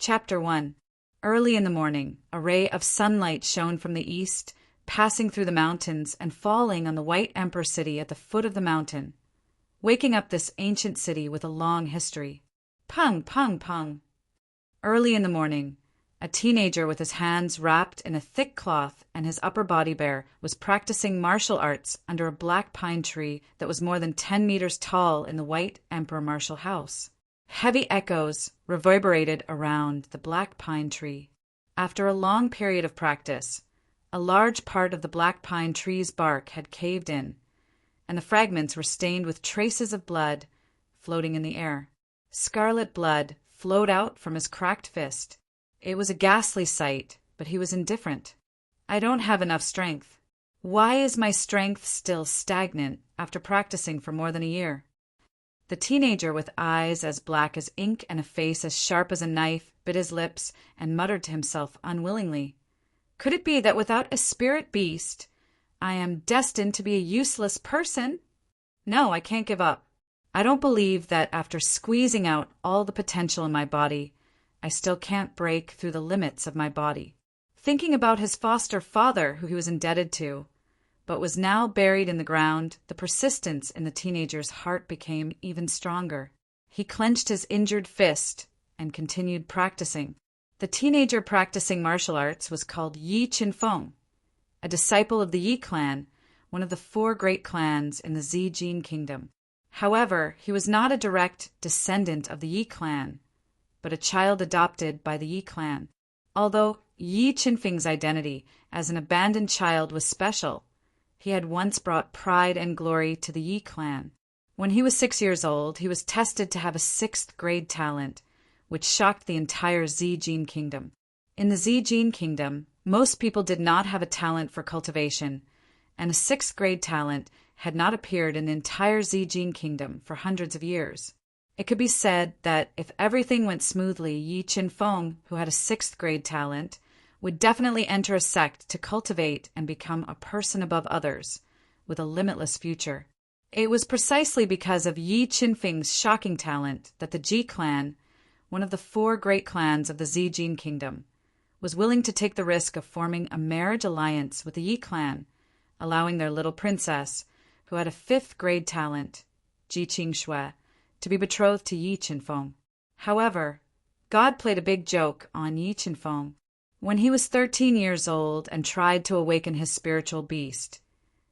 Chapter 1. Early in the morning, a ray of sunlight shone from the east, passing through the mountains and falling on the white emperor city at the foot of the mountain, waking up this ancient city with a long history. Pung, pung, pung. Early in the morning, a teenager with his hands wrapped in a thick cloth and his upper body bare was practicing martial arts under a black pine tree that was more than 10 meters tall in the white emperor martial house. Heavy echoes reverberated around the black pine tree. After a long period of practice, a large part of the black pine tree's bark had caved in, and the fragments were stained with traces of blood floating in the air. Scarlet blood flowed out from his cracked fist. It was a ghastly sight, but he was indifferent. I don't have enough strength. Why is my strength still stagnant after practicing for more than a year? The teenager, with eyes as black as ink and a face as sharp as a knife, bit his lips and muttered to himself unwillingly, "Could it be that without a spirit beast, I am destined to be a useless person? No, I can't give up. I don't believe that after squeezing out all the potential in my body, I still can't break through the limits of my body." Thinking about his foster father, who he was indebted to, but was now buried in the ground, the persistence in the teenager's heart became even stronger. He clenched his injured fist and continued practicing. The teenager practicing martial arts was called Yi Qinfeng, a disciple of the Yi clan, one of the 4 great clans in the Zijin kingdom. However, he was not a direct descendant of the Yi clan, but a child adopted by the Yi clan. Although Yi Qinfeng's identity as an abandoned child was special, he had once brought pride and glory to the Yi clan. When he was 6 years old, he was tested to have a 6th grade talent, which shocked the entire Zijin kingdom. In the Zijin kingdom, most people did not have a talent for cultivation, and a 6th grade talent had not appeared in the entire Zijin kingdom for hundreds of years. It could be said that if everything went smoothly, Yi Qinfeng, who had a 6th grade talent, would definitely enter a sect to cultivate and become a person above others, with a limitless future. It was precisely because of Yi Qinfeng's shocking talent that the Ji clan, one of the 4 great clans of the Zijin kingdom, was willing to take the risk of forming a marriage alliance with the Yi clan, allowing their little princess, who had a 5th grade talent, Ji Qingshui, to be betrothed to Yi Qinfeng. However, God played a big joke on Yi Qinfeng. When he was 13 years old and tried to awaken his spiritual beast,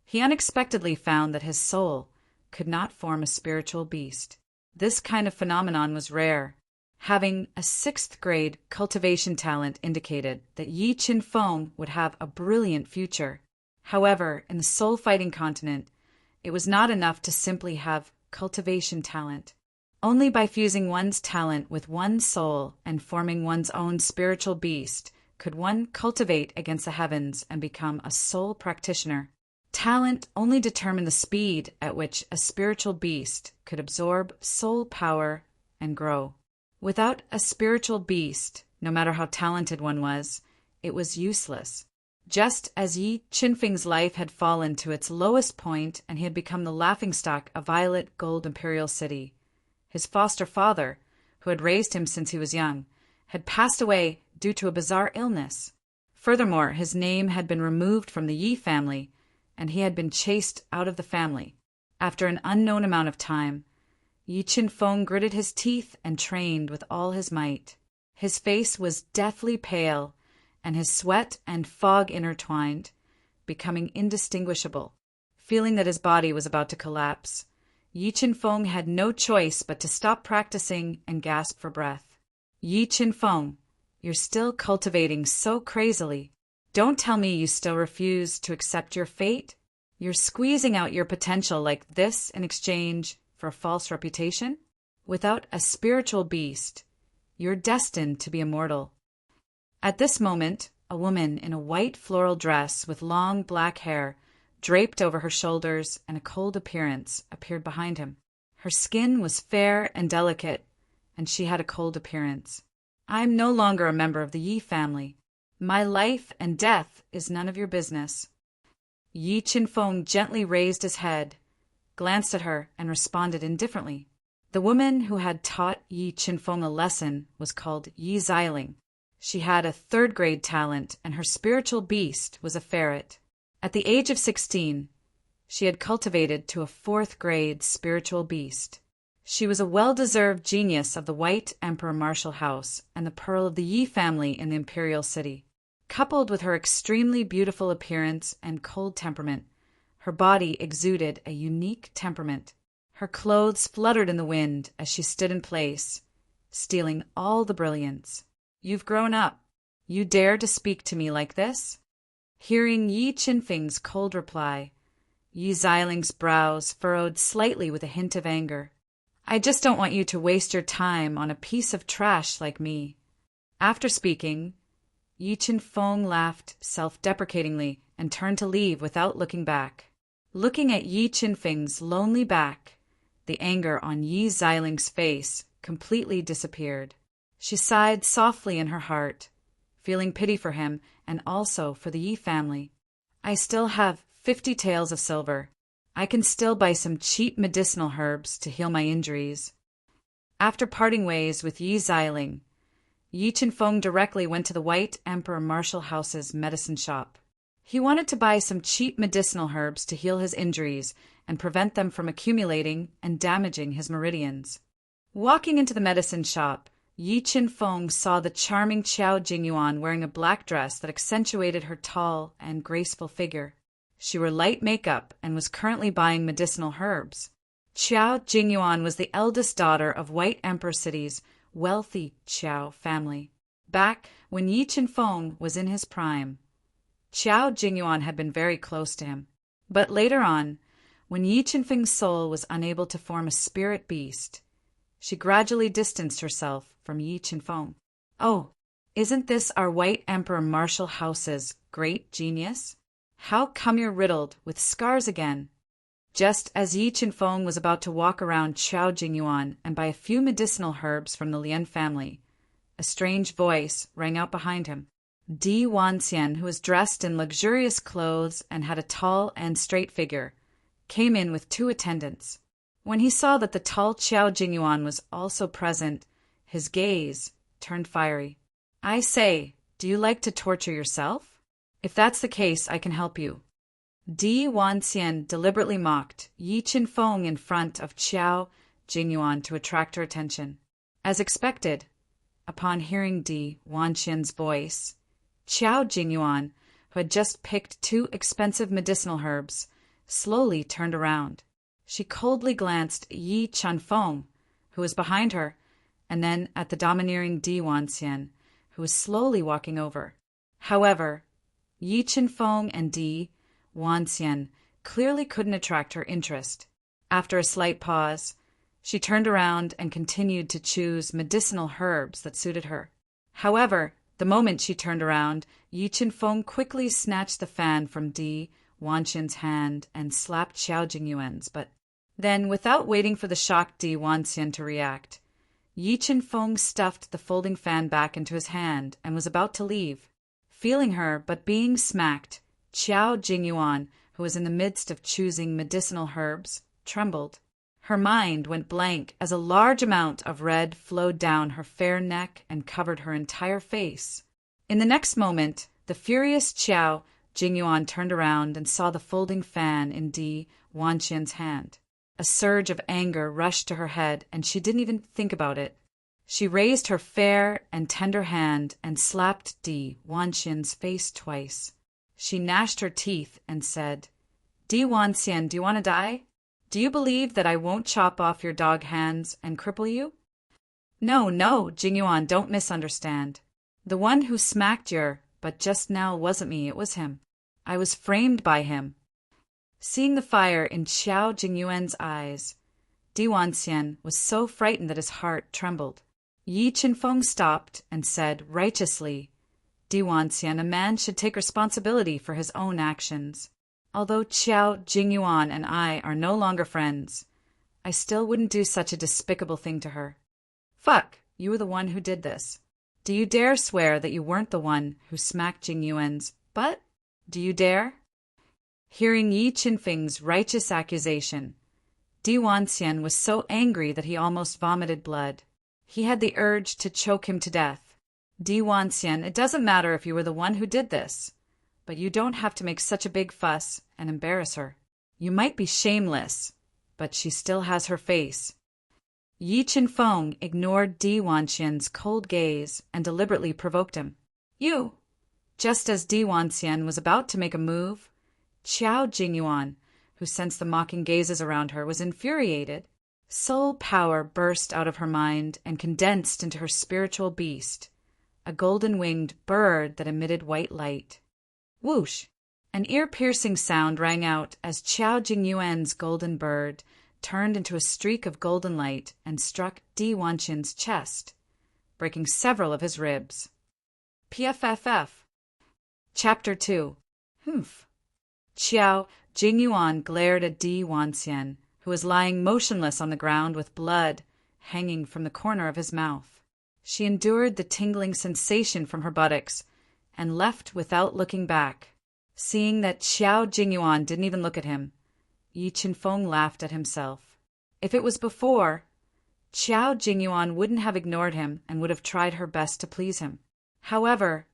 he unexpectedly found that his soul could not form a spiritual beast. This kind of phenomenon was rare. Having a 6th grade cultivation talent indicated that Yi Qinfeng would have a brilliant future. However, in the soul-fighting continent, it was not enough to simply have cultivation talent. Only by fusing one's talent with one's soul and forming one's own spiritual beast could one cultivate against the heavens and become a soul practitioner. Talent only determined the speed at which a spiritual beast could absorb soul power and grow. Without a spiritual beast, no matter how talented one was, it was useless. Just as Yi Qinfeng's life had fallen to its lowest point and he had become the laughingstock of Violet Gold Imperial City, his foster father, who had raised him since he was young, had passed away due to a bizarre illness. Furthermore, his name had been removed from the Yi family, and he had been chased out of the family. After an unknown amount of time, Yi Qinfeng gritted his teeth and trained with all his might. His face was deathly pale, and his sweat and fog intertwined, becoming indistinguishable. Feeling that his body was about to collapse, Yi Qinfeng had no choice but to stop practicing and gasp for breath. "Yi Qinfeng, you're still cultivating so crazily. Don't tell me you still refuse to accept your fate? You're squeezing out your potential like this in exchange for a false reputation? Without a spiritual beast, you're destined to be immortal." At this moment, a woman in a white floral dress with long black hair draped over her shoulders and a cold appearance appeared behind him. Her skin was fair and delicate, and she had a cold appearance. "I'm no longer a member of the Yi family. My life and death is none of your business." Yi Qinfeng gently raised his head, glanced at her, and responded indifferently. The woman who had taught Yi Qinfeng a lesson was called Yi Xiling. She had a third-grade talent, and her spiritual beast was a ferret. At the age of 16, she had cultivated to a fourth-grade spiritual beast. She was a well-deserved genius of the White Emperor Martial House and the pearl of the Yi family in the imperial city. Coupled with her extremely beautiful appearance and cold temperament, her body exuded a unique temperament. Her clothes fluttered in the wind as she stood in place, stealing all the brilliance. "You've grown up. You dare to speak to me like this?" Hearing Yi Qinfeng's cold reply, Yi Xiling's brows furrowed slightly with a hint of anger. "I just don't want you to waste your time on a piece of trash like me." After speaking, Yi Qinfeng laughed self-deprecatingly and turned to leave without looking back. Looking at Yi Qinfeng's lonely back, the anger on Yi Xiling's face completely disappeared. She sighed softly in her heart, feeling pity for him and also for the Yi family. "I still have 50 taels of silver. I can still buy some cheap medicinal herbs to heal my injuries." After parting ways with Yi Xiling, Yi Qinfeng directly went to the White Emperor Martial House's medicine shop. He wanted to buy some cheap medicinal herbs to heal his injuries and prevent them from accumulating and damaging his meridians. Walking into the medicine shop, Yi Qinfeng saw the charming Qiao Jingyuan wearing a black dress that accentuated her tall and graceful figure. She wore light makeup and was currently buying medicinal herbs. Qiao Jingyuan was the eldest daughter of White Emperor City's wealthy Qiao family. Back when Yi Qinfeng was in his prime, Qiao Jingyuan had been very close to him. But later on, when Yi Qinfeng's soul was unable to form a spirit beast, she gradually distanced herself from Yi Qinfeng. "Oh, isn't this our White Emperor Martial House's great genius? How come you're riddled with scars again?" Just as Yi Qinfeng was about to walk around Qiao Jingyuan and buy a few medicinal herbs from the Lian family, a strange voice rang out behind him. Di Wanxian, who was dressed in luxurious clothes and had a tall and straight figure, came in with 2 attendants. When he saw that the tall Qiao Jingyuan was also present, his gaze turned fiery. "I say, do you like to torture yourself? If that's the case, I can help you." Di Wanxian deliberately mocked Yi Qinfeng in front of Qiao Jingyuan to attract her attention. As expected, upon hearing Di Wanxian's voice, Qiao Jingyuan, who had just picked 2 expensive medicinal herbs, slowly turned around. She coldly glanced at Yi Qinfeng, who was behind her, and then at the domineering Di Wanxian, who was slowly walking over. However, Yi Qinfeng and Di Wanxian clearly couldn't attract her interest. After a slight pause, she turned around and continued to choose medicinal herbs that suited her. However, the moment she turned around, Yi Qinfeng quickly snatched the fan from Di Wanxian's hand and slapped Qiao Jingyuan's, but then, without waiting for the shocked Di Wanxian to react, Yi Qinfeng stuffed the folding fan back into his hand and was about to leave. Feeling her, but being smacked, Qiao Jingyuan, who was in the midst of choosing medicinal herbs, trembled. Her mind went blank as a large amount of red flowed down her fair neck and covered her entire face. In the next moment, the furious Qiao Jingyuan turned around and saw the folding fan in Di Wanxian's hand. A surge of anger rushed to her head, and she didn't even think about it. She raised her fair and tender hand and slapped Di Wanxian's face twice. She gnashed her teeth and said, "Di Wanxian, do you want to die? Do you believe that I won't chop off your dog hands and cripple you?" "No, no, Jingyuan, don't misunderstand. The one who smacked but just now wasn't me, it was him. I was framed by him." Seeing the fire in Qiao Jingyuan's eyes, Di Wanxian was so frightened that his heart trembled. Yi Qinfeng stopped and said righteously, "Di Wanxian, a man should take responsibility for his own actions. Although Qiao Jingyuan and I are no longer friends, I still wouldn't do such a despicable thing to her." "Fuck, you were the one who did this. Do you dare swear that you weren't the one who smacked Jingyuan's butt? Do you dare?" Hearing Yi Qinfeng's righteous accusation, Di Wanxian was so angry that he almost vomited blood. He had the urge to choke him to death. Di Wanxian, it doesn't matter if you were the one who did this, but you don't have to make such a big fuss and embarrass her. You might be shameless, but she still has her face. Yi Qinfeng ignored Di Wanxian's cold gaze and deliberately provoked him. You! Just as Di Wanxian was about to make a move, Qiao Jingyuan, who sensed the mocking gazes around her, was infuriated. Soul power burst out of her mind and condensed into her spiritual beast, a golden-winged bird that emitted white light. Whoosh! An ear-piercing sound rang out as Qiao Jingyuan's golden bird turned into a streak of golden light and struck Di Wanxian's chest, breaking several of his ribs. PFFF. Chapter 2. Humph. Qiao Jingyuan glared at Di Wanxian, who was lying motionless on the ground with blood hanging from the corner of his mouth. She endured the tingling sensation from her buttocks and left without looking back. Seeing that Qiao Jingyuan didn't even look at him, Yi Qinfeng laughed at himself. If it was before, Qiao Jingyuan wouldn't have ignored him and would have tried her best to please him. However,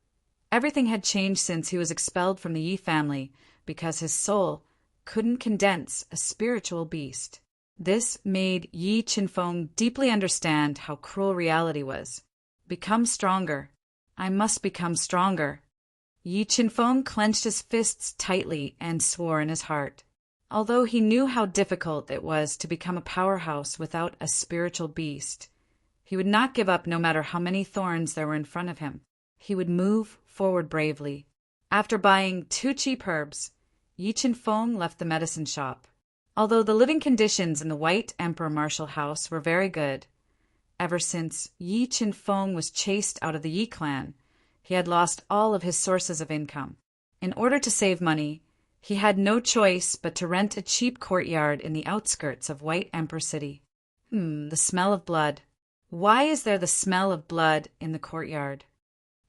everything had changed since he was expelled from the Yi family because his soul couldn't condense a spiritual beast. This made Yi Qinfeng deeply understand how cruel reality was. Become stronger. I must become stronger. Yi Qinfeng clenched his fists tightly and swore in his heart. Although he knew how difficult it was to become a powerhouse without a spiritual beast, he would not give up no matter how many thorns there were in front of him. He would move forward bravely. After buying 2 cheap herbs, Yi Qinfeng left the medicine shop. Although the living conditions in the White Emperor Martial House were very good, ever since Yi Qinfeng was chased out of the Yi clan, he had lost all of his sources of income. In order to save money, he had no choice but to rent a cheap courtyard in the outskirts of White Emperor City. The smell of blood. Why is there the smell of blood in the courtyard?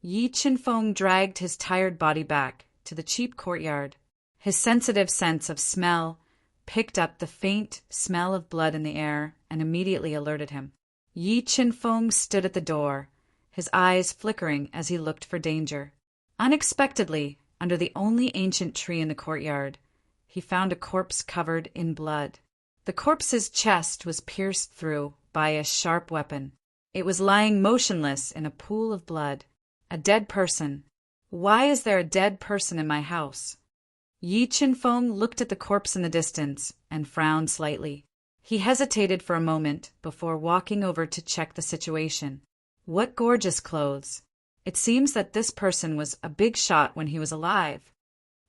Yi Qinfeng dragged his tired body back to the cheap courtyard. His sensitive sense of smell picked up the faint smell of blood in the air and immediately alerted him. Yi Qinfeng stood at the door, his eyes flickering as he looked for danger. Unexpectedly, under the only ancient tree in the courtyard, he found a corpse covered in blood. The corpse's chest was pierced through by a sharp weapon. It was lying motionless in a pool of blood. A dead person. Why is there a dead person in my house? Yi Qinfeng looked at the corpse in the distance and frowned slightly. He hesitated for a moment before walking over to check the situation. What gorgeous clothes! It seems that this person was a big shot when he was alive.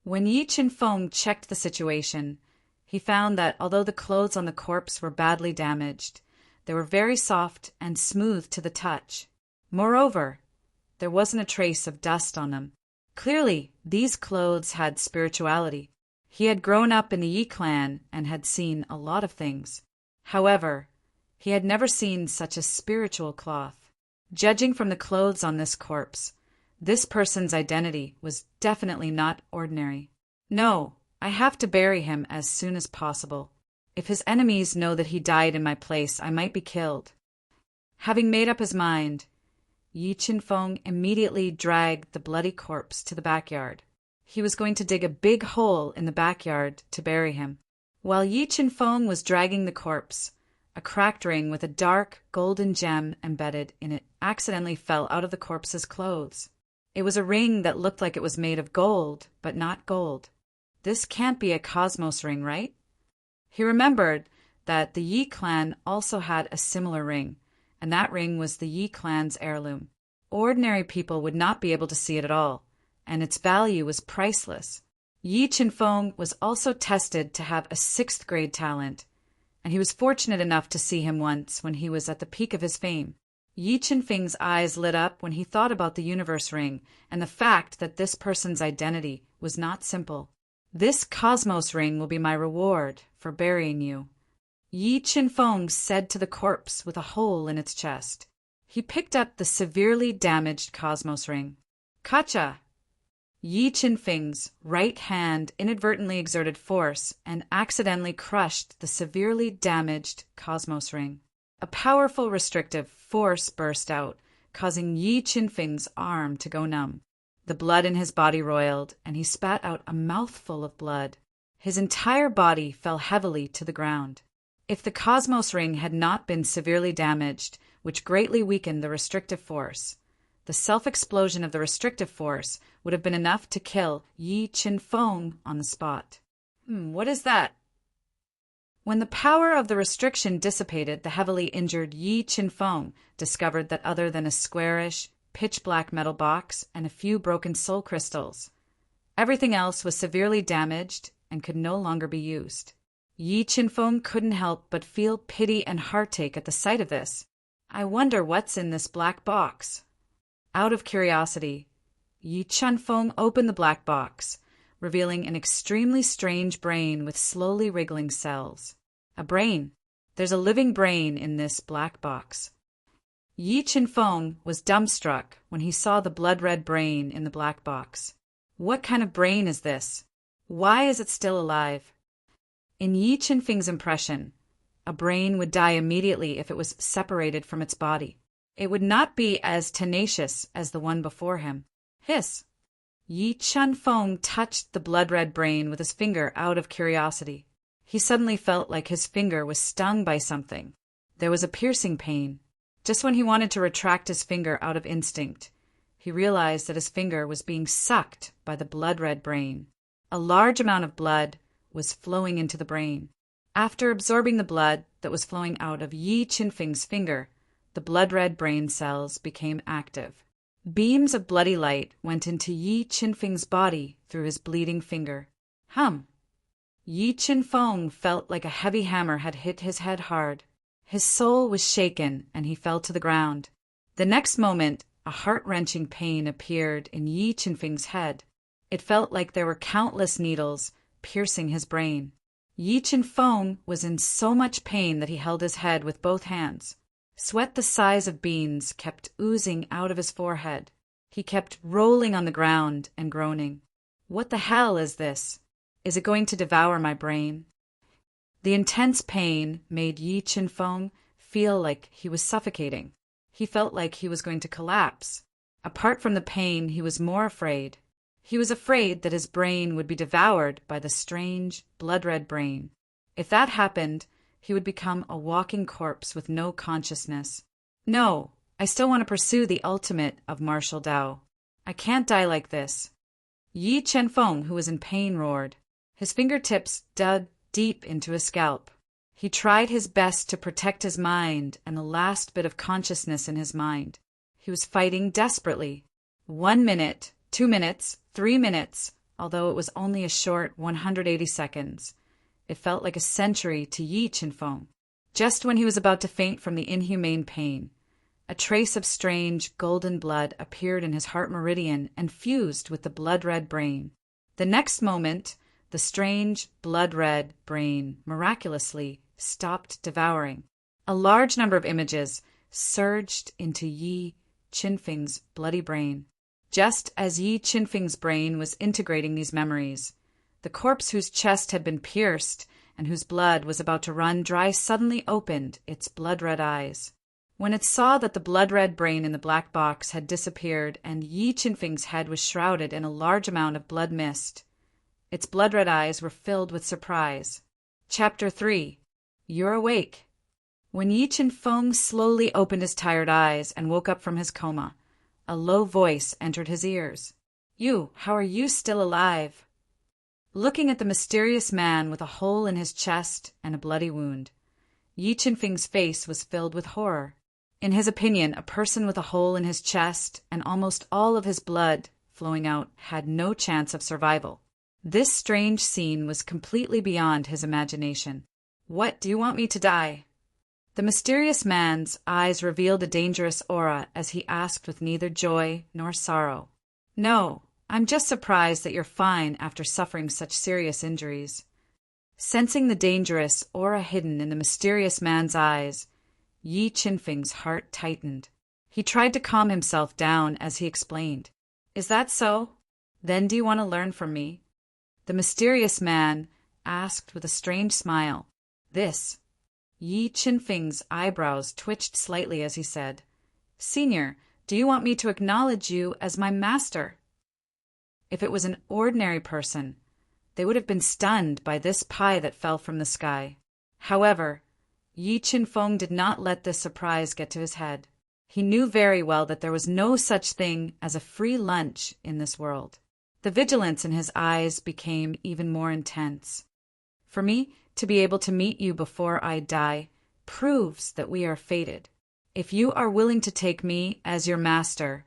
When Yi Qinfeng checked the situation, he found that although the clothes on the corpse were badly damaged, they were very soft and smooth to the touch. Moreover, there wasn't a trace of dust on them. Clearly, these clothes had spirituality. He had grown up in the Yi clan and had seen a lot of things. However, he had never seen such a spiritual cloth. Judging from the clothes on this corpse, this person's identity was definitely not ordinary. No, I have to bury him as soon as possible. If his enemies know that he died in my place, I might be killed. Having made up his mind, Yi Qinfeng immediately dragged the bloody corpse to the backyard. He was going to dig a big hole in the backyard to bury him. While Yi Qinfeng was dragging the corpse, a cracked ring with a dark golden gem embedded in it accidentally fell out of the corpse's clothes. It was a ring that looked like it was made of gold, but not gold. This can't be a cosmos ring, right? He remembered that the Yi clan also had a similar ring, and that ring was the Yi clan's heirloom. Ordinary people would not be able to see it at all, and its value was priceless. Yi Qinfeng was also tested to have a 6th grade talent, and he was fortunate enough to see him once when he was at the peak of his fame. Yi Qinfeng's eyes lit up when he thought about the universe ring and the fact that this person's identity was not simple. This cosmos ring will be my reward for burying you, Yi Qinfeng said to the corpse with a hole in its chest. He picked up the severely damaged cosmos ring. Kacha! Yi Qinfeng's right hand inadvertently exerted force and accidentally crushed the severely damaged Cosmos Ring. A powerful restrictive force burst out, causing Yi Qinfeng's arm to go numb. The blood in his body roiled, and he spat out a mouthful of blood. His entire body fell heavily to the ground. If the Cosmos Ring had not been severely damaged, which greatly weakened the restrictive force, the self-explosion of the restrictive force would have been enough to kill Yi Qinfeng on the spot. What is that? When the power of the restriction dissipated, the heavily injured Yi Qinfeng discovered that other than a squarish, pitch-black metal box and a few broken soul crystals, everything else was severely damaged and could no longer be used. Yi Qinfeng couldn't help but feel pity and heartache at the sight of this. I wonder what's in this black box. Out of curiosity, Yi Qinfeng opened the black box, revealing an extremely strange brain with slowly wriggling cells. A brain. There's a living brain in this black box. Yi Qinfeng was dumbstruck when he saw the blood-red brain in the black box. What kind of brain is this? Why is it still alive? In Yi Qinfeng's impression, a brain would die immediately if it was separated from its body. It would not be as tenacious as the one before him. Hiss! Yi Qinfeng touched the blood-red brain with his finger out of curiosity. He suddenly felt like his finger was stung by something. There was a piercing pain. Just when he wanted to retract his finger out of instinct, he realized that his finger was being sucked by the blood-red brain. A large amount of blood was flowing into the brain. After absorbing the blood that was flowing out of Yi Qinfeng's finger, the blood-red brain cells became active. Beams of bloody light went into Yi Qinfeng's body through his bleeding finger. Yi Qinfeng felt like a heavy hammer had hit his head hard. His soul was shaken, and he fell to the ground. The next moment, a heart-wrenching pain appeared in Yi Qinfeng's head. It felt like there were countless needles piercing his brain. Yi Qinfeng was in so much pain that he held his head with both hands. Sweat the size of beans kept oozing out of his forehead. He kept rolling on the ground and groaning. What the hell is this? Is it going to devour my brain? The intense pain made Yi Qinfeng feel like he was suffocating. He felt like he was going to collapse. Apart from the pain, he was more afraid. He was afraid that his brain would be devoured by the strange, blood-red brain. If that happened, he would become a walking corpse with no consciousness. No, I still want to pursue the ultimate of martial Tao. I can't die like this. Yi Qinfeng, who was in pain, roared. His fingertips dug deep into his scalp. He tried his best to protect his mind and the last bit of consciousness in his mind. He was fighting desperately. 1 minute, 2 minutes, 3 minutes, although it was only a short 180 seconds. It felt like a century to Yi Qinfeng. Just when he was about to faint from the inhumane pain, a trace of strange golden blood appeared in his heart meridian and fused with the blood-red brain. The next moment, the strange blood-red brain miraculously stopped devouring. A large number of images surged into Yi Qinfeng's bloody brain. Just as Yi Qinfeng's brain was integrating these memories, the corpse whose chest had been pierced and whose blood was about to run dry suddenly opened its blood-red eyes. When it saw that the blood-red brain in the black box had disappeared and Yi Qinfeng's head was shrouded in a large amount of blood mist, its blood-red eyes were filled with surprise. Chapter 3. You're awake. When Yi Qinfeng slowly opened his tired eyes and woke up from his coma, a low voice entered his ears. How are you still alive? Looking at the mysterious man with a hole in his chest and a bloody wound, Yi Qinfeng's face was filled with horror. In his opinion, a person with a hole in his chest and almost all of his blood flowing out had no chance of survival. This strange scene was completely beyond his imagination. What, do you want me to die? The mysterious man's eyes revealed a dangerous aura as he asked with neither joy nor sorrow. No, I'm just surprised that you're fine after suffering such serious injuries. Sensing the dangerous aura hidden in the mysterious man's eyes, Yi Qinfeng's heart tightened. He tried to calm himself down as he explained. Is that so? Then do you want to learn from me? The mysterious man asked with a strange smile. This. Yi Qinfeng's eyebrows twitched slightly as he said, Senior, do you want me to acknowledge you as my master? If it was an ordinary person, they would have been stunned by this pie that fell from the sky. However, Yi Qinfeng did not let this surprise get to his head. He knew very well that there was no such thing as a free lunch in this world. The vigilance in his eyes became even more intense. For me to be able to meet you before I die proves that we are fated. If you are willing to take me as your master,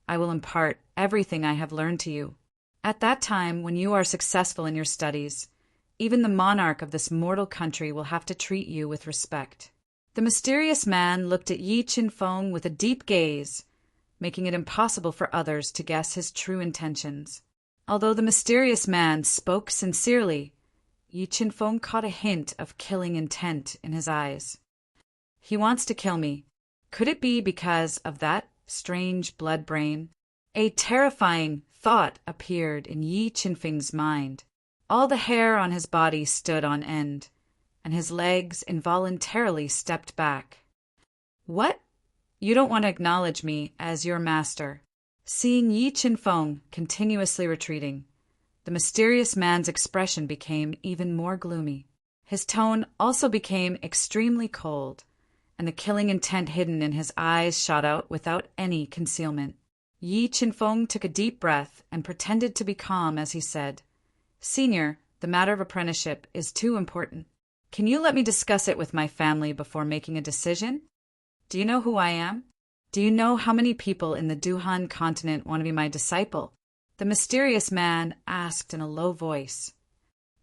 I will impart everything I have learned to you. At that time, when you are successful in your studies, even the monarch of this mortal country will have to treat you with respect. The mysterious man looked at Yi Qinfeng with a deep gaze, making it impossible for others to guess his true intentions. Although the mysterious man spoke sincerely, Yi Qinfeng caught a hint of killing intent in his eyes. He wants to kill me. Could it be because of that strange blood brain? A terrifying thought appeared in Yi Qinfeng's mind. All the hair on his body stood on end, and his legs involuntarily stepped back. What? You don't want to acknowledge me as your master? Seeing Yi Qinfeng continuously retreating, the mysterious man's expression became even more gloomy. His tone also became extremely cold, and the killing intent hidden in his eyes shot out without any concealment. Yi Qinfeng took a deep breath and pretended to be calm as he said, Senior, the matter of apprenticeship is too important. Can you let me discuss it with my family before making a decision? Do you know who I am? Do you know how many people in the Duhan continent want to be my disciple? The mysterious man asked in a low voice.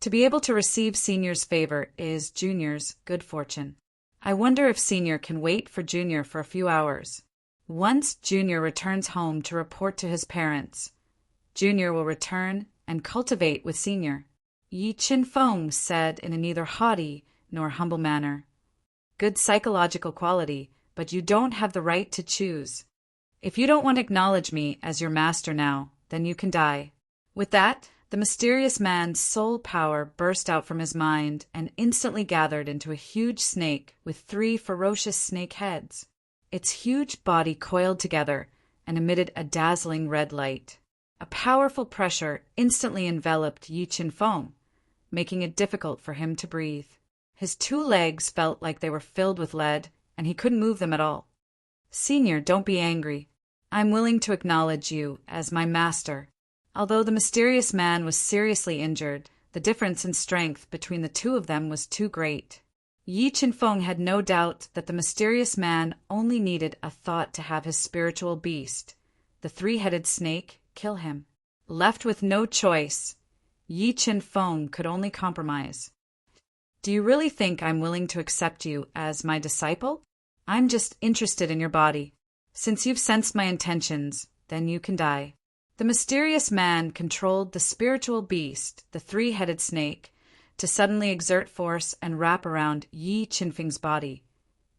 To be able to receive Senior's favor is Junior's good fortune. I wonder if Senior can wait for Junior for a few hours. Once Junior returns home to report to his parents, Junior will return and cultivate with Senior. Yi Qinfeng said in a neither haughty nor humble manner. Good psychological quality, but you don't have the right to choose. If you don't want to acknowledge me as your master now, then you can die. With that, the mysterious man's soul power burst out from his mind and instantly gathered into a huge snake with 3 ferocious snake heads. Its huge body coiled together and emitted a dazzling red light. A powerful pressure instantly enveloped Yi Qinfeng, making it difficult for him to breathe. His 2 legs felt like they were filled with lead, and he couldn't move them at all. Senior, don't be angry. I'm willing to acknowledge you as my master. Although the mysterious man was seriously injured, the difference in strength between the 2 of them was too great. Yi Qinfeng had no doubt that the mysterious man only needed a thought to have his spiritual beast, the 3-headed snake, kill him. Left with no choice, Yi Qinfeng could only compromise. Do you really think I'm willing to accept you as my disciple? I'm just interested in your body. Since you've sensed my intentions, then you can die. The mysterious man controlled the spiritual beast, the 3-headed snake, to suddenly exert force and wrap around Yi Qinfeng's body,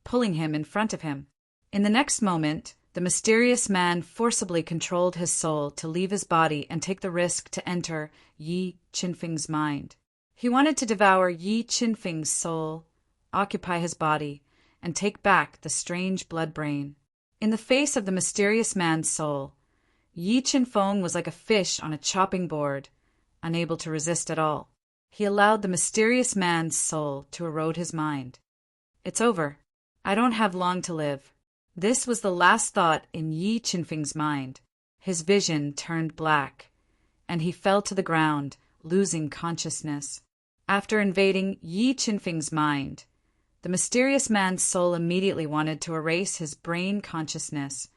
pulling him in front of him. In the next moment, the mysterious man forcibly controlled his soul to leave his body and take the risk to enter Yi Qinfeng's mind. He wanted to devour Yi Qinfeng's soul, occupy his body, and take back the strange blood brain. In the face of the mysterious man's soul, Yi Qinfeng was like a fish on a chopping board, unable to resist at all. He allowed the mysterious man's soul to erode his mind. It's over. I don't have long to live. This was the last thought in Yi Qinfeng's mind. His vision turned black, and he fell to the ground, losing consciousness. After invading Yi Qinfeng's mind, the mysterious man's soul immediately wanted to erase his brain consciousness,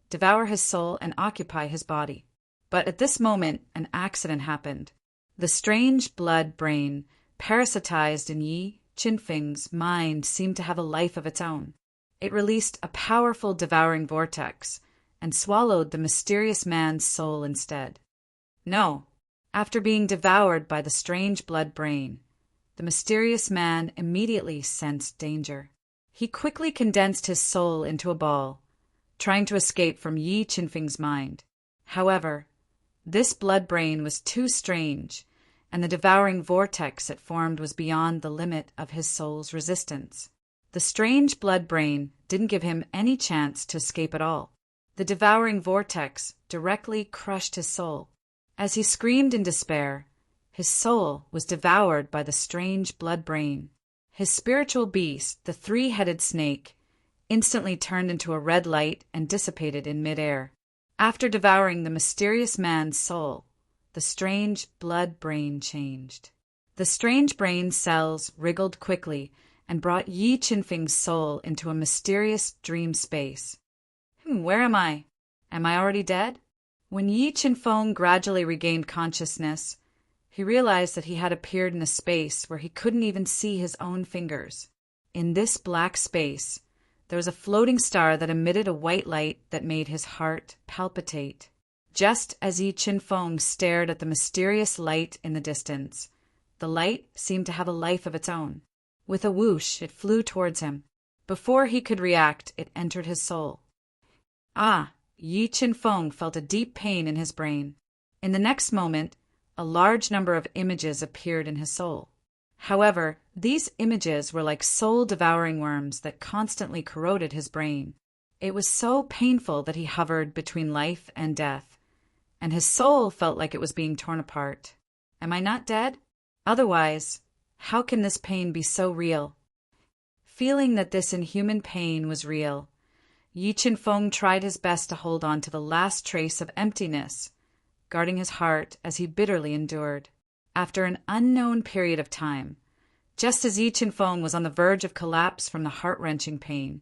devour his soul, and occupy his body. But at this moment, an accident happened. The strange blood brain, parasitized in Yi Qinfeng's mind, seemed to have a life of its own. It released a powerful devouring vortex and swallowed the mysterious man's soul instead. No, after being devoured by the strange blood brain, the mysterious man immediately sensed danger. He quickly condensed his soul into a ball, trying to escape from Yi Qinfeng's mind. However, This blood brain was too strange, and the devouring vortex it formed was beyond the limit of his soul's resistance. The strange blood brain didn't give him any chance to escape at all. The devouring vortex directly crushed his soul. As he screamed in despair, his soul was devoured by the strange blood brain. His spiritual beast, the three-headed snake, instantly turned into a red light and dissipated in midair. After devouring the mysterious man's soul, the strange blood brain changed. The strange brain cells wriggled quickly and brought Yi Qinfeng's soul into a mysterious dream space. Where am I? Am I already dead? When Yi Qinfeng gradually regained consciousness, he realized that he had appeared in a space where he couldn't even see his own fingers. In this black space, there was a floating star that emitted a white light that made his heart palpitate. Just as Yi Qinfeng stared at the mysterious light in the distance, the light seemed to have a life of its own. With a whoosh, it flew towards him. Before he could react, it entered his soul. Yi Qinfeng felt a deep pain in his brain. In the next moment, a large number of images appeared in his soul. However, these images were like soul-devouring worms that constantly corroded his brain. It was so painful that he hovered between life and death, and his soul felt like it was being torn apart. Am I not dead? Otherwise, how can this pain be so real? Feeling that this inhuman pain was real, Yi Qinfeng tried his best to hold on to the last trace of emptiness, guarding his heart as he bitterly endured. After an unknown period of time, just as Yi Qinfeng was on the verge of collapse from the heart-wrenching pain,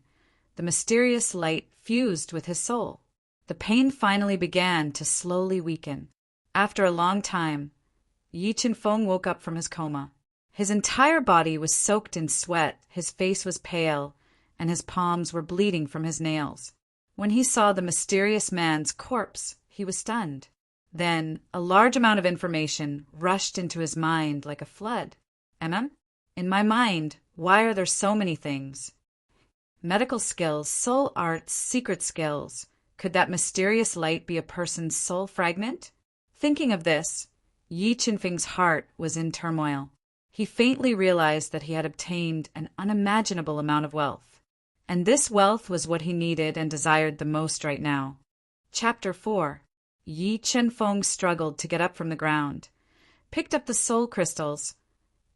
the mysterious light fused with his soul. The pain finally began to slowly weaken. After a long time, Yi Qinfeng woke up from his coma. His entire body was soaked in sweat, his face was pale, and his palms were bleeding from his nails. When he saw the mysterious man's corpse, he was stunned. Then a large amount of information rushed into his mind like a flood. In my mind, why are there so many things? Medical skills, soul arts, secret skills. Could that mysterious light be a person's soul fragment? Thinking of this, Yi Qinfeng's heart was in turmoil. He faintly realized that he had obtained an unimaginable amount of wealth. And this wealth was what he needed and desired the most right now. Chapter 4. Yi Qinfeng struggled to get up from the ground, picked up the soul crystals,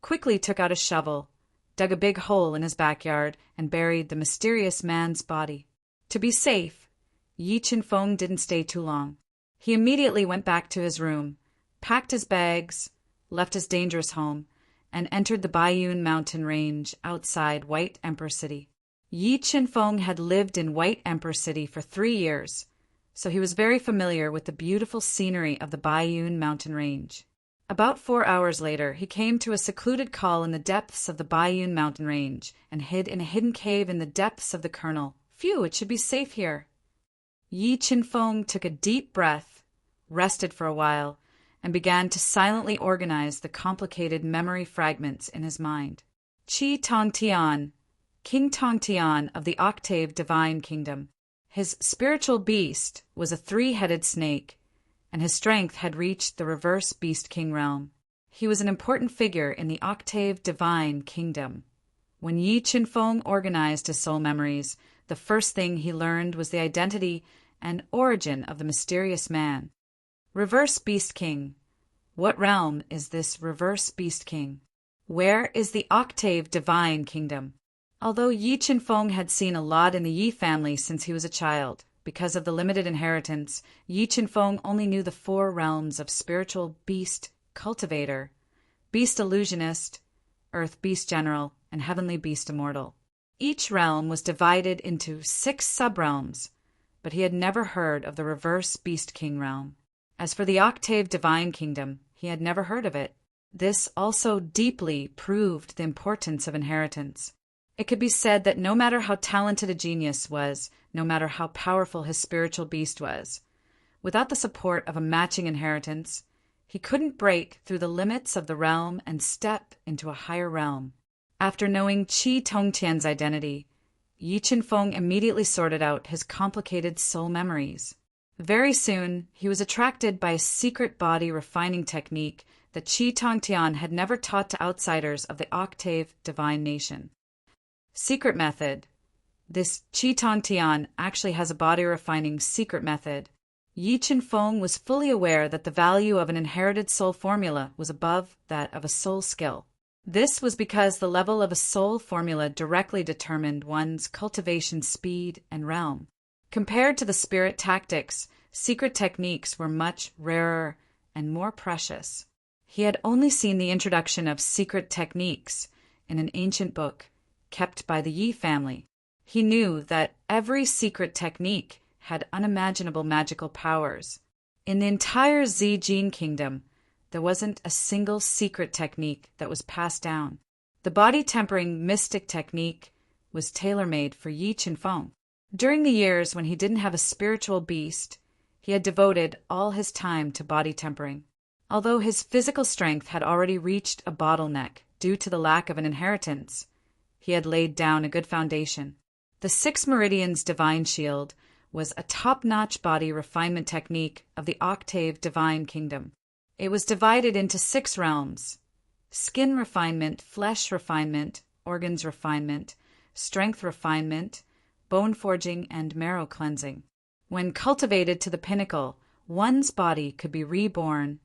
quickly took out a shovel, dug a big hole in his backyard, and buried the mysterious man's body. To be safe, Yi Qinfeng didn't stay too long. He immediately went back to his room, packed his bags, left his dangerous home, and entered the Baiyun mountain range outside White Emperor City. Yi Qinfeng had lived in White Emperor City for 3 years, so he was very familiar with the beautiful scenery of the Baiyun mountain range. About 4 hours later, he came to a secluded col in the depths of the Baiyun mountain range and hid in a hidden cave in the depths of the kernel. Phew, it should be safe here. Yi Qinfeng took a deep breath, rested for a while, and began to silently organize the complicated memory fragments in his mind. Qi Tongtian, King Tongtian of the Octave Divine Kingdom. His spiritual beast was a three-headed snake, and his strength had reached the reverse Beast King realm. He was an important figure in the Octave Divine Kingdom. When Yi Qinfeng organized his soul memories, the first thing he learned was the identity and origin of the mysterious man. Reverse Beast King. What realm is this Reverse Beast King? Where is the Octave Divine Kingdom? Although Yi Qinfeng had seen a lot in the Yi family since he was a child, because of the limited inheritance, Yi Qinfeng only knew the 4 realms of spiritual beast cultivator, beast illusionist, earth beast general, and heavenly beast immortal. Each realm was divided into 6 sub-realms, but he had never heard of the reverse Beast King realm. As for the Octave Divine Kingdom, he had never heard of it. This also deeply proved the importance of inheritance. It could be said that no matter how talented a genius was, no matter how powerful his spiritual beast was, without the support of a matching inheritance, he couldn't break through the limits of the realm and step into a higher realm. After knowing Qi Tongtian's identity, Yi Qinfeng immediately sorted out his complicated soul memories. Very soon, he was attracted by a secret body refining technique that Qi Tongtian had never taught to outsiders of the octave divine nation. Secret method. This Qi Tongtian actually has a body refining secret method. Yi Qinfeng was fully aware that the value of an inherited soul formula was above that of a soul skill. This was because the level of a soul formula directly determined one's cultivation speed and realm. Compared to the spirit tactics, secret techniques were much rarer and more precious. He had only seen the introduction of secret techniques in an ancient book kept by the Yi family. He knew that every secret technique had unimaginable magical powers. In the entire Zijin kingdom, there wasn't a single secret technique that was passed down. The body-tempering mystic technique was tailor-made for Yi Qinfeng. During the years when he didn't have a spiritual beast, he had devoted all his time to body tempering. Although his physical strength had already reached a bottleneck due to the lack of an inheritance, he had laid down a good foundation. The 6 Meridians Divine Shield was a top-notch body refinement technique of the octave divine kingdom. It was divided into 6 realms: skin refinement, flesh refinement, organs refinement, strength refinement, bone forging, and marrow cleansing. When cultivated to the pinnacle, one's body could be reborn,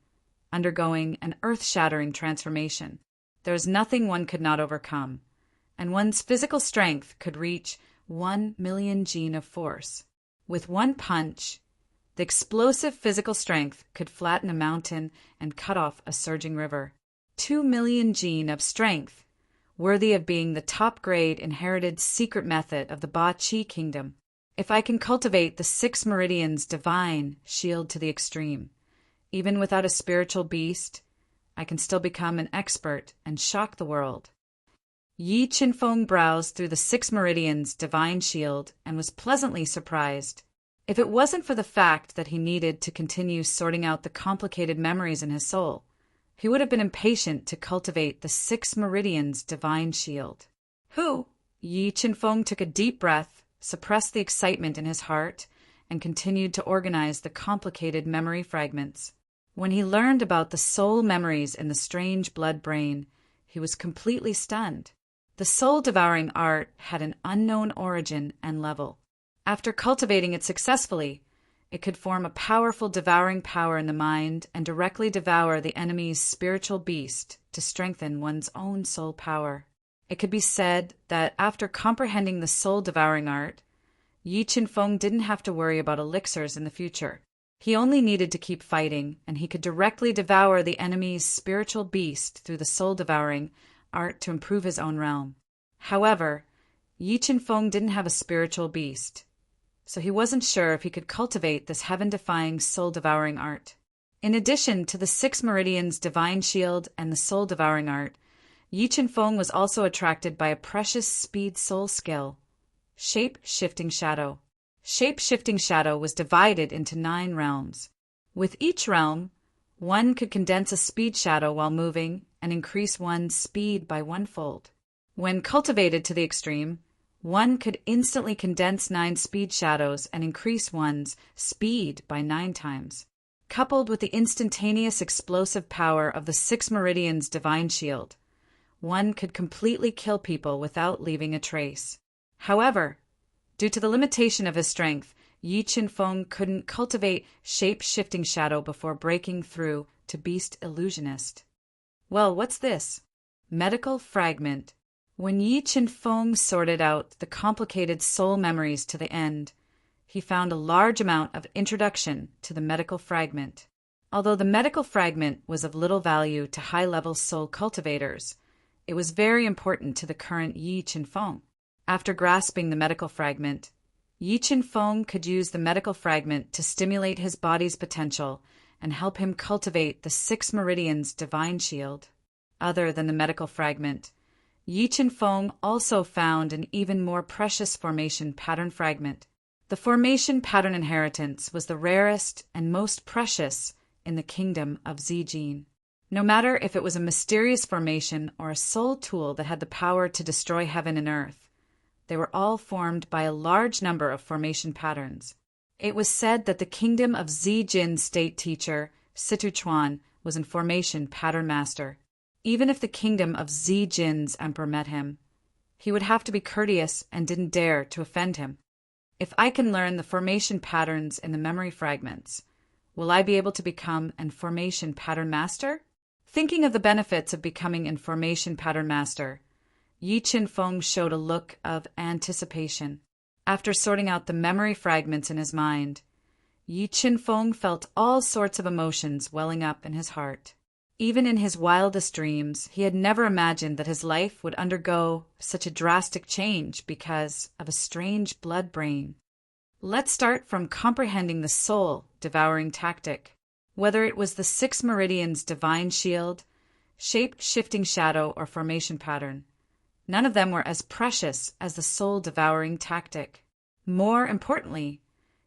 undergoing an earth-shattering transformation. There was nothing one could not overcome, and one's physical strength could reach 1 million gene of force. With one punch, the explosive physical strength could flatten a mountain and cut off a surging river. 2 million gene of strength, worthy of being the top-grade inherited secret method of the Ba Qi kingdom. If I can cultivate the 6 Meridians Divine Shield to the extreme, even without a spiritual beast, I can still become an expert and shock the world. Yi Qinfeng browsed through the 6 Meridians Divine Shield and was pleasantly surprised. If it wasn't for the fact that he needed to continue sorting out the complicated memories in his soul, he would have been impatient to cultivate the 6 Meridians Divine Shield. Yi Qinfeng took a deep breath, suppressed the excitement in his heart, and continued to organize the complicated memory fragments. When he learned about the soul memories in the strange blood brain, he was completely stunned. The soul-devouring art had an unknown origin and level. After cultivating it successfully, it could form a powerful devouring power in the mind and directly devour the enemy's spiritual beast to strengthen one's own soul power. It could be said that after comprehending the soul-devouring art, Yi Qinfeng didn't have to worry about elixirs in the future. He only needed to keep fighting, and he could directly devour the enemy's spiritual beast through the soul-devouring art to improve his own realm. However, Yi Qinfeng didn't have a spiritual beast, so he wasn't sure if he could cultivate this heaven-defying soul-devouring art. In addition to the 6 Meridians Divine Shield and the soul-devouring art, Yi Qinfeng was also attracted by a precious speed soul skill, Shape-Shifting Shadow. Shape-Shifting Shadow was divided into 9 realms. With each realm, one could condense a speed shadow while moving and increase one's speed by 1-fold. When cultivated to the extreme, one could instantly condense 9 speed shadows and increase one's speed by 9 times. Coupled with the instantaneous explosive power of the 6 Meridians Divine Shield, one could completely kill people without leaving a trace. However, due to the limitation of his strength, Yi Qinfeng couldn't cultivate Shape-Shifting Shadow before breaking through to Beast Illusionist. Well, what's this? Medical Fragment. When Yi Qinfeng sorted out the complicated soul memories to the end, he found a large amount of introduction to the medical fragment. Although the medical fragment was of little value to high-level soul cultivators, it was very important to the current Yi Qinfeng. After grasping the medical fragment, Yi Qinfeng could use the medical fragment to stimulate his body's potential and help him cultivate the 6 Meridians Divine Shield. Other than the medical fragment, Yi Qinfeng also found an even more precious formation pattern fragment. The formation pattern inheritance was the rarest and most precious in the kingdom of Zijin. No matter if it was a mysterious formation or a soul tool that had the power to destroy heaven and earth, they were all formed by a large number of formation patterns. It was said that the kingdom of Zijin's state teacher, Situchuan, was in formation pattern master. Even if the kingdom of Zijin's emperor met him, he would have to be courteous and didn't dare to offend him. If I can learn the formation patterns in the memory fragments, will I be able to become an formation pattern master? Thinking of the benefits of becoming an formation pattern master, Yi Qinfeng showed a look of anticipation. After sorting out the memory fragments in his mind, Yi Qinfeng felt all sorts of emotions welling up in his heart. Even in his wildest dreams, he had never imagined that his life would undergo such a drastic change because of a strange blood brain. Let's start from comprehending the soul-devouring tactic. Whether it was the 6 meridians divine shield, shape-shifting shadow, or formation pattern, none of them were as precious as the soul-devouring tactic. More importantly,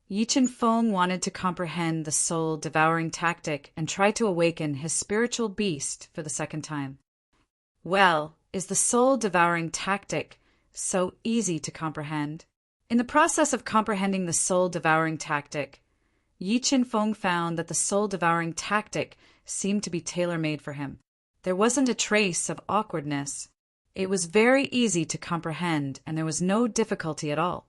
Yi Qinfeng wanted to comprehend the soul-devouring tactic and try to awaken his spiritual beast for the second time. Well, is the soul-devouring tactic so easy to comprehend? In the process of comprehending the soul-devouring tactic, Yi Qinfeng found that the soul-devouring tactic seemed to be tailor-made for him. There wasn't a trace of awkwardness. It was very easy to comprehend, and there was no difficulty at all.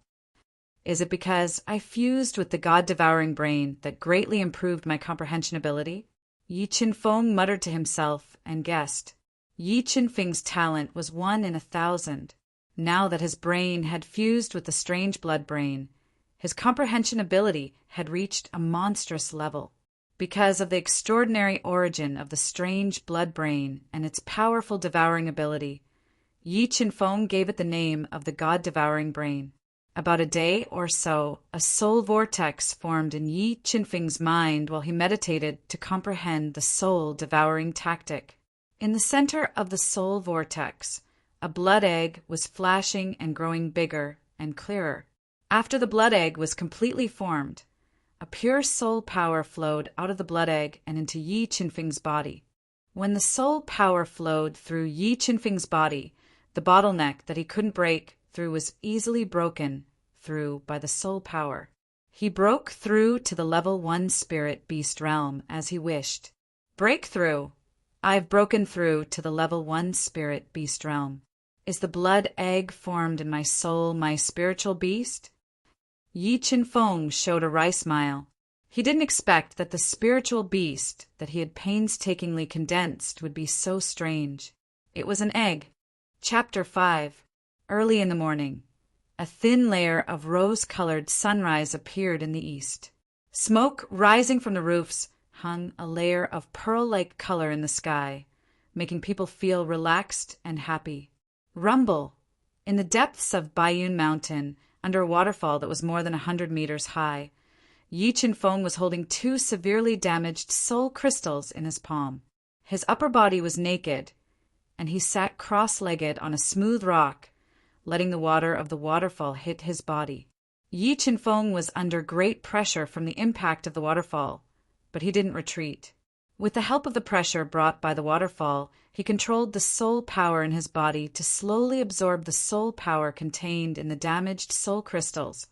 Is it because I fused with the God-devouring brain that greatly improved my comprehension ability? Yi Qinfeng muttered to himself and guessed. Yi Qinfeng's talent was 1 in 1,000. Now that his brain had fused with the strange blood brain, his comprehension ability had reached a monstrous level. Because of the extraordinary origin of the strange blood brain and its powerful devouring ability, Yi Qinfeng gave it the name of the God-devouring brain. About a day or so, a soul vortex formed in Yi Qinfeng's mind while he meditated to comprehend the soul-devouring tactic. In the center of the soul vortex, a blood egg was flashing and growing bigger and clearer. After the blood egg was completely formed, a pure soul power flowed out of the blood egg and into Yi Qinfeng's body. When the soul power flowed through Yi Qinfeng's body, the bottleneck that he couldn't break through was easily broken through by the soul power. He broke through to the level 1 spirit beast realm as he wished. Breakthrough! I've broken through to the level 1 spirit beast realm. Is the blood egg formed in my soul my spiritual beast? Yi Qinfeng showed a wry smile. He didn't expect that the spiritual beast that he had painstakingly condensed would be so strange. It was an egg. Chapter 5. Early in the morning, a thin layer of rose-colored sunrise appeared in the east. Smoke rising from the roofs hung a layer of pearl-like color in the sky, making people feel relaxed and happy. Rumble! In the depths of Baiyun Mountain, under a waterfall that was more than 100 meters high, Yi Qinfeng was holding 2 severely damaged soul crystals in his palm. His upper body was naked, and he sat cross-legged on a smooth rock, letting the water of the waterfall hit his body. Yi Qinfeng was under great pressure from the impact of the waterfall, but he didn't retreat. With the help of the pressure brought by the waterfall, he controlled the soul power in his body to slowly absorb the soul power contained in the damaged soul crystals,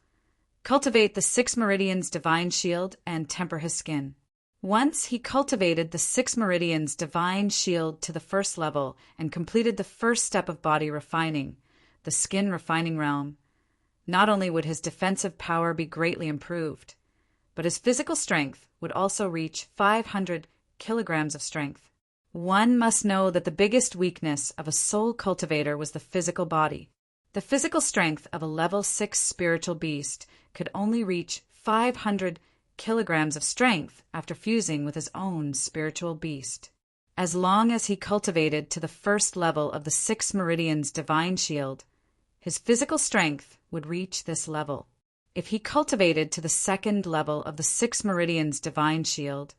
cultivate the 6 meridians divine shield, and temper his skin. Once he cultivated the 6 meridians divine shield to the first level and completed the first step of body refining, the skin refining realm, not only would his defensive power be greatly improved, but his physical strength would also reach 500 kilograms of strength. One must know that the biggest weakness of a soul cultivator was the physical body. The physical strength of a level 6 spiritual beast could only reach 500 kilograms of strength after fusing with his own spiritual beast. As long as he cultivated to the first level of the 6 meridians divine shield, his physical strength would reach this level. If he cultivated to the second level of the 6 meridians divine shield,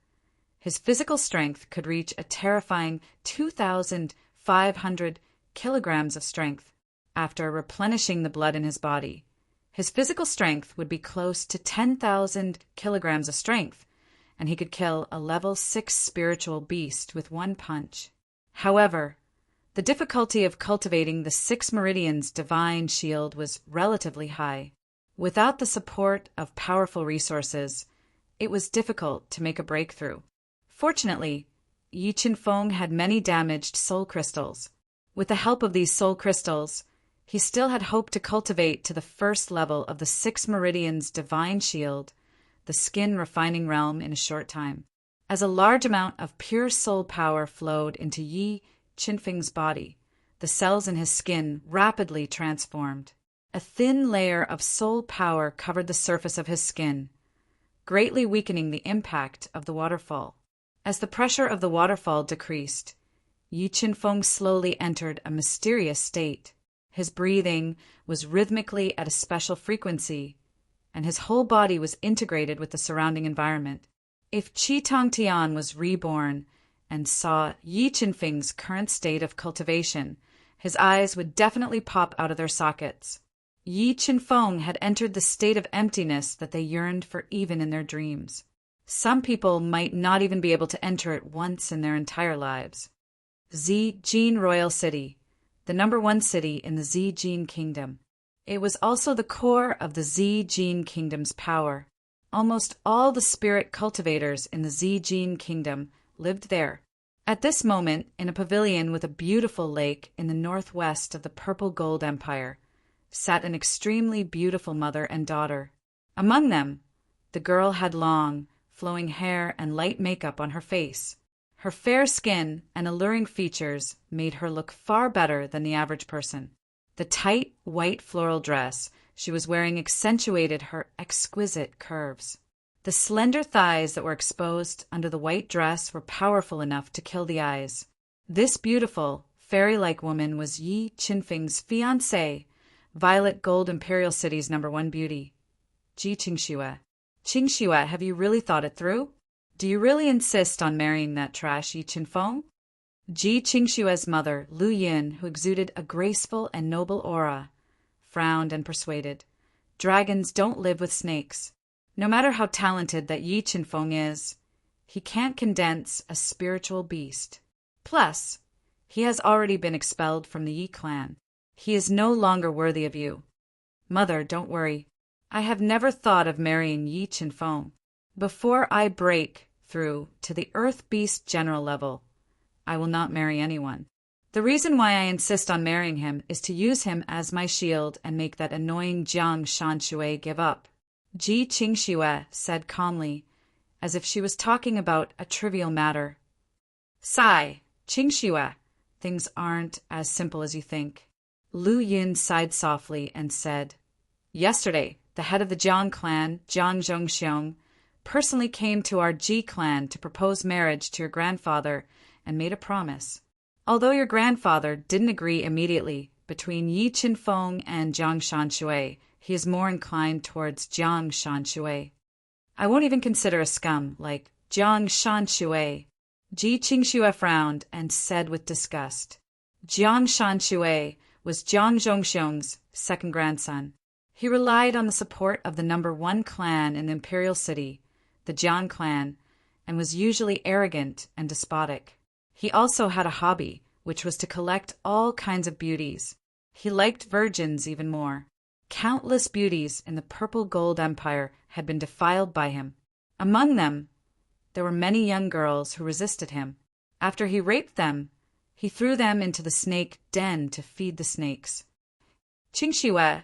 his physical strength could reach a terrifying 2,500 kilograms of strength. After replenishing the blood in his body, his physical strength would be close to 10,000 kilograms of strength, and he could kill a level 6 spiritual beast with one punch. However, the difficulty of cultivating the 6 meridians divine shield was relatively high. Without the support of powerful resources, it was difficult to make a breakthrough. Fortunately, Yi Qinfeng had many damaged soul crystals. With the help of these soul crystals, he still had hope to cultivate to the first level of the 6 Meridians divine shield, the skin refining realm, in a short time. As a large amount of pure soul power flowed into Yi Qinfeng's body, the cells in his skin rapidly transformed. A thin layer of soul power covered the surface of his skin, greatly weakening the impact of the waterfall. As the pressure of the waterfall decreased, Yi Qinfeng slowly entered a mysterious state. His breathing was rhythmically at a special frequency, and his whole body was integrated with the surrounding environment. If Qi Tongtian was reborn and saw Yi Qinfeng's current state of cultivation, his eyes would definitely pop out of their sockets. Yi Qinfeng had entered the state of emptiness that they yearned for even in their dreams. Some people might not even be able to enter it once in their entire lives. Zijin Royal City, the #1 city in the Zijin Kingdom. It was also the core of the Zijin Kingdom's power. Almost all the spirit cultivators in the Zijin Kingdom lived there. At this moment, in a pavilion with a beautiful lake in the northwest of the Purple Gold Empire, sat an extremely beautiful mother and daughter. Among them, the girl had long, flowing hair and light makeup on her face. Her fair skin and alluring features made her look far better than the average person. The tight, white floral dress she was wearing accentuated her exquisite curves. The slender thighs that were exposed under the white dress were powerful enough to kill the eyes. This beautiful, fairy-like woman was Yi Qinfeng's fiancée, Violet Gold Imperial City's #1 beauty, Ji Qingxue. Qingxue, have you really thought it through? Do you really insist on marrying that trash Yi Qinfeng? Ji Qingxue's mother, Lu Yin, who exuded a graceful and noble aura, frowned and persuaded. Dragons don't live with snakes. No matter how talented that Yi Qinfeng is, he can't condense a spiritual beast. Plus, he has already been expelled from the Yi clan. He is no longer worthy of you. Mother, don't worry. I have never thought of marrying Yi Qinfeng. Before I break through to the Earth Beast General level, I will not marry anyone. The reason why I insist on marrying him is to use him as my shield and make that annoying Jiang Shanshui give up. Ji Qingxue said calmly, as if she was talking about a trivial matter. Sigh, Qingxue, things aren't as simple as you think. Lu Yin sighed softly and said, Yesterday, the head of the Jiang clan, Jiang Zhongxiong, personally came to our Ji clan to propose marriage to your grandfather and made a promise. Although your grandfather didn't agree immediately between Yi Qinfeng and Jiang Shanshui, he is more inclined towards Jiang Shanshui. I won't even consider a scum like Jiang Shanshui. Ji Qingxue frowned and said with disgust, Jiang Shanshui was Jiang Zhongxiong's second grandson. He relied on the support of the #1 clan in the imperial city, the Jiang clan, and was usually arrogant and despotic. He also had a hobby, which was to collect all kinds of beauties. He liked virgins even more. Countless beauties in the Purple Gold Empire had been defiled by him. Among them, there were many young girls who resisted him. After he raped them, he threw them into the snake den to feed the snakes. Qingxue,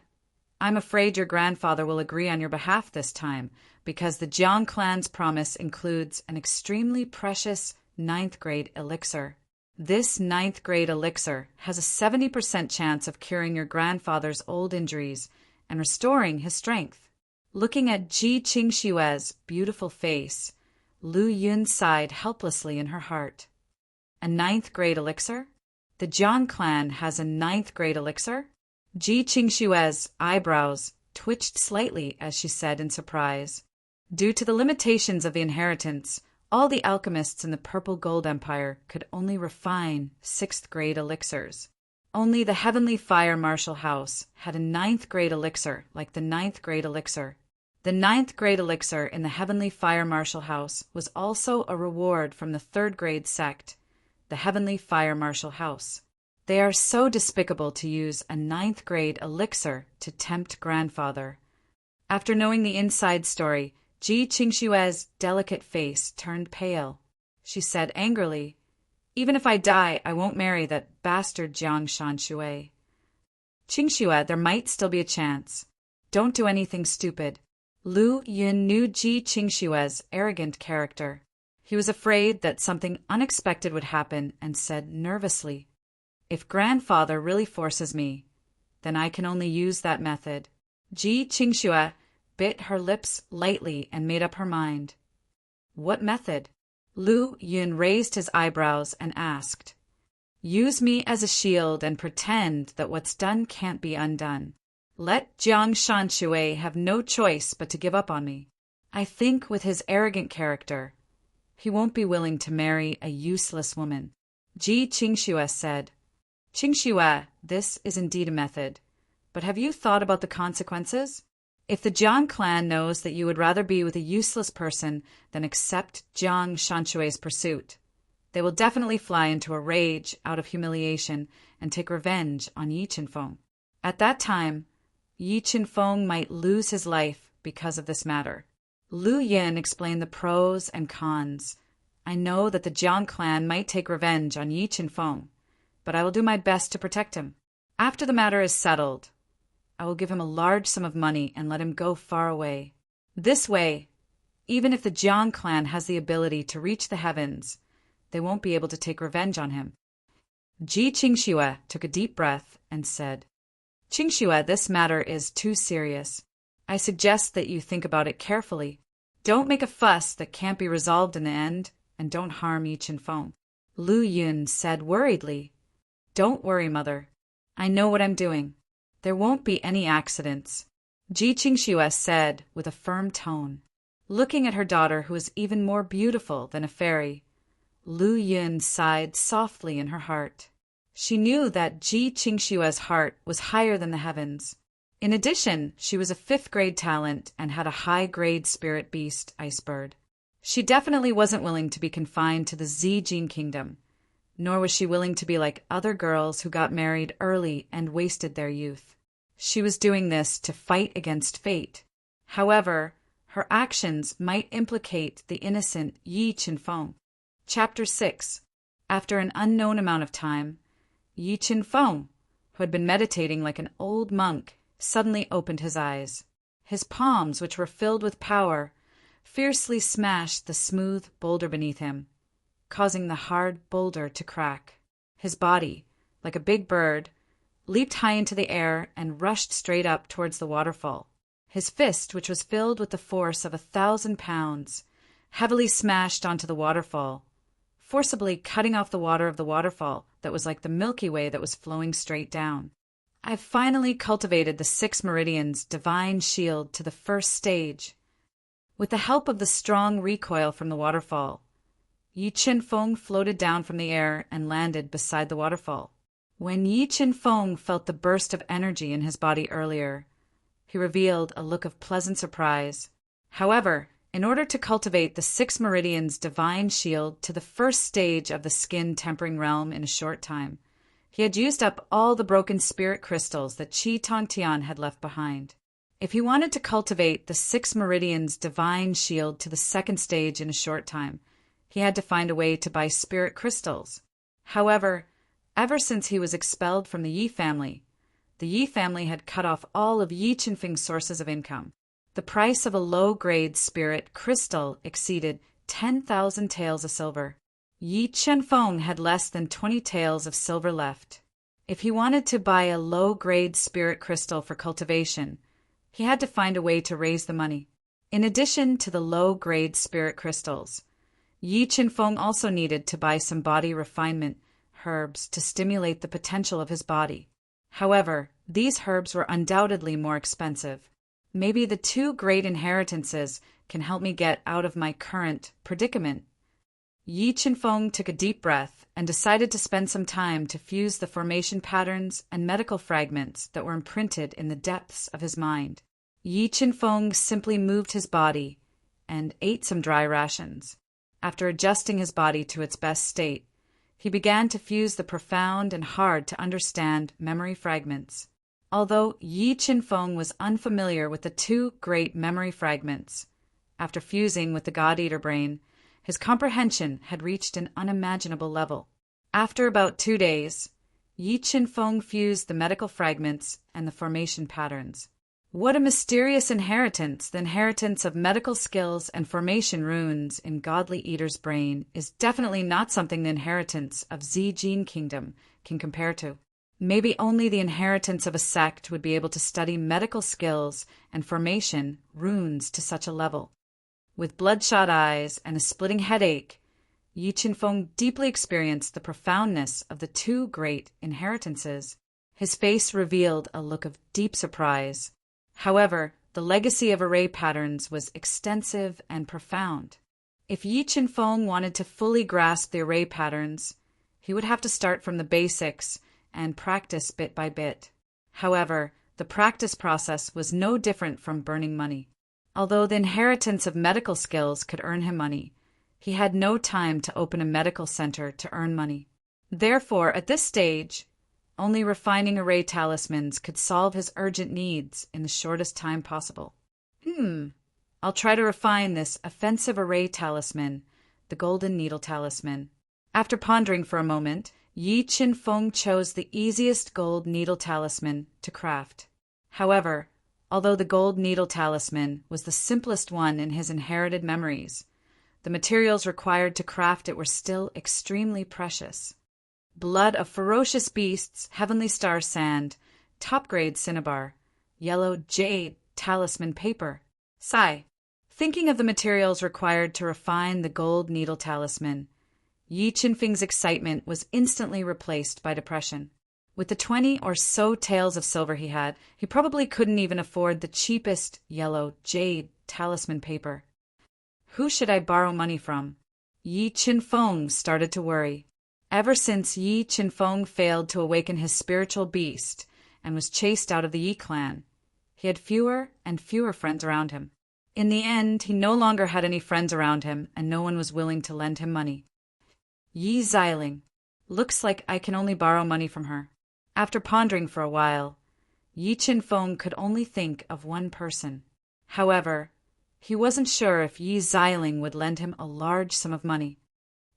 I'm afraid your grandfather will agree on your behalf this time, because the Jiang clan's promise includes an extremely precious 9th grade elixir. This 9th grade elixir has a 70% chance of curing your grandfather's old injuries and restoring his strength. Looking at Ji Qingxue's beautiful face, Lu Yun sighed helplessly in her heart. A 9th grade elixir? The Jiang clan has a 9th grade elixir? Ji Qingxue's eyebrows twitched slightly as she said in surprise. Due to the limitations of the inheritance, all the alchemists in the Purple Gold Empire could only refine 6th grade elixirs. Only the Heavenly Fire Martial House had a 9th grade elixir like the 9th grade elixir. The 9th grade elixir in the Heavenly Fire Martial House was also a reward from the 3rd grade sect, the Heavenly Fire Martial House. They are so despicable to use a 9th grade elixir to tempt grandfather. After knowing the inside story, Ji Qingshue's delicate face turned pale. She said angrily, "Even if I die, I won't marry that bastard Jiang Shanxue." "Qingxue, there might still be a chance. Don't do anything stupid." Lu Yun knew Ji Qingshue's arrogant character. He was afraid that something unexpected would happen and said nervously, "If grandfather really forces me, then I can only use that method." Ji Qingshuo bit her lips lightly and made up her mind. "What method?" Lu Yun raised his eyebrows and asked. "Use me as a shield and pretend that what's done can't be undone. Let Jiang Shanxue have no choice but to give up on me. I think with his arrogant character, he won't be willing to marry a useless woman." Ji Qingshuo said, "Qingshuo, this is indeed a method, but have you thought about the consequences? If the Jiang clan knows that you would rather be with a useless person than accept Jiang Shanxue's pursuit, they will definitely fly into a rage out of humiliation and take revenge on Yi Qinfeng. At that time, Yi Qinfeng might lose his life because of this matter." Lu Yin explained the pros and cons. "I know that the Jiang clan might take revenge on Yi Qinfeng, but I will do my best to protect him. After the matter is settled, I will give him a large sum of money and let him go far away. This way, even if the Jiang clan has the ability to reach the heavens, they won't be able to take revenge on him." Ji Qingshuo took a deep breath and said, "Qingshuo, this matter is too serious. I suggest that you think about it carefully. Don't make a fuss that can't be resolved in the end, and don't harm Yi Qinfeng." Lu Yun said worriedly, "Don't worry, mother. I know what I'm doing. There won't be any accidents," Ji Qingshuo said with a firm tone. Looking at her daughter, who was even more beautiful than a fairy, Lu Yun sighed softly in her heart. She knew that Ji Qingshuo's heart was higher than the heavens. In addition, she was a 5th-grade talent and had a high-grade spirit beast, Icebird. She definitely wasn't willing to be confined to the Zijin kingdom, nor was she willing to be like other girls who got married early and wasted their youth. She was doing this to fight against fate. However, her actions might implicate the innocent Yi Qinfeng. Chapter 6. After an unknown amount of time, Yi Qinfeng, who had been meditating like an old monk, suddenly opened his eyes. His palms, which were filled with power, fiercely smashed the smooth boulder beneath him, causing the hard boulder to crack. His body, like a big bird, leaped high into the air and rushed straight up towards the waterfall. His fist, which was filled with the force of 1,000 pounds, heavily smashed onto the waterfall, forcibly cutting off the water of the waterfall that was like the Milky Way that was flowing straight down. "I've finally cultivated the 6 meridians divine shield to the 1st stage. With the help of the strong recoil from the waterfall, Yi Qinfeng floated down from the air and landed beside the waterfall. When Yi Qinfeng felt the burst of energy in his body earlier, he revealed a look of pleasant surprise. However, in order to cultivate the 6 meridians divine shield to the 1st stage of the skin tempering realm in a short time, he had used up all the broken spirit crystals that Qi Tongtian had left behind. If he wanted to cultivate the 6 meridians divine shield to the 2nd stage in a short time, he had to find a way to buy spirit crystals. However, ever since he was expelled from the Yi family had cut off all of Yi Qinfeng's sources of income. The price of a low-grade spirit crystal exceeded 10,000 taels of silver. Yi Qinfeng had less than 20 taels of silver left. If he wanted to buy a low-grade spirit crystal for cultivation, he had to find a way to raise the money. In addition to the low-grade spirit crystals, Yi Qinfeng also needed to buy some body refinement herbs to stimulate the potential of his body. However, these herbs were undoubtedly more expensive. Maybe the 2 great inheritances can help me get out of my current predicament. Yi Qinfeng took a deep breath and decided to spend some time to fuse the formation patterns and medical fragments that were imprinted in the depths of his mind. Yi Qinfeng simply moved his body and ate some dry rations. After adjusting his body to its best state, he began to fuse the profound and hard-to-understand memory fragments. Although Yi Qinfeng was unfamiliar with the two great memory fragments, after fusing with the God-Eater brain, his comprehension had reached an unimaginable level. After about 2 days, Yi Qinfeng fused the medical fragments and the formation patterns. What a mysterious inheritance! The inheritance of medical skills and formation runes in Godly Eater's brain is definitely not something the inheritance of Z Gene Kingdom can compare to. Maybe only the inheritance of a sect would be able to study medical skills and formation runes to such a level. With bloodshot eyes and a splitting headache, Yi Qinfeng deeply experienced the profoundness of the two great inheritances. His face revealed a look of deep surprise. However, the legacy of array patterns was extensive and profound. If Yi Qinfeng wanted to fully grasp the array patterns, he would have to start from the basics and practice bit by bit. However, the practice process was no different from burning money. Although the inheritance of medical skills could earn him money, he had no time to open a medical center to earn money. Therefore, at this stage, only refining array talismans could solve his urgent needs in the shortest time possible. I'll try to refine this offensive array talisman, the Golden Needle Talisman. After pondering for a moment, Yi Qinfeng chose the easiest gold needle talisman to craft. However, although the gold needle talisman was the simplest one in his inherited memories, the materials required to craft it were still extremely precious. Blood of ferocious beasts, heavenly star sand, top-grade cinnabar, yellow jade talisman paper. Sigh. Thinking of the materials required to refine the gold needle talisman, Yi Qinfeng's excitement was instantly replaced by depression. With the 20 or so taels of silver he had, he probably couldn't even afford the cheapest yellow jade talisman paper. Who should I borrow money from? Yi Qinfeng started to worry. Ever since Yi Qinfeng failed to awaken his spiritual beast and was chased out of the Yi clan, he had fewer and fewer friends around him. In the end, he no longer had any friends around him, and no one was willing to lend him money. Yi Xiling. Looks like I can only borrow money from her. After pondering for a while, Yi Qinfeng could only think of one person. However, he wasn't sure if Yi Xiling would lend him a large sum of money.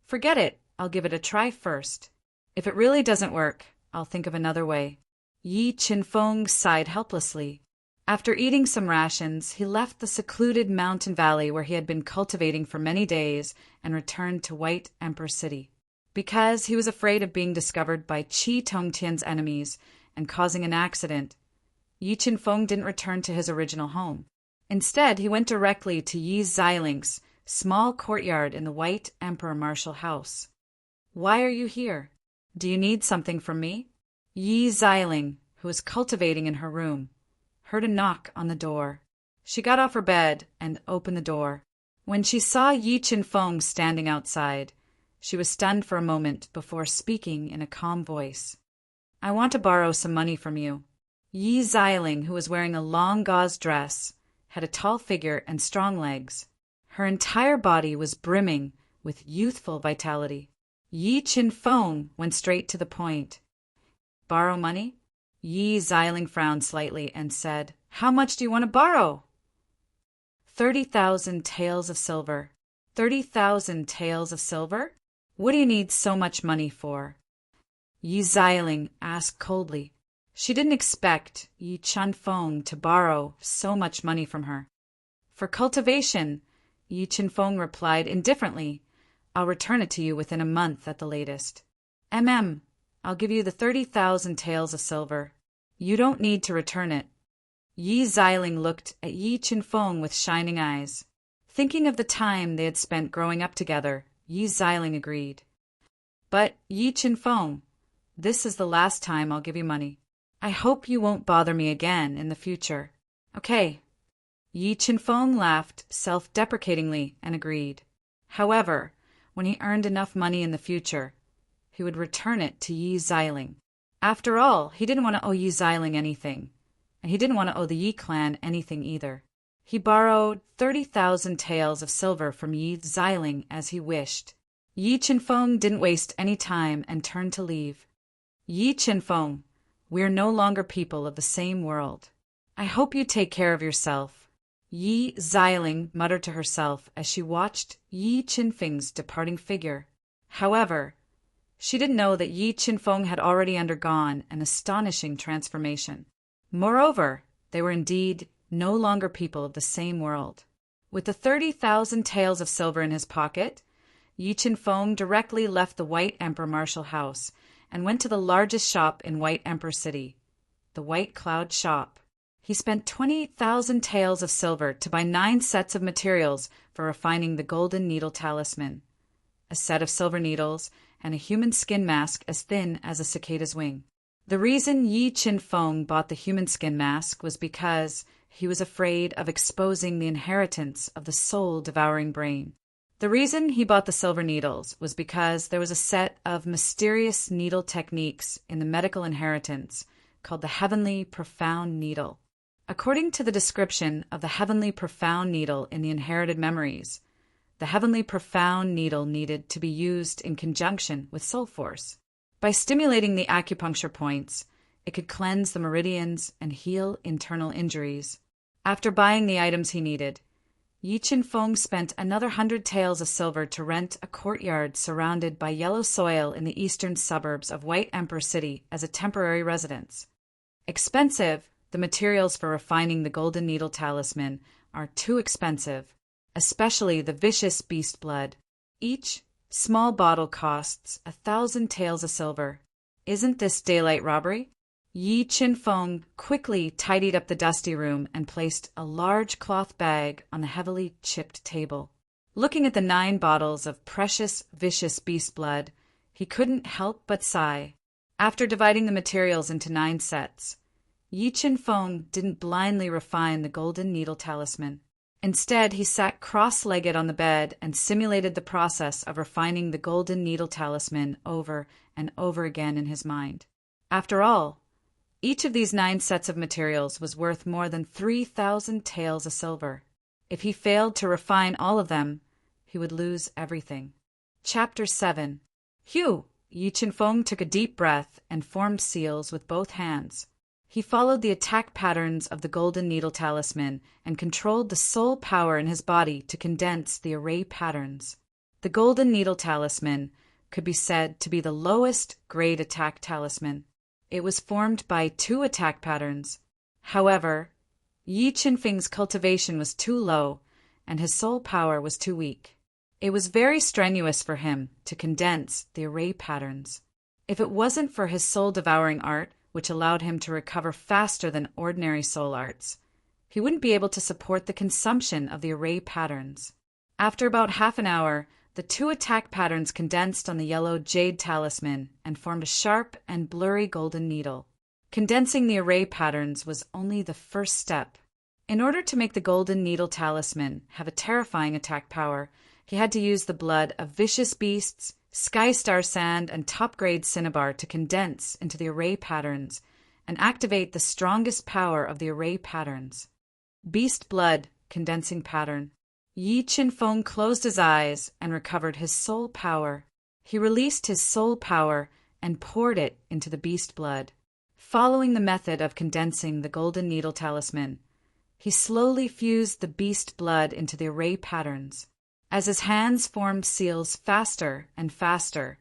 Forget it. I'll give it a try first. If it really doesn't work, I'll think of another way. Yi Qinfeng sighed helplessly. After eating some rations, he left the secluded mountain valley where he had been cultivating for many days and returned to White Emperor City. Because he was afraid of being discovered by Qi Tongtian's enemies and causing an accident, Yi Qinfeng didn't return to his original home. Instead, he went directly to Yi Xiling's small courtyard in the White Emperor Martial House. Why are you here? Do you need something from me? Yi Xiling, who was cultivating in her room, heard a knock on the door. She got off her bed and opened the door. When she saw Yi Qinfeng standing outside, she was stunned for a moment before speaking in a calm voice. I want to borrow some money from you. Yi Xiling, who was wearing a long gauze dress, had a tall figure and strong legs. Her entire body was brimming with youthful vitality. Yi Qinfeng went straight to the point. Borrow money? Yi Xiling frowned slightly and said, How much do you want to borrow? 30,000 taels of silver. 30,000 taels of silver? What do you need so much money for? Yi Xiling asked coldly. She didn't expect Yi Qinfeng to borrow so much money from her. For cultivation, Yi Qinfeng replied indifferently. I'll return it to you within a month at the latest. I'll give you the 30,000 taels of silver. You don't need to return it. Yi Xiling looked at Yi Qinfeng with shining eyes. Thinking of the time they had spent growing up together, Yi Xiling agreed. But, Yi Qinfeng, this is the last time I'll give you money. I hope you won't bother me again in the future. Okay. Yi Qinfeng laughed self-deprecatingly and agreed. However, when he earned enough money in the future, he would return it to Yi Xiling. After all, he didn't want to owe Yi Xiling anything, and he didn't want to owe the Yi clan anything either. He borrowed 30,000 taels of silver from Yi Xiling as he wished. Yi Qinfeng didn't waste any time and turned to leave. Yi Qinfeng, We're no longer people of the same world. I hope you take care of yourself," Yi Xiling muttered to herself as she watched Yi Qinfeng's departing figure. However, she didn't know that Yi Qinfeng had already undergone an astonishing transformation. Moreover, they were indeed no longer people of the same world. With the 30,000 taels of silver in his pocket, Yi Qinfeng directly left the White Emperor Martial House and went to the largest shop in White Emperor City, the White Cloud Shop. He spent 20,000 taels of silver to buy 9 sets of materials for refining the Golden Needle Talisman, a set of silver needles, and a human skin mask as thin as a cicada's wing. The reason Yi Qinfeng bought the human skin mask was because he was afraid of exposing the inheritance of the soul-devouring brain. The reason he bought the silver needles was because there was a set of mysterious needle techniques in the medical inheritance called the Heavenly Profound Needle. According to the description of the Heavenly Profound Needle in the Inherited Memories, the Heavenly Profound Needle needed to be used in conjunction with Soul Force. By stimulating the acupuncture points, it could cleanse the meridians and heal internal injuries. After buying the items he needed, Yi Qinfeng spent another 100 taels of silver to rent a courtyard surrounded by yellow soil in the eastern suburbs of White Emperor City as a temporary residence. Expensive, the materials for refining the Golden Needle Talisman are too expensive, especially the vicious beast blood. Each small bottle costs 1,000 taels of silver. Isn't this daylight robbery? Yi Qinfeng quickly tidied up the dusty room and placed a large cloth bag on the heavily chipped table. Looking at the 9 bottles of precious, vicious beast blood, he couldn't help but sigh. After dividing the materials into 9 sets, Yi Qinfeng didn't blindly refine the Golden Needle Talisman. Instead, he sat cross-legged on the bed and simulated the process of refining the Golden Needle Talisman over and over again in his mind. After all, each of these 9 sets of materials was worth more than 3,000 taels of silver. If he failed to refine all of them, he would lose everything. Chapter 7. Yi Qinfeng took a deep breath and formed seals with both hands. He followed the attack patterns of the Golden Needle Talisman and controlled the soul power in his body to condense the array patterns. The Golden Needle Talisman could be said to be the lowest grade attack talisman. It was formed by 2 attack patterns. However, Yi Qinfeng's cultivation was too low and his soul power was too weak. It was very strenuous for him to condense the array patterns. If it wasn't for his soul-devouring art, which allowed him to recover faster than ordinary soul arts, he wouldn't be able to support the consumption of the array patterns. After about half an hour, the 2 attack patterns condensed on the yellow jade talisman and formed a sharp and blurry golden needle. Condensing the array patterns was only the first step. In order to make the Golden Needle Talisman have a terrifying attack power, he had to use the blood of vicious beasts, sky star sand, and top-grade cinnabar to condense into the array patterns and activate the strongest power of the array patterns. Beast blood condensing pattern. Yi Qinfeng closed his eyes and recovered his soul power. He released his soul power and poured it into the beast blood. Following the method of condensing the Golden Needle Talisman, he slowly fused the beast blood into the array patterns. As his hands formed seals faster and faster,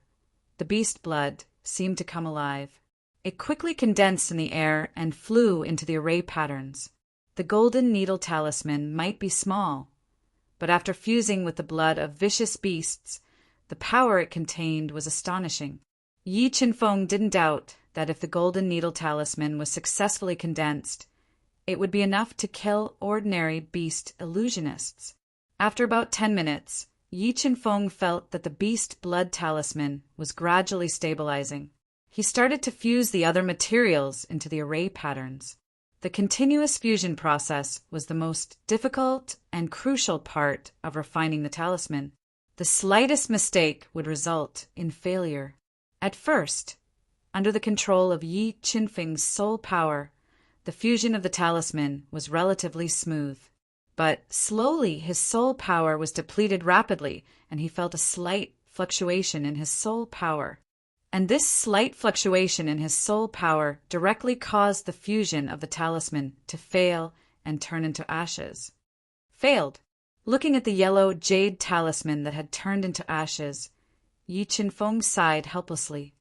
the beast blood seemed to come alive. It quickly condensed in the air and flew into the array patterns. The Golden Needle Talisman might be small, but after fusing with the blood of vicious beasts, the power it contained was astonishing. Yi Qinfeng didn't doubt that if the Golden Needle Talisman was successfully condensed, it would be enough to kill ordinary beast illusionists. After about 10 minutes, Yi Qinfeng felt that the beast blood talisman was gradually stabilizing. He started to fuse the other materials into the array patterns. The continuous fusion process was the most difficult and crucial part of refining the talisman. The slightest mistake would result in failure. At first, under the control of Yi Qinfeng's soul power, the fusion of the talisman was relatively smooth. But slowly his soul power was depleted rapidly, and he felt a slight fluctuation in his soul power. And this slight fluctuation in his soul power directly caused the fusion of the talisman to fail and turn into ashes. Failed. Looking at the yellow jade talisman that had turned into ashes, Yi Qinfeng sighed helplessly.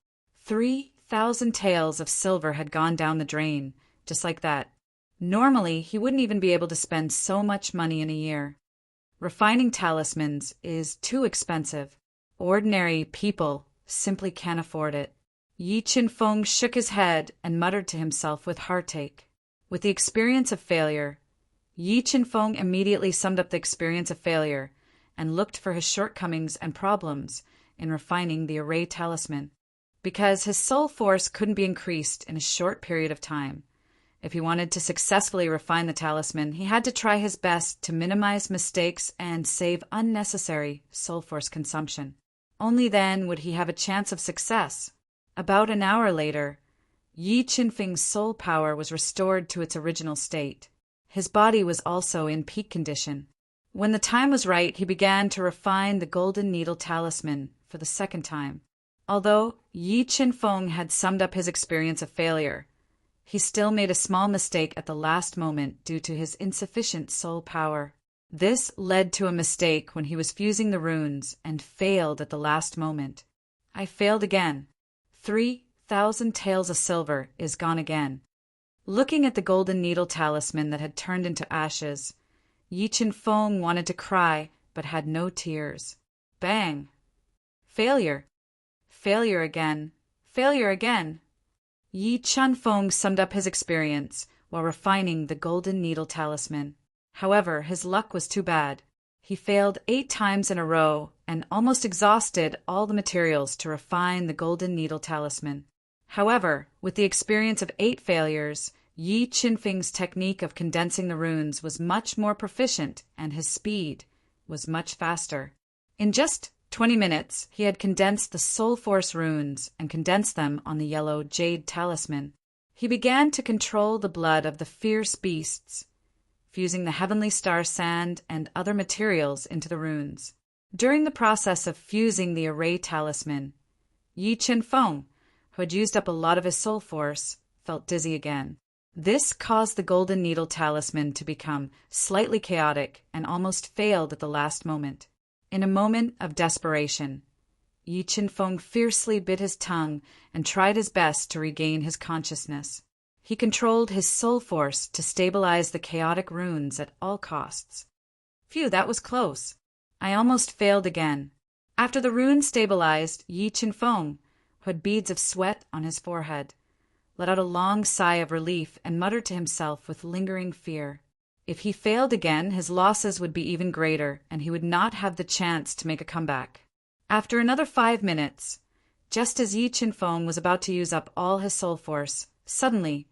3,000 taels of silver had gone down the drain, just like that. Normally, he wouldn't even be able to spend so much money in a year. Refining talismans is too expensive. Ordinary people simply can't afford it. Yi Qinfeng shook his head and muttered to himself with heartache. With the experience of failure, Yi Qinfeng immediately summed up the experience of failure and looked for his shortcomings and problems in refining the array talisman. Because his soul force couldn't be increased in a short period of time. If he wanted to successfully refine the talisman, he had to try his best to minimize mistakes and save unnecessary soul force consumption. Only then would he have a chance of success. About an hour later, Yi Qinfeng's soul power was restored to its original state. His body was also in peak condition. When the time was right, he began to refine the golden needle talisman for the second time. Although Yi Qinfeng had summed up his experience of failure, he still made a small mistake at the last moment due to his insufficient soul power. This led to a mistake when he was fusing the runes and failed at the last moment. I failed again. 3,000 taels of silver is gone again. Looking at the golden needle talisman that had turned into ashes, Yi Qinfeng wanted to cry but had no tears. Bang! Failure. Failure again. Failure again. Yi Qinfeng summed up his experience while refining the golden needle talisman. However, his luck was too bad. He failed 8 times in a row and almost exhausted all the materials to refine the golden needle talisman. However, with the experience of 8 failures, Yi Qinfeng's technique of condensing the runes was much more proficient and his speed was much faster. In just 20 minutes, he had condensed the soul force runes and condensed them on the yellow jade talisman. He began to control the blood of the fierce beasts, fusing the heavenly star sand and other materials into the runes. During the process of fusing the array talisman, Yi Qinfeng, who had used up a lot of his soul force, felt dizzy again. This caused the golden needle talisman to become slightly chaotic and almost failed at the last moment. In a moment of desperation, Yi Qinfeng fiercely bit his tongue and tried his best to regain his consciousness. He controlled his soul force to stabilize the chaotic runes at all costs. Phew, that was close. I almost failed again. After the runes stabilized, Yi Qinfeng, who had beads of sweat on his forehead, let out a long sigh of relief and muttered to himself with lingering fear. If he failed again, his losses would be even greater, and he would not have the chance to make a comeback. After another 5 minutes, just as Yi Qinfeng was about to use up all his soul force, suddenly,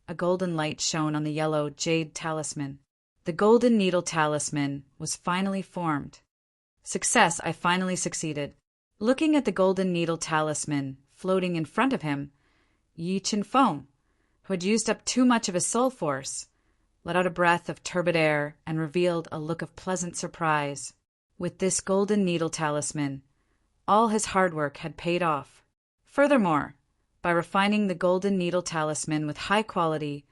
a golden light shone on the yellow jade talisman. The golden needle talisman was finally formed. Success, I finally succeeded. Looking at the golden needle talisman floating in front of him, Yi Qinfeng, who had used up too much of his soul force, let out a breath of turbid air and revealed a look of pleasant surprise. With this golden needle talisman, all his hard work had paid off. Furthermore, by refining the golden needle talisman with high quality,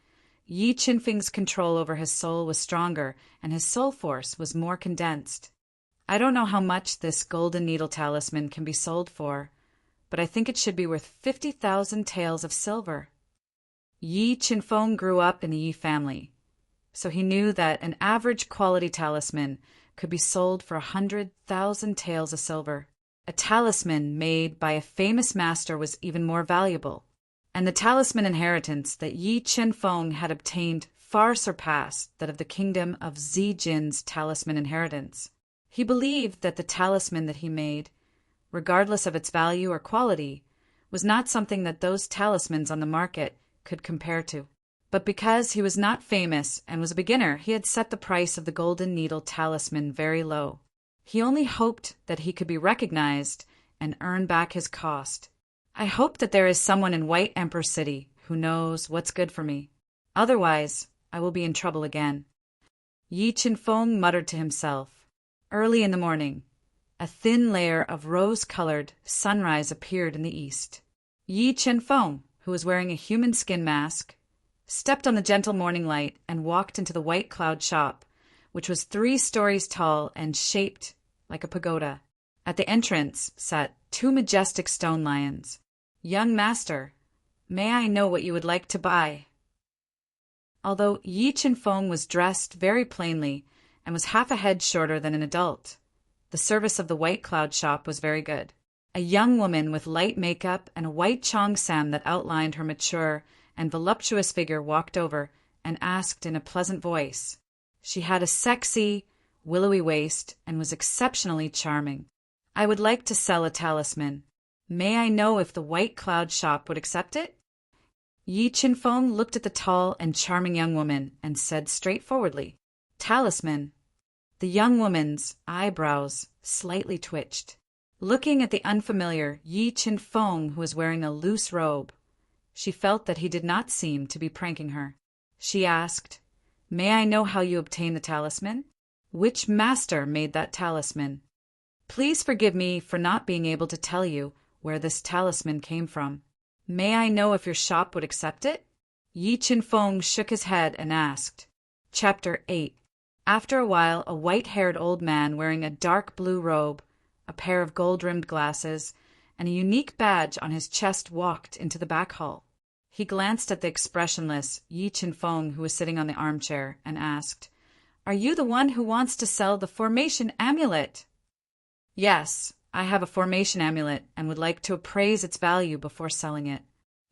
Yi Qinfeng's control over his soul was stronger and his soul force was more condensed. I don't know how much this golden needle talisman can be sold for, but I think it should be worth 50,000 taels of silver. Yi Qinfeng grew up in the Yi family, so he knew that an average quality talisman could be sold for 100,000 taels of silver. A talisman made by a famous master was even more valuable, and the talisman inheritance that Yi Qinfeng had obtained far surpassed that of the kingdom of Zijin's talisman inheritance. He believed that the talisman that he made, regardless of its value or quality, was not something that those talismans on the market could compare to. But because he was not famous and was a beginner, he had set the price of the golden needle talisman very low. He only hoped that he could be recognized and earn back his cost. I hope that there is someone in White Emperor City who knows what's good for me. Otherwise, I will be in trouble again. Yi Qinfeng muttered to himself. Early in the morning, a thin layer of rose-colored sunrise appeared in the east. Yi Chen-feng, who was wearing a human skin mask, stepped on the gentle morning light and walked into the White Cloud shop, which was 3 stories tall and shaped like a pagoda. At the entrance sat 2 majestic stone lions. "Young master, may I know what you would like to buy?" Although Yi Chen-feng was dressed very plainly and was half a head shorter than an adult, the service of the White Cloud shop was very good. A young woman with light makeup and a white cheongsam that outlined her mature and voluptuous figure walked over and asked in a pleasant voice. She had a sexy, willowy waist and was exceptionally charming. "I would like to sell a talisman. May I know if the White Cloud shop would accept it?" Yi Chen-feng looked at the tall and charming young woman and said straightforwardly, "Talisman." The young woman's eyebrows slightly twitched. Looking at the unfamiliar Yi Chen-feng, who was wearing a loose robe, she felt that he did not seem to be pranking her. She asked, "May I know how you obtained the talisman? Which master made that talisman? Please forgive me for not being able to tell you where this talisman came from. May I know if your shop would accept it?" Yi Chen-feng shook his head and asked. Chapter 8. After a while, a white-haired old man wearing a dark blue robe, a pair of gold-rimmed glasses, and a unique badge on his chest walked into the back hall. He glanced at the expressionless Yi Chen-feng, who was sitting on the armchair, and asked, "Are you the one who wants to sell the formation amulet?" "Yes, I have a formation amulet and would like to appraise its value before selling it."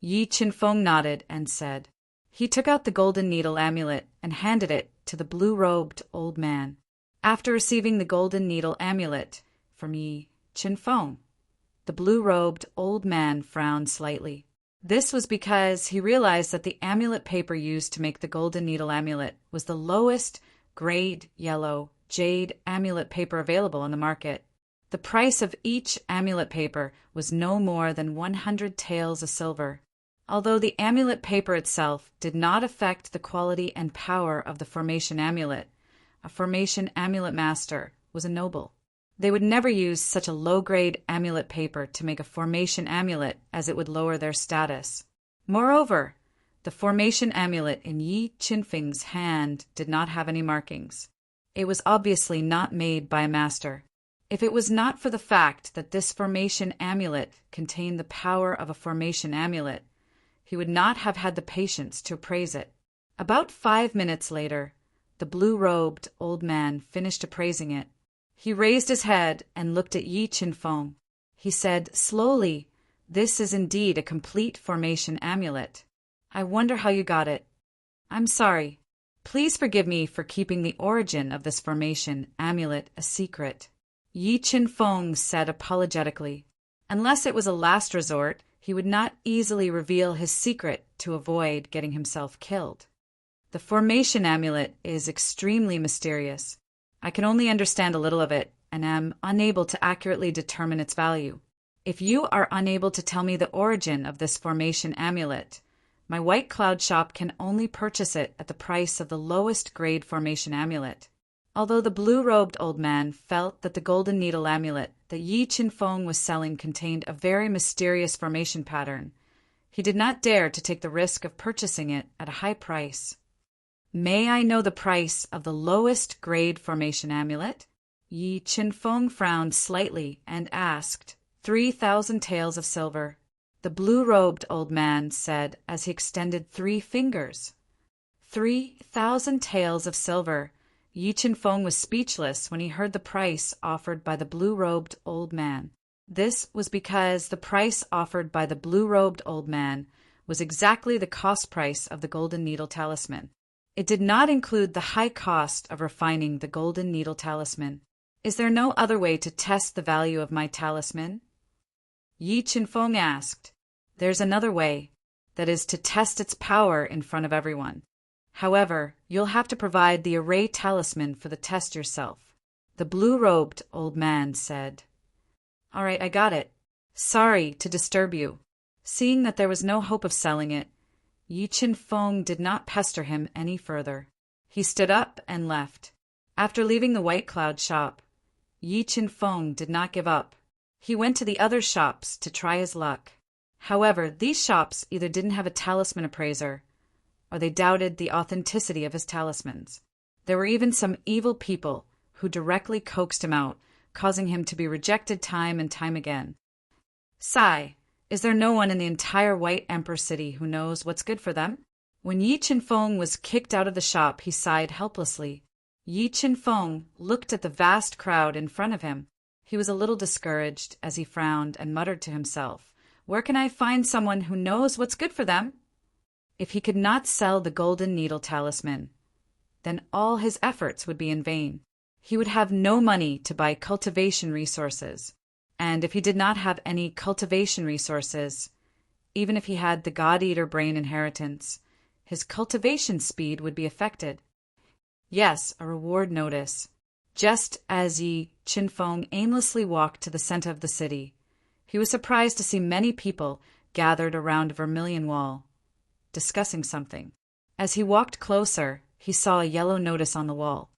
Yi Chen-feng nodded and said. He took out the golden needle amulet and handed it to the blue-robed old man. After receiving the golden needle amulet from Yi Chen-feng, the blue-robed old man frowned slightly. This was because he realized that the amulet paper used to make the golden needle amulet was the lowest grade yellow jade amulet paper available on the market. The price of each amulet paper was no more than 100 taels of silver. Although the amulet paper itself did not affect the quality and power of the formation amulet, a formation amulet master was a noble. They would never use such a low-grade amulet paper to make a formation amulet, as it would lower their status. Moreover, the formation amulet in Yi Chen-feng's hand did not have any markings. It was obviously not made by a master. If it was not for the fact that this formation amulet contained the power of a formation amulet, he would not have had the patience to appraise it. About 5 minutes later, the blue-robed old man finished appraising it. He raised his head and looked at Yi Chen-feng. He said slowly, "This is indeed a complete formation amulet. I wonder how you got it. I'm sorry. Please forgive me for keeping the origin of this formation amulet a secret." Yi Chen-feng said apologetically. Unless it was a last resort, he would not easily reveal his secret to avoid getting himself killed. The formation amulet is extremely mysterious. I can only understand a little of it and am unable to accurately determine its value. If you are unable to tell me the origin of this formation amulet, my White Cloud shop can only purchase it at the price of the lowest grade formation amulet. Although the blue-robed old man felt that the golden needle amulet that Yi Chen-feng was selling contained a very mysterious formation pattern, he did not dare to take the risk of purchasing it at a high price. "May I know the price of the lowest grade formation amulet?" Yi Chen-feng frowned slightly and asked, 3,000 taels of silver. The blue-robed old man said as he extended 3 fingers. 3,000 taels of silver. Yi Chen-feng was speechless when he heard the price offered by the blue-robed old man. This was because the price offered by the blue-robed old man was exactly the cost price of the golden needle talisman. It did not include the high cost of refining the golden needle talisman. "Is there no other way to test the value of my talisman?" Yi Chen-feng asked. "There's another way, that is to test its power in front of everyone. However, you'll have to provide the array talisman for the test yourself," the blue-robed old man said. "All right, I got it. Sorry to disturb you." Seeing that there was no hope of selling it, Yi Chen-feng did not pester him any further. He stood up and left. After leaving the White Cloud shop, Yi Chen-feng did not give up. He went to the other shops to try his luck. However, these shops either didn't have a talisman appraiser, or they doubted the authenticity of his talismans. There were even some evil people who directly coaxed him out, causing him to be rejected time and time again. Sigh, is there no one in the entire White Emperor City who knows what's good for them? When Yi Qinfeng was kicked out of the shop, he sighed helplessly. Yi Qinfeng looked at the vast crowd in front of him. He was a little discouraged as he frowned and muttered to himself, "Where can I find someone who knows what's good for them?" If he could not sell the golden needle talisman, then all his efforts would be in vain. He would have no money to buy cultivation resources, and if he did not have any cultivation resources, even if he had the God-Eater brain inheritance, his cultivation speed would be affected. Yes, a reward notice. Just as Yi Qinfeng aimlessly walked to the center of the city, he was surprised to see many people gathered around a vermilion wall, discussing something. As he walked closer, he saw a yellow notice on the wall.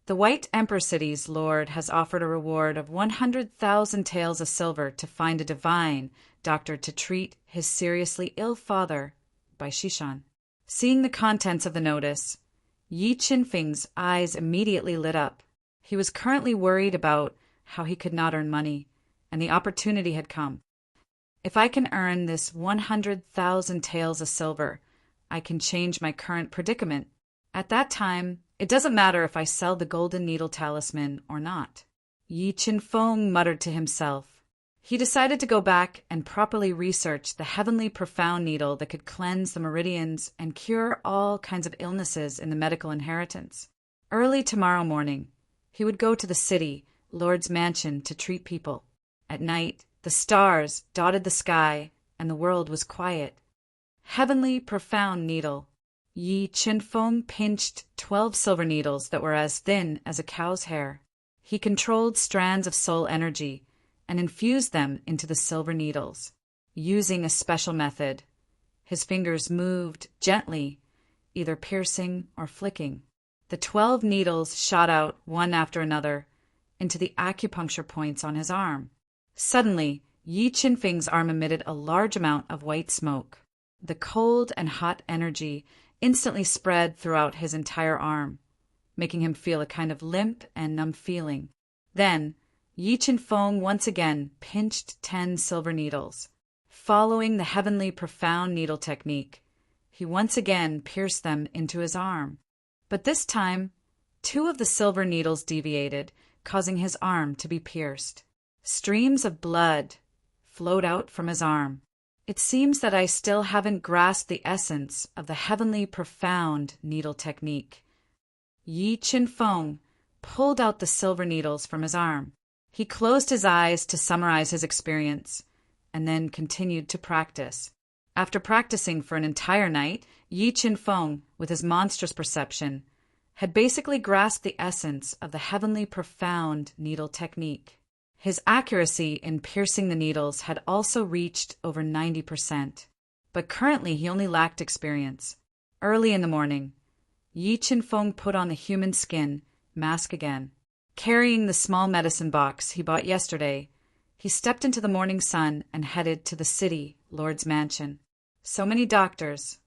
The White Emperor City's lord has offered a reward of 100,000 taels of silver to find a divine doctor to treat his seriously ill father by Shishan. Seeing the contents of the notice, Yi Qinfeng's eyes immediately lit up. He was currently worried about how he could not earn money, and the opportunity had come. If I can earn this 100,000 taels of silver, I can change my current predicament. At that time, it doesn't matter if I sell the golden needle talisman or not. Yi Qinfeng muttered to himself. He decided to go back and properly research the heavenly profound needle that could cleanse the meridians and cure all kinds of illnesses in the medical inheritance. Early tomorrow morning, he would go to the city, Lord's mansion, to treat people. At night, the stars dotted the sky, and the world was quiet. Heavenly profound needle. Yi Qinfeng pinched 12 silver needles that were as thin as a cow's hair. He controlled strands of soul energy and infused them into the silver needles. Using a special method, his fingers moved gently, either piercing or flicking. The 12 needles shot out one after another into the acupuncture points on his arm. Suddenly, Yi Qinfeng's arm emitted a large amount of white smoke. The cold and hot energy instantly spread throughout his entire arm, making him feel a kind of limp and numb feeling. Then, Yi Qinfeng once again pinched 10 silver needles. Following the heavenly profound needle technique, he once again pierced them into his arm. But this time, 2 of the silver needles deviated, causing his arm to be pierced. Streams of blood flowed out from his arm. It seems that I still haven't grasped the essence of the heavenly profound needle technique. Yi Qinfeng pulled out the silver needles from his arm. He closed his eyes to summarize his experience, and then continued to practice. After practicing for an entire night, Yi Qinfeng, with his monstrous perception, had basically grasped the essence of the heavenly profound needle technique. His accuracy in piercing the needles had also reached over 90%, but currently he only lacked experience. Early in the morning, Yi Qinfeng put on the human skin mask again. Carrying the small medicine box he bought yesterday, he stepped into the morning sun and headed to the city lord's mansion. So many doctors.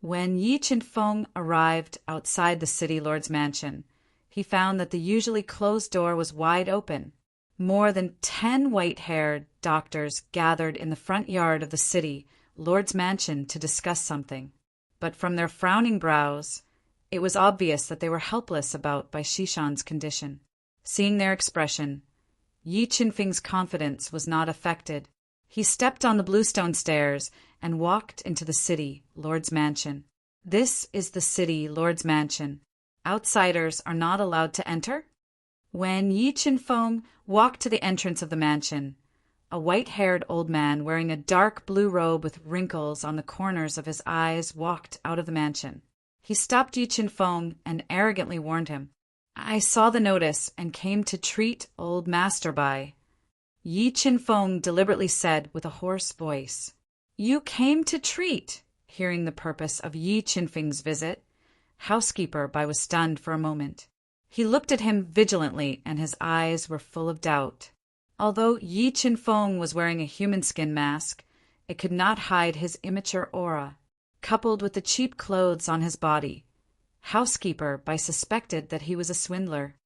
When Yi Qinfeng arrived outside the city lord's mansion, he found that the usually closed door was wide open. More than 10 white-haired doctors gathered in the front yard of the city lord's mansion to discuss something. But from their frowning brows, it was obvious that they were helpless about by Shishan's condition. Seeing their expression, Yi Qinfeng's confidence was not affected. He stepped on the bluestone stairs and walked into the city lord's mansion. This is the city lord's mansion. Outsiders are not allowed to enter? When Yi Qinfeng walked to the entrance of the mansion, a white-haired old man wearing a dark blue robe with wrinkles on the corners of his eyes walked out of the mansion. He stopped Yi Qinfeng and arrogantly warned him. I saw the notice and came to treat old master by. Yi Qinfeng deliberately said with a hoarse voice. You came to treat. Hearing the purpose of Yi Qinfeng's visit, housekeeper Bai was stunned for a moment. He looked at him vigilantly and his eyes were full of doubt. Although Yi Qinfeng was wearing a human skin mask, It could not hide his immature aura, coupled with the cheap clothes on his body. Housekeeper suspected that he was a swindler.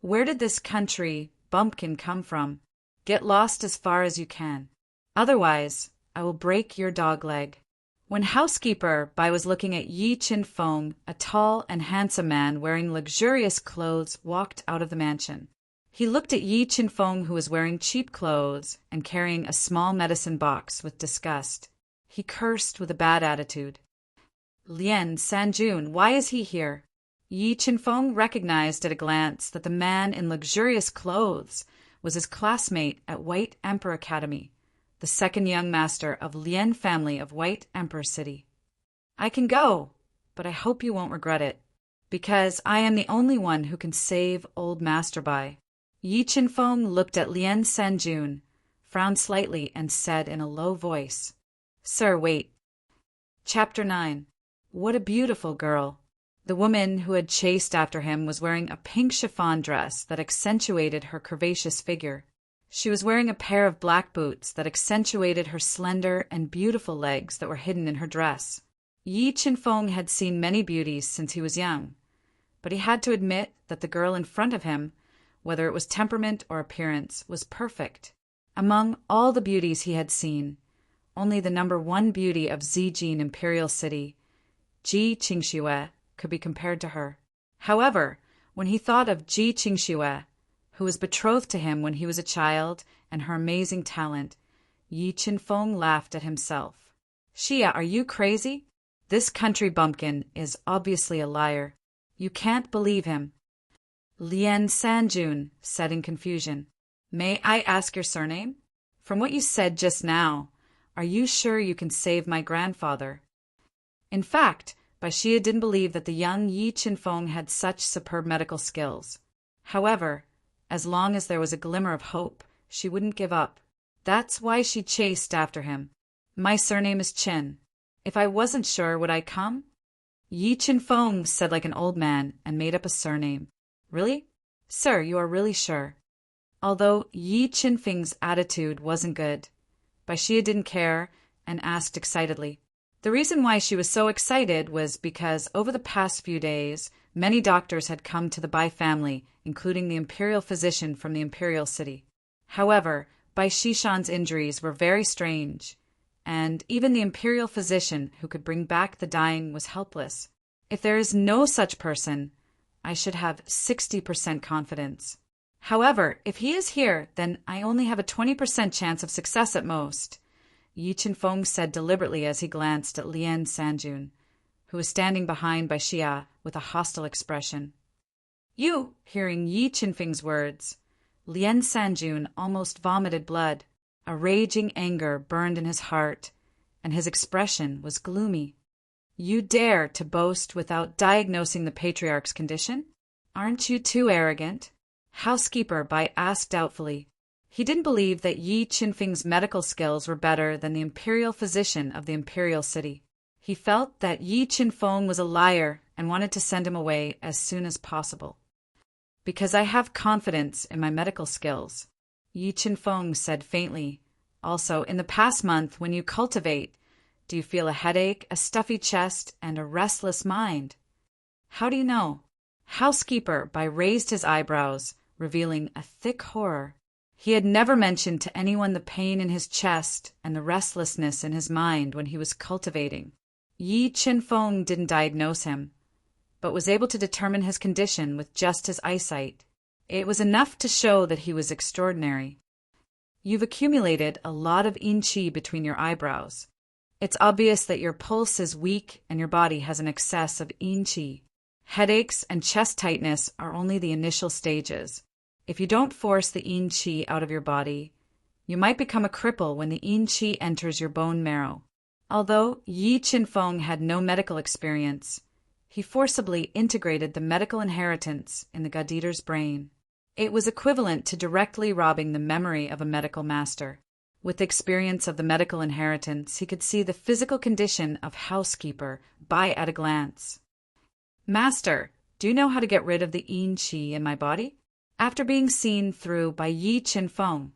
Where did this country bumpkin come from? Get lost as far as you can. Otherwise, I will break your dog leg. When Housekeeper was looking at Yi Chin Fong, a tall and handsome man wearing luxurious clothes walked out of the mansion. He looked at Yi Chin Fong, who was wearing cheap clothes and carrying a small medicine box, with disgust. He cursed with a bad attitude. Lien Sanjun, why is he here? Yi Chin Fong recognized at a glance that the man in luxurious clothes was his classmate at White Emperor Academy, the second young master of Lien family of White Emperor City. I can go, but I hope you won't regret it, because I am the only one who can save old Master Bai. Yi Chin Fong looked at Lien Sanjun, frowned slightly, and said in a low voice, Sir, wait. Chapter 9. What a beautiful girl. The woman who had chased after him was wearing a pink chiffon dress that accentuated her curvaceous figure. She was wearing a pair of black boots that accentuated her slender and beautiful legs that were hidden in her dress. Yi Chin Fong had seen many beauties since he was young, but he had to admit that the girl in front of him, whether it was temperament or appearance, was perfect. Among all the beauties he had seen, only the number one beauty of Zijin Imperial City, Ji Qingxue, could be compared to her. However, when he thought of Ji Qingxue, who was betrothed to him when he was a child, and her amazing talent, Yi Chin Fong laughed at himself. Xia, are you crazy? This country bumpkin is obviously a liar. You can't believe him. Lien Sanjun said in confusion, May I ask your surname? From what you said just now, are you sure you can save my grandfather? In fact, Xia didn't believe that the young Yi Chin Fong had such superb medical skills. However, as long as there was a glimmer of hope, she wouldn't give up. That's why she chased after him. My surname is Chen. If I wasn't sure, would I come? Yi Chin Fong said like an old man and made up a surname. Really? Sir, you are really sure? Although Yi Chin Feng's attitude wasn't good, Xia didn't care and asked excitedly. The reason why she was so excited was because over the past few days, many doctors had come to the Bai family, including the imperial physician from the imperial city. However, Bai Shishan's injuries were very strange, and even the imperial physician who could bring back the dying was helpless. If there is no such person, I should have 60% confidence. However, if he is here, then I only have a 20% chance of success at most, Yi Chin Fong said deliberately as he glanced at Lien Sanjun, who was standing behind Xia with a hostile expression. You, hearing Yi Chin Feng's words, Lien Sanjun almost vomited blood. A raging anger burned in his heart, and his expression was gloomy. You dare to boast without diagnosing the patriarch's condition? Aren't you too arrogant? Housekeeper asked doubtfully. He didn't believe that Yi Chin Feng's medical skills were better than the imperial physician of the imperial city. He felt that Yi Chin Fong was a liar and wanted to send him away as soon as possible. Because I have confidence in my medical skills, Yi Chin Fong said faintly. Also, in the past month, when you cultivate, do you feel a headache, a stuffy chest, and a restless mind? How do you know? Housekeeper raised his eyebrows, revealing a thick horror. He had never mentioned to anyone the pain in his chest and the restlessness in his mind when he was cultivating. Yi Chin Fong didn't diagnose him, but was able to determine his condition with just his eyesight. It was enough to show that he was extraordinary. You've accumulated a lot of yin qi between your eyebrows. It's obvious that your pulse is weak and your body has an excess of yin qi. Headaches and chest tightness are only the initial stages. If you don't force the yin qi out of your body, you might become a cripple when the yin qi enters your bone marrow. Although Yi Chin Fong had no medical experience, he forcibly integrated the medical inheritance in the Gaditer's brain. It was equivalent to directly robbing the memory of a medical master. With the experience of the medical inheritance, he could see the physical condition of Housekeeper at a glance. Master, do you know how to get rid of the yin qi in my body? After being seen through by Yi Chin Fong,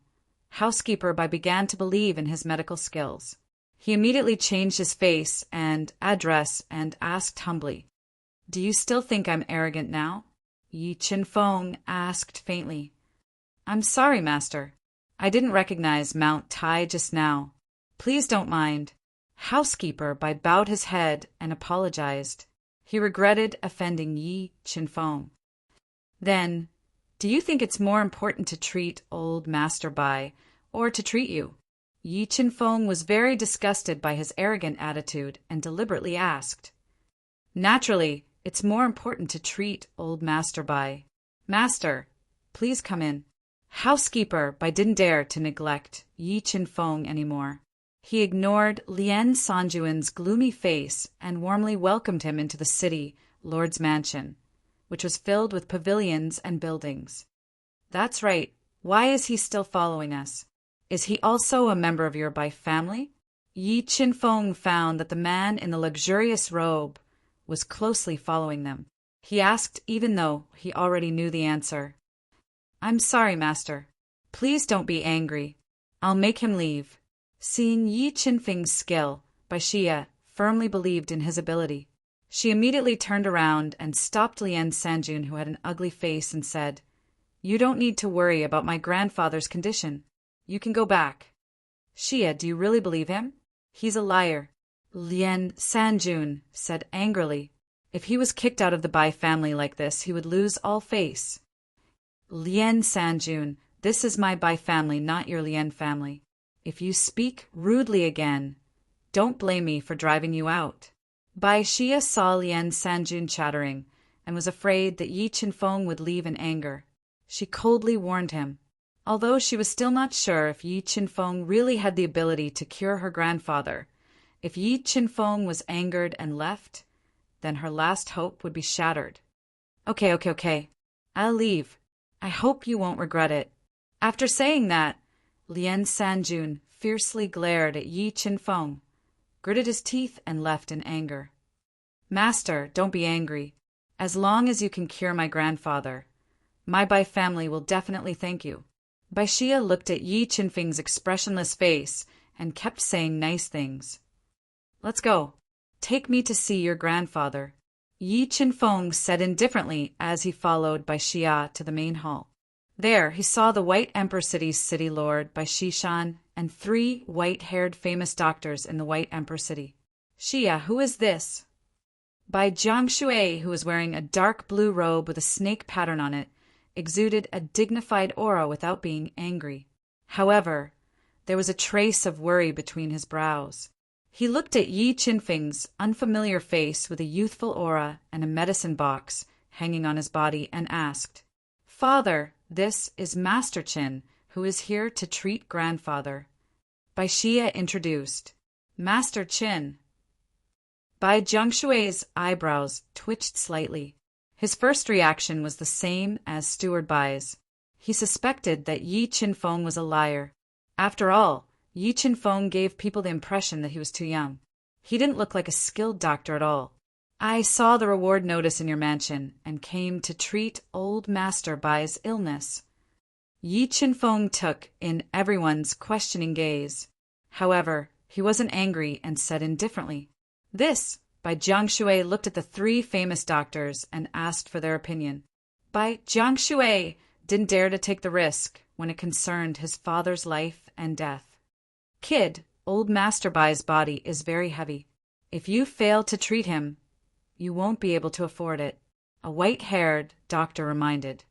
Housekeeper began to believe in his medical skills. He immediately changed his face and address and asked humbly, "Do you still think I'm arrogant now?" Yi Chin-feng asked faintly. "I'm sorry, master. I didn't recognize Mount Tai just now. Please don't mind." Housekeeper bowed his head and apologized. He regretted offending Yi Chin-feng. "Then, do you think it's more important to treat old Master Bai or to treat you?" Yi Chin-feng was very disgusted by his arrogant attitude and deliberately asked. "Naturally, it's more important to treat old Master Bai. Master, please come in." Housekeeper Bai didn't dare to neglect Yi Chin-feng anymore. He ignored Lien Sanjuan's gloomy face and warmly welcomed him into the city lord's mansion, which was filled with pavilions and buildings. "That's right. Why is he still following us? Is he also a member of your Bai family?" Yi Chin-feng found that the man in the luxurious robe was closely following them. He asked even though he already knew the answer. "I'm sorry, master. Please don't be angry. I'll make him leave." Seeing Yi Chin-feng's skill, Bai Xia firmly believed in his ability. She immediately turned around and stopped Lien Sanjun, who had an ugly face, and said, "You don't need to worry about my grandfather's condition. You can go back." "Xia, do you really believe him? He's a liar," Lien Sanjun said angrily. "If he was kicked out of the Bai family like this, he would lose all face." "Lien Sanjun, this is my Bai family, not your Lien family. If you speak rudely again, don't blame me for driving you out." Bai Xia saw Lien Sanjun chattering and was afraid that Yi Chin-feng would leave in anger. She coldly warned him. Although she was still not sure if Yi Chin-feng really had the ability to cure her grandfather, if Yi Chin-feng was angered and left, then her last hope would be shattered. Okay. I'll leave. I hope you won't regret it." After saying that, Lien Sanjun fiercely glared at Yi Chin-feng, gritted his teeth, and left in anger. "Master, don't be angry. As long as you can cure my grandfather, my Bai family will definitely thank you." Bai Xia looked at Yi Chin-feng's expressionless face and kept saying nice things. "Let's go. Take me to see your grandfather," Yi Chin-feng said indifferently as he followed Bai Xia to the main hall. There he saw the White Emperor City's city lord Bai Xishan and 3 white-haired famous doctors in the White Emperor City. "Xia, who is this?" Bai Jiangshui, who was wearing a dark blue robe with a snake pattern on it, exuded a dignified aura without being angry. However, there was a trace of worry between his brows. He looked at Yi Chin-feng's unfamiliar face with a youthful aura and a medicine box hanging on his body and asked, "Father, this is Master Chin, who is here to treat grandfather." Bai Xia introduced, "Master Chin." Bai Jiangshui's eyebrows twitched slightly. His first reaction was the same as Steward Bai's. He suspected that Yi Chin-feng was a liar. After all, Yi Chin-feng gave people the impression that he was too young. He didn't look like a skilled doctor at all. "I saw the reward notice in your mansion and came to treat old Master Bai's illness." Yi Chin-feng took in everyone's questioning gaze. However, he wasn't angry and said indifferently, "This." Bai Jiangshui looked at the 3 famous doctors and asked for their opinion. Bai Jiangshui didn't dare to take the risk when it concerned his father's life and death. "Kid, old Master Bai's body is very heavy. If you fail to treat him, you won't be able to afford it," a white-haired doctor reminded.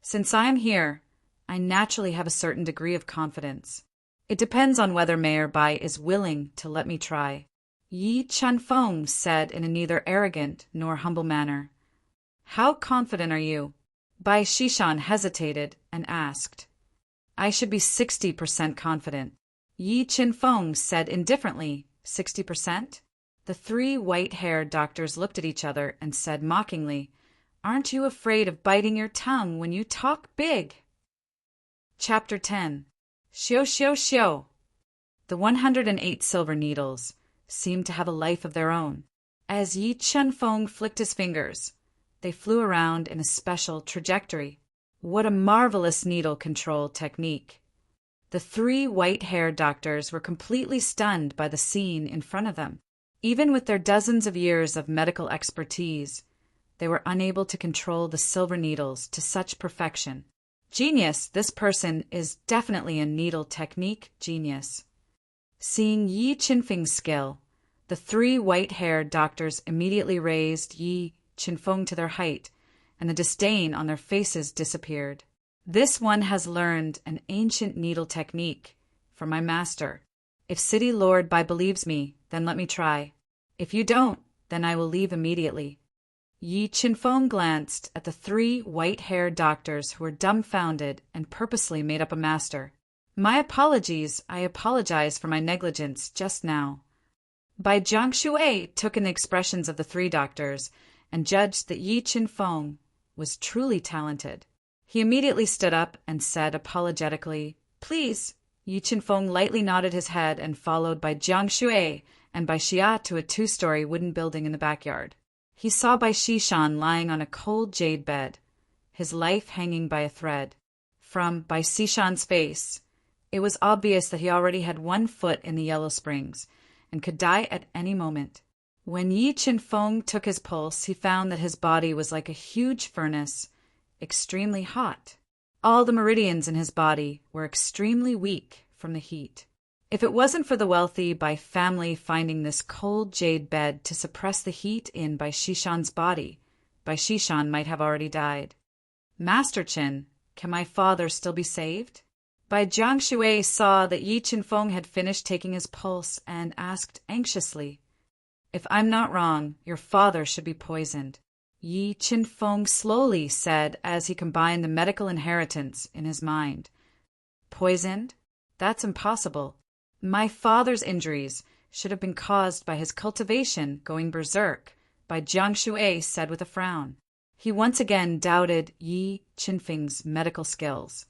"Since I am here, I naturally have a certain degree of confidence. It depends on whether Mayor Bai is willing to let me try," Yi Chin-feng said in a neither arrogant nor humble manner. "How confident are you?" Bai Xishan hesitated and asked. "I should be 60% confident." Yi Chin-feng said indifferently, 60%? The 3 white-haired doctors looked at each other and said mockingly, "Aren't you afraid of biting your tongue when you talk big?" Chapter 10. Xiu Xiu Xiu. The 108 silver needles seemed to have a life of their own. As Yi Chin-feng flicked his fingers, they flew around in a special trajectory. What a marvelous needle control technique! The three white-haired doctors were completely stunned by the scene in front of them. Even with their dozens of years of medical expertise, they were unable to control the silver needles to such perfection. Genius, this person is definitely a needle technique genius. Seeing Yi Qinfeng's skill, the three white-haired doctors immediately raised Yi Qinfeng to their height, and the disdain on their faces disappeared. This one has learned an ancient needle technique from my master. If City Lord Bai believes me, then let me try. If you don't, then I will leave immediately. Yi Qinfeng glanced at the three white-haired doctors who were dumbfounded and purposely made up a master. My apologies, I apologize for my negligence just now. Bai Jiangshui took in the expressions of the three doctors and judged that Yi Qinfeng was truly talented. He immediately stood up and said apologetically, "Please." Yi Qinfeng lightly nodded his head and followed by Jiang Shui and Bai Xia to a two-story wooden building in the backyard. He saw Bai Xishan lying on a cold jade bed, his life hanging by a thread. From Bai Xishan's face, it was obvious that he already had 1 foot in the Yellow Springs and could die at any moment. When Yi Qinfeng took his pulse, he found that his body was like a huge furnace, extremely hot. All the meridians in his body were extremely weak from the heat. If it wasn't for the wealthy Bai family finding this cold jade bed to suppress the heat in Bai Xishan's body, Bai Xishan might have already died. Master Qin, can my father still be saved? Bai Jiangshui saw that Yi Qinfeng had finished taking his pulse and asked anxiously, "If I'm not wrong, your father should be poisoned." Yi Qinfeng slowly said as he combined the medical inheritance in his mind. "Poisoned? That's impossible. My father's injuries should have been caused by his cultivation going berserk," Bai Jiangshui said with a frown. He once again doubted Yi Qinfeng's medical skills.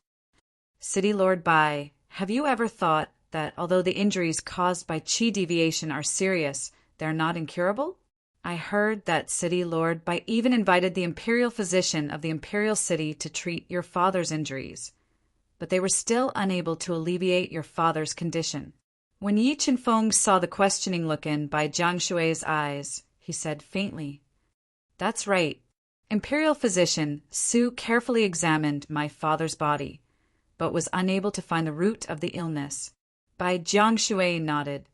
"City Lord Bai, have you ever thought that although the injuries caused by qi deviation are serious, they're not incurable? I heard that City Lord Bai even invited the imperial physician of the imperial city to treat your father's injuries, but they were still unable to alleviate your father's condition." When Yi Qinfeng saw the questioning look in Bai Jiangshui's eyes, he said faintly, "That's right. Imperial physician Su carefully examined my father's body, but was unable to find the root of the illness." Bai Jiangshui nodded.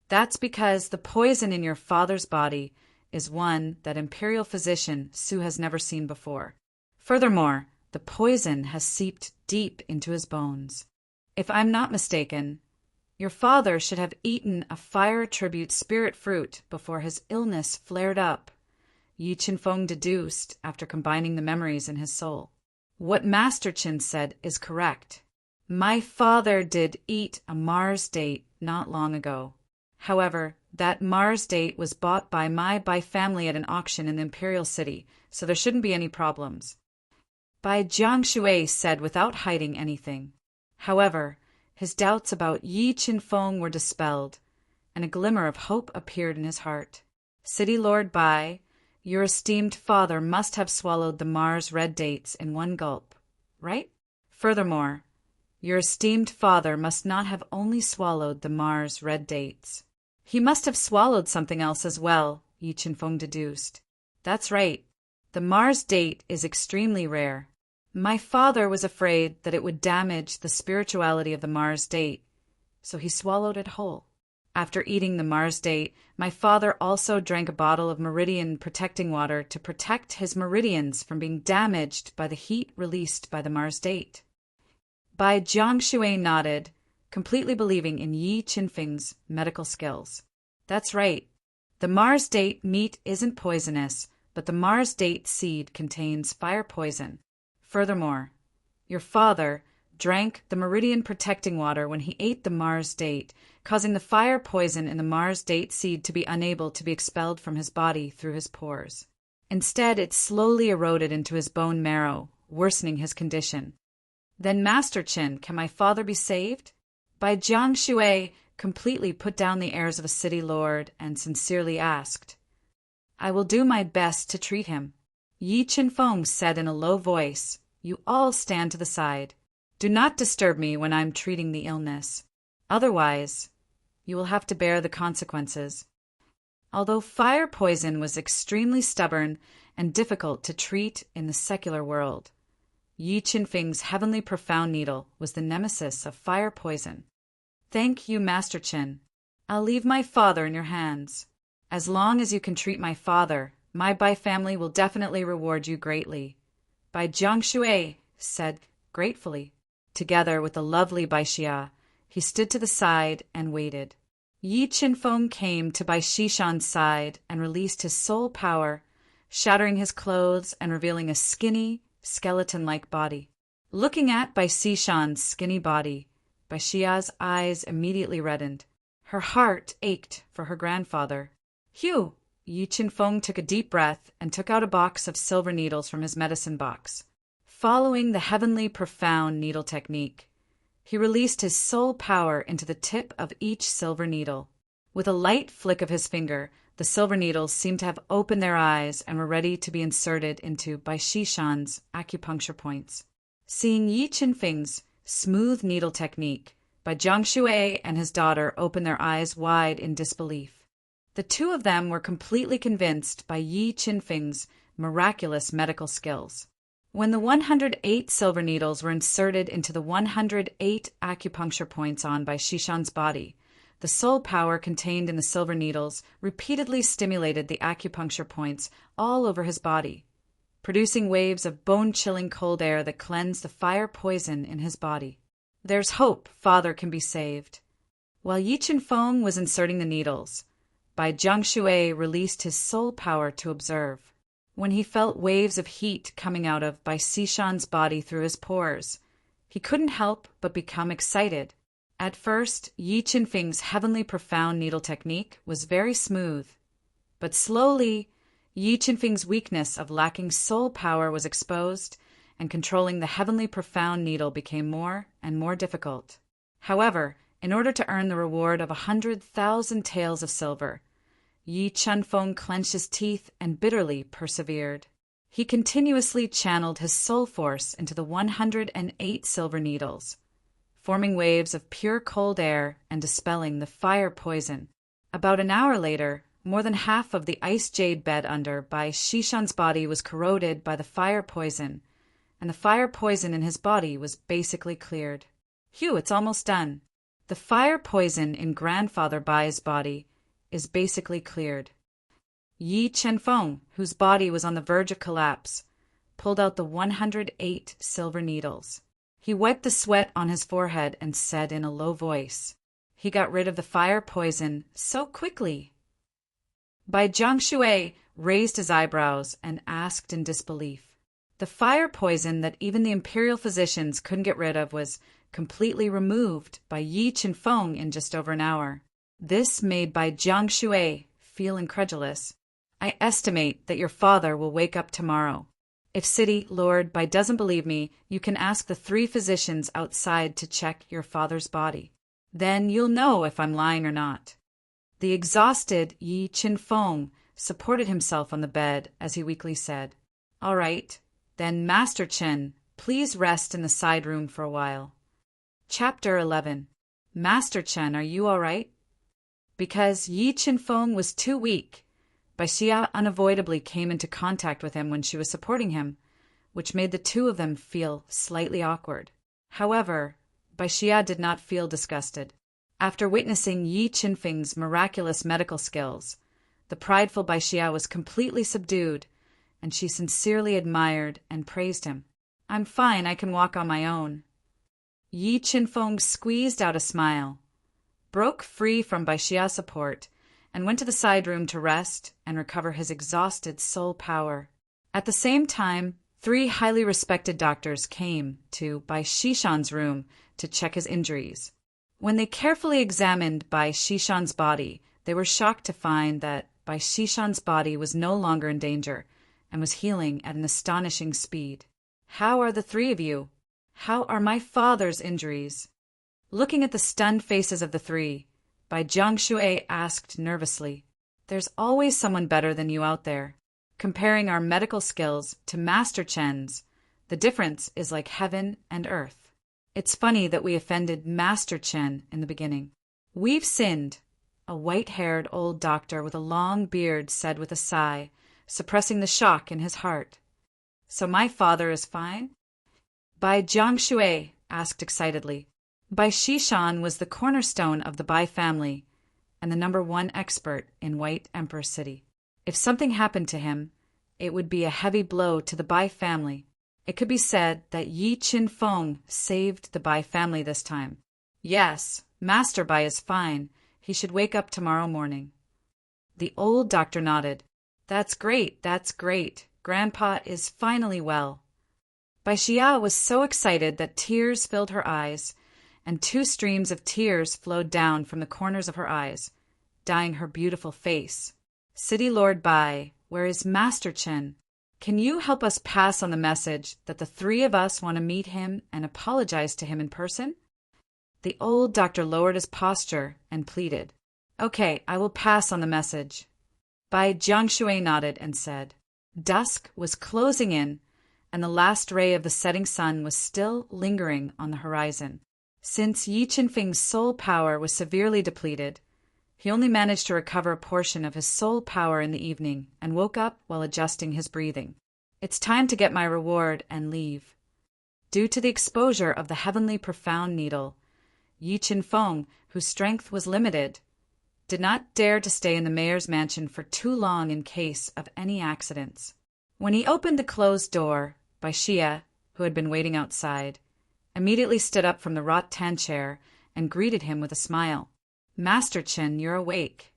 "That's because the poison in your father's body is one that imperial physician Su has never seen before. Furthermore, the poison has seeped deep into his bones. If I'm not mistaken, your father should have eaten a fire tribute spirit fruit before his illness flared up," Yi Qinfeng deduced after combining the memories in his soul. "What Master Qin said is correct. My father did eat a Mars date not long ago. However, that Mars date was bought by my Bai family at an auction in the Imperial City, so there shouldn't be any problems," Bai Jiangshui said without hiding anything. However, his doubts about Yi Qinfeng were dispelled, and a glimmer of hope appeared in his heart. "City Lord Bai, your esteemed father must have swallowed the Mars red dates in 1 gulp, right? Furthermore, your esteemed father must not have only swallowed the Mars red dates. He must have swallowed something else as well," Yi Qinfeng deduced. "That's right. The Mars date is extremely rare. My father was afraid that it would damage the spirituality of the Mars date, so he swallowed it whole. After eating the Mars date, my father also drank a bottle of meridian protecting water to protect his meridians from being damaged by the heat released by the Mars date." Bai Jiangshui nodded, completely believing in Yi Qinfeng's medical skills. "That's right. The Mars date meat isn't poisonous, but the Mars date seed contains fire poison. Furthermore, your father drank the meridian protecting water when he ate the Mars date, causing the fire poison in the Mars date seed to be unable to be expelled from his body through his pores. Instead, it slowly eroded into his bone marrow, worsening his condition. Then, Master Qin, can my father be saved?" Bai Jiangshui completely put down the airs of a city lord and sincerely asked, "I will do my best to treat him." Yi Qinfeng said in a low voice, "You all stand to the side." Do not disturb me when I'm treating the illness. Otherwise, you will have to bear the consequences. Although fire poison was extremely stubborn and difficult to treat in the secular world, Yi Qinfeng's heavenly profound needle was the nemesis of fire poison. Thank you, Master Qin. I'll leave my father in your hands. As long as you can treat my father, my Bai family will definitely reward you greatly. Bai Jiangshui said gratefully. Together with the lovely Bai Xia, he stood to the side and waited. Yi Qinfeng came to Bai Xishan's side and released his soul power, shattering his clothes and revealing a skinny, skeleton-like body. Looking at Bai Xishan's skinny body, Bai Xia's eyes immediately reddened. Her heart ached for her grandfather. Phew! Yi Qinfeng took a deep breath and took out a box of silver needles from his medicine box. Following the heavenly profound needle technique, he released his soul power into the tip of each silver needle. With a light flick of his finger, the silver needles seemed to have opened their eyes and were ready to be inserted into Bai Xishan's acupuncture points. Seeing Yi Qinfeng's smooth needle technique, Bai Jiangshui and his daughter opened their eyes wide in disbelief. The two of them were completely convinced by Yi Qinfeng's miraculous medical skills. When the 108 silver needles were inserted into the 108 acupuncture points on Bai Xishan's body, the soul power contained in the silver needles repeatedly stimulated the acupuncture points all over his body, producing waves of bone-chilling cold air that cleansed the fire poison in his body. There's hope father can be saved. While Yi Qinfeng was inserting the needles, Bai Jiangshui released his soul power to observe. When he felt waves of heat coming out of Bai Xishan's body through his pores, he couldn't help but become excited. At first, Yi Qinfeng's heavenly profound needle technique was very smooth, but slowly, Yi Qinfeng's weakness of lacking soul power was exposed, and controlling the heavenly profound needle became more and more difficult. However, in order to earn the reward of 100,000 taels of silver, Yi Qinfeng clenched his teeth and bitterly persevered. He continuously channeled his soul force into the 108 silver needles, forming waves of pure cold air and dispelling the fire poison. About an hour later, more than half of the ice jade bed under Bai Xishan's body was corroded by the fire poison, and the fire poison in his body was basically cleared. Phew, it's almost done. The fire poison in Grandfather Bai's body is basically cleared. Yi Qinfeng, whose body was on the verge of collapse, pulled out the 108 silver needles. He wiped the sweat on his forehead and said in a low voice, "He got rid of the fire poison so quickly." Bai Jiangshui raised his eyebrows and asked in disbelief. The fire poison that even the imperial physicians couldn't get rid of was completely removed by Yi Qinfeng in just over an hour. This made Bai Jiangshui feel incredulous. "I estimate that your father will wake up tomorrow. If City Lord Bai doesn't believe me, you can ask the 3 physicians outside to check your father's body. Then you'll know if I'm lying or not." The exhausted Yi Qinfeng supported himself on the bed as he weakly said, "All right, then Master Qin, please rest in the side room for a while." Chapter 11. Master Qin, are you all right? Because Yi Qinfeng was too weak, Bai Xia unavoidably came into contact with him when she was supporting him, which made the two of them feel slightly awkward. However, Bai Xia did not feel disgusted. After witnessing Yi Qinfeng's miraculous medical skills, the prideful Bai Xia was completely subdued, and she sincerely admired and praised him. "I'm fine, I can walk on my own." Yi Qinfeng squeezed out a smile, broke free from Bai Xia's support, and went to the side room to rest and recover his exhausted soul power. At the same time, 3 highly respected doctors came to Bai Xishan's room to check his injuries. When they carefully examined Bai Xishan's body, they were shocked to find that Bai Xishan's body was no longer in danger and was healing at an astonishing speed. "How are the 3 of you? How are my father's injuries?" Looking at the stunned faces of the 3, Bai Jiangshui asked nervously, "There's always someone better than you out there. Comparing our medical skills to Master Chen's, the difference is like heaven and earth. It's funny that we offended Master Chen in the beginning. We've sinned, a white-haired old doctor with a long beard said with a sigh, suppressing the shock in his heart. So my father is fine? Bai Jiangshui asked excitedly. Bai Shishan was the cornerstone of the Bai family and the #1 expert in White Emperor City. If something happened to him, it would be a heavy blow to the Bai family. It could be said that Yi Qin Feng saved the Bai family this time. Yes, Master Bai is fine. He should wake up tomorrow morning. The old doctor nodded. That's great, that's great. Grandpa is finally well. Bai Xia was so excited that tears filled her eyes, and 2 streams of tears flowed down from the corners of her eyes, dyeing her beautiful face. City Lord Bai, where is Master Chen? Can you help us pass on the message that the 3 of us want to meet him and apologize to him in person? The old doctor lowered his posture and pleaded. Okay, I will pass on the message. Bai Jiangshui nodded and said. Dusk was closing in, and the last ray of the setting sun was still lingering on the horizon. Since Yi Qinfeng's soul power was severely depleted, he only managed to recover a portion of his soul power in the evening and woke up while adjusting his breathing. It's time to get my reward and leave. Due to the exposure of the heavenly profound needle, Yi Qinfeng, whose strength was limited, did not dare to stay in the mayor's mansion for too long in case of any accidents. When he opened the closed door, Bai Xia, who had been waiting outside, immediately stood up from the rattan chair and greeted him with a smile. Master Chen, you're awake.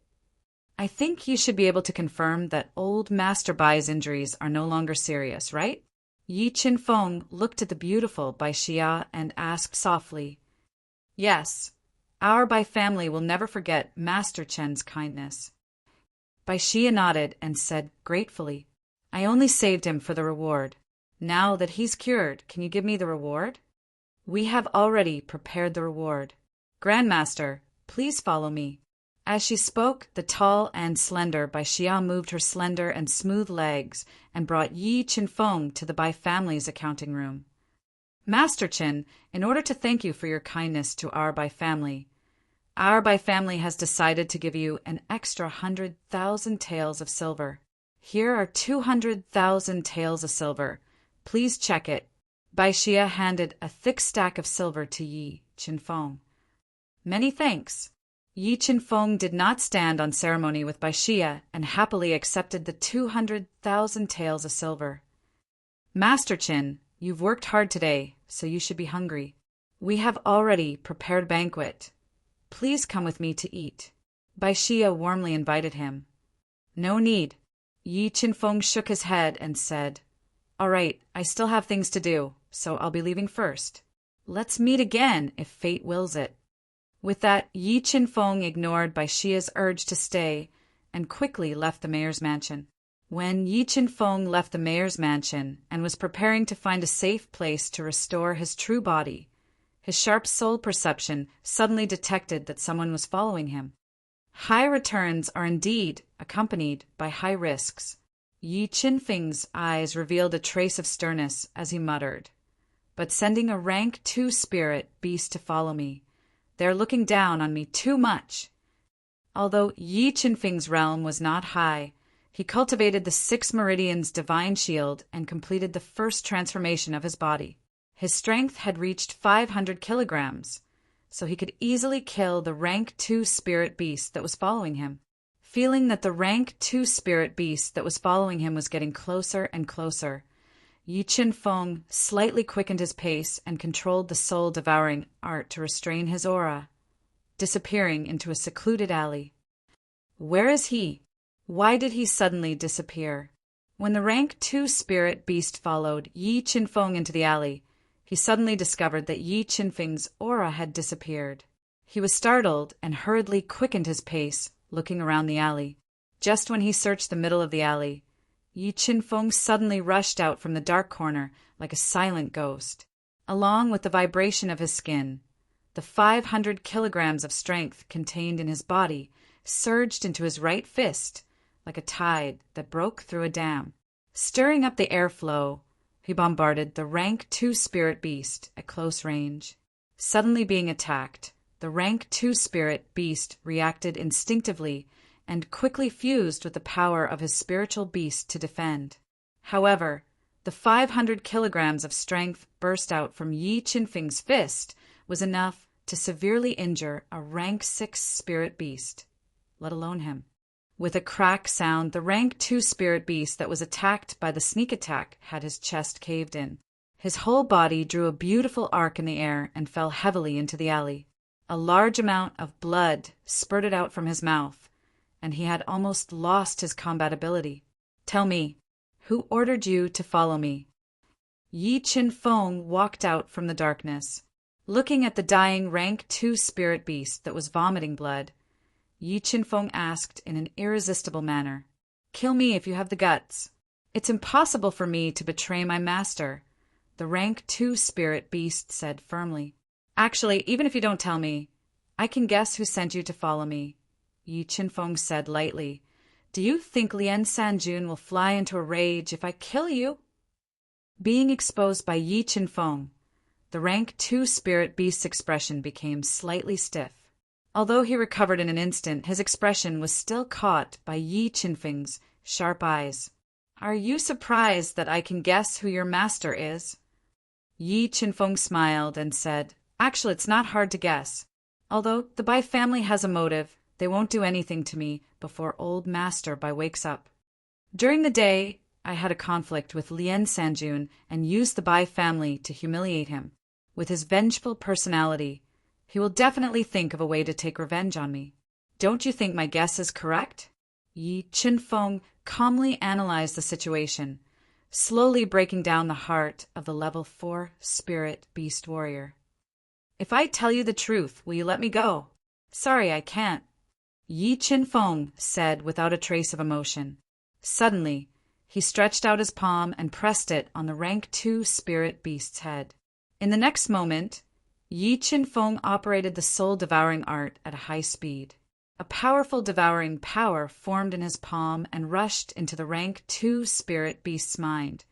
I think you should be able to confirm that old Master Bai's injuries are no longer serious, right? Yi Qinfeng looked at the beautiful Bai Xia and asked softly. Yes, our Bai family will never forget Master Chen's kindness. Bai Xia nodded and said gratefully, I only saved him for the reward. Now that he's cured, can you give me the reward? We have already prepared the reward. Grandmaster, please follow me. As she spoke, the tall and slender Bai Xia moved her slender and smooth legs and brought Yi Qinfeng to the Bai family's accounting room. Master Chen, in order to thank you for your kindness to our Bai family has decided to give you an extra 100,000 taels of silver. Here are 200,000 taels of silver. Please check it. Bai Xia handed a thick stack of silver to Yi Qinfeng. Many thanks. Yi Qinfeng did not stand on ceremony with Bai Xia and happily accepted the 200,000 taels of silver. Master Chen, you've worked hard today, so you should be hungry. We have already prepared banquet. Please come with me to eat. Bai Xia warmly invited him. No need. Yi Qinfeng shook his head and said, All right, I still have things to do, so I'll be leaving first. Let's meet again if fate wills it. With that, Yi Qinfeng ignored Bai Xia's urge to stay and quickly left the mayor's mansion. When Yi Qinfeng left the mayor's mansion and was preparing to find a safe place to restore his true body, his sharp soul perception suddenly detected that someone was following him. High returns are indeed accompanied by high risks. Yi Qinfeng's eyes revealed a trace of sternness as he muttered, But sending a rank 2 spirit beast to follow me, they're looking down on me too much. Although Yi Qinfeng's realm was not high, he cultivated the 6 meridians divine shield and completed the first transformation of his body. His strength had reached 500 kilograms, so he could easily kill the rank 2 spirit beast that was following him. Feeling that the rank 2 spirit beast that was following him was getting closer and closer, Yi Qinfeng slightly quickened his pace and controlled the soul-devouring art to restrain his aura, disappearing into a secluded alley. Where is he? Why did he suddenly disappear? When the rank 2 spirit beast followed Yi Qinfeng into the alley, he suddenly discovered that Yi Qinfeng's aura had disappeared. He was startled and hurriedly quickened his pace, looking around the alley. Just when he searched the middle of the alley, Yi Qinfeng suddenly rushed out from the dark corner like a silent ghost. Along with the vibration of his skin, the 500 kilograms of strength contained in his body surged into his right fist like a tide that broke through a dam. Stirring up the airflow, he bombarded the rank 2 spirit beast at close range. Suddenly being attacked, the rank 2 spirit beast reacted instinctively and quickly fused with the power of his spiritual beast to defend. However, the 500 kilograms of strength burst out from Yi Qinfeng's fist was enough to severely injure a rank 6 spirit beast, let alone him. With a crack sound, the rank 2 spirit beast that was attacked by the sneak attack had his chest caved in. His whole body drew a beautiful arc in the air and fell heavily into the alley. A large amount of blood spurted out from his mouth, and he had almost lost his combat ability. Tell me, who ordered you to follow me? Yi Qinfeng walked out from the darkness. Looking at the dying rank 2 spirit beast that was vomiting blood, Yi Qinfeng asked in an irresistible manner, "Kill me if you have the guts. It's impossible for me to betray my master," the rank 2 spirit beast said firmly. "Actually, even if you don't tell me, I can guess who sent you to follow me," Yi Qinfeng said lightly. "Do you think Lien Sanjun will fly into a rage if I kill you?" Being exposed by Yi Qinfeng, the rank 2 spirit beast's expression became slightly stiff. Although he recovered in an instant, his expression was still caught by Yi Qinfeng's sharp eyes. "Are you surprised that I can guess who your master is?" Yi Qinfeng smiled and said, "Actually, it's not hard to guess. Although the Bai family has a motive, they won't do anything to me before old Master Bai wakes up. During the day, I had a conflict with Lien Sanjun and used the Bai family to humiliate him. With his vengeful personality, he will definitely think of a way to take revenge on me. Don't you think my guess is correct?" Yi Qinfeng calmly analyzed the situation, slowly breaking down the heart of the level 4 spirit beast warrior. "If I tell you the truth, will you let me go?" "Sorry, I can't," Yi Qinfeng said without a trace of emotion. Suddenly, he stretched out his palm and pressed it on the rank 2 spirit beast's head. In the next moment, Yi Qinfeng operated the soul-devouring art at a high speed. A powerful devouring power formed in his palm and rushed into the rank 2 spirit beast's mind,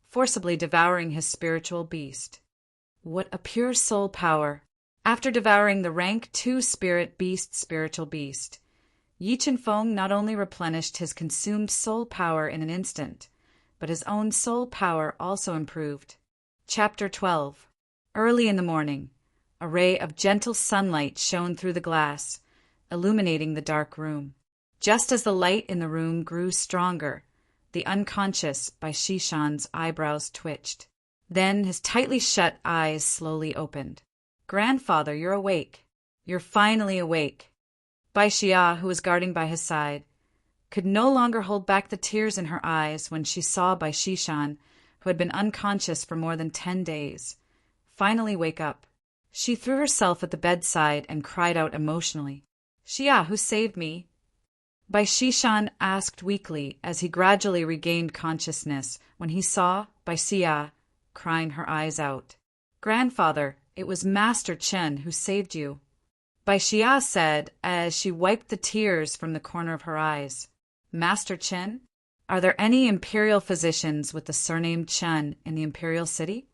forcibly devouring his spiritual beast. What a pure soul power! After devouring the rank 2 spirit beast's spiritual beast, Yi Qinfeng not only replenished his consumed soul power in an instant, but his own soul power also improved. Chapter 12. Early in the morning, a ray of gentle sunlight shone through the glass, illuminating the dark room. Just as the light in the room grew stronger, the unconscious Bai Shishan's eyebrows twitched. Then his tightly shut eyes slowly opened. "Grandfather, you're awake. You're finally awake." Bai Xia, who was guarding by his side, could no longer hold back the tears in her eyes when she saw Bai Shishan, who had been unconscious for more than 10 days, finally wake up. She threw herself at the bedside and cried out emotionally, "Xia, who saved me?" Bai Shishan asked weakly as he gradually regained consciousness when he saw Bai Xia crying her eyes out. "Grandfather, it was Master Chen who saved you," Bai Xia said as she wiped the tears from the corner of her eyes. "Master Chen? Are there any imperial physicians with the surname Chen in the imperial city?"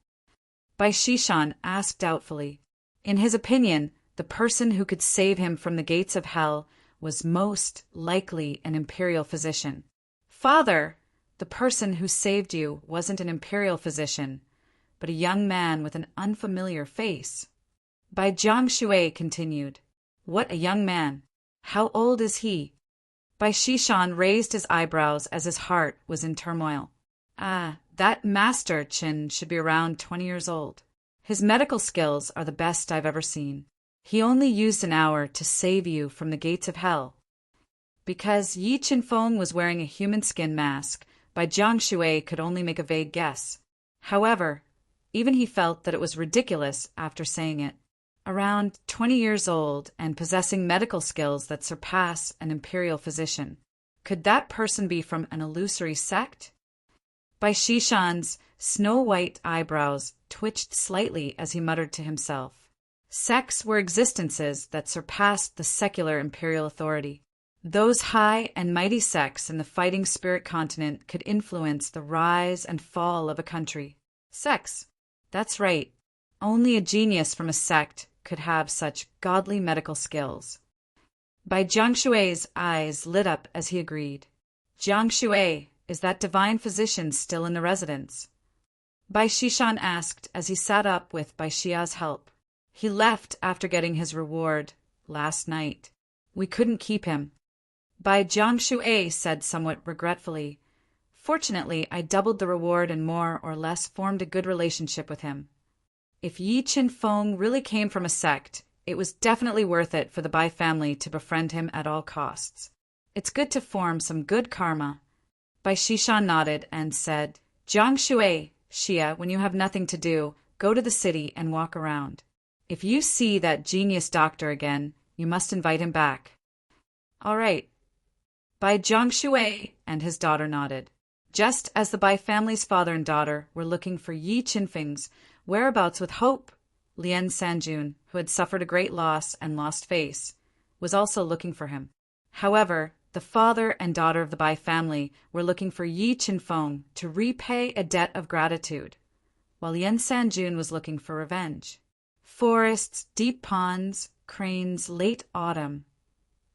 Bai Shishan asked doubtfully. In his opinion, the person who could save him from the gates of hell was most likely an imperial physician. "Father, the person who saved you wasn't an imperial physician, but a young man with an unfamiliar face." Bai Jiang Shui continued, "What a young man! How old is he?" Bai Shishan raised his eyebrows as his heart was in turmoil. That Master Chen should be around 20 years old. His medical skills are the best I've ever seen. He only used an hour to save you from the gates of hell." Because Yi Qinfeng was wearing a human skin mask, Bai Jiang Shui could only make a vague guess. However, even he felt that it was ridiculous after saying it. Around 20 years old and possessing medical skills that surpass an imperial physician. Could that person be from an illusory sect? Bai Shishan's snow-white eyebrows twitched slightly as he muttered to himself. Sects were existences that surpassed the secular imperial authority. Those high and mighty sects in the fighting spirit continent could influence the rise and fall of a country. Sects. That's right. Only a genius from a sect could have such godly medical skills. Bai Jiangshui's eyes lit up as he agreed. Jiangshui, is that divine physician still in the residence? Bai Shishan asked as he sat up with Bai Xia's help. He left after getting his reward last night. We couldn't keep him. Bai Jiangshui said somewhat regretfully. Fortunately, I doubled the reward and more or less formed a good relationship with him. If Yi Qinfeng really came from a sect, it was definitely worth it for the Bai family to befriend him at all costs. It's good to form some good karma. Bai Shishan nodded and said, Jiangshui, Xia, when you have nothing to do, go to the city and walk around. If you see that genius doctor again, you must invite him back. All right. Bai Jiangshui and his daughter nodded. Just as the Bai family's father and daughter were looking for Yi Qinfeng's whereabouts with hope, Lian Sanjun, who had suffered a great loss and lost face, was also looking for him. However, the father and daughter of the Bai family were looking for Yi Qinfeng to repay a debt of gratitude, while Lian Sanjun was looking for revenge. Forests, deep ponds, cranes, late autumn.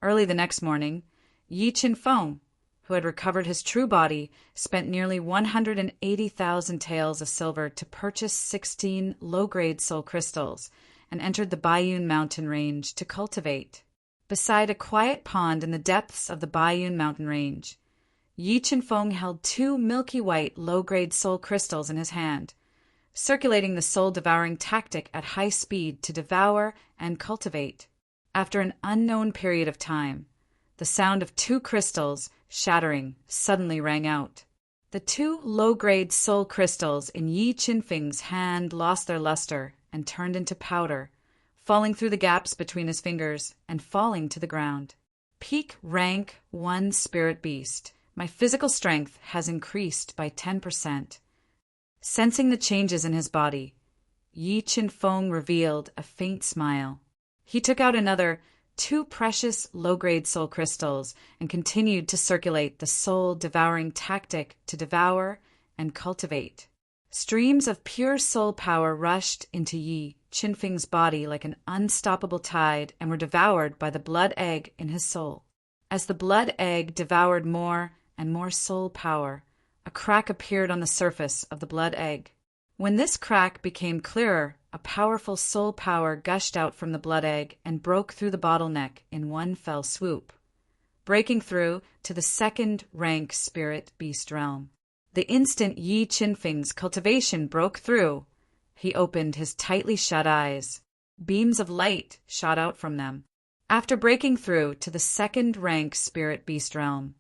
Early the next morning, Yi Qinfeng, who had recovered his true body, spent nearly 180,000 taels of silver to purchase 16 low-grade soul crystals and entered the Baiyun mountain range to cultivate. Beside a quiet pond in the depths of the Baiyun mountain range, Yi Qinfeng held 2 milky white low-grade soul crystals in his hand, circulating the soul-devouring tactic at high speed to devour and cultivate. After an unknown period of time, the sound of 2 crystals shattering suddenly rang out. The 2 low-grade soul crystals in Yi Qinfeng's hand lost their luster and turned into powder, falling through the gaps between his fingers and falling to the ground. Peak rank 1 spirit beast. My physical strength has increased by 10%. Sensing the changes in his body, Yi Qinfeng revealed a faint smile. He took out another 2 precious low-grade soul crystals and continued to circulate the soul-devouring tactic to devour and cultivate. Streams of pure soul power rushed into Yi Qinfeng's body like an unstoppable tide and were devoured by the blood egg in his soul. As the blood egg devoured more and more soul power, a crack appeared on the surface of the blood egg. When this crack became clearer, a powerful soul power gushed out from the blood egg and broke through the bottleneck in one fell swoop, breaking through to the 2nd rank spirit beast realm. The instant Yi Qinfeng's cultivation broke through, he opened his tightly shut eyes. Beams of light shot out from them. After breaking through to the 2nd rank spirit beast realm,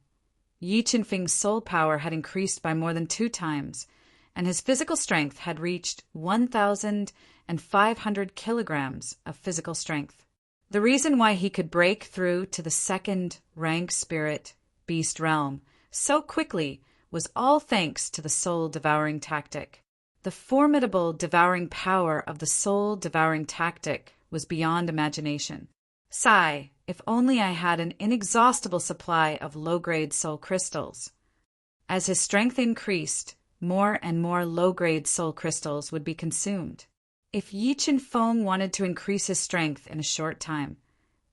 Yi Qinfeng's soul power had increased by more than 2 times, and his physical strength had reached 1,500 kilograms of physical strength. The reason why he could break through to the 2nd rank spirit beast realm so quickly was all thanks to the soul-devouring tactic. The formidable devouring power of the soul-devouring tactic was beyond imagination. Sigh, if only I had an inexhaustible supply of low-grade soul crystals. As his strength increased, more and more low-grade soul crystals would be consumed. If Yi Qinfeng wanted to increase his strength in a short time,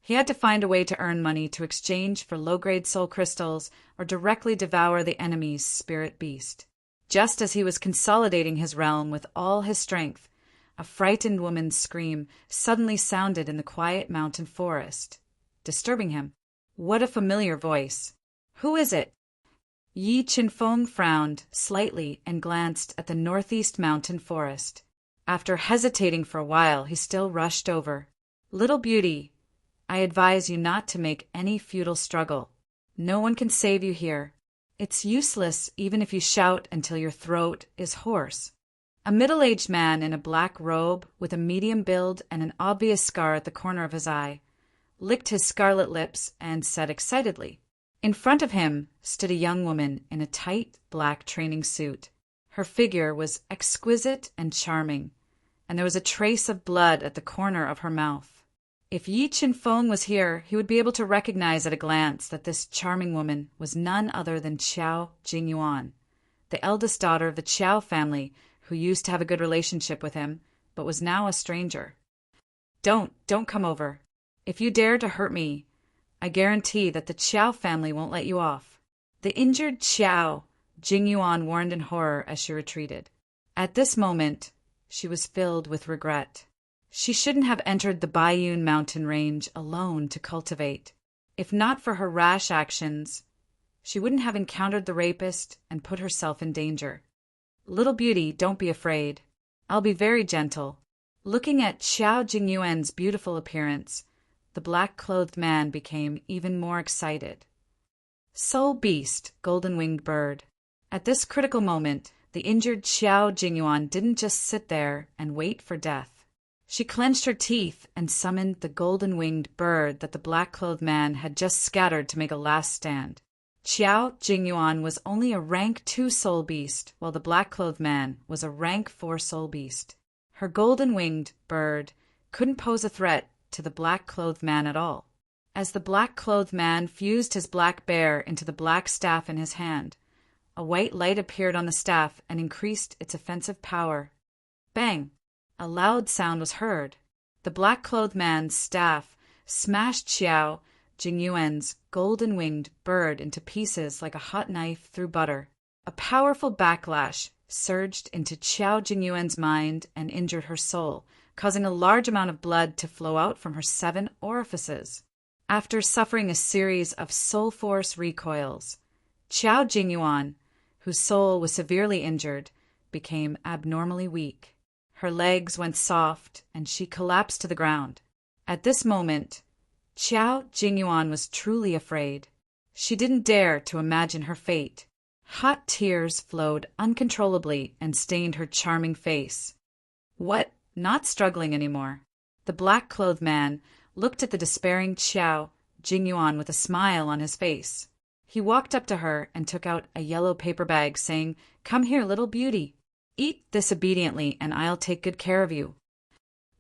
he had to find a way to earn money to exchange for low-grade soul crystals or directly devour the enemy's spirit beast. Just as he was consolidating his realm with all his strength, a frightened woman's scream suddenly sounded in the quiet mountain forest, disturbing him. What a familiar voice! Who is it? Yi Qinfeng frowned slightly and glanced at the northeast mountain forest. After hesitating for a while, he still rushed over. Little beauty, I advise you not to make any futile struggle. No one can save you here. It's useless even if you shout until your throat is hoarse. A middle-aged man in a black robe with a medium build and an obvious scar at the corner of his eye licked his scarlet lips and said excitedly. In front of him stood a young woman in a tight black training suit. Her figure was exquisite and charming, and there was a trace of blood at the corner of her mouth. If Yi Qinfeng was here, he would be able to recognize at a glance that this charming woman was none other than Qiao Jingyuan, the eldest daughter of the Qiao family, who used to have a good relationship with him, but was now a stranger. Don't come over. If you dare to hurt me, I guarantee that the Qiao family won't let you off. The injured Qiao, Jingyuan warned in horror as she retreated. At this moment, she was filled with regret. She shouldn't have entered the Baiyun mountain range alone to cultivate. If not for her rash actions, she wouldn't have encountered the rapist and put herself in danger. Little beauty, don't be afraid. I'll be very gentle. Looking at Qiao Jingyuan's beautiful appearance, the black-clothed man became even more excited. Soul beast, golden-winged bird. At this critical moment, the injured Qiao Jingyuan didn't just sit there and wait for death. She clenched her teeth and summoned the golden-winged bird that the black-clothed man had just scattered to make a last stand. Qiao Jingyuan was only a rank 2 soul beast, while the black-clothed man was a rank 4 soul beast. Her golden-winged bird couldn't pose a threat to the black-clothed man at all. As the black-clothed man fused his black bear into the black staff in his hand, a white light appeared on the staff and increased its offensive power. Bang! A loud sound was heard. The black-clothed man's staff smashed Qiao Jingyuan's golden-winged bird into pieces like a hot knife through butter. A powerful backlash surged into Qiao Jingyuan's mind and injured her soul, causing a large amount of blood to flow out from her 7 orifices. After suffering a series of soul force recoils, Qiao Jingyuan, whose soul was severely injured, became abnormally weak. Her legs went soft, and she collapsed to the ground. At this moment, Qiao Jingyuan was truly afraid. She didn't dare to imagine her fate. Hot tears flowed uncontrollably and stained her charming face. What? Not struggling anymore. The black-clothed man looked at the despairing Qiao Jingyuan with a smile on his face. He walked up to her and took out a yellow paper bag, saying, "Come here, little beauty. Eat this obediently, and I'll take good care of you."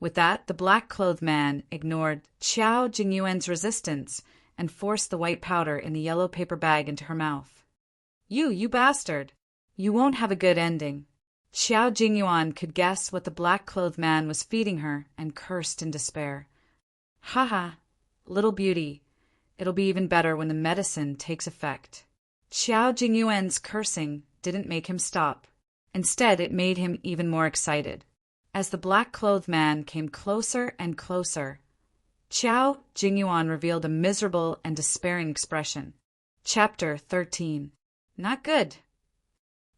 With that, the black-clothed man ignored Qiao Jingyuan's resistance and forced the white powder in the yellow paper bag into her mouth. You bastard! You won't have a good ending." Qiao Jingyuan could guess what the black-clothed man was feeding her and cursed in despair. "Ha, little beauty. It'll be even better when the medicine takes effect." Qiao Jingyuan's cursing didn't make him stop. Instead, it made him even more excited. As the black-clothed man came closer and closer, Qiao Jingyuan revealed a miserable and despairing expression. Chapter 13. Not good.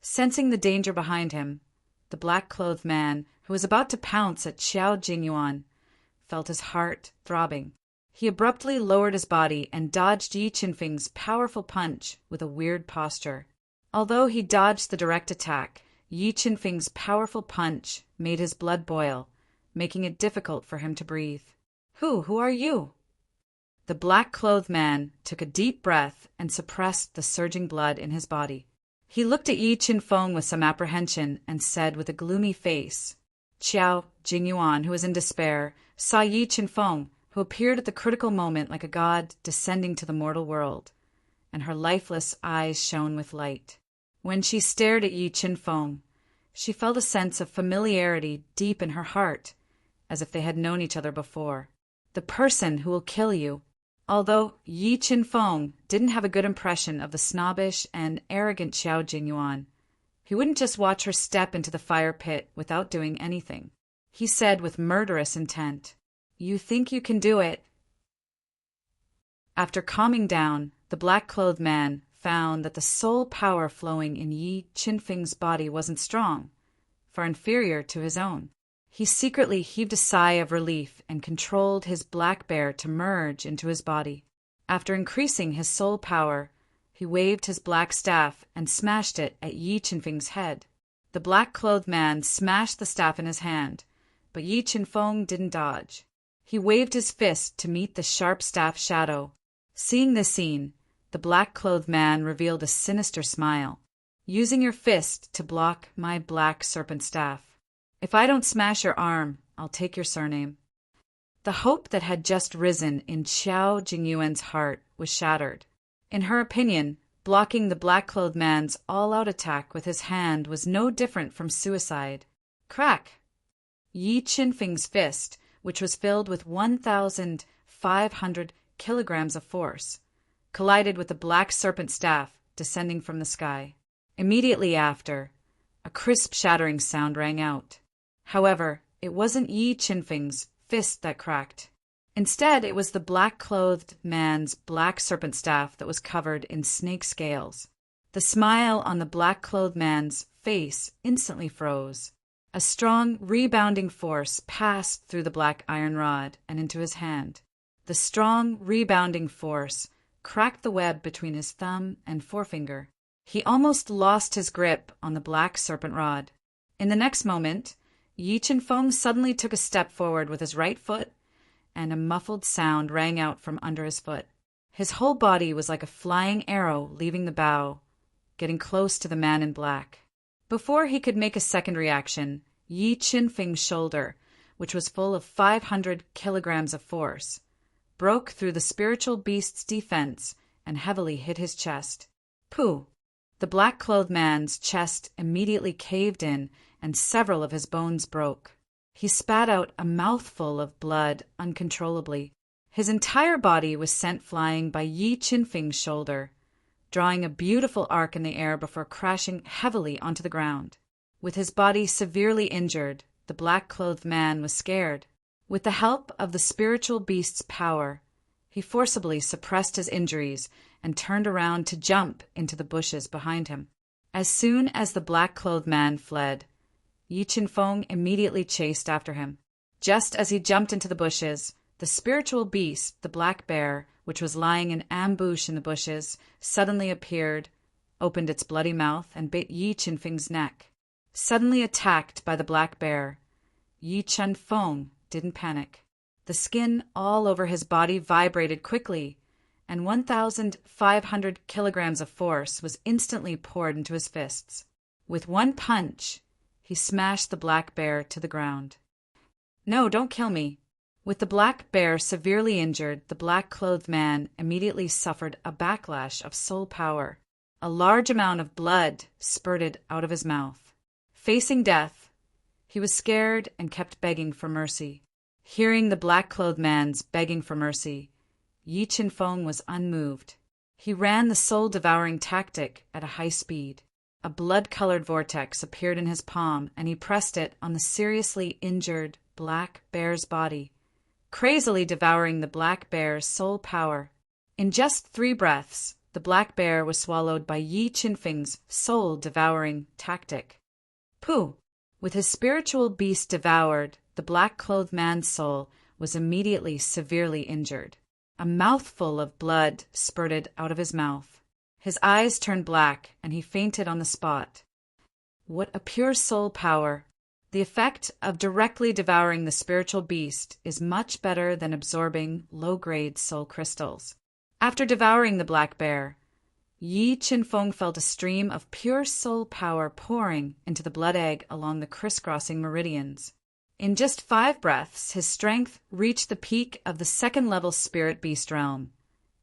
Sensing the danger behind him, the black-clothed man, who was about to pounce at Qiao Jingyuan, felt his heart throbbing. He abruptly lowered his body and dodged Yi Qinfeng's powerful punch with a weird posture. Although he dodged the direct attack, Yi Qinfeng's powerful punch made his blood boil, making it difficult for him to breathe. Who are you?" The black-clothed man took a deep breath and suppressed the surging blood in his body. He looked at Yi Qinfeng with some apprehension and said with a gloomy face. Qiao Jingyuan, who was in despair, saw Yi Qinfeng, who appeared at the critical moment like a god descending to the mortal world, and her lifeless eyes shone with light. When she stared at Yi Qinfeng, she felt a sense of familiarity deep in her heart, as if they had known each other before. The person who will kill you. Although Yi Qinfeng didn't have a good impression of the snobbish and arrogant Qiao Jingyuan, he wouldn't just watch her step into the fire pit without doing anything. He said with murderous intent, "You think you can do it?" After calming down, the black-clothed man found that the soul power flowing in Yi Qinfeng's body wasn't strong, far inferior to his own. He secretly heaved a sigh of relief and controlled his black bear to merge into his body. After increasing his soul power, he waved his black staff and smashed it at Yi Qinfeng's head. The black-clothed man smashed the staff in his hand, but Yi Qinfeng didn't dodge. He waved his fist to meet the sharp staff shadow. Seeing this scene, the black-clothed man revealed a sinister smile. "Using your fist to block my black serpent staff. If I don't smash your arm, I'll take your surname." The hope that had just risen in Qiao Jingyuan's heart was shattered. In her opinion, blocking the black-clothed man's all-out attack with his hand was no different from suicide. Crack! Yi Qinfeng's fist, which was filled with 1,500 kilograms of force, collided with the black serpent staff descending from the sky. Immediately after, a crisp shattering sound rang out. However, it wasn't Yi Qinfeng's fist that cracked. Instead, it was the black-clothed man's black serpent staff that was covered in snake scales. The smile on the black-clothed man's face instantly froze. A strong, rebounding force passed through the black iron rod and into his hand. The strong, rebounding force cracked the web between his thumb and forefinger. He almost lost his grip on the black serpent rod. In the next moment, Yi Qinfeng suddenly took a step forward with his right foot, and a muffled sound rang out from under his foot. His whole body was like a flying arrow leaving the bow, getting close to the man in black. Before he could make a second reaction, Yi Qinfeng's shoulder, which was full of 500 kilograms of force, broke through the spiritual beast's defense and heavily hit his chest. Pooh! The black-clothed man's chest immediately caved in, and several of his bones broke. He spat out a mouthful of blood uncontrollably. His entire body was sent flying by Yi Qinfeng's shoulder, drawing a beautiful arc in the air before crashing heavily onto the ground. With his body severely injured, the black-clothed man was scared. With the help of the spiritual beast's power, he forcibly suppressed his injuries and turned around to jump into the bushes behind him. As soon as the black-clothed man fled, Yi Qinfeng immediately chased after him. Just as he jumped into the bushes, the spiritual beast, the black bear, which was lying in ambush in the bushes, suddenly appeared, opened its bloody mouth, and bit Yi Qinfeng's neck. Suddenly attacked by the black bear, Yi Qinfeng didn't panic. The skin all over his body vibrated quickly, and 1,500 kilograms of force was instantly poured into his fists. With one punch, he smashed the black bear to the ground. "No, don't kill me." With the black bear severely injured, the black-clothed man immediately suffered a backlash of soul power. A large amount of blood spurted out of his mouth. Facing death, he was scared and kept begging for mercy. Hearing the black-clothed man's begging for mercy, Yi Qinfeng was unmoved. He ran the soul-devouring tactic at a high speed. A blood-colored vortex appeared in his palm, and he pressed it on the seriously injured black bear's body, crazily devouring the black bear's soul power. In just 3 breaths, the black bear was swallowed by Yi Qinfeng's soul-devouring tactic. Pooh! With his spiritual beast devoured, the black-clothed man's soul was immediately severely injured. A mouthful of blood spurted out of his mouth. His eyes turned black, and he fainted on the spot. What a pure soul power! The effect of directly devouring the spiritual beast is much better than absorbing low-grade soul crystals. After devouring the black bear, Yi Qinfeng felt a stream of pure soul power pouring into the blood egg along the crisscrossing meridians. In just 5 breaths, his strength reached the peak of the 2nd-level spirit beast realm,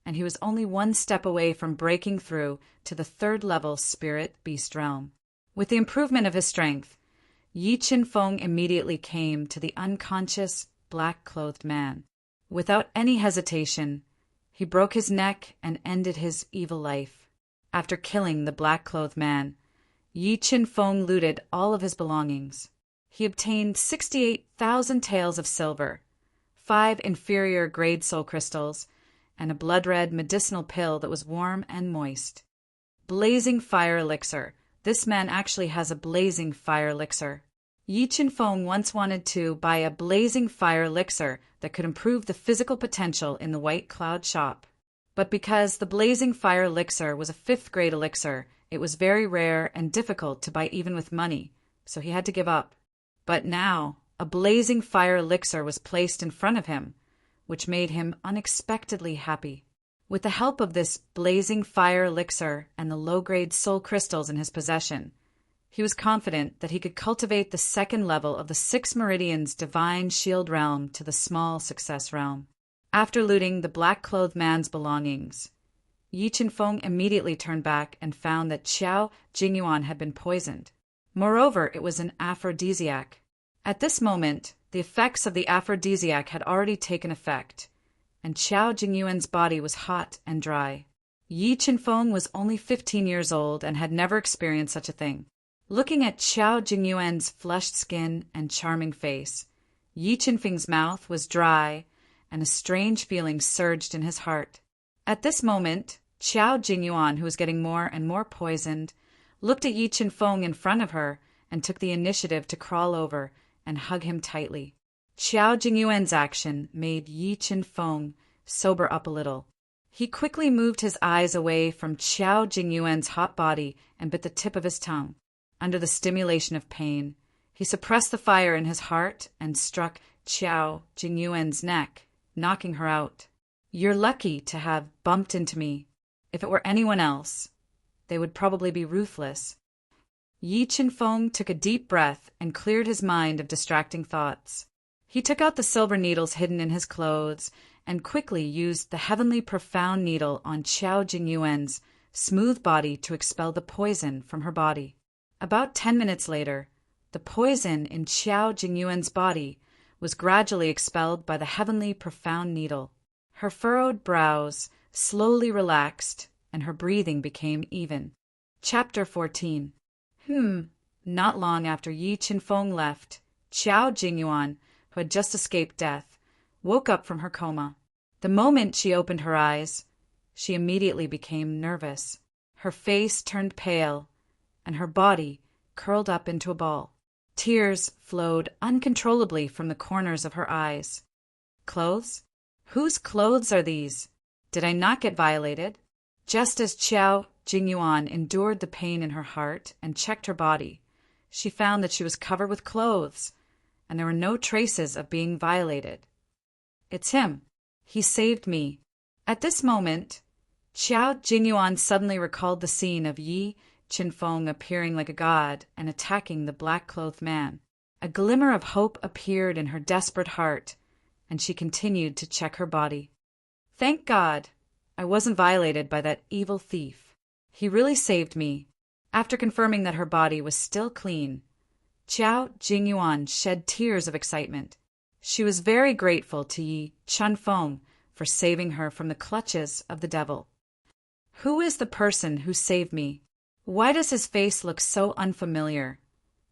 and he was only 1 step away from breaking through to the 3rd-level spirit beast realm. With the improvement of his strength, Yi Qinfeng immediately came to the unconscious, black-clothed man. Without any hesitation, he broke his neck and ended his evil life. After killing the black-clothed man, Yi Qinfeng looted all of his belongings. He obtained 68,000 taels of silver, 5 inferior-grade soul crystals, and a blood-red medicinal pill that was warm and moist. Blazing fire elixir. This man actually has a blazing fire elixir. Yi Qinfeng once wanted to buy a blazing fire elixir that could improve the physical potential in the White Cloud shop. But because the blazing fire elixir was a 5th-grade elixir, it was very rare and difficult to buy even with money, so he had to give up. But now, a blazing fire elixir was placed in front of him, which made him unexpectedly happy. With the help of this blazing fire elixir and the low-grade soul crystals in his possession, he was confident that he could cultivate the 2nd level of the 6 Meridians divine shield realm to the small success realm. After looting the black-clothed man's belongings, Yi Qinfeng immediately turned back and found that Qiao Jingyuan had been poisoned. Moreover, it was an aphrodisiac. At this moment, the effects of the aphrodisiac had already taken effect, and Qiao Jingyuan's body was hot and dry. Yi Qinfeng was only 15 years old and had never experienced such a thing. Looking at Qiao Jingyuan's flushed skin and charming face, Yi Qinfeng's mouth was dry, and a strange feeling surged in his heart. At this moment, Qiao Jingyuan, who was getting more and more poisoned, looked at Yi Qinfeng in front of her and took the initiative to crawl over and hug him tightly. Qiao Jingyuan's action made Yi Qinfeng sober up a little. He quickly moved his eyes away from Qiao Jingyuan's hot body and bit the tip of his tongue. Under the stimulation of pain, he suppressed the fire in his heart and struck Qiao Jingyuan's neck, knocking her out. "You're lucky to have bumped into me. If it were anyone else, they would probably be ruthless." Yi Qinfeng took a deep breath and cleared his mind of distracting thoughts. He took out the silver needles hidden in his clothes and quickly used the heavenly profound needle on Qiao Jingyuan's smooth body to expel the poison from her body. About 10 minutes later, the poison in Qiao Jingyuan's body was gradually expelled by the heavenly profound needle. Her furrowed brows slowly relaxed, and her breathing became even. Chapter 14. Not long after Yi Qinfeng left, Qiao Jingyuan, who had just escaped death, woke up from her coma. The moment she opened her eyes, she immediately became nervous. Her face turned pale, and her body curled up into a ball. Tears flowed uncontrollably from the corners of her eyes. Clothes? Whose clothes are these? Did I not get violated? Just as Qiao Jingyuan endured the pain in her heart and checked her body, she found that she was covered with clothes, and there were no traces of being violated. It's him. He saved me. At this moment, Qiao Jingyuan suddenly recalled the scene of Yi Qinfeng appearing like a god and attacking the black-clothed man. A glimmer of hope appeared in her desperate heart, and she continued to check her body. Thank God, I wasn't violated by that evil thief. He really saved me. After confirming that her body was still clean, Qiao Jingyuan shed tears of excitement. She was very grateful to Yi Qinfeng for saving her from the clutches of the devil. Who is the person who saved me? Why does his face look so unfamiliar?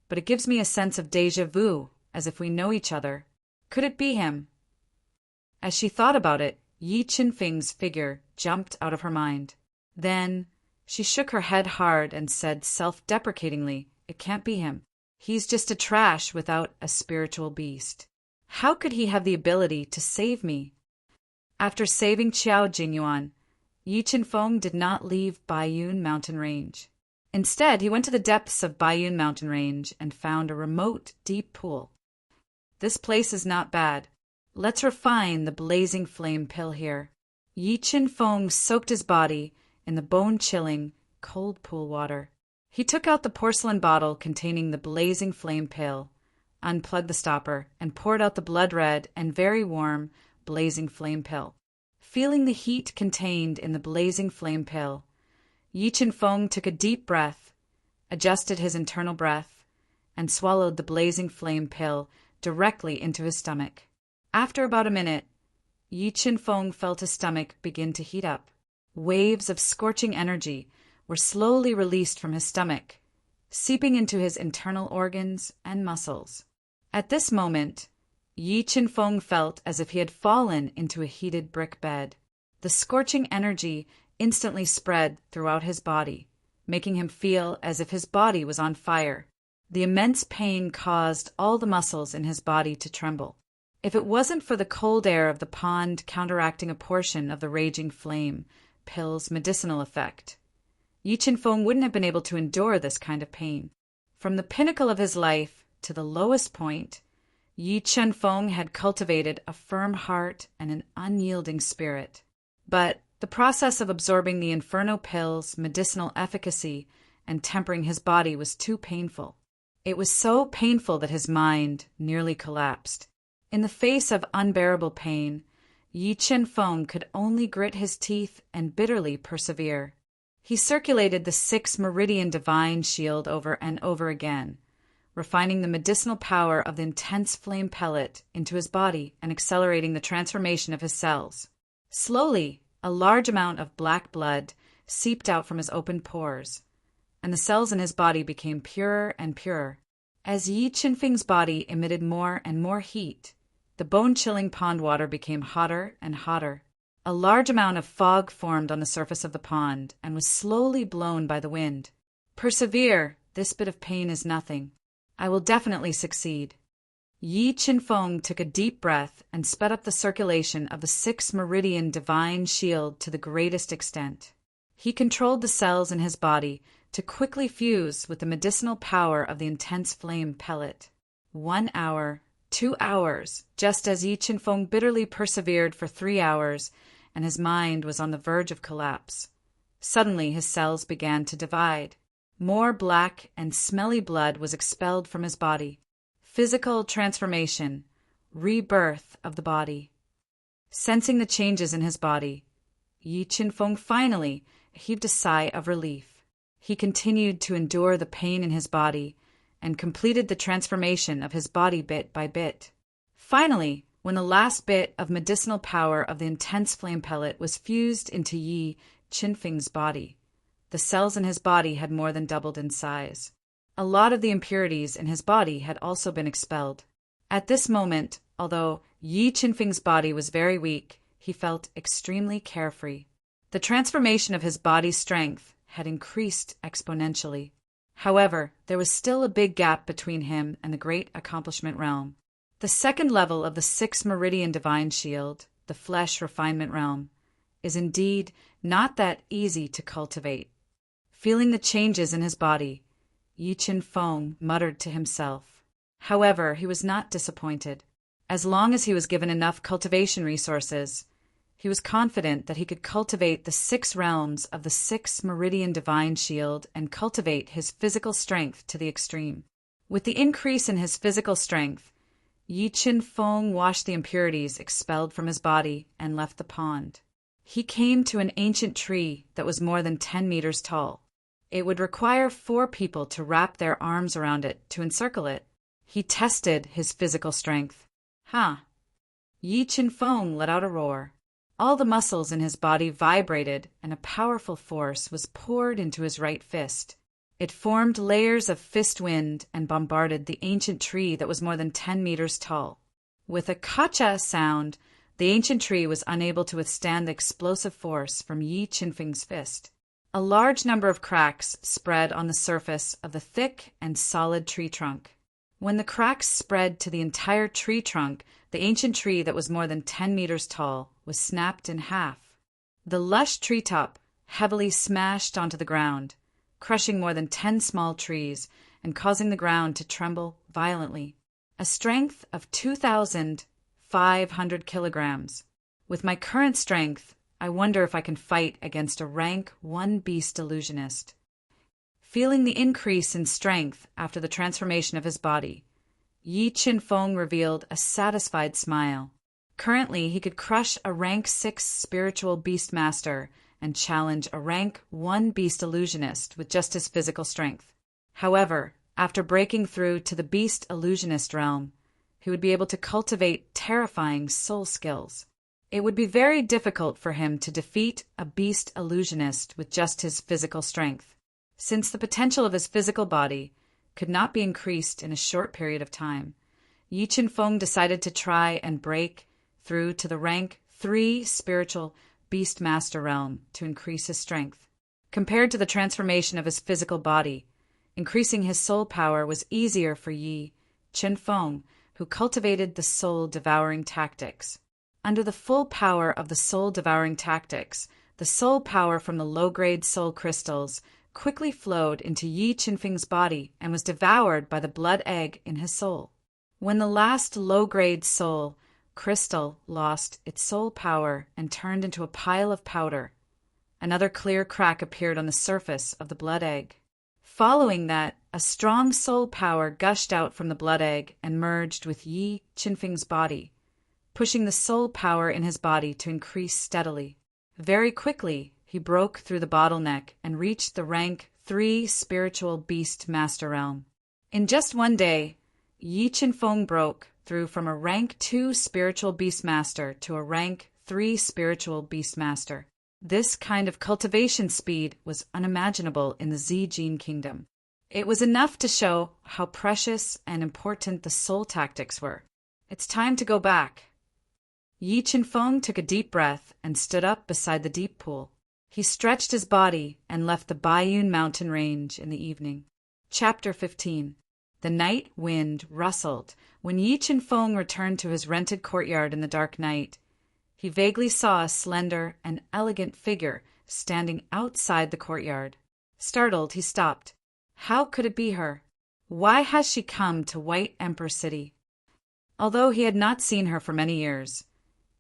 But it gives me a sense of déjà vu, as if we know each other. Could it be him? As she thought about it, Yi Qinfeng's figure jumped out of her mind. Then she shook her head hard and said self-deprecatingly, "It can't be him. He's just a trash without a spiritual beast. How could he have the ability to save me?" After saving Qiao Jingyuan, Yi Qinfeng did not leave Baiyun mountain range. Instead, he went to the depths of Baiyun mountain range and found a remote, deep pool. This place is not bad. Let's refine the blazing flame pill here. Yi Qinfeng soaked his body in the bone-chilling, cold pool water. He took out the porcelain bottle containing the blazing flame pill, unplugged the stopper, and poured out the blood-red and very warm blazing flame pill. Feeling the heat contained in the blazing flame pill, Yi Qinfeng took a deep breath, adjusted his internal breath, and swallowed the blazing flame pill directly into his stomach. After about a minute, Yi Qinfeng felt his stomach begin to heat up. Waves of scorching energy were slowly released from his stomach, seeping into his internal organs and muscles. At this moment, Yi Qinfeng felt as if he had fallen into a heated brick bed. The scorching energy instantly spread throughout his body, making him feel as if his body was on fire. The immense pain caused all the muscles in his body to tremble. If it wasn't for the cold air of the pond counteracting a portion of the raging flame pill's medicinal effect, Yi Qinfeng wouldn't have been able to endure this kind of pain. From the pinnacle of his life to the lowest point, Yi Qinfeng had cultivated a firm heart and an unyielding spirit. But the process of absorbing the Inferno pill's medicinal efficacy and tempering his body was too painful. It was so painful that his mind nearly collapsed. In the face of unbearable pain, Yi Qinfeng could only grit his teeth and bitterly persevere. He circulated the 6 meridian divine shield over and over again, refining the medicinal power of the intense flame pellet into his body and accelerating the transformation of his cells. Slowly, a large amount of black blood seeped out from his open pores, and the cells in his body became purer and purer. As Yi Qinfeng's body emitted more and more heat, the bone-chilling pond water became hotter and hotter. A large amount of fog formed on the surface of the pond and was slowly blown by the wind. Persevere, this bit of pain is nothing. I will definitely succeed. Yi Qinfeng took a deep breath and sped up the circulation of the 6-meridian divine shield to the greatest extent. He controlled the cells in his body to quickly fuse with the medicinal power of the intense flame pellet. 1 hour, 2 hours, just as Yi Qinfeng bitterly persevered for 3 hours, and his mind was on the verge of collapse. Suddenly his cells began to divide. More black and smelly blood was expelled from his body. Physical transformation, rebirth of the body. Sensing the changes in his body, Yi Qinfeng finally heaved a sigh of relief. He continued to endure the pain in his body and completed the transformation of his body bit by bit. Finally, when the last bit of medicinal power of the intense flame pellet was fused into Yi Qinfeng's body, the cells in his body had more than doubled in size. A lot of the impurities in his body had also been expelled. At this moment, although Yi Qinfeng's body was very weak, he felt extremely carefree. The transformation of his body's strength had increased exponentially. However, there was still a big gap between him and the great accomplishment realm. The second level of the 6-meridian divine shield, the flesh refinement realm, is indeed not that easy to cultivate. Feeling the changes in his body, Yi Qinfeng muttered to himself. However, he was not disappointed. As long as he was given enough cultivation resources, he was confident that he could cultivate the 6 realms of the 6-meridian divine shield and cultivate his physical strength to the extreme. With the increase in his physical strength, Yi Qinfeng washed the impurities expelled from his body and left the pond. He came to an ancient tree that was more than 10 meters tall. It would require 4 people to wrap their arms around it to encircle it. He tested his physical strength. Ha! Yi Qinfeng let out a roar. All the muscles in his body vibrated, and a powerful force was poured into his right fist. It formed layers of fist wind and bombarded the ancient tree that was more than 10 meters tall. With a kacha sound, the ancient tree was unable to withstand the explosive force from Yi Qinfeng's fist. A large number of cracks spread on the surface of the thick and solid tree trunk. When the cracks spread to the entire tree trunk, the ancient tree that was more than 10 meters tall was snapped in half. The lush treetop heavily smashed onto the ground, crushing more than 10 small trees and causing the ground to tremble violently. A strength of 2,500 kilograms. With my current strength, I wonder if I can fight against a rank 1 beast illusionist. Feeling the increase in strength after the transformation of his body, Yi Qinfeng revealed a satisfied smile. Currently, he could crush a rank 6 spiritual beast master and challenge a rank 1 beast illusionist with just his physical strength. However, after breaking through to the beast illusionist realm, he would be able to cultivate terrifying soul skills. It would be very difficult for him to defeat a beast illusionist with just his physical strength, since the potential of his physical body could not be increased in a short period of time. Yi Qinfeng decided to try and break through to the rank 3 spiritual beast master realm to increase his strength. Compared to the transformation of his physical body, increasing his soul power was easier for Yi Qinfeng, who cultivated the soul-devouring tactics. Under the full power of the soul-devouring tactics, the soul power from the low-grade soul crystals quickly flowed into Yi Qinfeng's body and was devoured by the blood egg in his soul. When the last low-grade soul crystal lost its soul power and turned into a pile of powder, another clear crack appeared on the surface of the blood egg. Following that, a strong soul power gushed out from the blood egg and merged with Yi Qinfeng's body, pushing the soul power in his body to increase steadily. Very quickly, he broke through the bottleneck and reached the rank 3 spiritual beast master realm. In just one day, Yi Qinfeng broke through from a rank 2 spiritual beastmaster to a rank 3 spiritual beastmaster. This kind of cultivation speed was unimaginable in the Zijin kingdom. It was enough to show how precious and important the soul tactics were. It's time to go back. Yi Qinfeng took a deep breath and stood up beside the deep pool. He stretched his body and left the Baiyun mountain range in the evening. Chapter 15. The night wind rustled. When Yi Qinfeng returned to his rented courtyard in the dark night, he vaguely saw a slender and elegant figure standing outside the courtyard. Startled, he stopped. How could it be her? Why has she come to White Emperor City? Although he had not seen her for many years,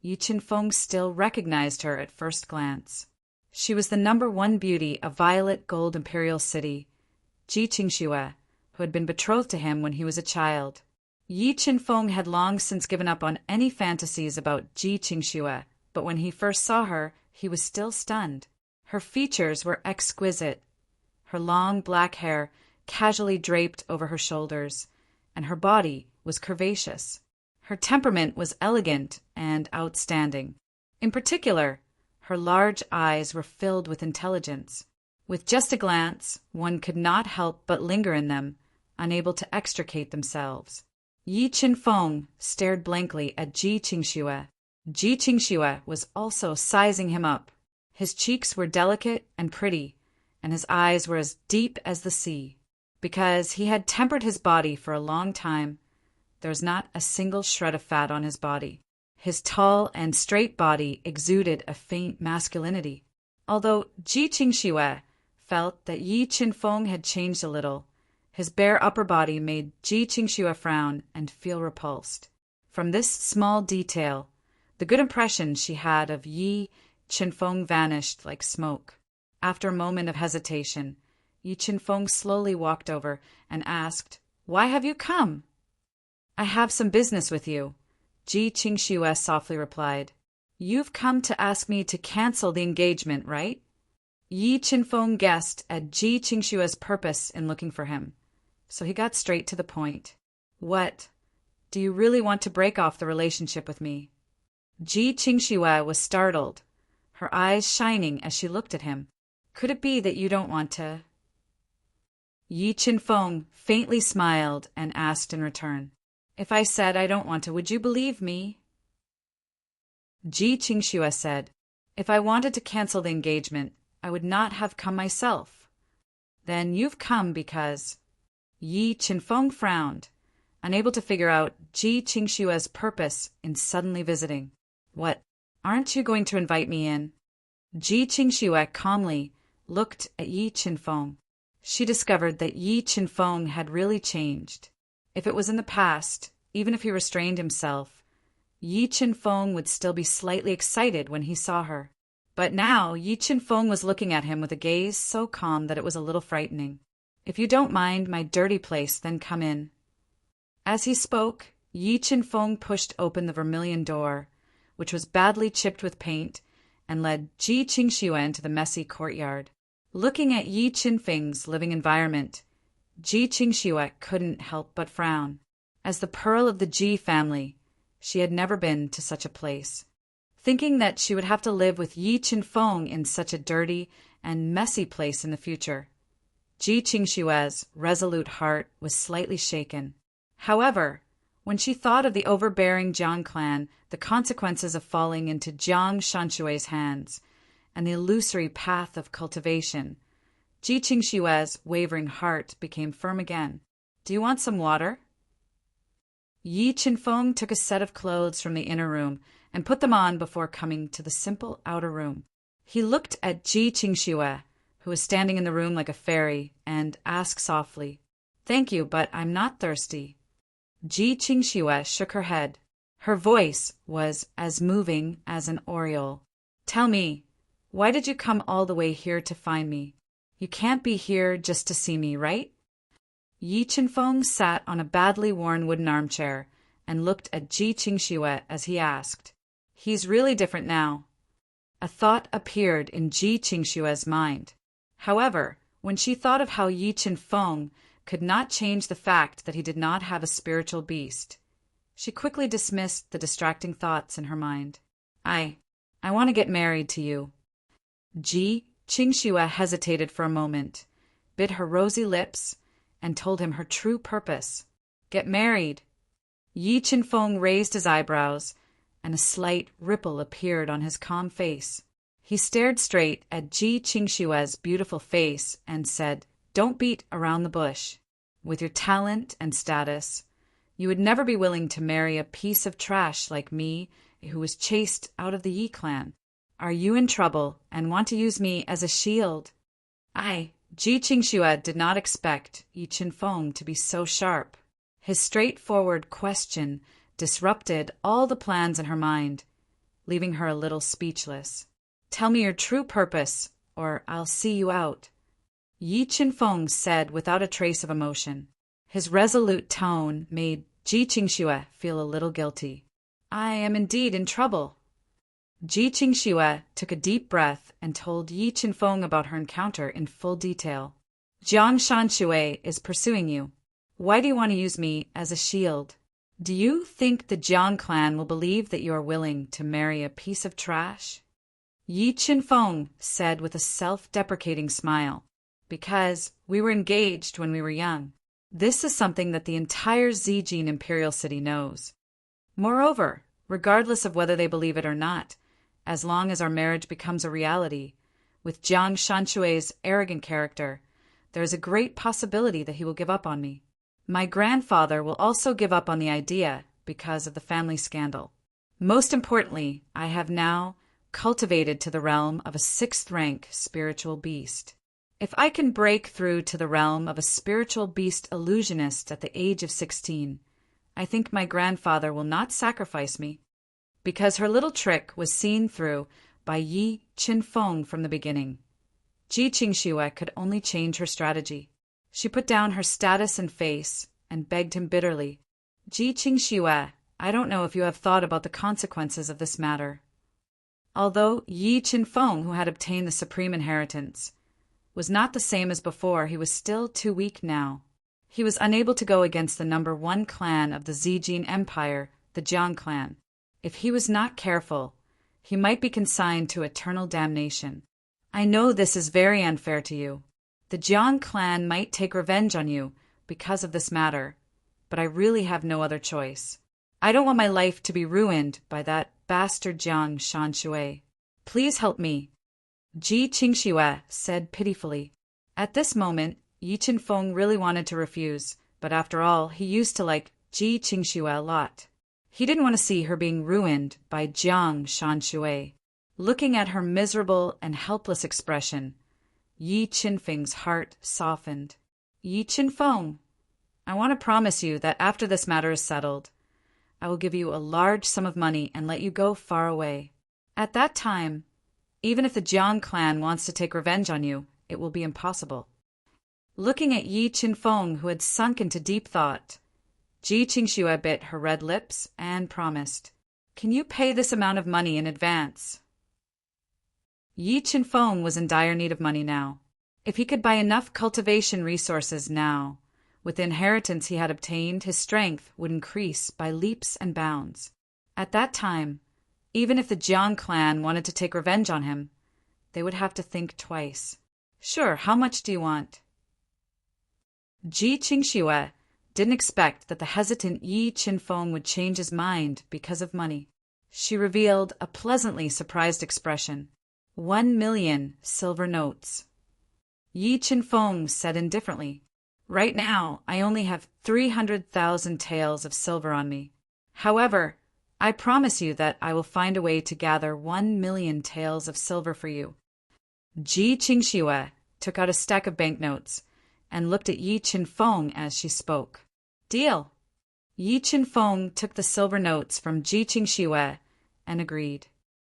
Yi Qinfeng still recognized her at first glance. She was the #1 beauty of Violet Gold Imperial City, Ji Qingxue, who had been betrothed to him when he was a child. Yi Qinfeng had long since given up on any fantasies about Ji Qingxue, but when he first saw her, he was still stunned. Her features were exquisite, her long black hair casually draped over her shoulders, and her body was curvaceous. Her temperament was elegant and outstanding. In particular, her large eyes were filled with intelligence. With just a glance, one could not help but linger in them, unable to extricate themselves. Yi Qinfeng stared blankly at Ji Qingxue. Ji Qingxue was also sizing him up. His cheeks were delicate and pretty, and his eyes were as deep as the sea. Because he had tempered his body for a long time, there was not a single shred of fat on his body. His tall and straight body exuded a faint masculinity. Although Ji Qingxue felt that Yi Qinfeng had changed a little, his bare upper body made Ji Qingxue frown and feel repulsed. From this small detail, the good impression she had of Yi Qinfeng vanished like smoke. After a moment of hesitation, Yi Qinfeng slowly walked over and asked, "Why have you come?" "I have some business with you," Ji Qingxue softly replied. "You've come to ask me to cancel the engagement, right?" Yi Qinfeng guessed at Ji Qingxue's purpose in looking for him, so he got straight to the point. "What? Do you really want to break off the relationship with me?" Ji Qingxue was startled, her eyes shining as she looked at him. "Could it be that you don't want to?" Yi Qinfeng faintly smiled and asked in return, "If I said I don't want to, would you believe me?" Ji Qingxue said, "If I wanted to cancel the engagement, I would not have come myself." "Then you've come because—" Yi Qinfeng frowned, unable to figure out Ji Qingxue's purpose in suddenly visiting. "What, aren't you going to invite me in?" Ji Qingxue calmly looked at Yi Qinfeng. She discovered that Yi Qinfeng had really changed. If it was in the past, even if he restrained himself, Yi Qinfeng would still be slightly excited when he saw her. But now Yi Qinfeng was looking at him with a gaze so calm that it was a little frightening. "If you don't mind my dirty place, then come in." As he spoke, Yi Qinfeng pushed open the vermilion door, which was badly chipped with paint, and led Ji Qingxue into the messy courtyard. Looking at Yi Qinfeng's living environment, Ji Qingxue couldn't help but frown. As the pearl of the Ji family, she had never been to such a place. Thinking that she would have to live with Yi Qinfeng in such a dirty and messy place in the future, Ji Qingxue's resolute heart was slightly shaken. However, when she thought of the overbearing Jiang clan, the consequences of falling into Jiang Shanshui's hands, and the illusory path of cultivation, Ji Qingxue's wavering heart became firm again. "Do you want some water?" Yi Qinfeng took a set of clothes from the inner room and put them on before coming to the simple outer room. He looked at Ji Qingxue, who was standing in the room like a fairy, and asked softly, "Thank you, but I'm not thirsty." Ji Qingxue shook her head. Her voice was as moving as an aureole. "Tell me, why did you come all the way here to find me? You can't be here just to see me, right?" Yi Qinfeng sat on a badly worn wooden armchair and looked at Ji Qingxue as he asked, "He's really different now." A thought appeared in Ji Qingxue's mind. However, when she thought of how Yi Qinfeng could not change the fact that he did not have a spiritual beast. She quickly dismissed the distracting thoughts in her mind. I want to get married to you. Ji Qingxue hesitated for a moment, bit her rosy lips, and told him her true purpose. Get married. Yi Qinfeng raised his eyebrows, and a slight ripple appeared on his calm face. He stared straight at Ji Qingxue's beautiful face and said, "Don't beat around the bush. With your talent and status, you would never be willing to marry a piece of trash like me who was chased out of the Yi clan. Are you in trouble and want to use me as a shield?" Ji Qingxue did not expect Yi Qinfeng to be so sharp. His straightforward question disrupted all the plans in her mind, leaving her a little speechless. "Tell me your true purpose, or I'll see you out," Yi Qinfeng said without a trace of emotion. His resolute tone made Ji Qingxue feel a little guilty. "I am indeed in trouble." Ji Qingxue took a deep breath and told Yi Qinfeng about her encounter in full detail. "Jiang Shanshui is pursuing you. Why do you want to use me as a shield? Do you think the Jiang clan will believe that you are willing to marry a piece of trash?" Yi Qinfeng said with a self-deprecating smile, "Because we were engaged when we were young. This is something that the entire Zijin Imperial City knows. Moreover, regardless of whether they believe it or not, as long as our marriage becomes a reality, with Jiang Shanshui's arrogant character, there is a great possibility that he will give up on me. My grandfather will also give up on the idea because of the family scandal. Most importantly, I have now cultivated to the realm of a 6th-rank spiritual beast. If I can break through to the realm of a spiritual beast illusionist at the age of 16, I think my grandfather will not sacrifice me." Because her little trick was seen through by Yi Qinfeng from the beginning, Ji Qingxue could only change her strategy. She put down her status and face and begged him bitterly, "Ji Qingxue, I don't know if you have thought about the consequences of this matter." Although Yi Qinfeng, who had obtained the supreme inheritance, was not the same as before, he was still too weak now. He was unable to go against the #1 clan of the Zijin Empire, the Jiang clan. If he was not careful, he might be consigned to eternal damnation. "I know this is very unfair to you. The Jiang clan might take revenge on you because of this matter, but I really have no other choice. I don't want my life to be ruined by that bastard Jiang Shanshui. Please help me," Ji Qingxue said pitifully. At this moment, Yi Qinfeng really wanted to refuse, but after all, he used to like Ji Qingxue a lot. He didn't want to see her being ruined by Jiang Shanshui. Looking at her miserable and helpless expression, Yi Qinfeng's heart softened. "Yi Qinfeng, I want to promise you that after this matter is settled, I will give you a large sum of money and let you go far away. At that time, even if the Jiang clan wants to take revenge on you, it will be impossible." Looking at Yi Qinfeng, who had sunk into deep thought, Ji Qingxue bit her red lips and promised, "Can you pay this amount of money in advance?" Yi Qinfeng was in dire need of money now. If he could buy enough cultivation resources now, with the inheritance he had obtained, his strength would increase by leaps and bounds. At that time, even if the Jiang clan wanted to take revenge on him, they would have to think twice. "Sure, how much do you want?" Ji Qingxue didn't expect that the hesitant Yi Qinfeng would change his mind because of money. She revealed a pleasantly surprised expression. 1,000,000 silver notes. Yi Qinfeng said indifferently, "Right now, I only have 300,000 taels of silver on me. However, I promise you that I will find a way to gather 1,000,000 taels of silver for you." Ji Qingxue took out a stack of banknotes and looked at Yi Qinfeng as she spoke. "Deal." Yi Qinfeng took the silver notes from Ji Qingxue and agreed.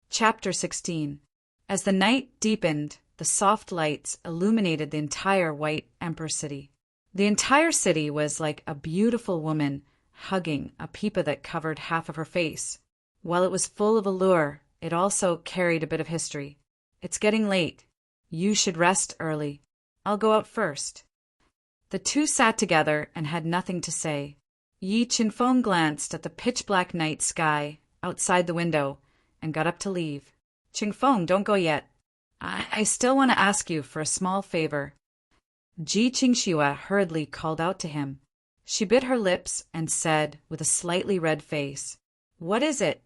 Chapter 16. As the night deepened, the soft lights illuminated the entire White Emperor City. The entire city was like a beautiful woman hugging a pipa that covered half of her face. While it was full of allure, it also carried a bit of history. "It's getting late. You should rest early. I'll go out first." The two sat together and had nothing to say. Yi Qinfeng glanced at the pitch-black night sky outside the window and got up to leave. Qingfeng, don't go yet. I still want to ask you for a small favor. Ji Qingxue hurriedly called out to him. She bit her lips and said, with a slightly red face, "What is it?"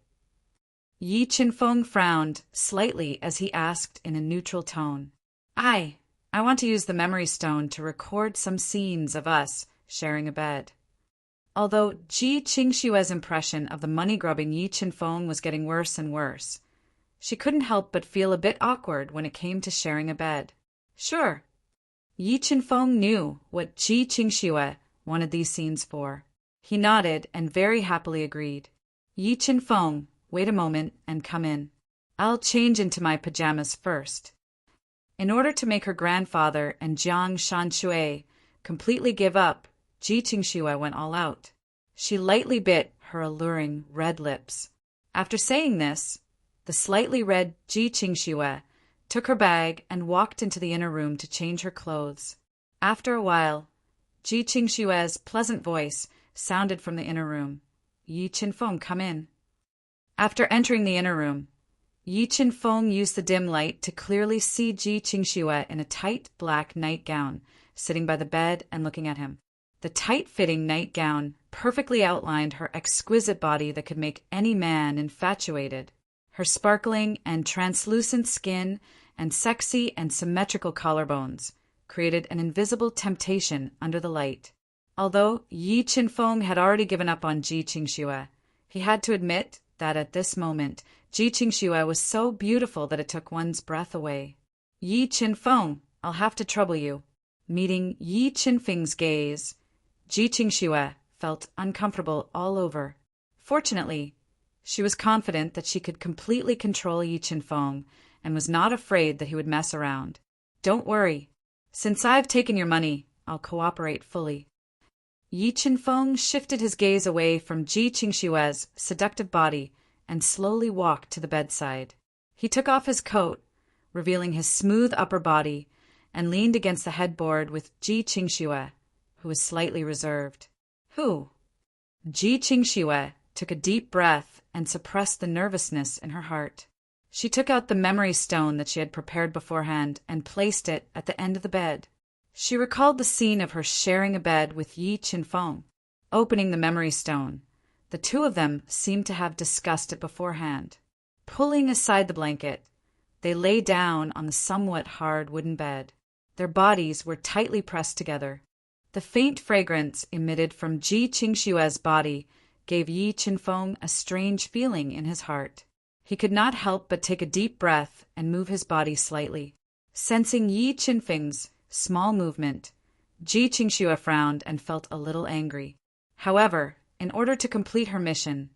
Yi Qinfeng frowned slightly as he asked in a neutral tone. I want to use the memory stone to record some scenes of us sharing a bed." Although Ji Qingxue's impression of the money-grubbing Yi Qinfeng was getting worse and worse, she couldn't help but feel a bit awkward when it came to sharing a bed. Sure. Yi Qinfeng knew what Ji Qingxue wanted these scenes for. He nodded and very happily agreed. Yi Qinfeng, wait a moment and come in. I'll change into my pajamas first. In order to make her grandfather and Jiang Shanxue completely give up, Ji Qingxue went all out. She lightly bit her alluring red lips. After saying this, the slightly red Ji Qingxue took her bag and walked into the inner room to change her clothes. After a while, Ji Qingxue's pleasant voice sounded from the inner room. Yi Qinfeng, come in. After entering the inner room, Yi Qinfeng used the dim light to clearly see Ji Qingxue in a tight black nightgown, sitting by the bed and looking at him. The tight-fitting nightgown perfectly outlined her exquisite body that could make any man infatuated. Her sparkling and translucent skin and sexy and symmetrical collarbones created an invisible temptation under the light. Although Yi Qinfeng had already given up on Ji Qingxue, he had to admit that at this moment, Ji Qingxue was so beautiful that it took one's breath away. Yi Qinfeng, I'll have to trouble you. Meeting Yi Qinfeng's gaze, Ji Qingxue felt uncomfortable all over. Fortunately, she was confident that she could completely control Yi Qinfeng and was not afraid that he would mess around. Don't worry. Since I've taken your money, I'll cooperate fully. Yi Qinfeng shifted his gaze away from Ji Qingxue's seductive body and slowly walked to the bedside. He took off his coat, revealing his smooth upper body, and leaned against the headboard with Ji Qingxue, who was slightly reserved. Who? Ji Qingxue took a deep breath and suppressed the nervousness in her heart. She took out the memory stone that she had prepared beforehand and placed it at the end of the bed. She recalled the scene of her sharing a bed with Yi Qinfeng. Opening the memory stone, the two of them seemed to have discussed it beforehand. Pulling aside the blanket, they lay down on the somewhat hard wooden bed. Their bodies were tightly pressed together. The faint fragrance emitted from Ji Qingxue's body gave Yi Qinfeng a strange feeling in his heart. He could not help but take a deep breath and move his body slightly. Sensing Yi Qinfeng's small movement, Ji Qingxue frowned and felt a little angry. However, in order to complete her mission,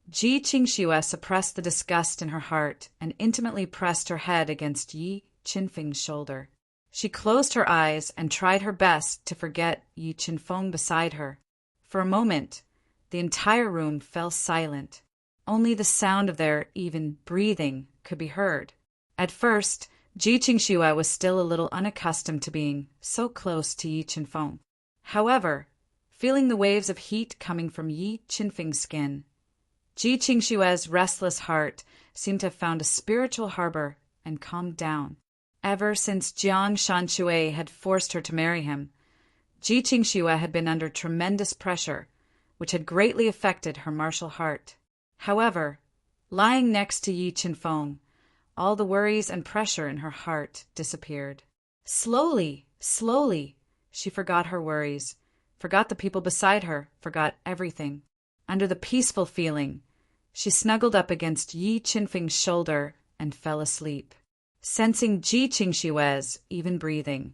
Ji Qingxue suppressed the disgust in her heart and intimately pressed her head against Yi Qinfeng's shoulder. She closed her eyes and tried her best to forget Yi Qinfeng beside her. For a moment, the entire room fell silent. Only the sound of their even breathing could be heard. At first, Ji Qingxue was still a little unaccustomed to being so close to Yi Qinfeng. However, feeling the waves of heat coming from Yi Qinfeng's skin, Ji Qingxue's restless heart seemed to have found a spiritual harbor and calmed down. Ever since Jiang Shanxue had forced her to marry him, Ji Qingxue had been under tremendous pressure, which had greatly affected her martial heart. However, lying next to Yi Qinfeng, all the worries and pressure in her heart disappeared. Slowly, she forgot her worries, forgot the people beside her, forgot everything. Under the peaceful feeling, she snuggled up against Yi Qinfeng's shoulder and fell asleep. Sensing Ji Qingxue's even breathing,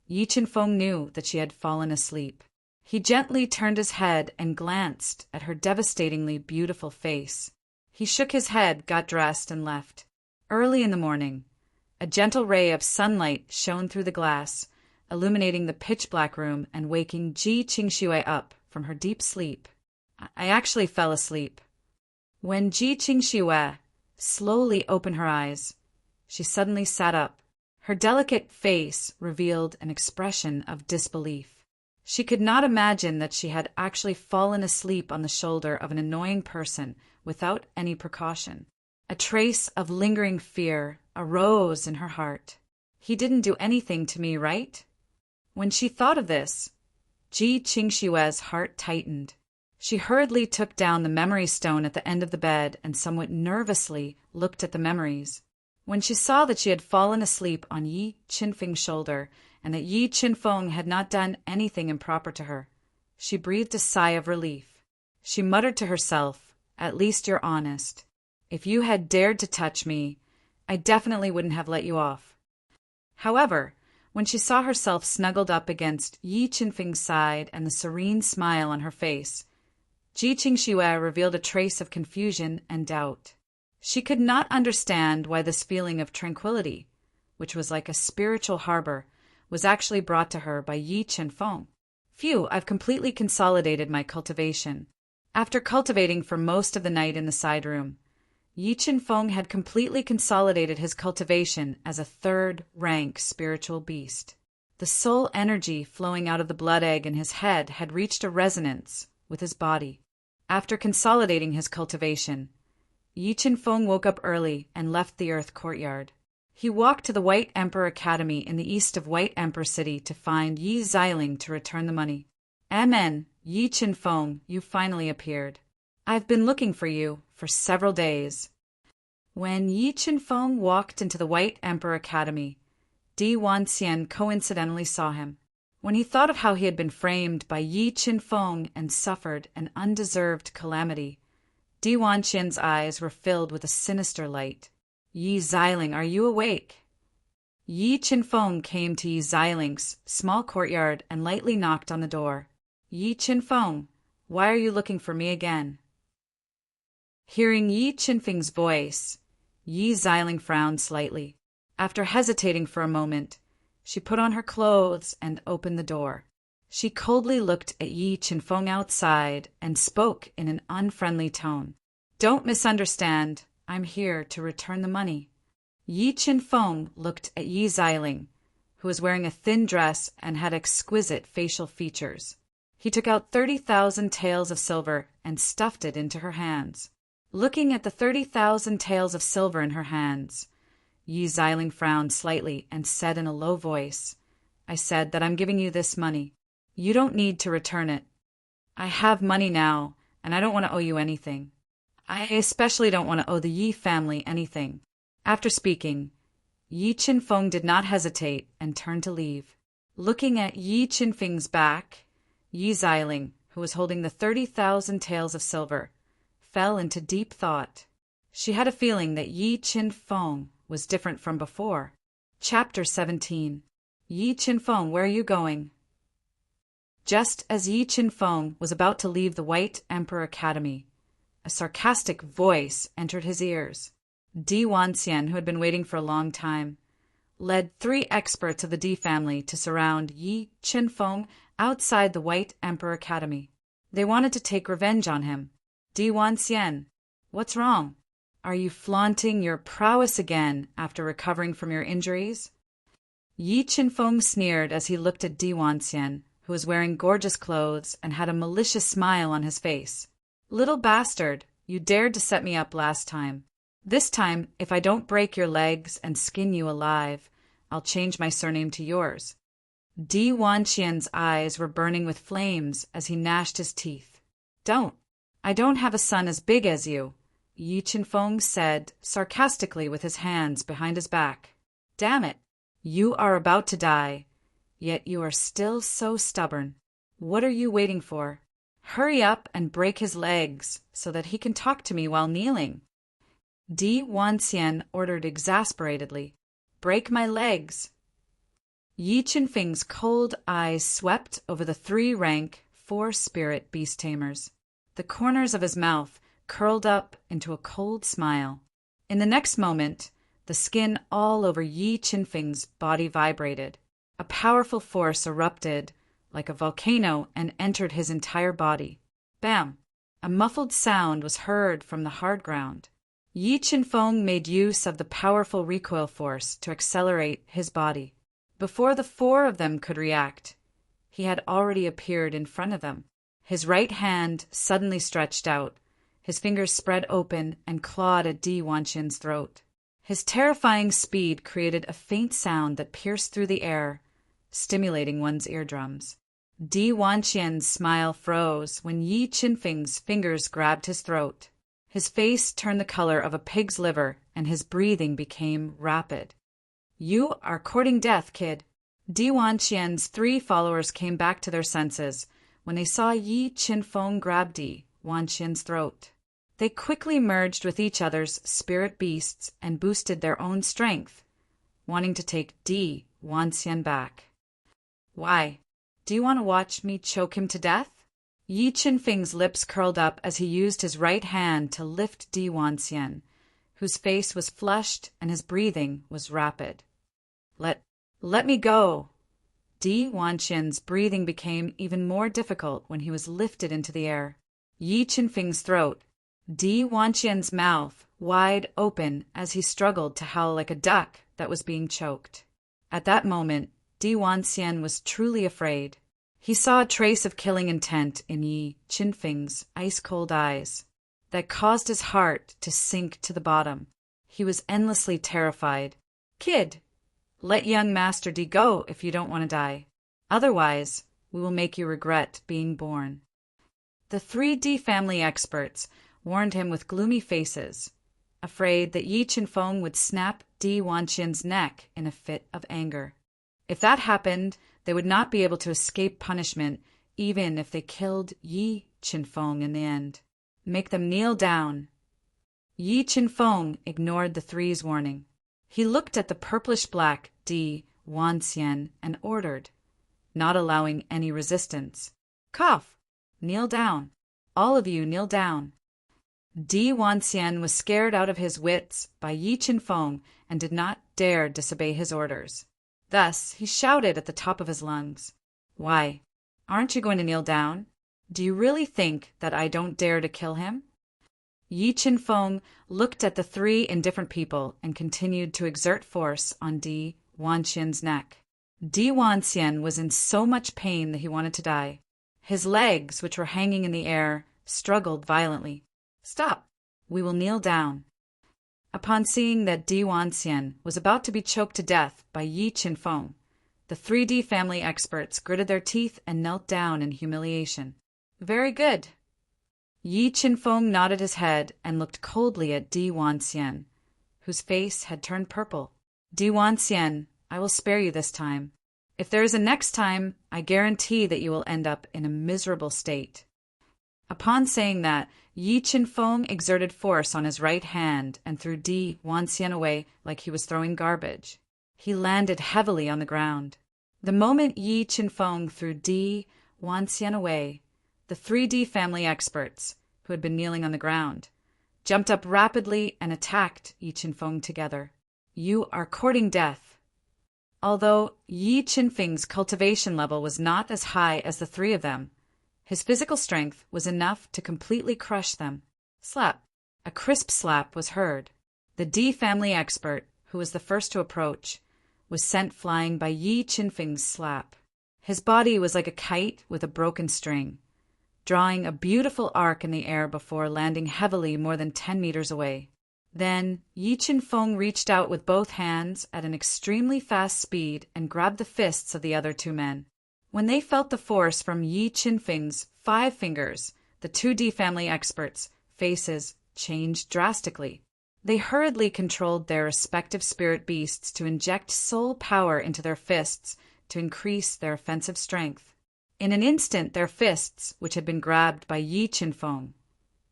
Yi Qinfeng knew that she had fallen asleep. He gently turned his head and glanced at her devastatingly beautiful face. He shook his head, got dressed, and left. Early in the morning, a gentle ray of sunlight shone through the glass, illuminating the pitch-black room and waking Ji Qingxue up from her deep sleep. I actually fell asleep. When Ji Qingxue slowly opened her eyes, she suddenly sat up. Her delicate face revealed an expression of disbelief. She could not imagine that she had actually fallen asleep on the shoulder of an annoying person without any precaution. A trace of lingering fear arose in her heart. He didn't do anything to me, right? When she thought of this, Ji Qingshue's heart tightened. She hurriedly took down the memory stone at the end of the bed and somewhat nervously looked at the memories. When she saw that she had fallen asleep on Yi Qinfeng's shoulder and that Yi Qinfeng had not done anything improper to her, she breathed a sigh of relief. She muttered to herself, "At least you're honest. If you had dared to touch me, I definitely wouldn't have let you off." However, when she saw herself snuggled up against Yi Qinfeng's side and the serene smile on her face, Ji Qingxue revealed a trace of confusion and doubt. She could not understand why this feeling of tranquility, which was like a spiritual harbor, was actually brought to her by Yi Qinfeng. "Phew, I've completely consolidated my cultivation." After cultivating for most of the night in the side room, Yi Qinfeng had completely consolidated his cultivation as a third-rank spiritual beast. The soul energy flowing out of the blood egg in his head had reached a resonance with his body. After consolidating his cultivation, Yi Qinfeng woke up early and left the Earth Courtyard. He walked to the White Emperor Academy in the east of White Emperor City to find Yi Xiling to return the money. "Amen, Yi Qinfeng, you finally appeared. I've been looking for you for several days." When Yi Qinfeng walked into the White Emperor Academy, Di Wanxian coincidentally saw him. When he thought of how he had been framed by Yi Qinfeng and suffered an undeserved calamity, Di Wanxian's eyes were filled with a sinister light. "Yi Xiling, are you awake?" Yi Qinfeng came to Yi Xiling's small courtyard and lightly knocked on the door. "Yi Qinfeng, why are you looking for me again?" Hearing Yi Qinfeng's voice, Yi Xiling frowned slightly. After hesitating for a moment, she put on her clothes and opened the door. She coldly looked at Yi Qinfeng outside and spoke in an unfriendly tone. "Don't misunderstand. I'm here to return the money." Yi Qinfeng looked at Yi Xiling, who was wearing a thin dress and had exquisite facial features. He took out 30,000 taels of silver and stuffed it into her hands. Looking at the 30,000 taels of silver in her hands, Yi Xiling frowned slightly and said in a low voice, "I said that I'm giving you this money. You don't need to return it. I have money now, and I don't want to owe you anything. I especially don't want to owe the Yi family anything." After speaking, Yi Qinfeng did not hesitate and turned to leave. Looking at Yi Qinfeng's back, Yi Xiling, who was holding the 30,000 taels of silver, fell into deep thought. She had a feeling that Yi Qinfeng was different from before. Chapter 17. "Yi Qinfeng, where are you going?" Just as Yi Qinfeng was about to leave the White Emperor Academy, a sarcastic voice entered his ears. Di Wanxian, who had been waiting for a long time, led 3 experts of the Di family to surround Yi Qinfeng outside the White Emperor Academy. They wanted to take revenge on him. "Di Wanxian, what's wrong? Are you flaunting your prowess again after recovering from your injuries?" Yi Qinfeng sneered as he looked at Di Wanxian, who was wearing gorgeous clothes and had a malicious smile on his face. "Little bastard, you dared to set me up last time. This time, if I don't break your legs and skin you alive, I'll change my surname to yours." Di Wanxian's eyes were burning with flames as he gnashed his teeth. "Don't. I don't have a son as big as you," Yi Qinfeng said sarcastically with his hands behind his back. "Damn it. You are about to die, yet you are still so stubborn. What are you waiting for? Hurry up and break his legs so that he can talk to me while kneeling." Di Wanxian ordered exasperatedly, "Break my legs." Yi Qinfeng's cold eyes swept over the 3-rank, 4-spirit beast tamers. The corners of his mouth curled up into a cold smile. In the next moment, the skin all over Yi Qinfeng's body vibrated. A powerful force erupted like a volcano and entered his entire body. Bam! A muffled sound was heard from the hard ground. Yi Qinfeng made use of the powerful recoil force to accelerate his body. Before the 4 of them could react, he had already appeared in front of them. His right hand suddenly stretched out. His fingers spread open and clawed at Di Wanxian's throat. His terrifying speed created a faint sound that pierced through the air, stimulating one's eardrums. Di Wanxian's smile froze when Yi Qinfeng's fingers grabbed his throat. His face turned the color of a pig's liver, and his breathing became rapid. "You are courting death, kid." Di Wanxian's 3 followers came back to their senses when they saw Yi Qinfeng grab Di Wanxian's throat. They quickly merged with each other's spirit beasts and boosted their own strength, wanting to take Di Wanxian back. "Why? Do you want to watch me choke him to death?" Yi Qinfeng's lips curled up as he used his right hand to lift Di Wanxian, whose face was flushed and his breathing was rapid. Let me go." Di Wanxian's breathing became even more difficult when he was lifted into the air. Yi Qinfeng's throat, Di Wanxian's mouth, wide open as he struggled to howl like a duck that was being choked. At that moment, Di Wanxian was truly afraid. He saw a trace of killing intent in Yi Qinfeng's ice-cold eyes that caused his heart to sink to the bottom. He was endlessly terrified. "Kid, let young Master Di go if you don't want to die. Otherwise, we will make you regret being born." The 3D family experts warned him with gloomy faces, afraid that Yi Qinfeng would snap Di Wanxian's neck in a fit of anger. If that happened, they would not be able to escape punishment even if they killed Yi Qinfeng in the end. "Make them kneel down." Yi Qinfeng ignored the 3's warning. He looked at the purplish-black Di Wanxian and ordered, not allowing any resistance. "Cough! Kneel down. All of you kneel down." Di Wanxian was scared out of his wits by Yi Qinfeng and did not dare disobey his orders. Thus, he shouted at the top of his lungs, "Why, aren't you going to kneel down? Do you really think that I don't dare to kill him?" Yi Qinfeng looked at the 3 indifferent people and continued to exert force on Di Wanxian's neck. Di Wanxian was in so much pain that he wanted to die. His legs, which were hanging in the air, struggled violently. "Stop! We will kneel down." Upon seeing that Di Wanxian was about to be choked to death by Yi Qinfeng, the 3D family experts gritted their teeth and knelt down in humiliation. "Very good." Yi Qinfeng nodded his head and looked coldly at Di Wanxian, whose face had turned purple. "Di Wanxian, I will spare you this time. If there is a next time, I guarantee that you will end up in a miserable state." Upon saying that, Yi Qinfeng exerted force on his right hand and threw Di Wanxian away like he was throwing garbage. He landed heavily on the ground. The moment Yi Qinfeng threw Di Wanxian away, the 3D family experts, who had been kneeling on the ground, jumped up rapidly and attacked Yi Qinfeng together. "You are courting death." Although Yi Qinfeng's cultivation level was not as high as the 3 of them, his physical strength was enough to completely crush them. Slap! A crisp slap was heard. The Di family expert, who was the first to approach, was sent flying by Yi Qinfeng's slap. His body was like a kite with a broken string, drawing a beautiful arc in the air before landing heavily more than 10 meters away. Then Yi Qinfeng reached out with both hands at an extremely fast speed and grabbed the fists of the other 2 men. When they felt the force from Yi Qinfeng's 5 fingers, the 2D family experts' faces changed drastically. They hurriedly controlled their respective spirit beasts to inject soul power into their fists to increase their offensive strength. In an instant, their fists, which had been grabbed by Yi Qinfeng,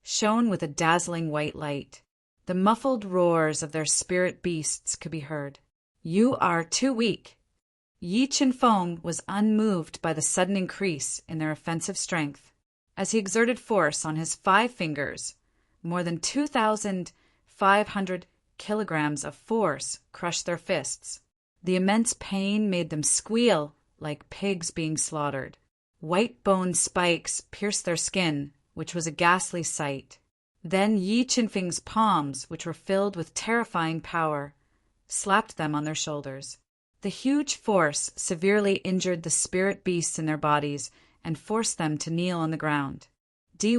shone with a dazzling white light. The muffled roars of their spirit beasts could be heard. "You are too weak." Yi Qinfeng was unmoved by the sudden increase in their offensive strength. As he exerted force on his 5 fingers, more than 2,500 kilograms of force crushed their fists. The immense pain made them squeal like pigs being slaughtered. White bone spikes pierced their skin, which was a ghastly sight. Then Yi Qinfeng's palms, which were filled with terrifying power, slapped them on their shoulders. The huge force severely injured the spirit beasts in their bodies and forced them to kneel on the ground. Di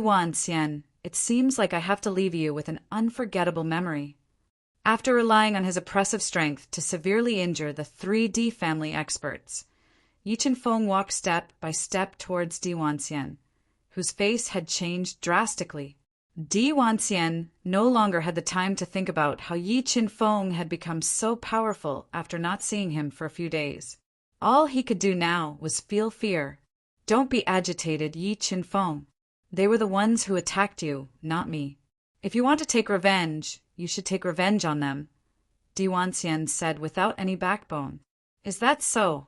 it seems like I have to leave you with an unforgettable memory. After relying on his oppressive strength to severely injure the 3D family experts, Yi Chen-feng walked step by step towards Di whose face had changed drastically. Di no longer had the time to think about how Yi Chen-feng had become so powerful after not seeing him for a few days. All he could do now was feel fear. Don't be agitated, Yi Chen-feng. They were the ones who attacked you, not me. If you want to take revenge, you should take revenge on them, Di said without any backbone. Is that so?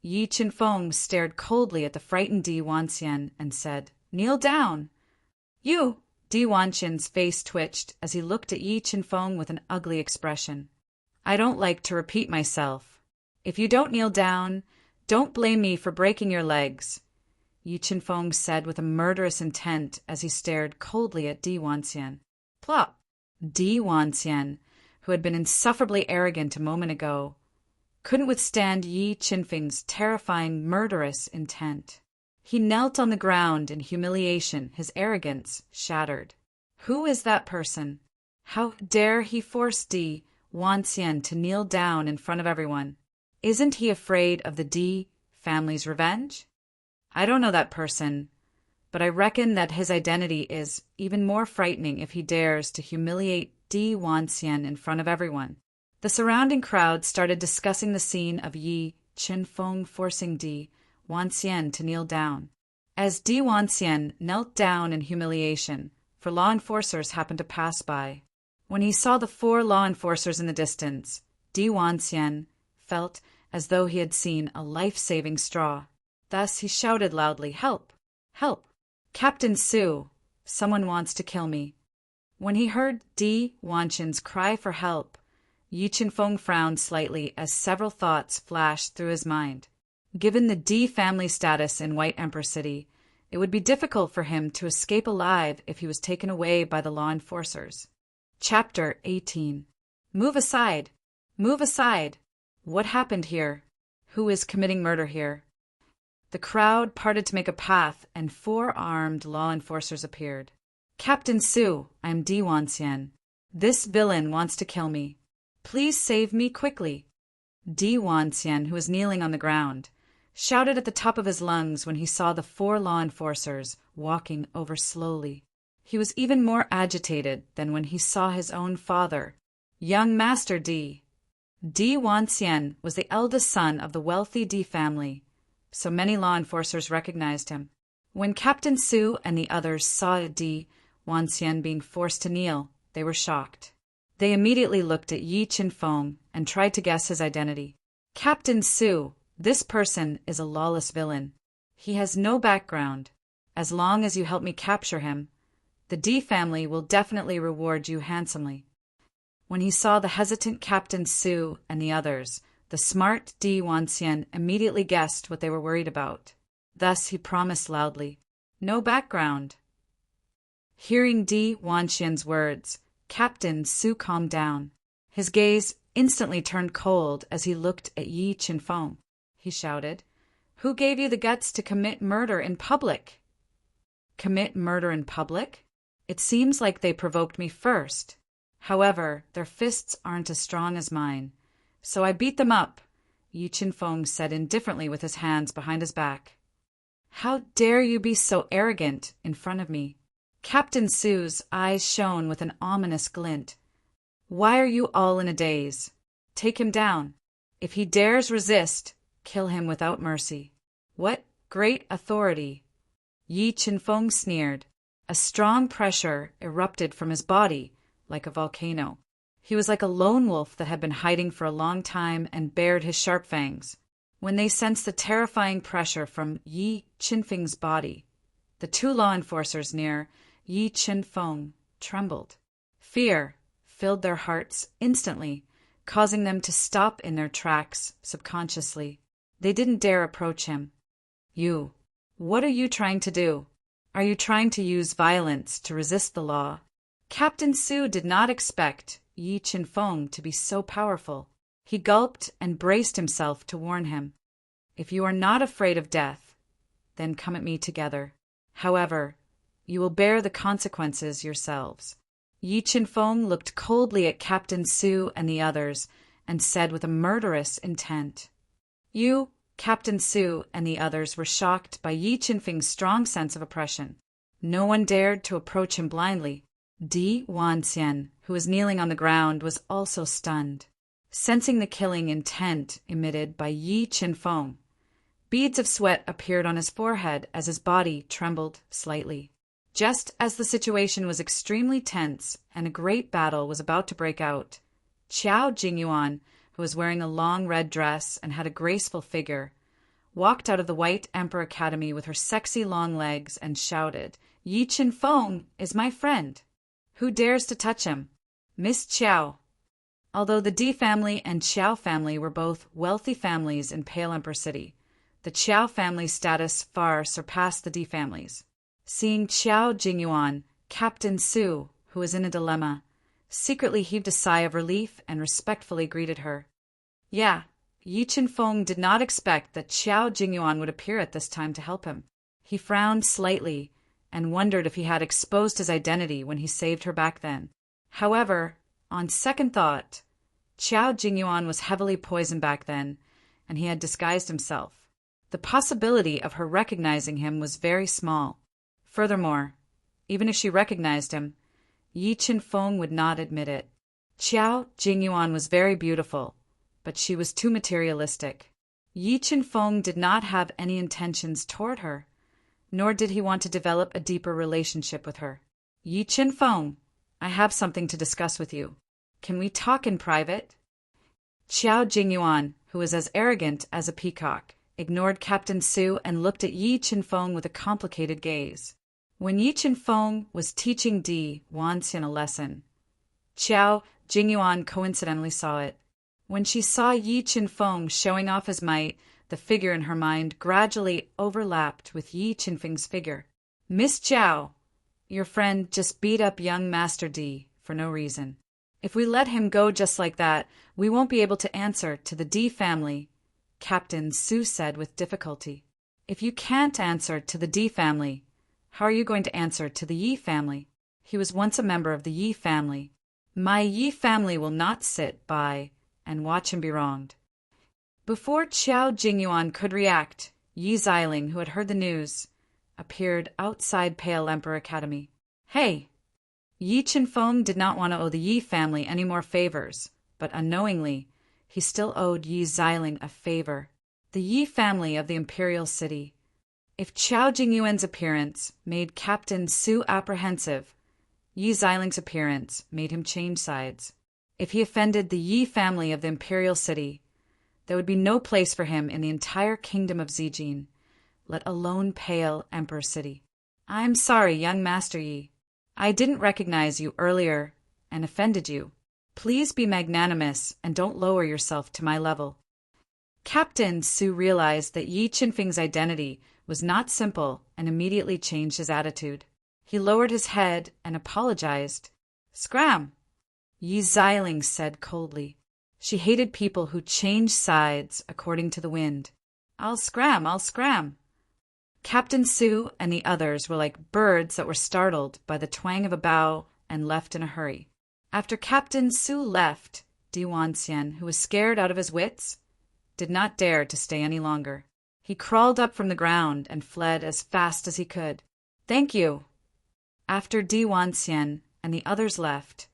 Yi Chen-feng stared coldly at the frightened Di and said, Kneel down. You! Di Wanxian's face twitched as he looked at Yi Chen-feng with an ugly expression. I don't like to repeat myself. If you don't kneel down, don't blame me for breaking your legs, Yi Chen-feng said with a murderous intent as he stared coldly at Di Wanxian. Plop! Di Wanxian, who had been insufferably arrogant a moment ago, couldn't withstand Yi Chen-feng's terrifying, murderous intent. He knelt on the ground in humiliation, his arrogance shattered. Who is that person? How dare he force Di Wanxian to kneel down in front of everyone? Isn't he afraid of the Di family's revenge? I don't know that person, but I reckon that his identity is even more frightening if he dares to humiliate Di Wanxian in front of everyone. The surrounding crowd started discussing the scene of Yi Chen-feng forcing Di Wanxian to kneel down. As Di Wanxian knelt down in humiliation, 4 law enforcers happened to pass by. When he saw the 4 law enforcers in the distance, Di Wanxian felt as though he had seen a life-saving straw. Thus he shouted loudly, Help! Help! Captain Su! Someone wants to kill me. When he heard Di Wanxian's cry for help, Yi Chen-feng frowned slightly as several thoughts flashed through his mind. Given the Di family status in White Emperor City, it would be difficult for him to escape alive if he was taken away by the law enforcers. Chapter 18. Move aside! Move aside! What happened here? Who is committing murder here? The crowd parted to make a path, and 4 armed law enforcers appeared. Captain Su, I am Di Wanxian. This villain wants to kill me. Please save me quickly. Di Wanxian, who was kneeling on the ground, shouted at the top of his lungs when he saw the 4 law enforcers walking over slowly. He was even more agitated than when he saw his own father. Young Master Di. Di Wanxian was the eldest son of the wealthy Di family, so many law enforcers recognized him. When Captain Su and the others saw Di Wanxian being forced to kneel, they were shocked. They immediately looked at Yi Chen-feng and tried to guess his identity. Captain Su, this person is a lawless villain. He has no background. As long as you help me capture him, the Di family will definitely reward you handsomely. When he saw the hesitant Captain Su and the others, the smart Di Wanxian immediately guessed what they were worried about. Thus he promised loudly, No background. Hearing Di Wanxian's words, Captain Su calmed down. His gaze instantly turned cold as he looked at Yi Chen-feng. He shouted, Who gave you the guts to commit murder in public? Commit murder in public? It seems like they provoked me first. However, their fists aren't as strong as mine, so I beat them up, Yi Chen-feng said indifferently with his hands behind his back. How dare you be so arrogant in front of me? Captain Su's eyes shone with an ominous glint. Why are you all in a daze? Take him down. If he dares resist, kill him without mercy. What great authority! Yi Chen-feng sneered. A strong pressure erupted from his body like a volcano. He was like a lone wolf that had been hiding for a long time and bared his sharp fangs. When they sensed the terrifying pressure from Yi Chen-feng's body, the 2 law enforcers near Yi Chen-feng trembled. Fear filled their hearts instantly, causing them to stop in their tracks subconsciously. They didn't dare approach him. You, what are you trying to do? Are you trying to use violence to resist the law? Captain Su did not expect Yi Chen-feng to be so powerful. He gulped and braced himself to warn him. If you are not afraid of death, then come at me together. However, you will bear the consequences yourselves. Yi Chinfeng looked coldly at Captain Su and the others and said with a murderous intent. You, Captain Su, and the others were shocked by Yi Chinfeng's strong sense of oppression. No one dared to approach him blindly. Di Wanxian, who was kneeling on the ground, was also stunned. Sensing the killing intent emitted by Yi Chinfeng, beads of sweat appeared on his forehead as his body trembled slightly. Just as the situation was extremely tense and a great battle was about to break out, Qiao Jingyuan, who was wearing a long red dress and had a graceful figure, walked out of the White Emperor Academy with her sexy long legs and shouted, Yi Chinfeng is my friend. Who dares to touch him? Miss Qiao. Although the Di family and Qiao family were both wealthy families in Pale Emperor City, the Qiao family's status far surpassed the Di family's. Seeing Qiao Jingyuan, Captain Su, who was in a dilemma, secretly heaved a sigh of relief and respectfully greeted her. Yeah, Yi Chinfeng did not expect that Qiao Jingyuan would appear at this time to help him. He frowned slightly and wondered if he had exposed his identity when he saved her back then. However, on second thought, Qiao Jingyuan was heavily poisoned back then, and he had disguised himself. The possibility of her recognizing him was very small. Furthermore, even if she recognized him, Yi Chinfeng would not admit it. Qiao Jingyuan was very beautiful, but she was too materialistic. Yi Chinfeng did not have any intentions toward her, nor did he want to develop a deeper relationship with her. Yi Chinfeng, I have something to discuss with you. Can we talk in private? Qiao Jingyuan, who was as arrogant as a peacock, ignored Captain Su and looked at Yi Chinfeng with a complicated gaze. When Yi Chinfeng was teaching Di Wanxian a lesson, Qiao Jingyuan coincidentally saw it. When she saw Yi Chinfeng showing off his might, the figure in her mind gradually overlapped with Yi Chinfeng's figure. Miss Qiao, your friend just beat up young Master Di for no reason. If we let him go just like that, we won't be able to answer to the Di family, Captain Su said with difficulty. If you can't answer to the Di family, how are you going to answer to the Yi family? He was once a member of the Yi family. My Yi family will not sit by and watch him be wronged. Before Qiao Jingyuan could react, Yi Xiling, who had heard the news, appeared outside Pale Emperor Academy. Hey! Yi Chinfeng did not want to owe the Yi family any more favors, but unknowingly, he still owed Yi Xiling a favor. The Yi family of the Imperial City. If Qiao Jingyuan's appearance made Captain Su apprehensive, Yi Xiling's appearance made him change sides. If he offended the Yi family of the Imperial City, there would be no place for him in the entire kingdom of Zijin, let alone Pale Emperor City. I'm sorry, young Master Yi. I didn't recognize you earlier and offended you. Please be magnanimous and don't lower yourself to my level. Captain Su realized that Yi Chinfeng's identity was not simple and immediately changed his attitude. He lowered his head and apologized. Scram! Yi Xiling said coldly. She hated people who changed sides according to the wind. I'll scram. Captain Su and the others were like birds that were startled by the twang of a bow and left in a hurry. After Captain Su left, Di Wanxian, who was scared out of his wits, did not dare to stay any longer. He crawled up from the ground and fled as fast as he could. Thank you. After Di Wanxian and the others left,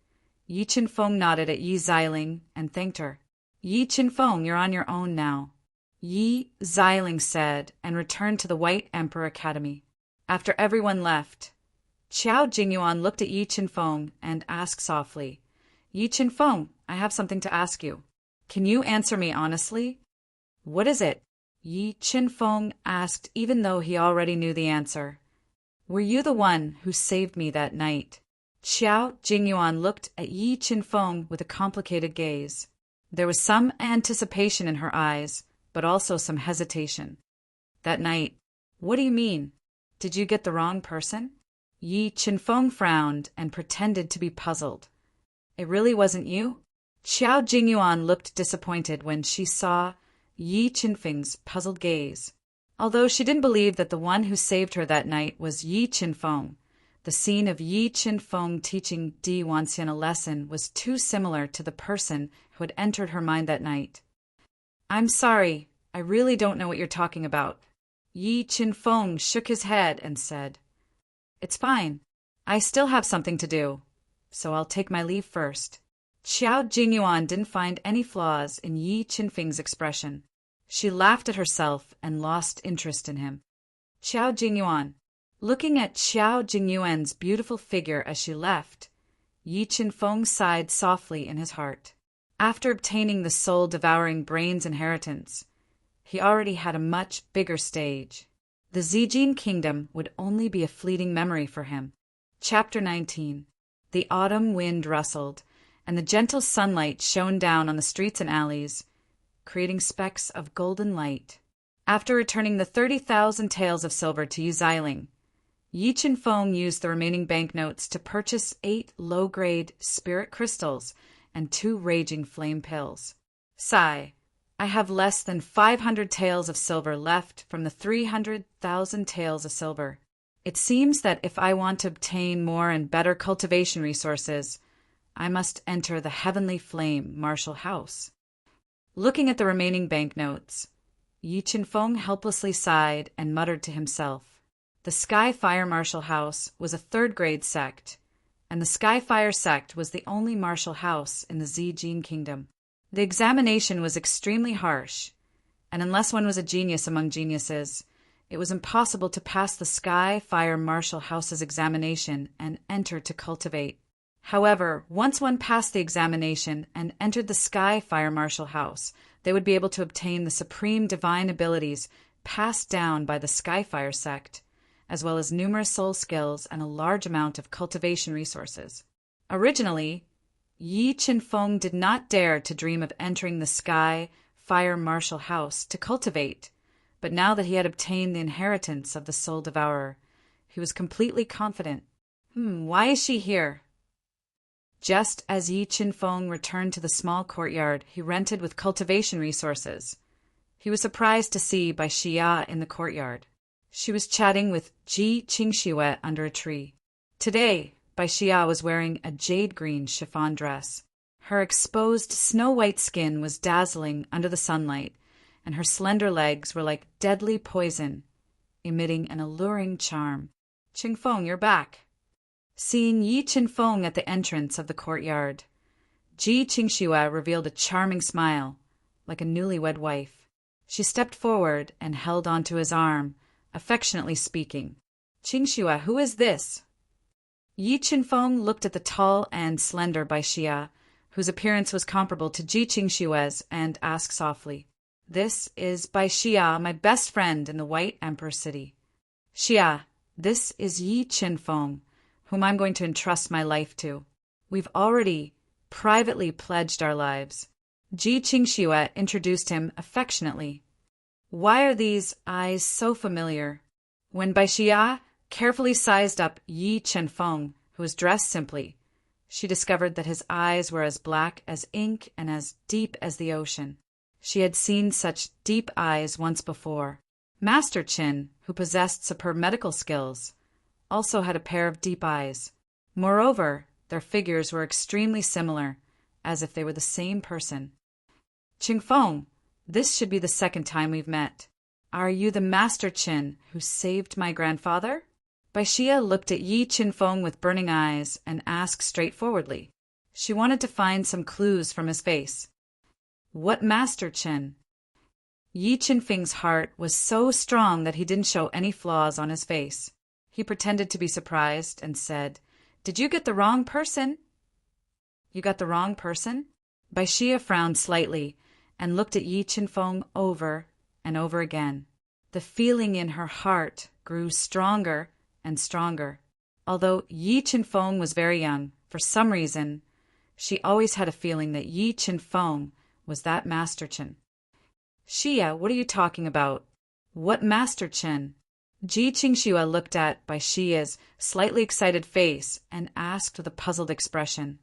Yi Chinfeng nodded at Yi Xiling and thanked her. Yi Chinfeng, you're on your own now, Yi Xiling said, and returned to the White Emperor Academy. After everyone left, Qiao Jingyuan looked at Yi Chinfeng and asked softly, Yi Chinfeng, I have something to ask you. Can you answer me honestly? What is it? Yi Chinfeng asked, even though he already knew the answer. Were you the one who saved me that night? Qiao Jingyuan looked at Yi Chinfeng with a complicated gaze. There was some anticipation in her eyes, but also some hesitation. That night, what do you mean? Did you get the wrong person? Yi Chinfeng frowned and pretended to be puzzled. It really wasn't you? Xiao Jingyuan looked disappointed when she saw Yi Qinfeng's puzzled gaze. Although she didn't believe that the one who saved her that night was Yi Qinfeng, the scene of Yi Qinfeng teaching Di Wanxian a lesson was too similar to the person who had entered her mind that night. "I'm sorry, I really don't know what you're talking about." Yi Qinfeng shook his head and said, "It's fine. I still have something to do, so I'll take my leave first." Xiao Jingyuan didn't find any flaws in Yi Qinfeng's expression. She laughed at herself and lost interest in him. Xiao Jingyuan. Looking at Xiao Jingyuan's beautiful figure as she left, Yi Qinfeng sighed softly in his heart. After obtaining the soul-devouring brain's inheritance, he already had a much bigger stage. The Zijin kingdom would only be a fleeting memory for him. Chapter 19. The autumn wind rustled, and the gentle sunlight shone down on the streets and alleys, creating specks of golden light. After returning the 30,000 taels of silver to Yu Xiling, Yi Qinfeng used the remaining banknotes to purchase 8 low-grade spirit crystals and 2 raging flame pills. Sigh, I have less than 500 taels of silver left from the 300,000 taels of silver. It seems that if I want to obtain more and better cultivation resources, I must enter the Heavenly Flame Martial House. Looking at the remaining banknotes, Yi Qinfeng helplessly sighed and muttered to himself. The Skyfire Martial House was a 3rd-grade sect, and the Skyfire sect was the only martial house in the Zijin kingdom. The examination was extremely harsh, and unless one was a genius among geniuses, it was impossible to pass the Skyfire Martial House's examination and enter to cultivate. However, once one passed the examination and entered the Skyfire Martial House, they would be able to obtain the supreme divine abilities passed down by the Skyfire sect, as well as numerous soul skills and a large amount of cultivation resources. Originally, Yi Qinfeng did not dare to dream of entering the Skyfire Martial House to cultivate, but now that he had obtained the inheritance of the Soul Devourer, he was completely confident. Why is she here? Just as Yi Qinfeng returned to the small courtyard he rented with cultivation resources, he was surprised to see Bai Xia in the courtyard. She was chatting with Ji Qingxue under a tree. Today, Bai Xia was wearing a jade-green chiffon dress. Her exposed snow-white skin was dazzling under the sunlight, and her slender legs were like deadly poison, emitting an alluring charm. "Qingfeng, you're back." Seeing Yi Qinfeng at the entrance of the courtyard, Ji Qingxue revealed a charming smile, like a newlywed wife. She stepped forward and held onto his arm, affectionately speaking. "Qingxue, who is this?" Yi Qinfeng looked at the tall and slender Bai Xia, whose appearance was comparable to Ji Qingxue's, and asked softly, "This is Bai Xia, my best friend in the White Emperor City." "Xia, this is Yi Qinfeng, whom I'm going to entrust my life to. We've already privately pledged our lives." Ji Qingxue introduced him affectionately. Why are these eyes so familiar? When Bai Xia carefully sized up Yi Qinfeng, who was dressed simply, she discovered that his eyes were as black as ink and as deep as the ocean. She had seen such deep eyes once before. Master Qin, who possessed superb medical skills, also had a pair of deep eyes. Moreover, their figures were extremely similar, as if they were the same person. "Qingfeng, this should be the 2nd time we've met. Are you the Master Qin who saved my grandfather?" Bai Xia looked at Yi Qinfeng with burning eyes and asked straightforwardly. She wanted to find some clues from his face. "What Master Qin?" Yi Qinfeng's heart was so strong that he didn't show any flaws on his face. He pretended to be surprised and said, "Did you get the wrong person?" "You got the wrong person?" Bai Xia frowned slightly and looked at Yi Qinfeng over and over again. The feeling in her heart grew stronger and stronger. Although Yi Qinfeng was very young, for some reason, she always had a feeling that Yi Qinfeng was that Master Qin. "Xia, what are you talking about? What Master Qin?" Ji Qingxue looked at Bai Xia's slightly excited face and asked with a puzzled expression.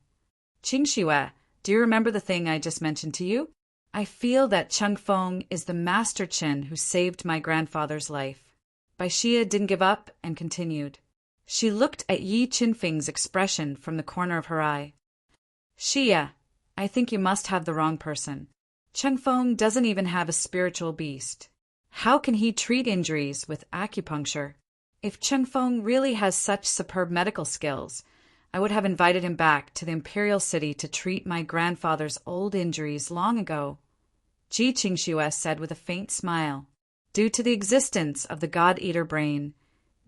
"Qingxue, Do you remember the thing I just mentioned to you? I feel that Chung Feng is the master Qin who saved my grandfather's life. Bai Xie didn't give up and continued. She looked at Yi Qinfeng's expression from the corner of her eye. Xie, I think you must have the wrong person. Chung Feng doesn't even have a spiritual beast. How can he treat injuries with acupuncture? If Chung Feng really has such superb medical skills, I would have invited him back to the imperial city to treat my grandfather's old injuries long ago, Ji Qingxue said with a faint smile. Due to the existence of the God-Eater brain,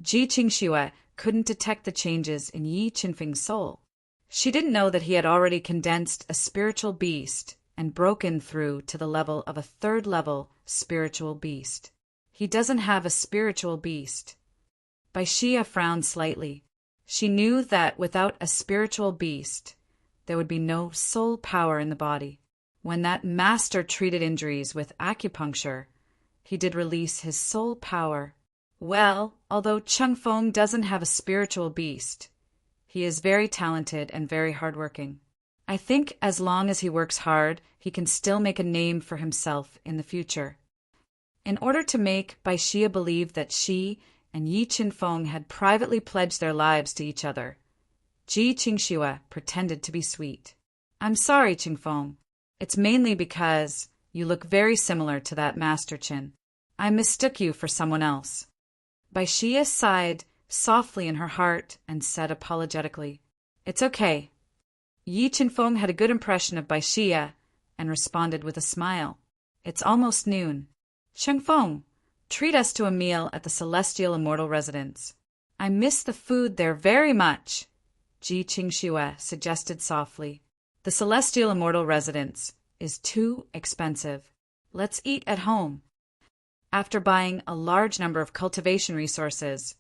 Ji Qingxue couldn't detect the changes in Yi Qinfeng's soul. She didn't know that he had already condensed a spiritual beast and broken through to the level of a third-level spiritual beast. He doesn't have a spiritual beast. Bai Xie frowned slightly. She knew that without a spiritual beast, there would be no soul power in the body. When that master treated injuries with acupuncture, he did release his soul power. Well, although Chung Feng doesn't have a spiritual beast, he is very talented and very hardworking. I think as long as he works hard, he can still make a name for himself in the future. In order to make Bai Xie believe that she and Yi Qinfeng had privately pledged their lives to each other, Ji Qingxue pretended to be sweet. I'm sorry, Qingfeng. It's mainly because you look very similar to that Master Qin. I mistook you for someone else. Bai Xie sighed softly in her heart and said apologetically, It's okay. Yi Qinfeng had a good impression of Bai Xie and responded with a smile. It's almost noon. Chung Feng, treat us to a meal at the Celestial Immortal Residence. I miss the food there very much, Ji Qingxue suggested softly. The Celestial Immortal Residence is too expensive. Let's eat at home. After buying a large number of cultivation resources,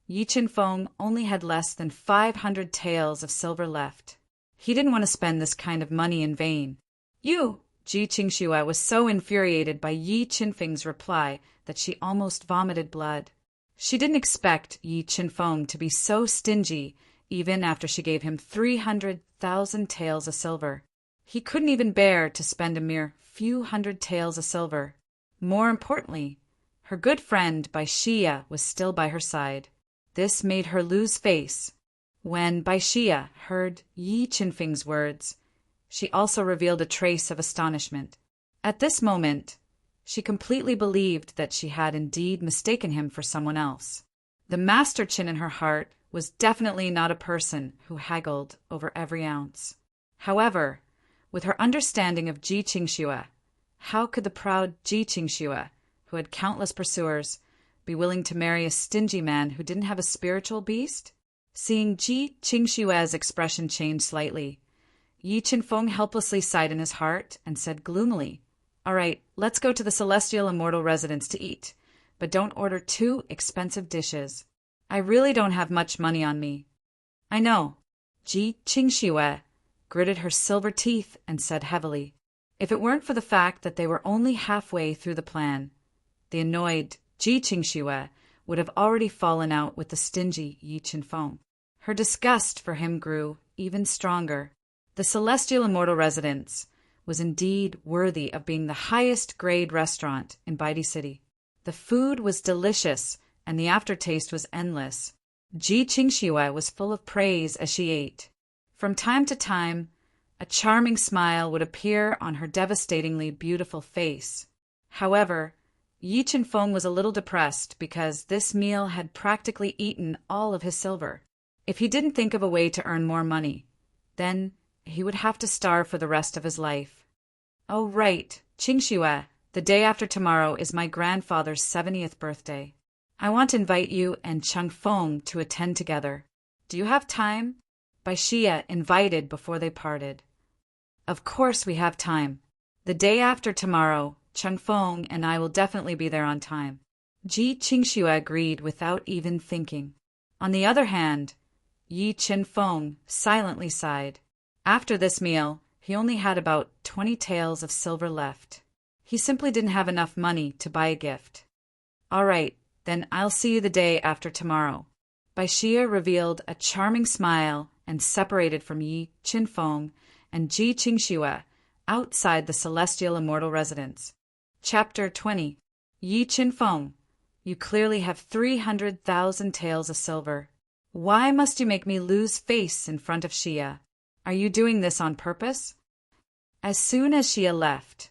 Yi Qinfeng only had less than 500 taels of silver left. He didn't want to spend this kind of money in vain. You! Ji Qingxue was so infuriated by Yi Qinfeng's reply that she almost vomited blood. She didn't expect Yi Qinfeng to be so stingy even after she gave him 300,000 taels of silver. He couldn't even bear to spend a mere few hundred taels of silver. More importantly, her good friend Bai Xie was still by her side. This made her lose face. When Bai Xie heard Yi Qinfeng's words, she also revealed a trace of astonishment. At this moment, she completely believed that she had indeed mistaken him for someone else. The Master Qin in her heart was definitely not a person who haggled over every ounce. However, with her understanding of Ji Qingxue, how could the proud Ji Qingxue, who had countless pursuers, be willing to marry a stingy man who didn't have a spiritual beast? Seeing Ji Qingxue's expression change slightly, Yi Qinfeng helplessly sighed in his heart and said gloomily, All right, let's go to the Celestial Immortal Residence to eat, but don't order too expensive dishes. I really don't have much money on me. I know. Ji Qingxue gritted her silver teeth and said heavily, If it weren't for the fact that they were only halfway through the plan, the annoyed Ji Qingxue would have already fallen out with the stingy Yi Qinfeng. Her disgust for him grew even stronger. The Celestial Immortal Residence was indeed worthy of being the highest-grade restaurant in Baidi City. The food was delicious, and the aftertaste was endless. Ji Qingxue was full of praise as she ate. From time to time, a charming smile would appear on her devastatingly beautiful face. However, Yi Qinfeng was a little depressed because this meal had practically eaten all of his silver. If he didn't think of a way to earn more money, then he would have to starve for the rest of his life. Oh, right, Qingxue, the day after tomorrow is my grandfather's 70th birthday. I want to invite you and Chung Feng to attend together. Do you have time? Bai Xie invited before they parted. Of course we have time. The day after tomorrow, Chung Feng and I will definitely be there on time. Ji Qingxue agreed without even thinking. On the other hand, Yi Qinfeng silently sighed. After this meal, he only had about 20 taels of silver left. He simply didn't have enough money to buy a gift. All right, then I'll see you the day after tomorrow. Bai Xie revealed a charming smile and separated from Yi Qinfeng and Ji Qingxue outside the celestial immortal residence. Chapter 20. Yi Qinfeng, you clearly have 300,000 taels of silver. Why must you make me lose face in front of Xia? Are you doing this on purpose? As soon as Xia left,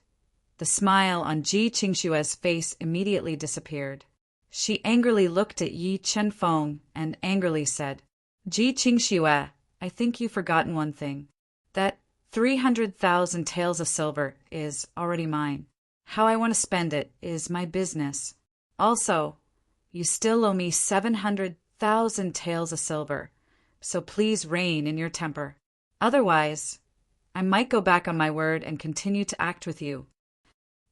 the smile on Ji Qingxue's face immediately disappeared. She angrily looked at Yi Qinfeng and angrily said, Ji Qingxue, I think you've forgotten one thing. That 300,000 taels of silver is already mine. How I want to spend it is my business. Also, you still owe me 700,000 taels of silver, so please rein in your temper. Otherwise, I might go back on my word and continue to act with you.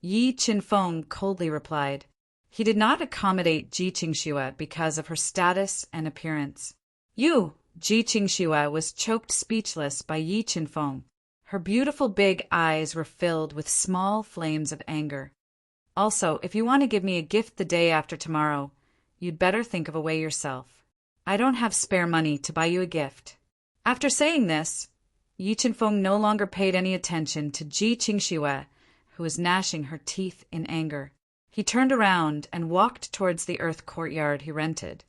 Yi Qinfeng coldly replied. He did not accommodate Ji Qingxue because of her status and appearance. You! Ji Qingxue was choked speechless by Yi Qinfeng. Her beautiful big eyes were filled with small flames of anger. Also, if you want to give me a gift the day after tomorrow, you'd better think of a way yourself. I don't have spare money to buy you a gift. After saying this, Yi Qinfeng no longer paid any attention to Ji Qingxue, who was gnashing her teeth in anger. He turned around and walked towards the earth courtyard he rented.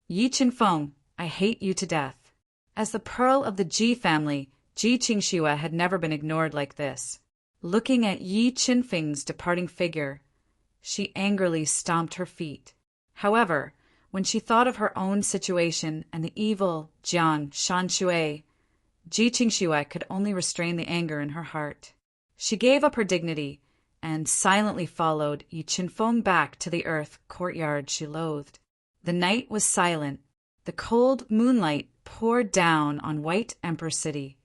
Yi Qinfeng, I hate you to death. As the pearl of the Ji family, Ji Qingxue had never been ignored like this. Looking at Yi Qinfeng's departing figure, she angrily stomped her feet. However, when she thought of her own situation and the evil Jiang Shanshui, Ji Qingxue could only restrain the anger in her heart. She gave up her dignity and silently followed Yi Qinfeng back to the earth courtyard she loathed. The night was silent. The cold moonlight poured down on White Emperor City,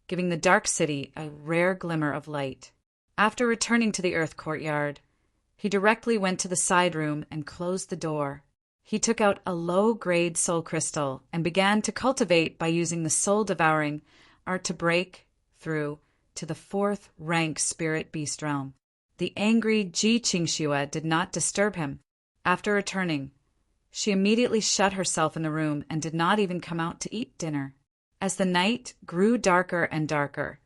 giving the dark city a rare glimmer of light. After returning to the earth courtyard, he directly went to the side room and closed the door. He took out a low-grade soul crystal and began to cultivate by using the soul-devouring art to break through to the fourth-rank spirit beast realm. The angry Ji Qingxue did not disturb him. After returning, she immediately shut herself in the room and did not even come out to eat dinner. As the night grew darker and darker,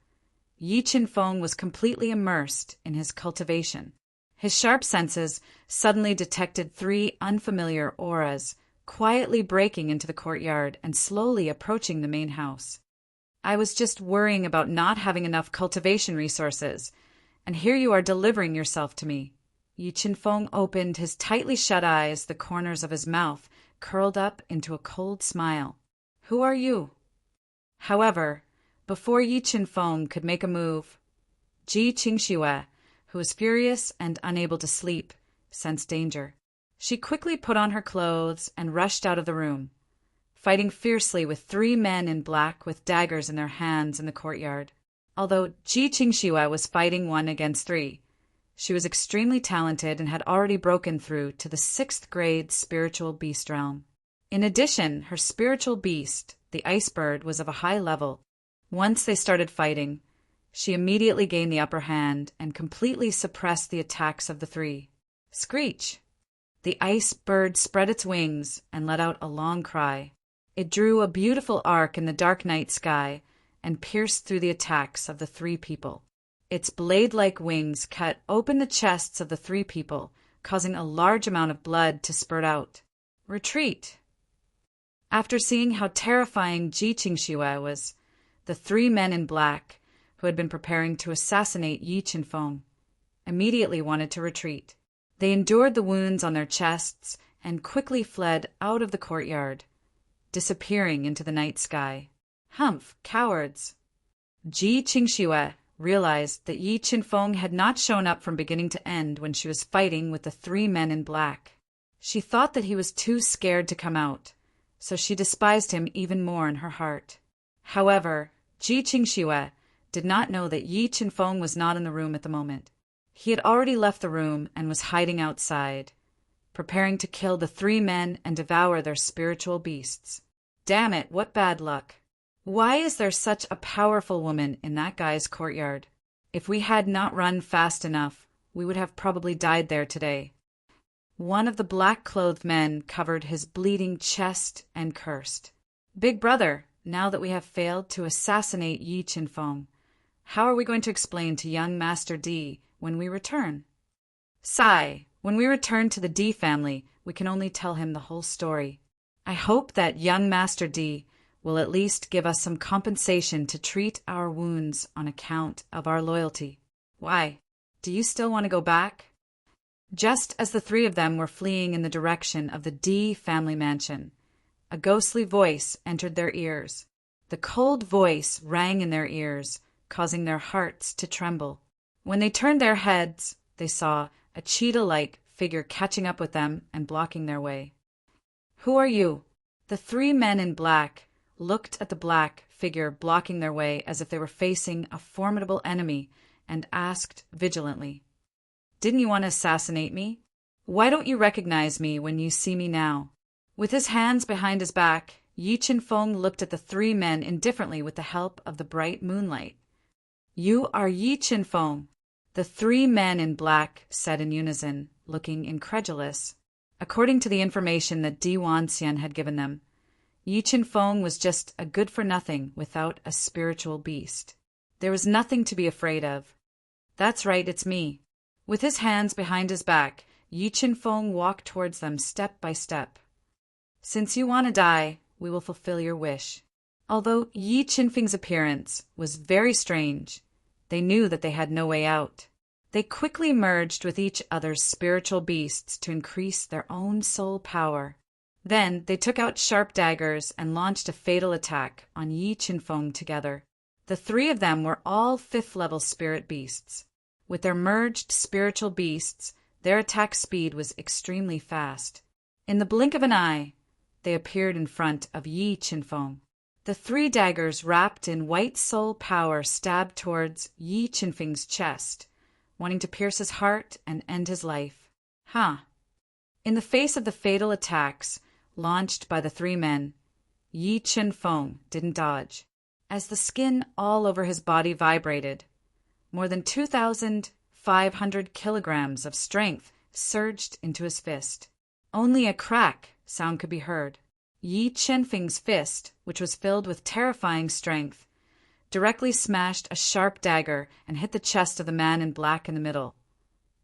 Yi Qinfeng was completely immersed in his cultivation. His sharp senses suddenly detected 3 unfamiliar auras quietly breaking into the courtyard and slowly approaching the main house. I was just worrying about not having enough cultivation resources, and here you are delivering yourself to me. Yi Qinfeng opened his tightly shut eyes, the corners of his mouth curled up into a cold smile. Who are you? However, before Yi Qinfeng could make a move, Ji Qingxue, who was furious and unable to sleep, sensed danger. She quickly put on her clothes and rushed out of the room, fighting fiercely with 3 men in black with daggers in their hands in the courtyard. Although Ji Qingxue was fighting 1 against 3, she was extremely talented and had already broken through to the 6th grade spiritual beast realm. In addition, her spiritual beast, the ice bird, was of a high level. Once they started fighting, she immediately gained the upper hand and completely suppressed the attacks of the 3. Screech! The ice bird spread its wings and let out a long cry. It drew a beautiful arc in the dark night sky and pierced through the attacks of the 3 people. Its blade-like wings cut open the chests of the 3 people, causing a large amount of blood to spurt out. Retreat! After seeing how terrifying Ji Qingxue was, the 3 men in black, who had been preparing to assassinate Yi Qinfeng, immediately wanted to retreat. They endured the wounds on their chests and quickly fled out of the courtyard, disappearing into the night sky. Humph, cowards! Ji Qingxue realized that Yi Qinfeng had not shown up from beginning to end when she was fighting with the 3 men in black. She thought that he was too scared to come out, so she despised him even more in her heart. However, Ji Qingxue did not know that Yi Qinfeng was not in the room at the moment. He had already left the room and was hiding outside, preparing to kill the 3 men and devour their spiritual beasts. Damn it, what bad luck! Why is there such a powerful woman in that guy's courtyard? If we had not run fast enough, we would have probably died there today. One of the black-clothed men covered his bleeding chest and cursed. Big brother, now that we have failed to assassinate Yi Qinfeng, How are we going to explain to young Master D when we return? Sigh. When we return to the D family, we can only tell him the whole story. I hope that young Master D will at least give us some compensation to treat our wounds on account of our loyalty. Why? Do you still want to go back? Just as the three of them were fleeing in the direction of the D family mansion, a ghostly voice entered their ears. The cold voice rang in their ears, causing their hearts to tremble. When they turned their heads, they saw a cheetah-like figure catching up with them and blocking their way. Who are you? The three men in black looked at the black figure blocking their way as if they were facing a formidable enemy and asked vigilantly, Didn't you want to assassinate me? Why don't you recognize me when you see me now? With his hands behind his back, Yi Qinfeng looked at the three men indifferently with the help of the bright moonlight. You are Yi Qinfeng, the three men in black said in unison, looking incredulous. According to the information that Di Wanxian had given them, Yi Qinfeng was just a good-for-nothing without a spiritual beast. There was nothing to be afraid of. That's right, it's me. With his hands behind his back, Yi Qinfeng walked towards them step by step. Since you want to die, we will fulfill your wish. Although Yi Qinfeng's appearance was very strange, they knew that they had no way out. They quickly merged with each other's spiritual beasts to increase their own soul power. Then they took out sharp daggers and launched a fatal attack on Yi Qinfeng together. The three of them were all fifth-level spirit beasts. With their merged spiritual beasts, their attack speed was extremely fast. In the blink of an eye, they appeared in front of Yi Qinfeng. The three daggers wrapped in white soul power stabbed towards Yi Qinfeng's chest, wanting to pierce his heart and end his life. In the face of the fatal attacks launched by the three men, Yi Qinfeng didn't dodge. As the skin all over his body vibrated, more than 2,500 kilograms of strength surged into his fist. Only a crack sound could be heard. Yi Qinfeng's fist, which was filled with terrifying strength, directly smashed a sharp dagger and hit the chest of the man in black in the middle,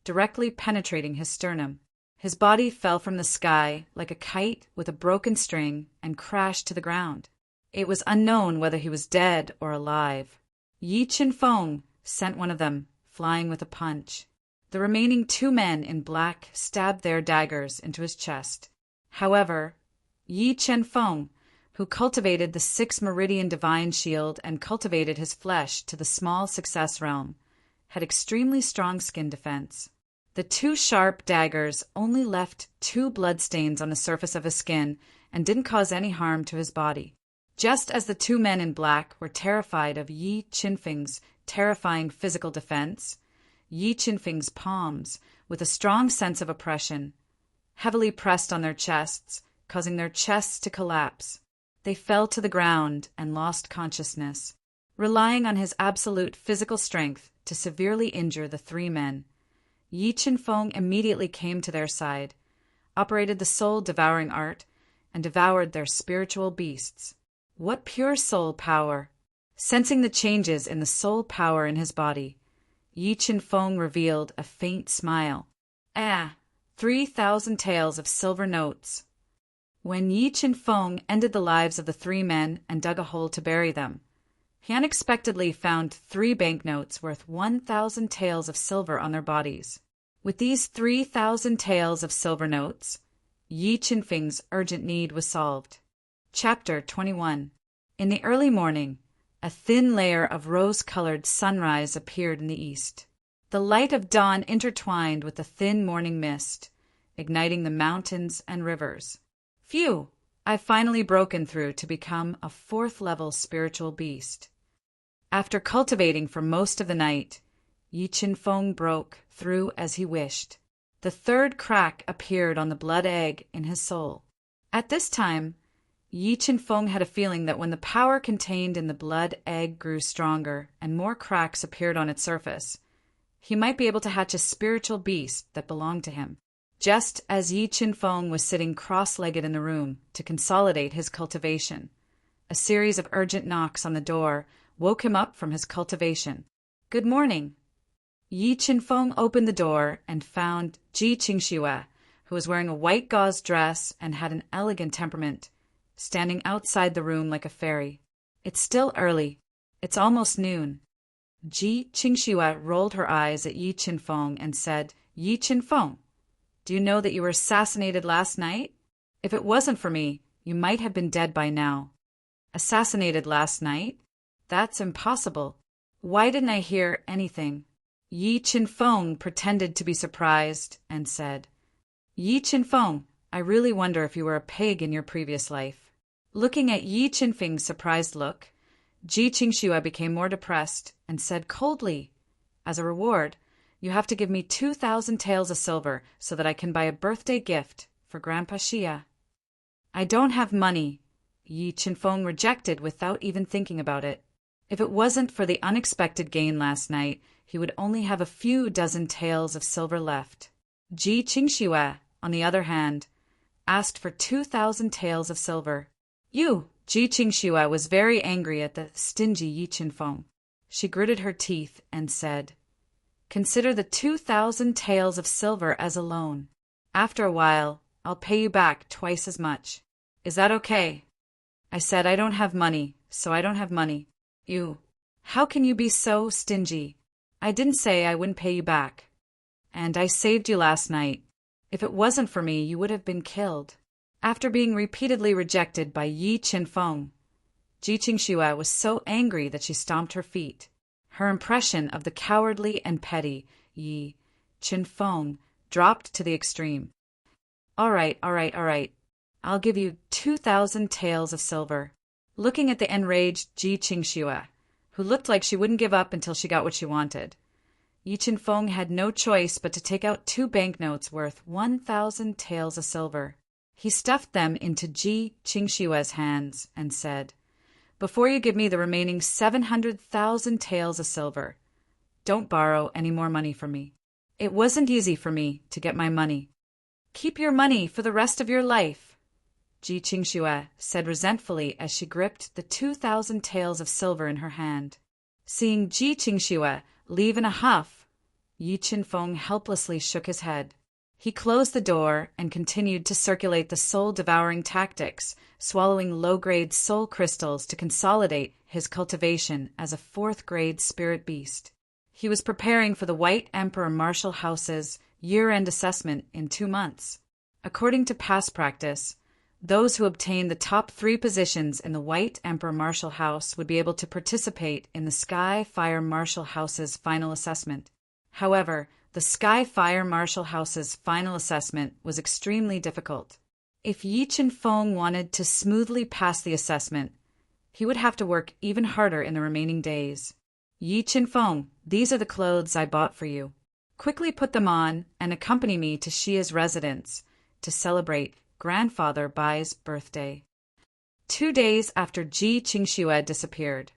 directly penetrating his sternum. His body fell from the sky like a kite with a broken string and crashed to the ground. It was unknown whether he was dead or alive. Yi Qinfeng sent one of them flying with a punch. The remaining two men in black stabbed their daggers into his chest. However, Yi Qinfeng, who cultivated the 6-meridian divine shield and cultivated his flesh to the small success realm, had extremely strong skin defense. The two sharp daggers only left 2 bloodstains on the surface of his skin and didn't cause any harm to his body. Just as the two men in black were terrified of Yi Qinfeng's terrifying physical defense, Yi Qinfeng's palms, with a strong sense of oppression, heavily pressed on their chests, causing their chests to collapse. They fell to the ground and lost consciousness, relying on his absolute physical strength to severely injure the three men. Yi Qinfeng immediately came to their side, operated the soul-devouring art, and devoured their spiritual beasts. What pure soul power! Sensing the changes in the soul power in his body, Yi Qinfeng revealed a faint smile. 3,000 taels of silver notes. When Yi Qinfeng ended the lives of the three men and dug a hole to bury them, he unexpectedly found 3 banknotes worth 1,000 taels of silver on their bodies. With these 3,000 taels of silver notes, Yi Qinfeng's urgent need was solved. Chapter 21. In the early morning, a thin layer of rose-colored sunrise appeared in the east. The light of dawn intertwined with the thin morning mist, igniting the mountains and rivers. Phew! I've finally broken through to become a 4th-level spiritual beast. After cultivating for most of the night, Yi Qinfeng broke through as he wished. The 3rd crack appeared on the blood egg in his soul. At this time, Yi Qinfeng had a feeling that when the power contained in the blood egg grew stronger and more cracks appeared on its surface, he might be able to hatch a spiritual beast that belonged to him. Just as Yi Qinfeng was sitting cross-legged in the room to consolidate his cultivation, a series of urgent knocks on the door woke him up from his cultivation. Good morning. Yi Qinfeng opened the door and found Ji Qingxue, who was wearing a white gauze dress and had an elegant temperament, standing outside the room like a fairy. It's still early. It's almost noon. Ji Qingxue rolled her eyes at Yi Qinfeng and said, Yi Qinfeng, do you know that you were assassinated last night? If it wasn't for me, you might have been dead by now. Assassinated last night? That's impossible. Why didn't I hear anything? Yi Qinfeng pretended to be surprised and said, Yi Qinfeng, I really wonder if you were a pig in your previous life. Looking at Yi Qinfeng's surprised look, Ji Qingxue became more depressed and said coldly, As a reward, you have to give me 2,000 taels of silver so that I can buy a birthday gift for Grandpa Xia. I don't have money, Yi Qinfeng rejected without even thinking about it. If it wasn't for the unexpected gain last night, he would only have a few dozen taels of silver left. Ji Qingxue, on the other hand, asked for 2,000 taels of silver. Ji Qingxue was very angry at the stingy Yi Qinfeng. She gritted her teeth and said, Consider the 2,000 taels of silver as a loan. After a while, I'll pay you back twice as much. Is that okay? I said I don't have money, so I don't have money. How can you be so stingy? I didn't say I wouldn't pay you back. And I saved you last night. If it wasn't for me, you would have been killed. After being repeatedly rejected by Yi Qinfeng, Ji Qingxue was so angry that she stomped her feet. Her impression of the cowardly and petty Yi Qinfeng dropped to the extreme. All right. I'll give you 2,000 taels of silver. Looking at the enraged Ji Qingxue, who looked like she wouldn't give up until she got what she wanted, Yi Qinfeng had no choice but to take out 2 banknotes worth 1,000 taels of silver. He stuffed them into Ji Qingxue's hands and said, Before you give me the remaining 700,000 taels of silver, don't borrow any more money from me. It wasn't easy for me to get my money. Keep your money for the rest of your life, Ji Qingxue said resentfully as she gripped the 2,000 taels of silver in her hand. Seeing Ji Qingxue leave in a huff, Yi Qinfeng helplessly shook his head. He closed the door and continued to circulate the soul-devouring tactics, swallowing low-grade soul crystals to consolidate his cultivation as a 4th-grade spirit beast. He was preparing for the White Emperor Martial House's year-end assessment in 2 months. According to past practice, those who obtained the top 3 positions in the White Emperor Martial House would be able to participate in the Sky Fire Martial House's final assessment. However, the Sky Fire Martial House's final assessment was extremely difficult. If Yi Qinfeng wanted to smoothly pass the assessment, he would have to work even harder in the remaining days. Yi Qinfeng, these are the clothes I bought for you. Quickly put them on and accompany me to Xia's residence to celebrate Grandfather Bai's birthday. 2 days after Ji Qingxue disappeared,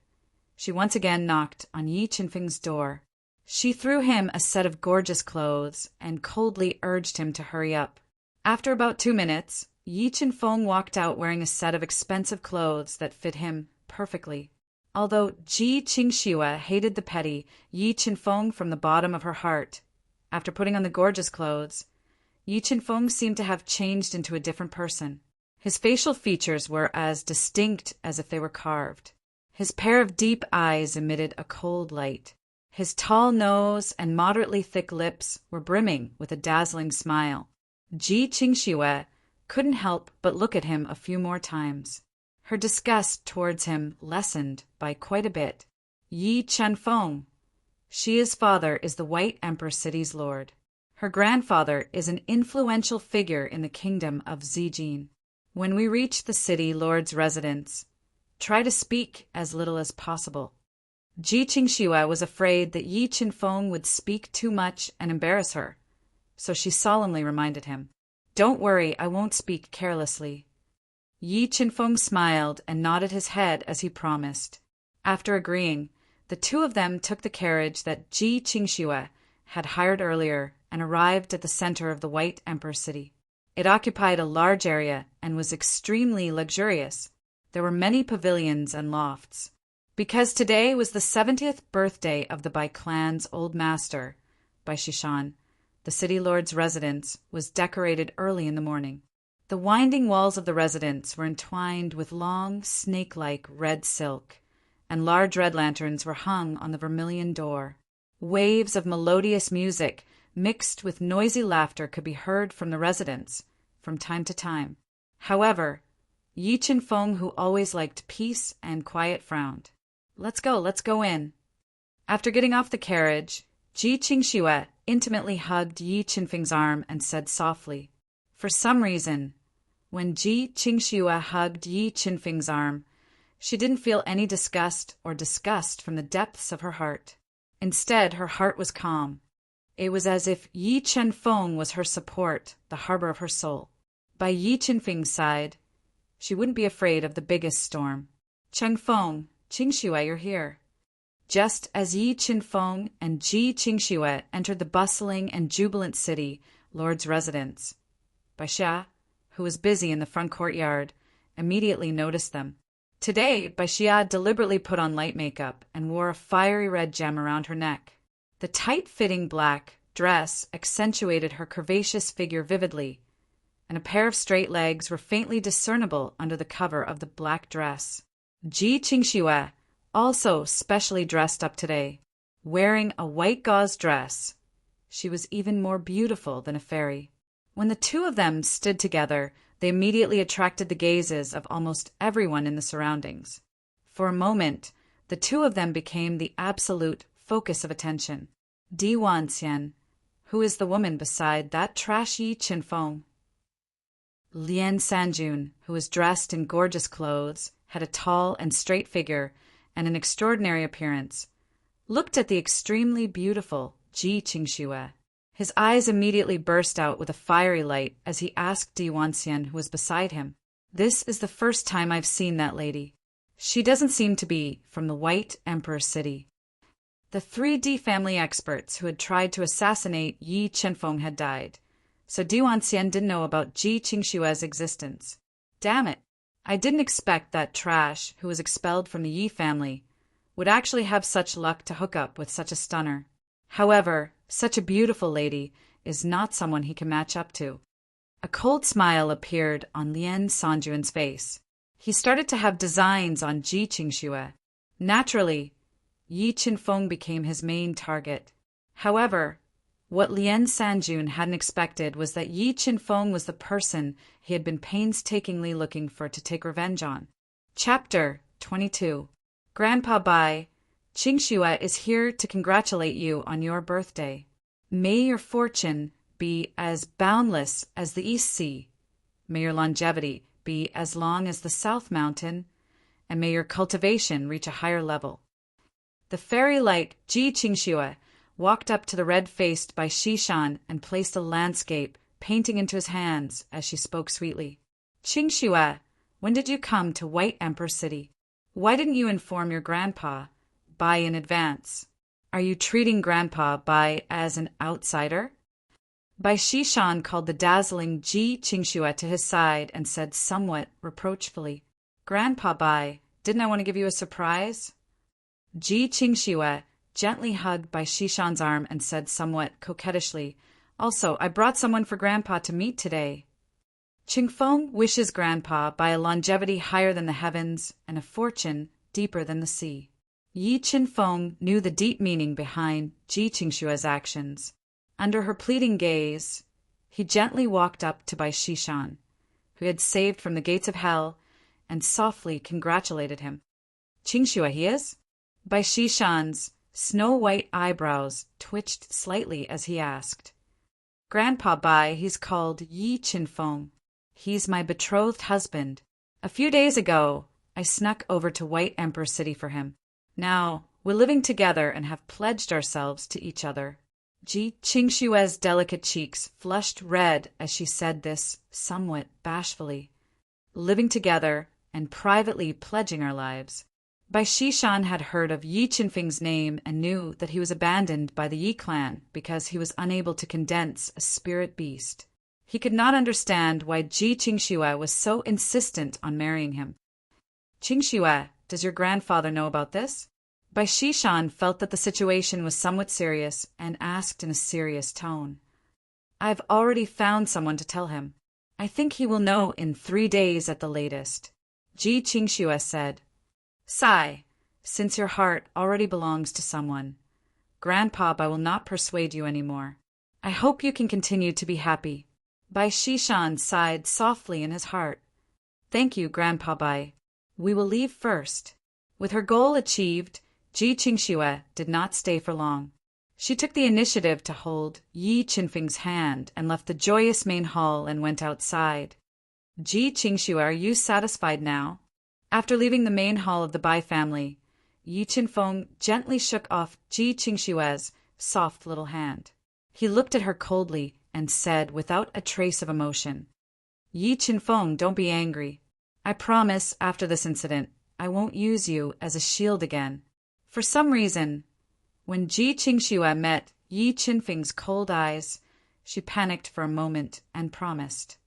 she once again knocked on Yi Qinfeng's door. She threw him a set of gorgeous clothes and coldly urged him to hurry up. After about 2 minutes, Yi Qinfeng walked out wearing a set of expensive clothes that fit him perfectly. Although Ji Qingxue hated the petty Yi Qinfeng from the bottom of her heart, after putting on the gorgeous clothes, Yi Qinfeng seemed to have changed into a different person. His facial features were as distinct as if they were carved. His pair of deep eyes emitted a cold light. His tall nose and moderately thick lips were brimming with a dazzling smile. Ji Qingxue couldn't help but look at him a few more times. Her disgust towards him lessened by quite a bit. Yi Qinfeng, Xia's father is the White Emperor City's lord. Her grandfather is an influential figure in the kingdom of Zijin. When we reach the city lord's residence, try to speak as little as possible. Ji Qingxue was afraid that Yi Qinfeng would speak too much and embarrass her, so she solemnly reminded him, Don't worry, I won't speak carelessly. Yi Qinfeng smiled and nodded his head as he promised. After agreeing, the 2 of them took the carriage that Ji Qingxue had hired earlier and arrived at the center of the White Emperor City. It occupied a large area and was extremely luxurious. There were many pavilions and lofts. Because today was the 70th birthday of the Bai clan's old master, Bai Shishan, the city lord's residence was decorated early in the morning. The winding walls of the residence were entwined with long, snake-like red silk, and large red lanterns were hung on the vermilion door. Waves of melodious music mixed with noisy laughter could be heard from the residence from time to time. However, Yi Qinfeng, who always liked peace and quiet, frowned. Let's go in." After getting off the carriage, Ji Qingxue intimately hugged Yi Qinfeng's arm and said softly. For some reason, when Ji Qingxue hugged Yi Qinfeng's arm, she didn't feel any disgust or disgust from the depths of her heart. Instead, her heart was calm. It was as if Yi Qinfeng was her support, the harbor of her soul. By Yi Qinfeng's side, she wouldn't be afraid of the biggest storm. "Chengfeng, Qingxue, you're here." Just as Yi Qinfeng and Ji Qingxue entered the bustling and jubilant city lord's residence, Bai Xia, who was busy in the front courtyard, immediately noticed them. Today, Bai Xia deliberately put on light makeup and wore a fiery red gem around her neck. The tight-fitting black dress accentuated her curvaceous figure vividly, and a pair of straight legs were faintly discernible under the cover of the black dress. Ji Qingxue also specially dressed up today, wearing a white gauze dress. She was even more beautiful than a fairy. When the two of them stood together, they immediately attracted the gazes of almost everyone in the surroundings. For a moment, the two of them became the absolute focus of attention. Di Wanxian, who is the woman beside that trashy Qinfeng? Lian Sanjun, who was dressed in gorgeous clothes, had a tall and straight figure and an extraordinary appearance, looked at the extremely beautiful Ji Qingxue. His eyes immediately burst out with a fiery light as he asked Di Wanxian, who was beside him, "This is the first time I've seen that lady. She doesn't seem to be from the White Emperor City." The 3D family experts who had tried to assassinate Yi Qinfeng had died, so Di Wanxian didn't know about Ji Qingxue's existence. Damn it! I didn't expect that trash, who was expelled from the Yi family, would actually have such luck to hook up with such a stunner. However, such a beautiful lady is not someone he can match up to. A cold smile appeared on Lian Sanjuan's face. He started to have designs on Ji Qingxue. Naturally, Yi Qinfeng became his main target. However, what Lian Sanjun hadn't expected was that Yi Qinfeng was the person he had been painstakingly looking for to take revenge on. Chapter 22. Grandpa Bai, Qingxue is here to congratulate you on your birthday. May your fortune be as boundless as the East Sea. May your longevity be as long as the South Mountain, and may your cultivation reach a higher level. The fairy-like Ji Qingxue walked up to the red-faced Bai Shishan and placed a landscape painting into his hands as she spoke sweetly. "Qingxue, when did you come to White Emperor City? Why didn't you inform your grandpa Bai in advance? Are you treating Grandpa Bai as an outsider?" Bai Shishan called the dazzling Ji Qingxue to his side and said somewhat reproachfully, "Grandpa Bai, didn't I want to give you a surprise?" Ji Qingxue gently hugged Bai Shishan's arm and said somewhat coquettishly, "Also, I brought someone for Grandpa to meet today." Qingfeng wishes Grandpa Bai a longevity higher than the heavens and a fortune deeper than the sea. Yi Qinfeng knew the deep meaning behind Ji Qingxue's actions. Under her pleading gaze, he gently walked up to Bai Shishan, who had saved from the gates of hell, and softly congratulated him. "Qingxue he is?" Bai Shishan's snow-white eyebrows twitched slightly as he asked. "Grandpa Bai, he's called Yi Qinfeng. He's my betrothed husband. A few days ago, I snuck over to White Emperor City for him. Now, we're living together and have pledged ourselves to each other." Ji Qingxue's delicate cheeks flushed red as she said this somewhat bashfully. "Living together and privately pledging our lives." Bai Shishan had heard of Yi Qinfeng's name and knew that he was abandoned by the Yi clan because he was unable to condense a spirit beast. He could not understand why Ji Qingxue was so insistent on marrying him. "Qingxue, Does your grandfather know about this? Bai Shishan felt that the situation was somewhat serious and asked in a serious tone. I've already found someone to tell him. I think he will know in 3 days at the latest, Ji Qingxue said. Sigh, since your heart already belongs to someone. Grandpa, I will not persuade you any more. I hope you can continue to be happy. Bai Shishan sighed softly in his heart. Thank you, Grandpa Bai. We will leave first. With her goal achieved, Ji Qingxue did not stay for long. She took the initiative to hold Yi Qinfeng's hand and left the joyous main hall and went outside. Ji Qingxue, are you satisfied now? After leaving the main hall of the Bai family, Yi Qinfeng gently shook off Ji Qingxue's soft little hand. He looked at her coldly and said without a trace of emotion, Yi Qinfeng, don't be angry. I promise after this incident, I won't use you as a shield again. For some reason, when Ji Qingxue met Yi Qinfeng's cold eyes, she panicked for a moment and promised.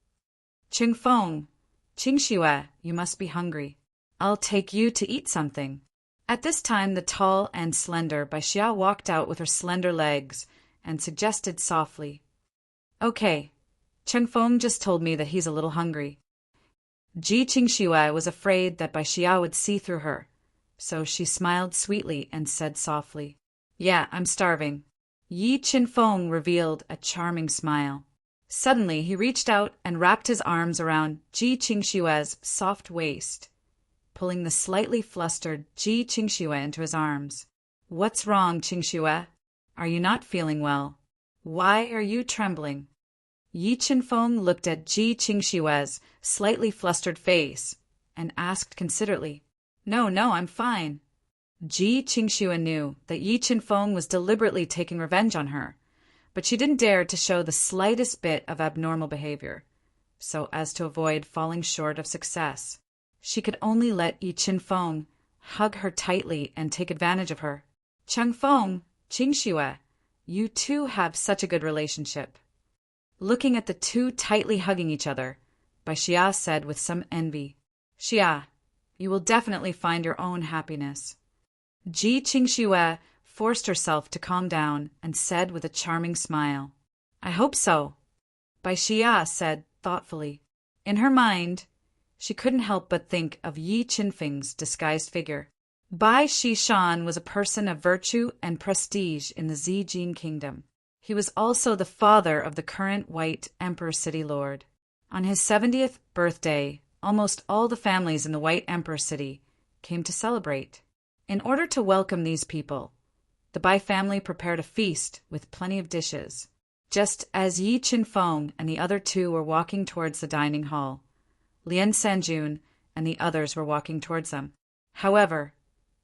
Qingfeng, Qingxue, you must be hungry. I'll take you to eat something. At this time, the tall and slender Bai Xia walked out with her slender legs and suggested softly, Okay, Qingfeng just told me that he's a little hungry. Ji Qingxue was afraid that Bai Xia would see through her, so she smiled sweetly and said softly, Yeah, I'm starving. Yi Qinfeng revealed a charming smile. Suddenly, he reached out and wrapped his arms around Ji Qingxue's soft waist, pulling the slightly flustered Ji Qingxue into his arms. What's wrong, Qingxue? Are you not feeling well? Why are you trembling? Yi Qinfeng looked at Ji Qingxue's slightly flustered face and asked considerately, No, I'm fine. Ji Qingxue knew that Yi Qinfeng was deliberately taking revenge on her, but she didn't dare to show the slightest bit of abnormal behavior, so as to avoid falling short of success. She could only let Yi Qinfeng hug her tightly and take advantage of her. Qingfeng, Qingxue, you two have such a good relationship. Looking at the two tightly hugging each other, Bai Xia said with some envy, Xia, you will definitely find your own happiness. Ji Qingxue forced herself to calm down and said with a charming smile, I hope so. Bai Xia said thoughtfully. In her mind, she couldn't help but think of Yi Qinfeng's disguised figure. Bai Shishan was a person of virtue and prestige in the Zijin kingdom. He was also the father of the current White Emperor City Lord. On his 70th birthday, almost all the families in the White Emperor City came to celebrate. In order to welcome these people, the Bai family prepared a feast with plenty of dishes. Just as Yi Qinfeng and the other two were walking towards the dining hall, Lian Sanjun and the others were walking towards them. However,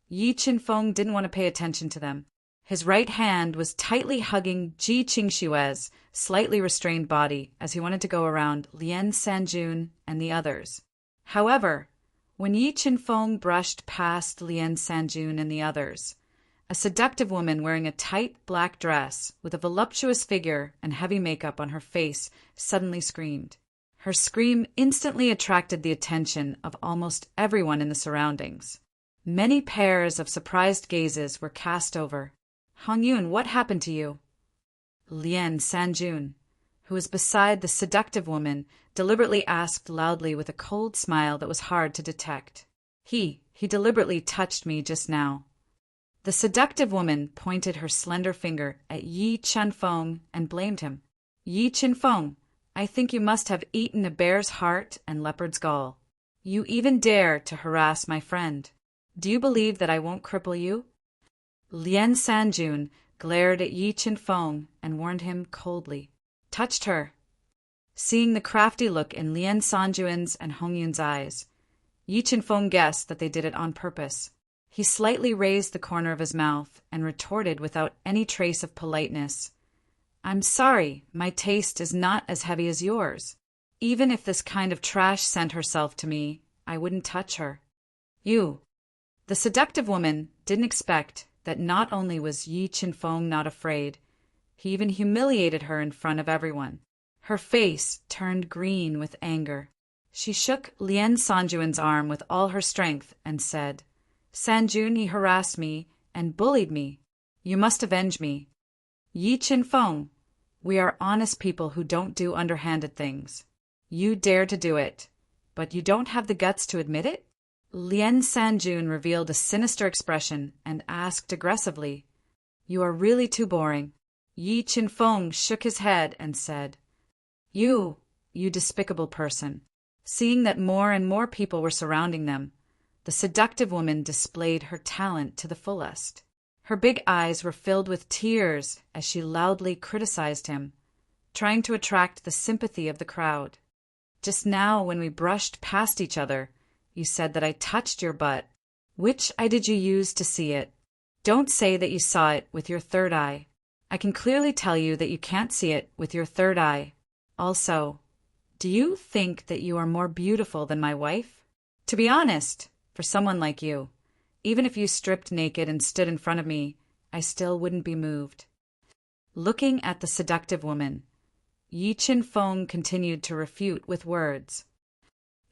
Yi Qinfeng didn't want to pay attention to them. His right hand was tightly hugging Ji Qingxue's slightly restrained body as he wanted to go around Lian Sanjun and the others. However, when Yi Qinfeng brushed past Lian Sanjun and the others, a seductive woman wearing a tight black dress with a voluptuous figure and heavy makeup on her face suddenly screamed. Her scream instantly attracted the attention of almost everyone in the surroundings. Many pairs of surprised gazes were cast over. Hongyun, what happened to you? Lian Sanjun, who was beside the seductive woman, deliberately asked loudly with a cold smile that was hard to detect. He deliberately touched me just now. The seductive woman pointed her slender finger at Yi Qinfeng and blamed him. Yi Qinfeng, I think you must have eaten a bear's heart and leopard's gall. You even dare to harass my friend. Do you believe that I won't cripple you? Lian Sanjun glared at Yi Qinfeng and warned him coldly. Touched her. Seeing the crafty look in Lian Sanjun's and Hongyun's eyes, Yi Qinfeng guessed that they did it on purpose. He slightly raised the corner of his mouth and retorted without any trace of politeness. I'm sorry, my taste is not as heavy as yours. Even if this kind of trash sent herself to me, I wouldn't touch her. You. The seductive woman didn't expect that not only was Yi Qinfeng not afraid, he even humiliated her in front of everyone. Her face turned green with anger. She shook Lian Sanjuan's arm with all her strength and said, Sanjun, he harassed me and bullied me. You must avenge me. Yi Qinfeng, we are honest people who don't do underhanded things. You dare to do it, but you don't have the guts to admit it? Lien Sanjun revealed a sinister expression and asked aggressively, You are really too boring. Yi Qinfeng shook his head and said, You despicable person. Seeing that more and more people were surrounding them, the seductive woman displayed her talent to the fullest. Her big eyes were filled with tears as she loudly criticized him, trying to attract the sympathy of the crowd. Just now, when we brushed past each other, you said that I touched your butt. Which eye did you use to see it? Don't say that you saw it with your third eye. I can clearly tell you that you can't see it with your third eye. Also, do you think that you are more beautiful than my wife? To be honest, for someone like you, even if you stripped naked and stood in front of me, I still wouldn't be moved. Looking at the seductive woman, Yi Qinfeng continued to refute with words.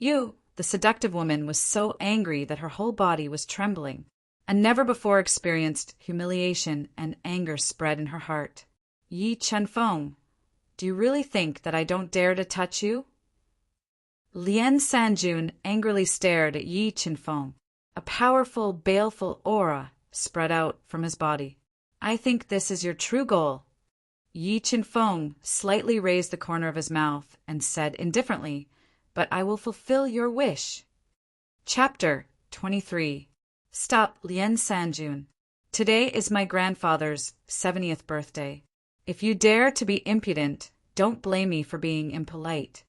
The seductive woman was so angry that her whole body was trembling. A never-before-experienced humiliation and anger spread in her heart. Yi Qinfeng, do you really think that I don't dare to touch you? Lien Sanjun angrily stared at Yi Qinfeng. A powerful, baleful aura spread out from his body. I think this is your true goal. Yi Qinfeng slightly raised the corner of his mouth and said indifferently, But I will fulfill your wish. Chapter 23. Stop, Lien Sanjun. Today is my grandfather's 70th birthday. If you dare to be impudent, don't blame me for being impolite.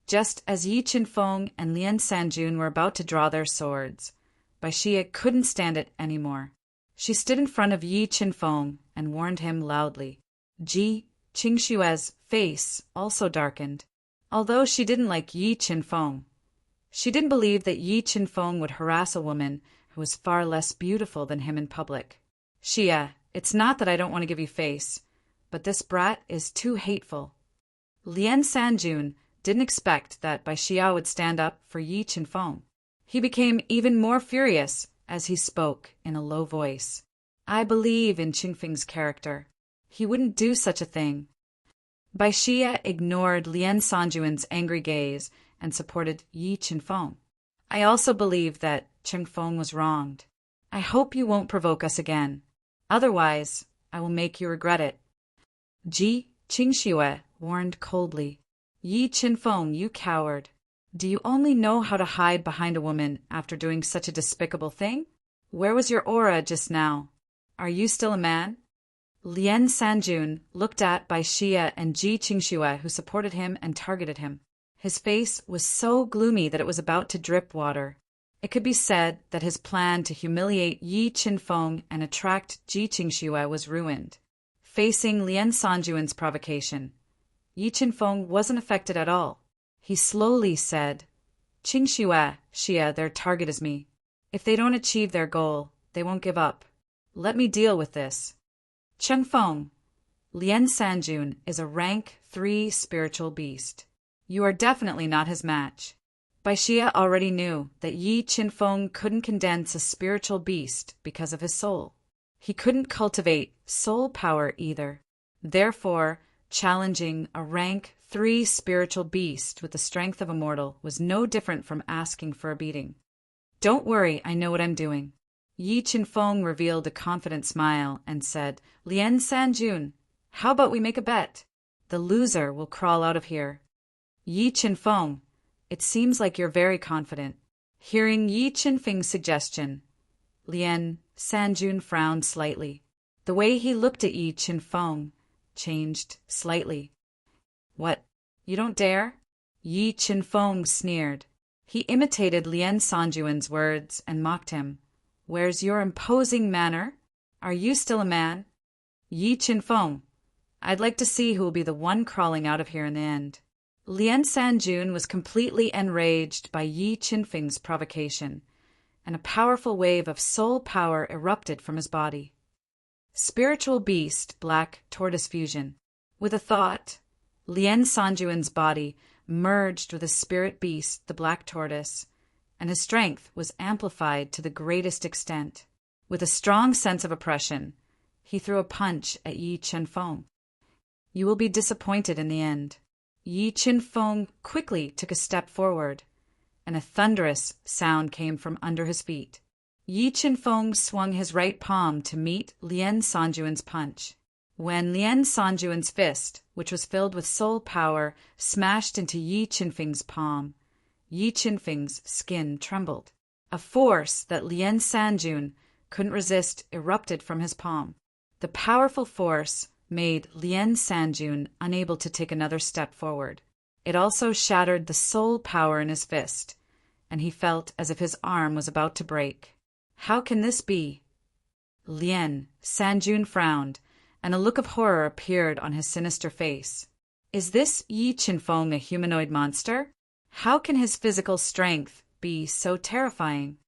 Just as Yi Qinfeng and Lien Sanjun were about to draw their swords, Baixia couldn't stand it anymore. She stood in front of Yi Qinfeng and warned him loudly. Ji Qingshue's face also darkened. Although she didn't like Yi Qinfeng, she didn't believe that Yi Qinfeng would harass a woman who was far less beautiful than him in public. Xia, it's not that I don't want to give you face, but this brat is too hateful. Lien Sanjun didn't expect that Baixia would stand up for Yi Qinfeng. He became even more furious as he spoke in a low voice. I believe in Qingfeng's character. He wouldn't do such a thing. Baixia ignored Lien Sanjun's angry gaze and supported Yi Qinfeng. I also believe that Qingfeng was wronged. I hope you won't provoke us again. Otherwise, I will make you regret it. Ji Qingxue warned coldly. Yi Qinfeng, you coward. Do you only know how to hide behind a woman after doing such a despicable thing? Where was your aura just now? Are you still a man? Lien Sanjun looked at Baixia and Ji Qingxue, who supported him and targeted him. His face was so gloomy that it was about to drip water. It could be said that his plan to humiliate Yi Qinfeng and attract Ji Qingxue was ruined. Facing Lien Sanjun's provocation, Yi Qinfeng wasn't affected at all. He slowly said, Qingxue, Xia, their target is me. If they don't achieve their goal, they won't give up. Let me deal with this. Qingfeng, Lien Sanjun is a rank 3 spiritual beast. You are definitely not his match. Baixia already knew that Yi Qinfeng couldn't condense a spiritual beast because of his soul. He couldn't cultivate soul power either. Therefore, challenging a rank 3 spiritual beast with the strength of a mortal was no different from asking for a beating. Don't worry, I know what I'm doing. Yi Qinfeng revealed a confident smile and said, Lien Sanjun, how about we make a bet? The loser will crawl out of here. Yi Qinfeng, it seems like you're very confident. Hearing Yi Qinfeng's suggestion, Lien Sanjun frowned slightly. The way he looked at Yi Qinfeng changed slightly. What? You don't dare? Yi Qinfeng sneered. He imitated Lien Sanjun's words and mocked him. Where's your imposing manner? Are you still a man? Yi Qinfeng, I'd like to see who will be the one crawling out of here in the end. Lien Sanjun was completely enraged by Yi Qinfeng's provocation, and a powerful wave of soul power erupted from his body. Spiritual beast, black tortoise fusion. With a thought, Lien Sanjun's body merged with a spirit beast, the black tortoise, and his strength was amplified to the greatest extent. With a strong sense of oppression, he threw a punch at Yi Chen-feng. "You will be disappointed in the end." Yi Chen-feng quickly took a step forward, and a thunderous sound came from under his feet. Yi Chen-feng swung his right palm to meet Lien Sanjuan's punch. When Lien Sanjuan's fist, which was filled with soul power, smashed into Yi Chen-feng's palm, Yi Chen-feng's skin trembled. A force that Lien Sanjun couldn't resist erupted from his palm. The powerful force made Lien Sanjun unable to take another step forward. It also shattered the soul power in his fist, and he felt as if his arm was about to break. How can this be? Lien Sanjun frowned, and a look of horror appeared on his sinister face. Is this Yi Chen-feng a humanoid monster? How can his physical strength be so terrifying?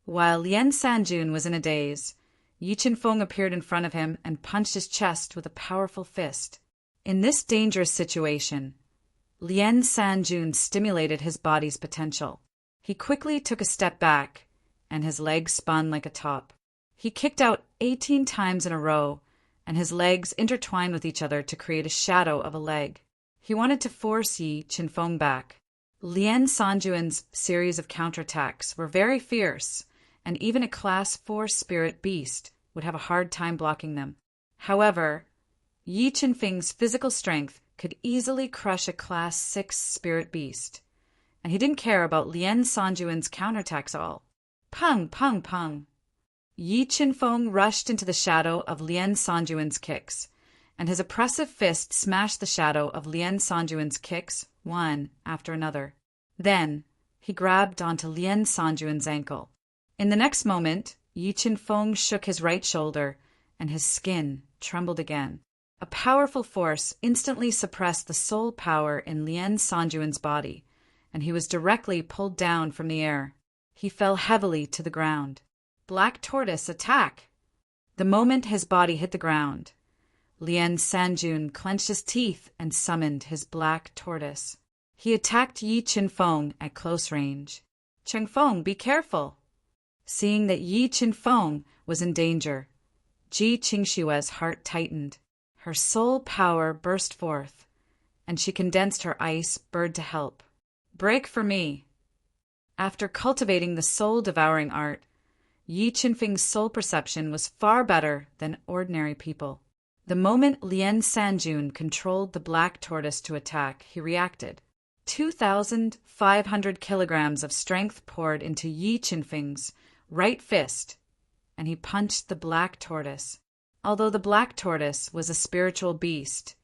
While Lien Sanjun was in a daze, Yi Chen-feng appeared in front of him and punched his chest with a powerful fist. In this dangerous situation, Lien Sanjun stimulated his body's potential. He quickly took a step back, and his legs spun like a top. He kicked out 18 times in a row, and his legs intertwined with each other to create a shadow of a leg. He wanted to force Yi Chen-feng back. Lien Sanjuan's series of counterattacks were very fierce, and even a Class 4 spirit beast would have a hard time blocking them. However, Yi Chen-feng's physical strength could easily crush a Class 6 spirit beast, and he didn't care about Lien Sanjuan's counterattacks at all. Pung, pung, pung. Yi Chen-feng rushed into the shadow of Lien Sanjuan's kicks, and his oppressive fist smashed the shadow of Lien Sanjuan's kicks one after another. Then he grabbed onto Lien Sanjuan's ankle. In the next moment, Yi Chen-feng shook his right shoulder, and his skin trembled again. A powerful force instantly suppressed the soul power in Lien Sanjuan's body, and he was directly pulled down from the air. He fell heavily to the ground. Black Tortoise, attack! The moment his body hit the ground, Lien Sanjun clenched his teeth and summoned his Black Tortoise. He attacked Yi Chen-feng at close range. "Chen-feng, be careful!" Seeing that Yi Chen-feng was in danger, Ji Qingshue's heart tightened. Her soul power burst forth, and she condensed her ice bird to help. "Break for me!" After cultivating the soul-devouring art, Yi Chen-feng's soul perception was far better than ordinary people. The moment Lien Sanjun controlled the Black Tortoise to attack, he reacted. 2,500 kilograms of strength poured into Yi Chen-feng's right fist, and he punched the Black Tortoise. Although the Black Tortoise was a spiritual beast,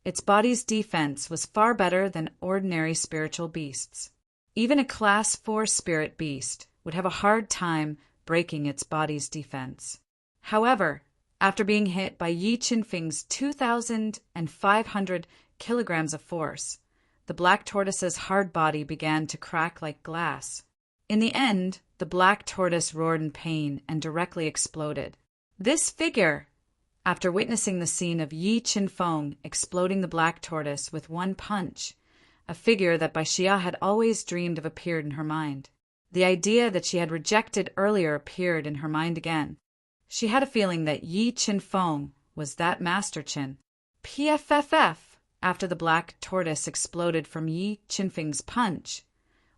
its body's defense was far better than ordinary spiritual beasts. Even a Class 4 spirit beast would have a hard time breaking its body's defense. However, after being hit by Yi Chen-feng's 2,500 kilograms of force, the Black Tortoise's hard body began to crack like glass. In the end, the Black Tortoise roared in pain and directly exploded. This figure, after witnessing the scene of Yi Chen-feng exploding the Black Tortoise with one punch, a figure that Baixia had always dreamed of appeared in her mind. The idea that she had rejected earlier appeared in her mind again. She had a feeling that Yi Chen-feng was that Master Qin. PFFF! After the Black Tortoise exploded from Yi Chen-feng's punch,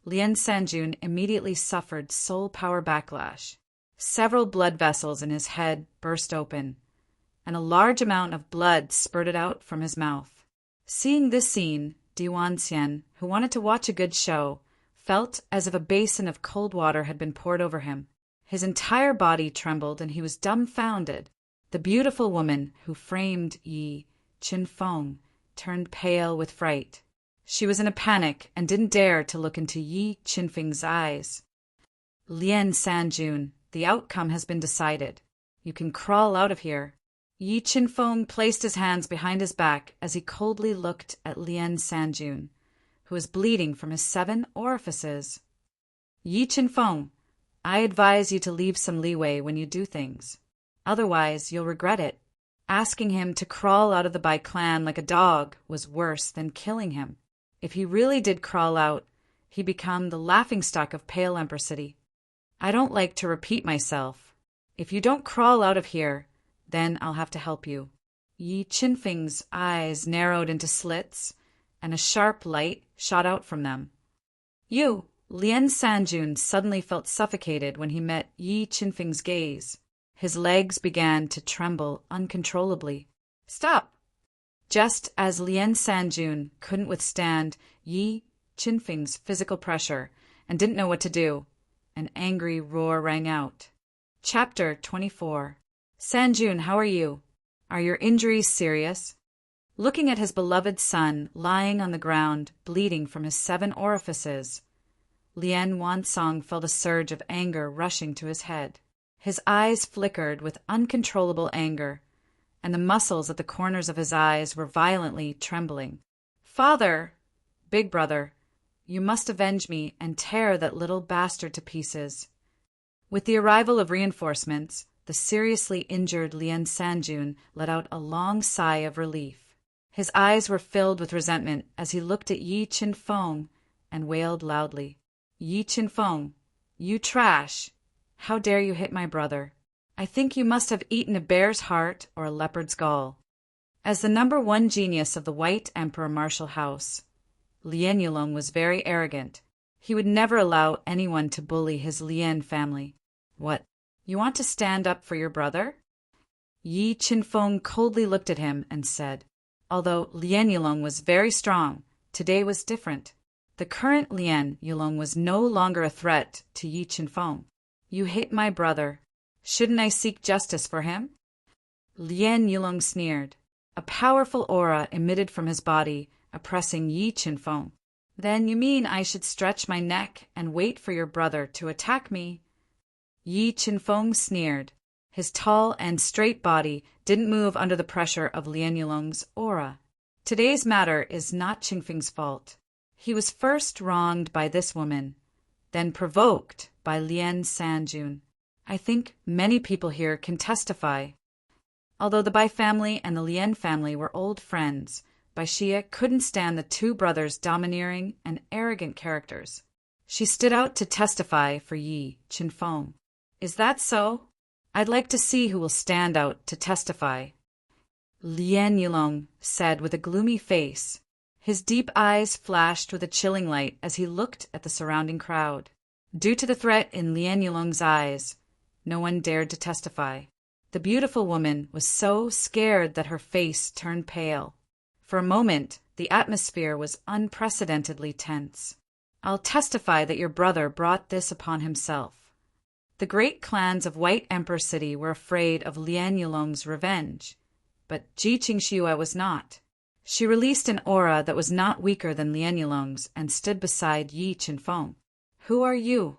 Lien Sanjun immediately suffered soul power backlash. Several blood vessels in his head burst open, and a large amount of blood spurted out from his mouth. Seeing this scene, Diwan Xian, who wanted to watch a good show, felt as if a basin of cold water had been poured over him. His entire body trembled, and he was dumbfounded. The beautiful woman who framed Yi Chen-feng turned pale with fright. She was in a panic and didn't dare to look into Yi Chen-feng's eyes. "Lien Sanjun, the outcome has been decided. You can crawl out of here." Yi Chen-feng placed his hands behind his back as he coldly looked at Lien Sanjun, who was bleeding from his 7 orifices. "Yi Chen-feng, I advise you to leave some leeway when you do things. Otherwise, you'll regret it." Asking him to crawl out of the Bai clan like a dog was worse than killing him. If he really did crawl out, he become the laughingstock of Pale Emperor City. I don't like to repeat myself. If you don't crawl out of here, then I'll have to help you. Yi Qinfeng's eyes narrowed into slits, and a sharp light shot out from them. You, Lien Sanjun suddenly felt suffocated when he met Yi Qinfeng's gaze. His legs began to tremble uncontrollably. Stop! Just as Lien Sanjun couldn't withstand Yi Qinfeng's physical pressure and didn't know what to do, an angry roar rang out. Chapter 24. Sanjun, how are you? Are your injuries serious? Looking at his beloved son lying on the ground, bleeding from his 7 orifices, Lien Wansong felt a surge of anger rushing to his head. His eyes flickered with uncontrollable anger, and the muscles at the corners of his eyes were violently trembling. Father! Big brother, you must avenge me and tear that little bastard to pieces. With the arrival of reinforcements, the seriously injured Lien Sanjun let out a long sigh of relief. His eyes were filled with resentment as he looked at Yi Qinfeng and wailed loudly. Yi Qinfeng, you trash! How dare you hit my brother? I think you must have eaten a bear's heart or a leopard's gall. As the #1 genius of the White Emperor martial house, Lien Yulong was very arrogant. He would never allow anyone to bully his Lien family. What? You want to stand up for your brother? Yi Qinfeng coldly looked at him and said, although Lien Yulong was very strong, today was different. The current Lien Yulong was no longer a threat to Yi Qinfeng. You hate my brother. Shouldn't I seek justice for him? Lien Yulong sneered. A powerful aura emitted from his body, oppressing Yi Qinfeng. Then you mean I should stretch my neck and wait for your brother to attack me? Yi Qinfeng sneered. His tall and straight body didn't move under the pressure of Lien Yulong's aura. Today's matter is not Qingfeng's fault. He was first wronged by this woman, then provoked by Lien Sanjun. I think many people here can testify. Although the Bai family and the Lien family were old friends, Bai Xie couldn't stand the 2 brothers' domineering and arrogant characters. She stood out to testify for Yi Qinfeng. Is that so? I'd like to see who will stand out to testify. Lien Yulong said with a gloomy face. His deep eyes flashed with a chilling light as he looked at the surrounding crowd. Due to the threat in Lien Yulong's eyes, no one dared to testify. The beautiful woman was so scared that her face turned pale. For a moment, the atmosphere was unprecedentedly tense. I'll testify that your brother brought this upon himself. The great clans of White Emperor City were afraid of Lien Yulong's revenge, but Ji Qingxue was not. She released an aura that was not weaker than Lien Yulong's and stood beside Yi Qinfeng. Who are you?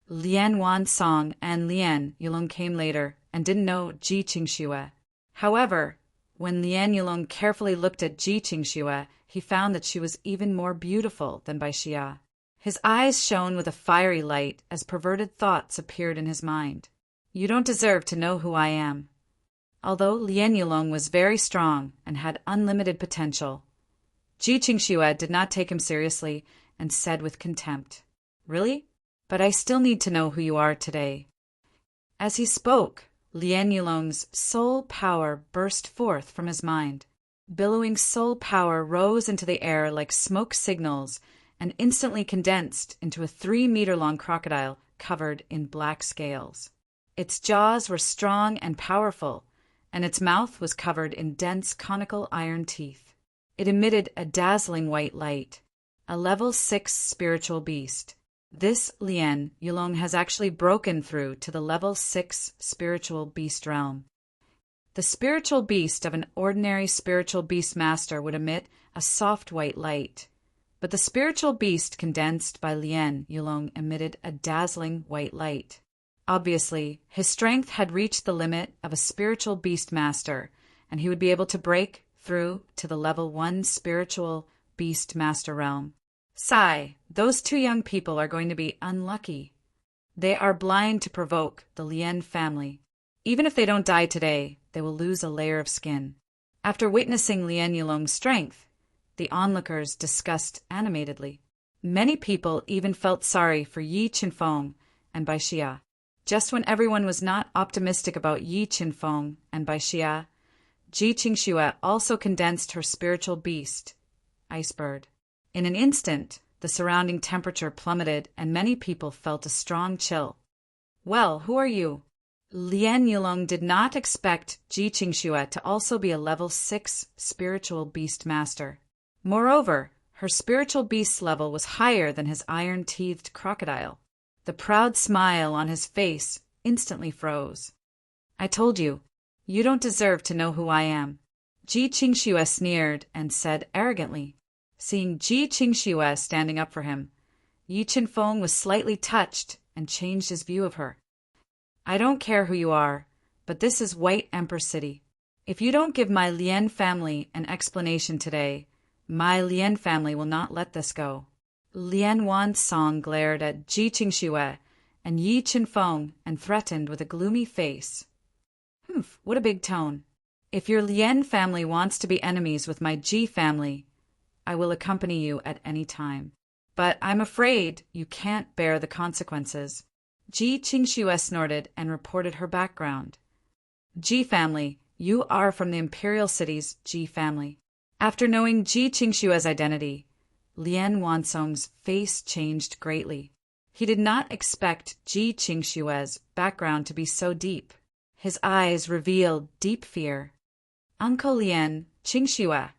Lien Wansong and Lien Yulong came later and didn't know Ji Qingxue. However, when Lien Yulong carefully looked at Ji Qingxue, he found that she was even more beautiful than Bai Xie. His eyes shone with a fiery light as perverted thoughts appeared in his mind. You don't deserve to know who I am. Although Lien Yulong was very strong and had unlimited potential, Ji Qingxue did not take him seriously and said with contempt, Really? But I still need to know who you are today. As he spoke, Lien Yulong's soul power burst forth from his mind. Billowing soul power rose into the air like smoke signals and instantly condensed into a 3-meter-long crocodile covered in black scales. Its jaws were strong and powerful, and its mouth was covered in dense conical iron teeth. It emitted a dazzling white light, a level 6 spiritual beast. This Lien Yulong has actually broken through to the level 6 spiritual beast realm. The spiritual beast of an ordinary spiritual beast master would emit a soft white light, but the spiritual beast condensed by Lien Yulong emitted a dazzling white light. Obviously, his strength had reached the limit of a spiritual beast master, and he would be able to break through to the level 1 spiritual beast master realm. Sigh, those 2 young people are going to be unlucky. They are blind to provoke the Lien family. Even if they don't die today, they will lose a layer of skin. After witnessing Lien Yulong's strength, the onlookers discussed animatedly. Many people even felt sorry for Yi Qinfeng and Bai Xia. Just when everyone was not optimistic about Yi Qinfeng and Bai Xia, Ji Qingxue also condensed her spiritual beast, Icebird. In an instant, the surrounding temperature plummeted and many people felt a strong chill. Well, who are you? Lian Yulong did not expect Ji Qingxue to also be a level 6 spiritual beast master. Moreover, her spiritual beast level was higher than his iron-teethed crocodile. The proud smile on his face instantly froze. I told you, you don't deserve to know who I am. Ji Qingxue sneered and said arrogantly. Seeing Ji Qingxue standing up for him, Yi Qinfeng was slightly touched and changed his view of her. I don't care who you are, but this is White Emperor City. If you don't give my Lian family an explanation today, my Lian family will not let this go. Lian Wansong glared at Ji Qingxue and Yi Qinfeng and threatened with a gloomy face. Humph, what a big tone. If your Lian family wants to be enemies with my Ji family, I will accompany you at any time. But I'm afraid you can't bear the consequences. Ji Qingxue snorted and reported her background. Ji family, you are from the Imperial City's Ji family. After knowing Ji Qingxue's identity, Lian Wansong's face changed greatly. He did not expect Ji Qingxue's background to be so deep. His eyes revealed deep fear. Uncle Lian Qingxue,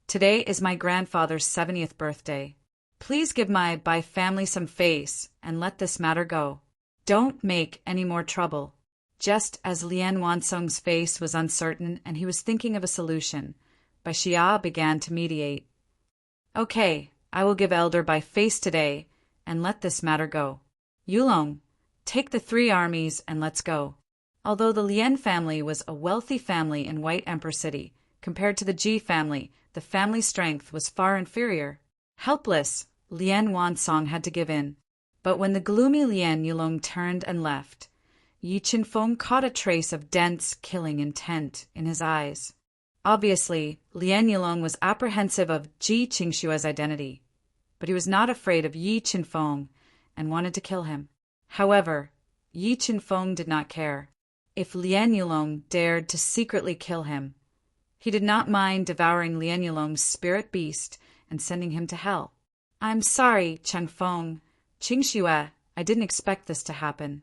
today is my grandfather's 70th birthday. Please give my Bai family some face and let this matter go. Don't make any more trouble. Just as Lian Wansong's face was uncertain and he was thinking of a solution, Bai Xia began to mediate. Okay, I will give Elder Bai face today and let this matter go. Yulong, take the 3 armies and let's go. Although the Lian family was a wealthy family in White Emperor City, compared to the Ji family, the family strength was far inferior. Helpless, Lian Wansong had to give in. But when the gloomy Lian Yulong turned and left, Yi Qinfeng caught a trace of dense, killing intent in his eyes. Obviously, Lian Yulong was apprehensive of Ji Qingxue's identity, but he was not afraid of Yi Qinfeng and wanted to kill him. However, Yi Qinfeng did not care. If Lian Yulong dared to secretly kill him, he did not mind devouring Lian Yulong's spirit beast and sending him to hell. I'm sorry, Qingxue, I didn't expect this to happen.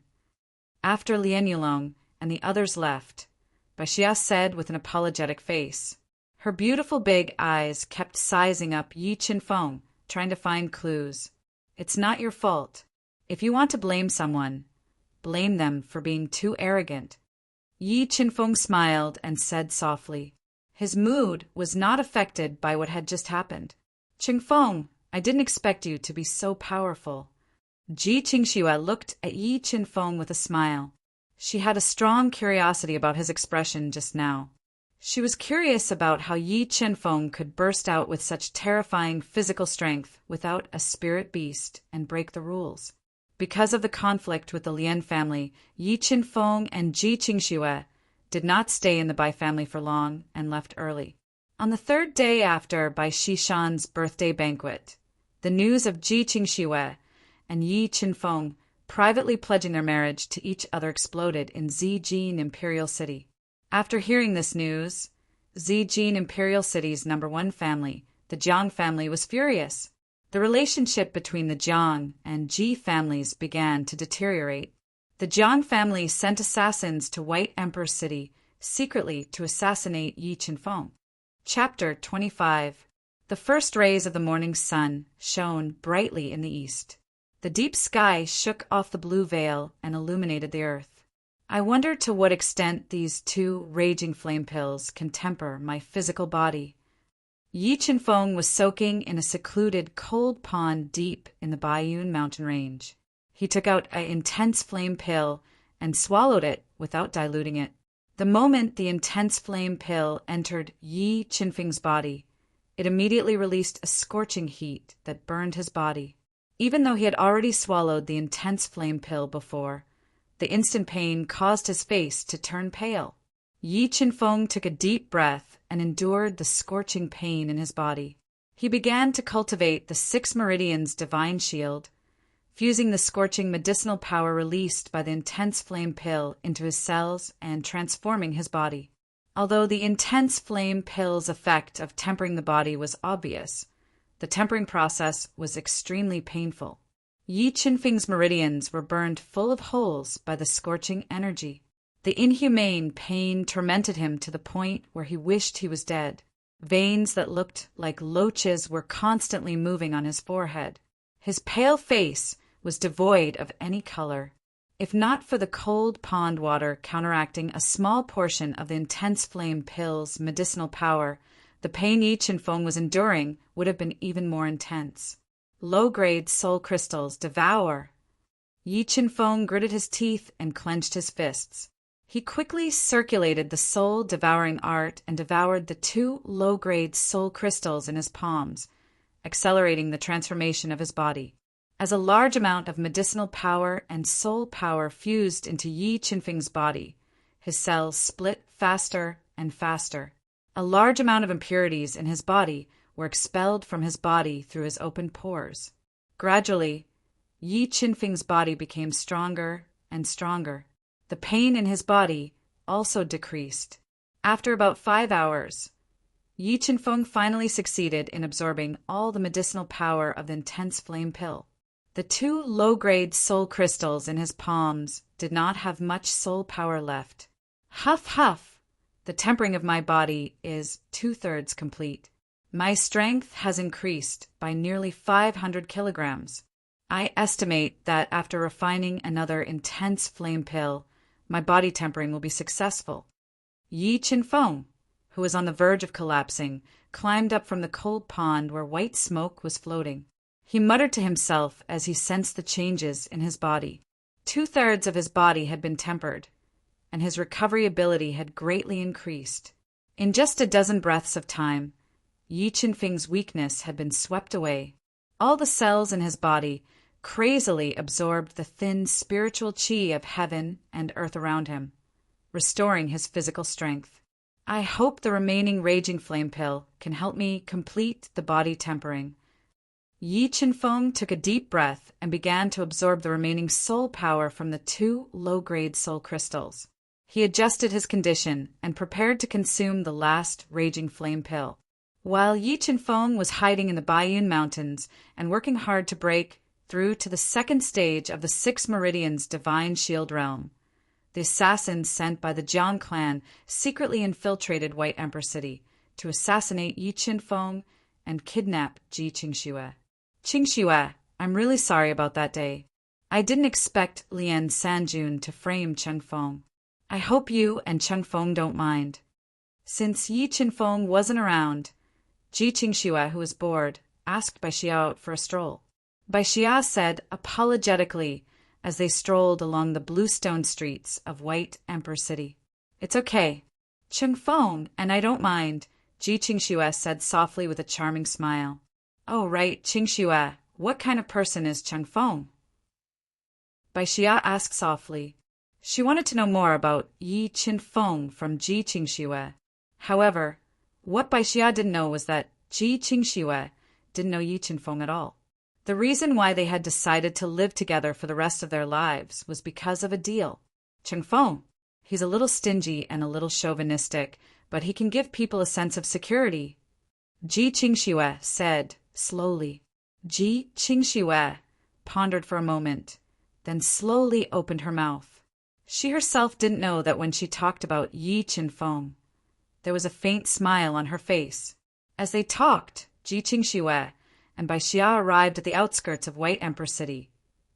After Lian Yulong and the others left, Bai Xia said with an apologetic face. Her beautiful big eyes kept sizing up Yi Qinfeng, trying to find clues. It's not your fault. If you want to blame someone, blame them for being too arrogant. Yi Qinfeng smiled and said softly. His mood was not affected by what had just happened. Qingfeng, I didn't expect you to be so powerful. Ji Qingxue looked at Yi Qinfeng with a smile. She had a strong curiosity about his expression just now. She was curious about how Yi Qinfeng could burst out with such terrifying physical strength without a spirit beast and break the rules. Because of the conflict with the Lian family, Yi Qinfeng and Ji Qingxue did not stay in the Bai family for long and left early. On the 3rd day after Bai Xishan's birthday banquet, the news of Ji Qingxue and Yi Qinfeng privately pledging their marriage to each other exploded in Zijin Imperial City. After hearing this news, Zijin Imperial City's #1 family, the Jiang family, was furious. The relationship between the Jiang and Ji families began to deteriorate. The Jiang family sent assassins to White Emperor City secretly to assassinate Yi Qinfeng. Chapter 25. The first rays of the morning sun shone brightly in the east. The deep sky shook off the blue veil and illuminated the earth. I wonder to what extent these 2 raging flame pills can temper my physical body. Yi Qinfeng was soaking in a secluded cold pond deep in the Baiyun mountain range. He took out an intense flame pill and swallowed it without diluting it. The moment the intense flame pill entered Yi Qinfeng's body, it immediately released a scorching heat that burned his body. Even though he had already swallowed the intense flame pill before, the instant pain caused his face to turn pale. Yi Qinfeng took a deep breath and endured the scorching pain in his body. He began to cultivate the 6 meridians divine shield, fusing the scorching medicinal power released by the intense flame pill into his cells and transforming his body. Although the intense flame pill's effect of tempering the body was obvious, the tempering process was extremely painful. Yi Qinfeng's meridians were burned full of holes by the scorching energy. The inhumane pain tormented him to the point where he wished he was dead. Veins that looked like loaches were constantly moving on his forehead. His pale face was devoid of any color. If not for the cold pond water counteracting a small portion of the intense flame pill's medicinal power, the pain Yi Qinfeng was enduring would have been even more intense. Low-grade soul crystals devour. Yi Qinfeng gritted his teeth and clenched his fists. He quickly circulated the soul-devouring art and devoured the 2 low-grade soul crystals in his palms, accelerating the transformation of his body. As a large amount of medicinal power and soul power fused into Yi Qinfeng's body, his cells split faster and faster. A large amount of impurities in his body were expelled from his body through his open pores. Gradually, Yi Qinfeng's body became stronger and stronger. The pain in his body also decreased. After about 5 hours, Yi Qinfeng finally succeeded in absorbing all the medicinal power of the intense flame pill. The 2 low-grade soul crystals in his palms did not have much soul power left. Huff, huff! The tempering of my body is 2/3 complete. My strength has increased by nearly 500 kilograms. I estimate that after refining another intense flame pill, my body tempering will be successful. Yi Qinfeng, who was on the verge of collapsing, climbed up from the cold pond where white smoke was floating. He muttered to himself as he sensed the changes in his body. 2/3 of his body had been tempered, and his recovery ability had greatly increased. In just a dozen breaths of time, Yi Qinfeng's weakness had been swept away. All the cells in his body crazily absorbed the thin spiritual qi of heaven and earth around him, restoring his physical strength. I hope the remaining raging flame pill can help me complete the body tempering. Yi Qinfeng took a deep breath and began to absorb the remaining soul power from the 2 low-grade soul crystals. He adjusted his condition and prepared to consume the last raging flame pill. While Yi Qinfeng was hiding in the Baiyun Mountains and working hard to break through to the 2nd stage of the 6 meridians divine shield realm, the assassins sent by the Jiang clan secretly infiltrated White Emperor City to assassinate Yi Qinfeng and kidnap Ji Qingxue. Qingxue, I'm really sorry about that day. I didn't expect Lian Sanjun to frame Chengfeng. I hope you and Chengfeng don't mind. Since Yi Qinfeng wasn't around, Ji Qingxue, who was bored, asked Bai Xia out for a stroll. Bai Xia said apologetically as they strolled along the bluestone streets of White Emperor City. It's okay. Chengfeng, and I don't mind, Ji Qingxue said softly with a charming smile. Oh, right, Qingxue, what kind of person is Chengfeng? Bai Xia asked softly. She wanted to know more about Yi Qinfeng from Ji Qingxue. However, what Bai Xia didn't know was that Ji Qingxue didn't know Yi Qinfeng at all. The reason why they had decided to live together for the rest of their lives was because of a deal. Chengfeng, he's a little stingy and a little chauvinistic, but he can give people a sense of security. Ji Qingxue said slowly. Ji Qingxue pondered for a moment, then slowly opened her mouth. She herself didn't know that when she talked about Yi Qinfeng, there was a faint smile on her face. As they talked, Ji Qingxue and Bai Xia arrived at the outskirts of White Emperor City,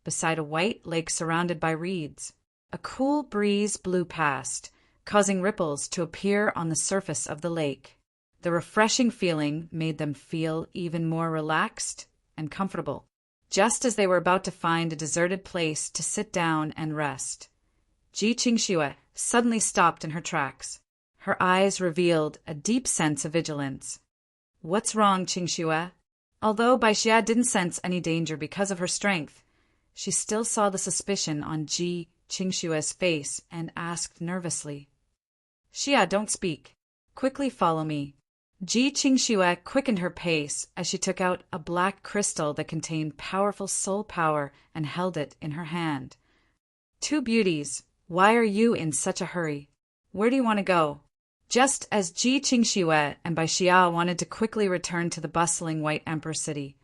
beside a white lake surrounded by reeds. A cool breeze blew past, causing ripples to appear on the surface of the lake. The refreshing feeling made them feel even more relaxed and comfortable. Just as they were about to find a deserted place to sit down and rest, Ji Qingxue suddenly stopped in her tracks. Her eyes revealed a deep sense of vigilance. What's wrong, Qingxue? Although Bai Xia didn't sense any danger because of her strength, she still saw the suspicion on Ji Qingxue's face and asked nervously. Xia, don't speak. Quickly follow me. Ji Qingxue quickened her pace as she took out a black crystal that contained powerful soul power and held it in her hand. Two beauties, why are you in such a hurry? Where do you want to go? Just as Ji Qingxue and Bai Xia wanted to quickly return to the bustling White Emperor city,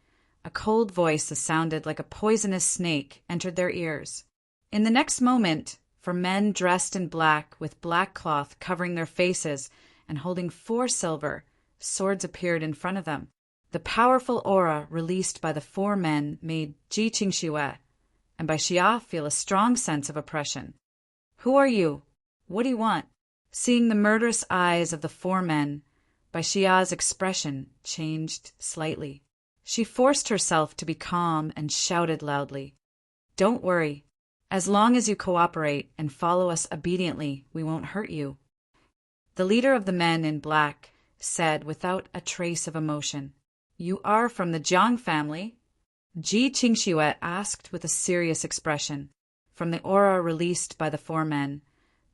a cold voice that sounded like a poisonous snake entered their ears. In the next moment, for men dressed in black with black cloth covering their faces and holding 4 silver swords appeared in front of them. The powerful aura released by the 4 men made Ji Qingxue and Bai Xia feel a strong sense of oppression. Who are you? What do you want? Seeing the murderous eyes of the 4 men, Bai Xia's expression changed slightly. She forced herself to be calm and shouted loudly, "Don't worry. As long as you cooperate and follow us obediently, we won't hurt you." The leader of the men in black said without a trace of emotion, "You are from the Jiang family?" Ji Qingxue asked with a serious expression. From the aura released by the 4 men,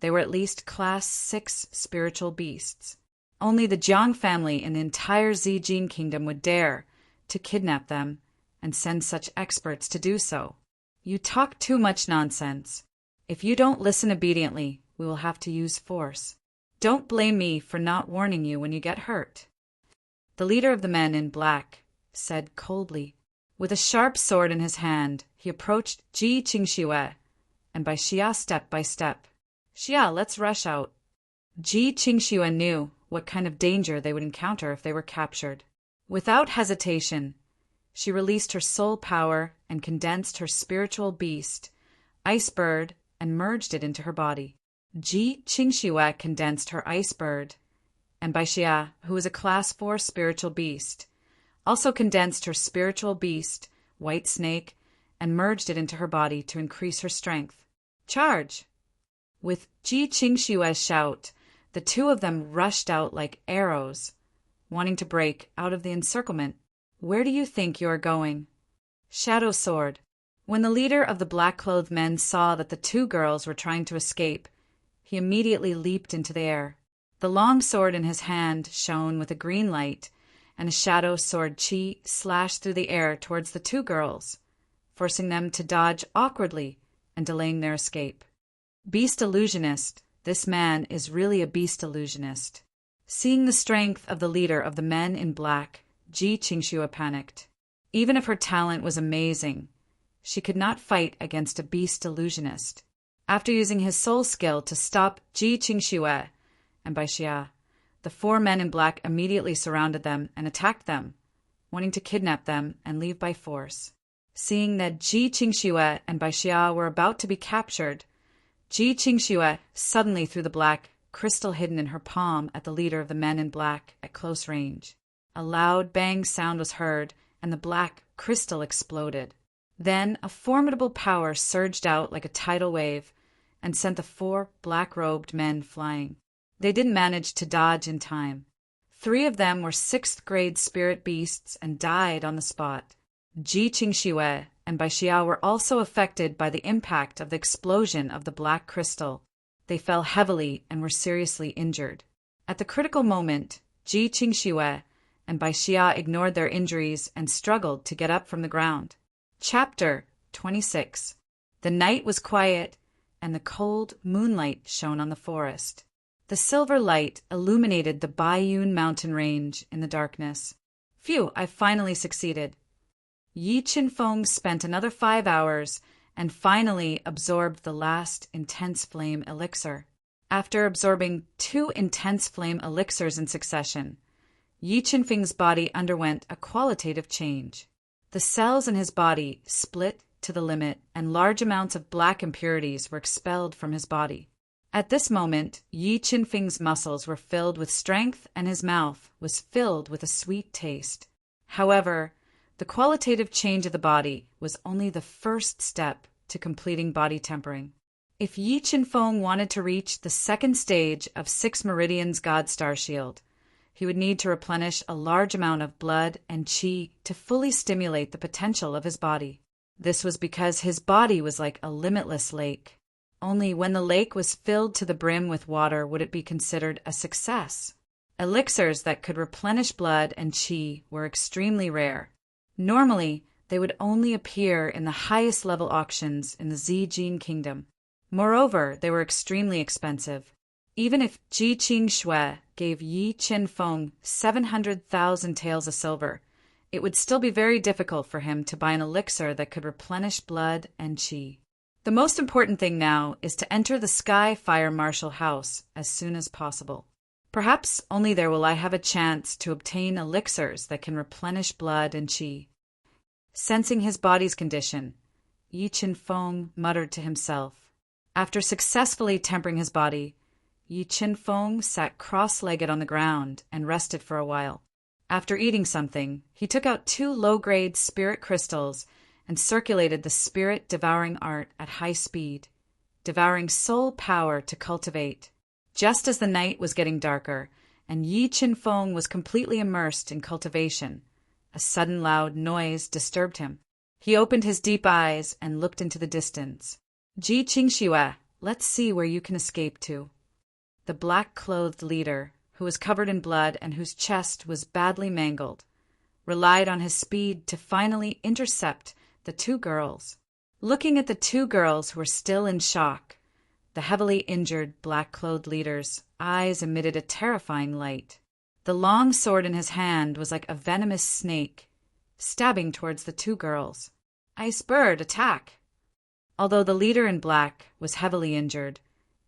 they were at least Class 6 spiritual beasts. Only the Jiang family in the entire Zijin kingdom would dare to kidnap them and send such experts to do so. You talk too much nonsense. If you don't listen obediently, we will have to use force. Don't blame me for not warning you when you get hurt. The leader of the men in black said coldly. With a sharp sword in his hand, he approached Ji Qingxue and Bai Xia step by step. "Xia, let's rush out." Ji Qingxue knew what kind of danger they would encounter if they were captured. Without hesitation, she released her soul power and condensed her spiritual beast, Ice Bird, and merged it into her body. Ji Qingxue condensed her Ice Bird, and Bai Xia, who was a Class 4 spiritual beast, also condensed her spiritual beast, White Snake, and merged it into her body to increase her strength. "Charge!" With Ji Qingxue's shout, the 2 of them rushed out like arrows, wanting to break out of the encirclement. "Where do you think you are going?" Shadow Sword. When the leader of the black-clothed men saw that the 2 girls were trying to escape, he immediately leaped into the air. The long sword in his hand shone with a green light, and a shadow sword chi slashed through the air towards the 2 girls, forcing them to dodge awkwardly and delaying their escape. Beast illusionist. This man is really a beast illusionist. Seeing the strength of the leader of the men in black, Ji Qingxue panicked. Even if her talent was amazing, she could not fight against a beast illusionist. After using his soul skill to stop Ji Qingxue and Bai Xia, the 4 men in black immediately surrounded them and attacked them, wanting to kidnap them and leave by force. Seeing that Ji Qingxue and Bai Xia were about to be captured, Ji Qingxue suddenly threw the black crystal hidden in her palm at the leader of the men in black at close range. A loud bang sound was heard, and the black crystal exploded. Then a formidable power surged out like a tidal wave and sent the 4 black-robed men flying. They didn't manage to dodge in time. 3 of them were 6th-grade spirit beasts and died on the spot. Ji Qingxue and Bai Xia were also affected by the impact of the explosion of the black crystal. They fell heavily and were seriously injured. At the critical moment, Ji Qingxue and Bai Xia ignored their injuries and struggled to get up from the ground. Chapter 26. The night was quiet, and the cold moonlight shone on the forest. The silver light illuminated the Baiyun mountain range in the darkness. "Phew, I finally succeeded." Yi Qinfeng spent another 5 hours and finally absorbed the last intense flame elixir. After absorbing 2 intense flame elixirs in succession, Yi Qinfeng's body underwent a qualitative change. The cells in his body split to the limit, and large amounts of black impurities were expelled from his body. At this moment, Yi Qinfeng's muscles were filled with strength, and his mouth was filled with a sweet taste. However, the qualitative change of the body was only the first step to completing body tempering. If Yi Qinfeng wanted to reach the 2nd stage of 6 Meridian's God Star Shield, he would need to replenish a large amount of blood and qi to fully stimulate the potential of his body. This was because his body was like a limitless lake. Only when the lake was filled to the brim with water would it be considered a success. Elixirs that could replenish blood and qi were extremely rare. Normally, they would only appear in the highest level auctions in the Zijin Kingdom. Moreover, they were extremely expensive. Even if Ji Qingxue gave Yi Qinfeng 700,000 taels of silver, it would still be very difficult for him to buy an elixir that could replenish blood and qi. The most important thing now is to enter the Sky Fire Marshal House as soon as possible. Perhaps only there will I have a chance to obtain elixirs that can replenish blood and qi. Sensing his body's condition, Yi Qinfeng muttered to himself. After successfully tempering his body, Yi Qinfeng sat cross-legged on the ground and rested for a while. After eating something, he took out 2 low-grade spirit crystals and circulated the spirit-devouring art at high speed, devouring soul power to cultivate. Just as the night was getting darker and Yi Qinfeng was completely immersed in cultivation, a sudden loud noise disturbed him. He opened his deep eyes and looked into the distance. Ji Qingxue, let's see where you can escape to. The black-clothed leader, who was covered in blood and whose chest was badly mangled, relied on his speed to finally intercept the 2 girls. Looking at the 2 girls who were still in shock, the heavily injured black-clothed leader's eyes emitted a terrifying light. The long sword in his hand was like a venomous snake, stabbing towards the 2 girls. Ice Bird, attack! Although the leader in black was heavily injured,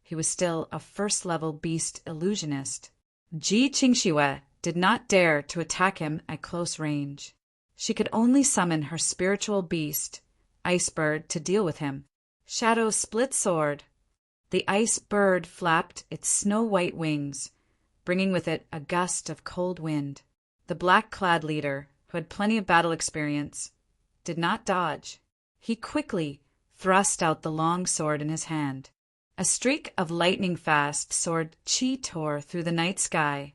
he was still a first-level beast illusionist. Ji Qingxue did not dare to attack him at close range. She could only summon her spiritual beast, Ice Bird, to deal with him. Shadow Split Sword. The Ice Bird flapped its snow-white wings, bringing with it a gust of cold wind. The black-clad leader, who had plenty of battle experience, did not dodge. He quickly thrust out the long sword in his hand. A streak of lightning-fast sword qi tore through the night sky,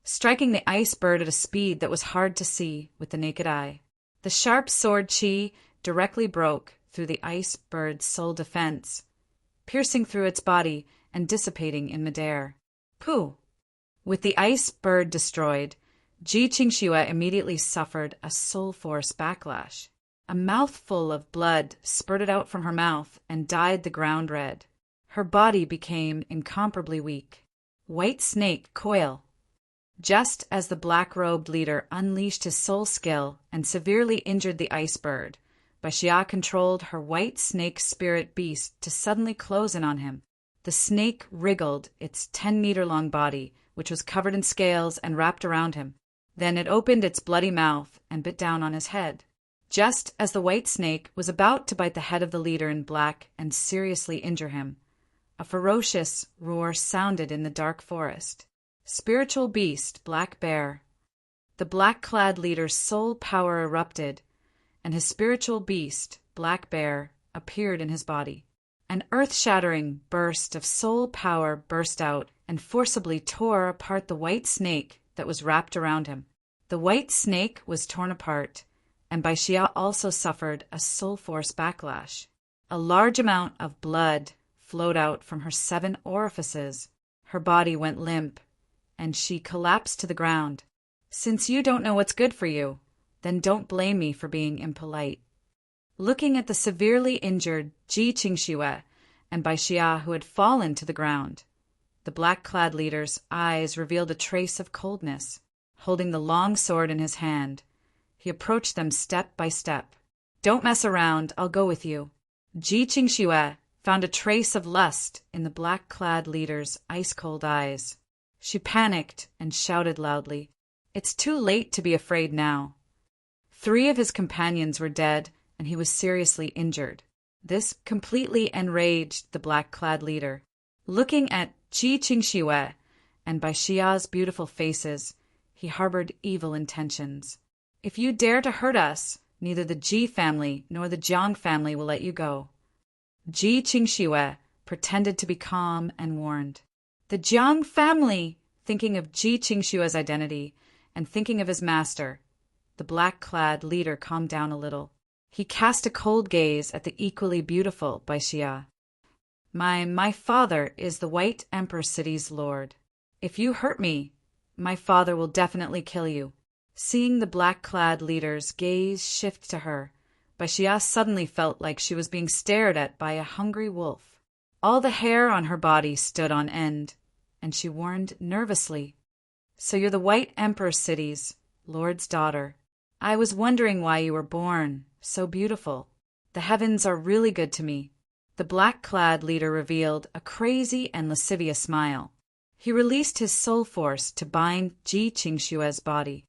striking the Ice Bird at a speed that was hard to see with the naked eye. The sharp sword qi directly broke through the Ice Bird's soul defense, piercing through its body and dissipating in midair. Pooh! With the Ice Bird destroyed, Ji Qingxue immediately suffered a soul force backlash. A mouthful of blood spurted out from her mouth and dyed the ground red. Her body became incomparably weak. White Snake Coil. Just as the black-robed leader unleashed his soul skill and severely injured the Ice Bird, Bashia controlled her white snake spirit beast to suddenly close in on him. The snake wriggled its 10-meter-long body, which was covered in scales, and wrapped around him. Then it opened its bloody mouth and bit down on his head. Just as the white snake was about to bite the head of the leader in black and seriously injure him, a ferocious roar sounded in the dark forest. Spiritual beast, Black Bear. The black-clad leader's soul power erupted, and his spiritual beast, Black Bear, appeared in his body. An earth-shattering burst of soul power burst out and forcibly tore apart the white snake that was wrapped around him. The white snake was torn apart, and Baixia also suffered a soul force backlash. A large amount of blood flowed out from her 7 orifices. Her body went limp, and she collapsed to the ground. Since you don't know what's good for you, then don't blame me for being impolite. Looking at the severely injured Ji Qingxue and Baixia, who had fallen to the ground, the black-clad leader's eyes revealed a trace of coldness. Holding the long sword in his hand, he approached them step by step. Don't mess around, I'll go with you. Ji Qingxue found a trace of lust in the black-clad leader's ice-cold eyes. She panicked and shouted loudly, "It's too late to be afraid now." 3 of his companions were dead, and he was seriously injured. This completely enraged the black-clad leader. Looking at Ji Qingxue and Baixia's beautiful faces, he harbored evil intentions. If you dare to hurt us, neither the Ji family nor the Jiang family will let you go. Ji Qingxue pretended to be calm and warned. The Jiang family! Thinking of Ji Qingxue's identity and thinking of his master, the black-clad leader calmed down a little. He cast a cold gaze at the equally beautiful Baixia. My father is the White Emperor City's lord. If you hurt me, my father will definitely kill you." Seeing the black-clad leader's gaze shift to her, Baixia suddenly felt like she was being stared at by a hungry wolf. All the hair on her body stood on end, and she warned nervously, "So you're the White Emperor City's Lord's daughter. I was wondering why you were born, so beautiful. The heavens are really good to me." The black-clad leader revealed a crazy and lascivious smile. He released his soul force to bind Ji Qingshue's body.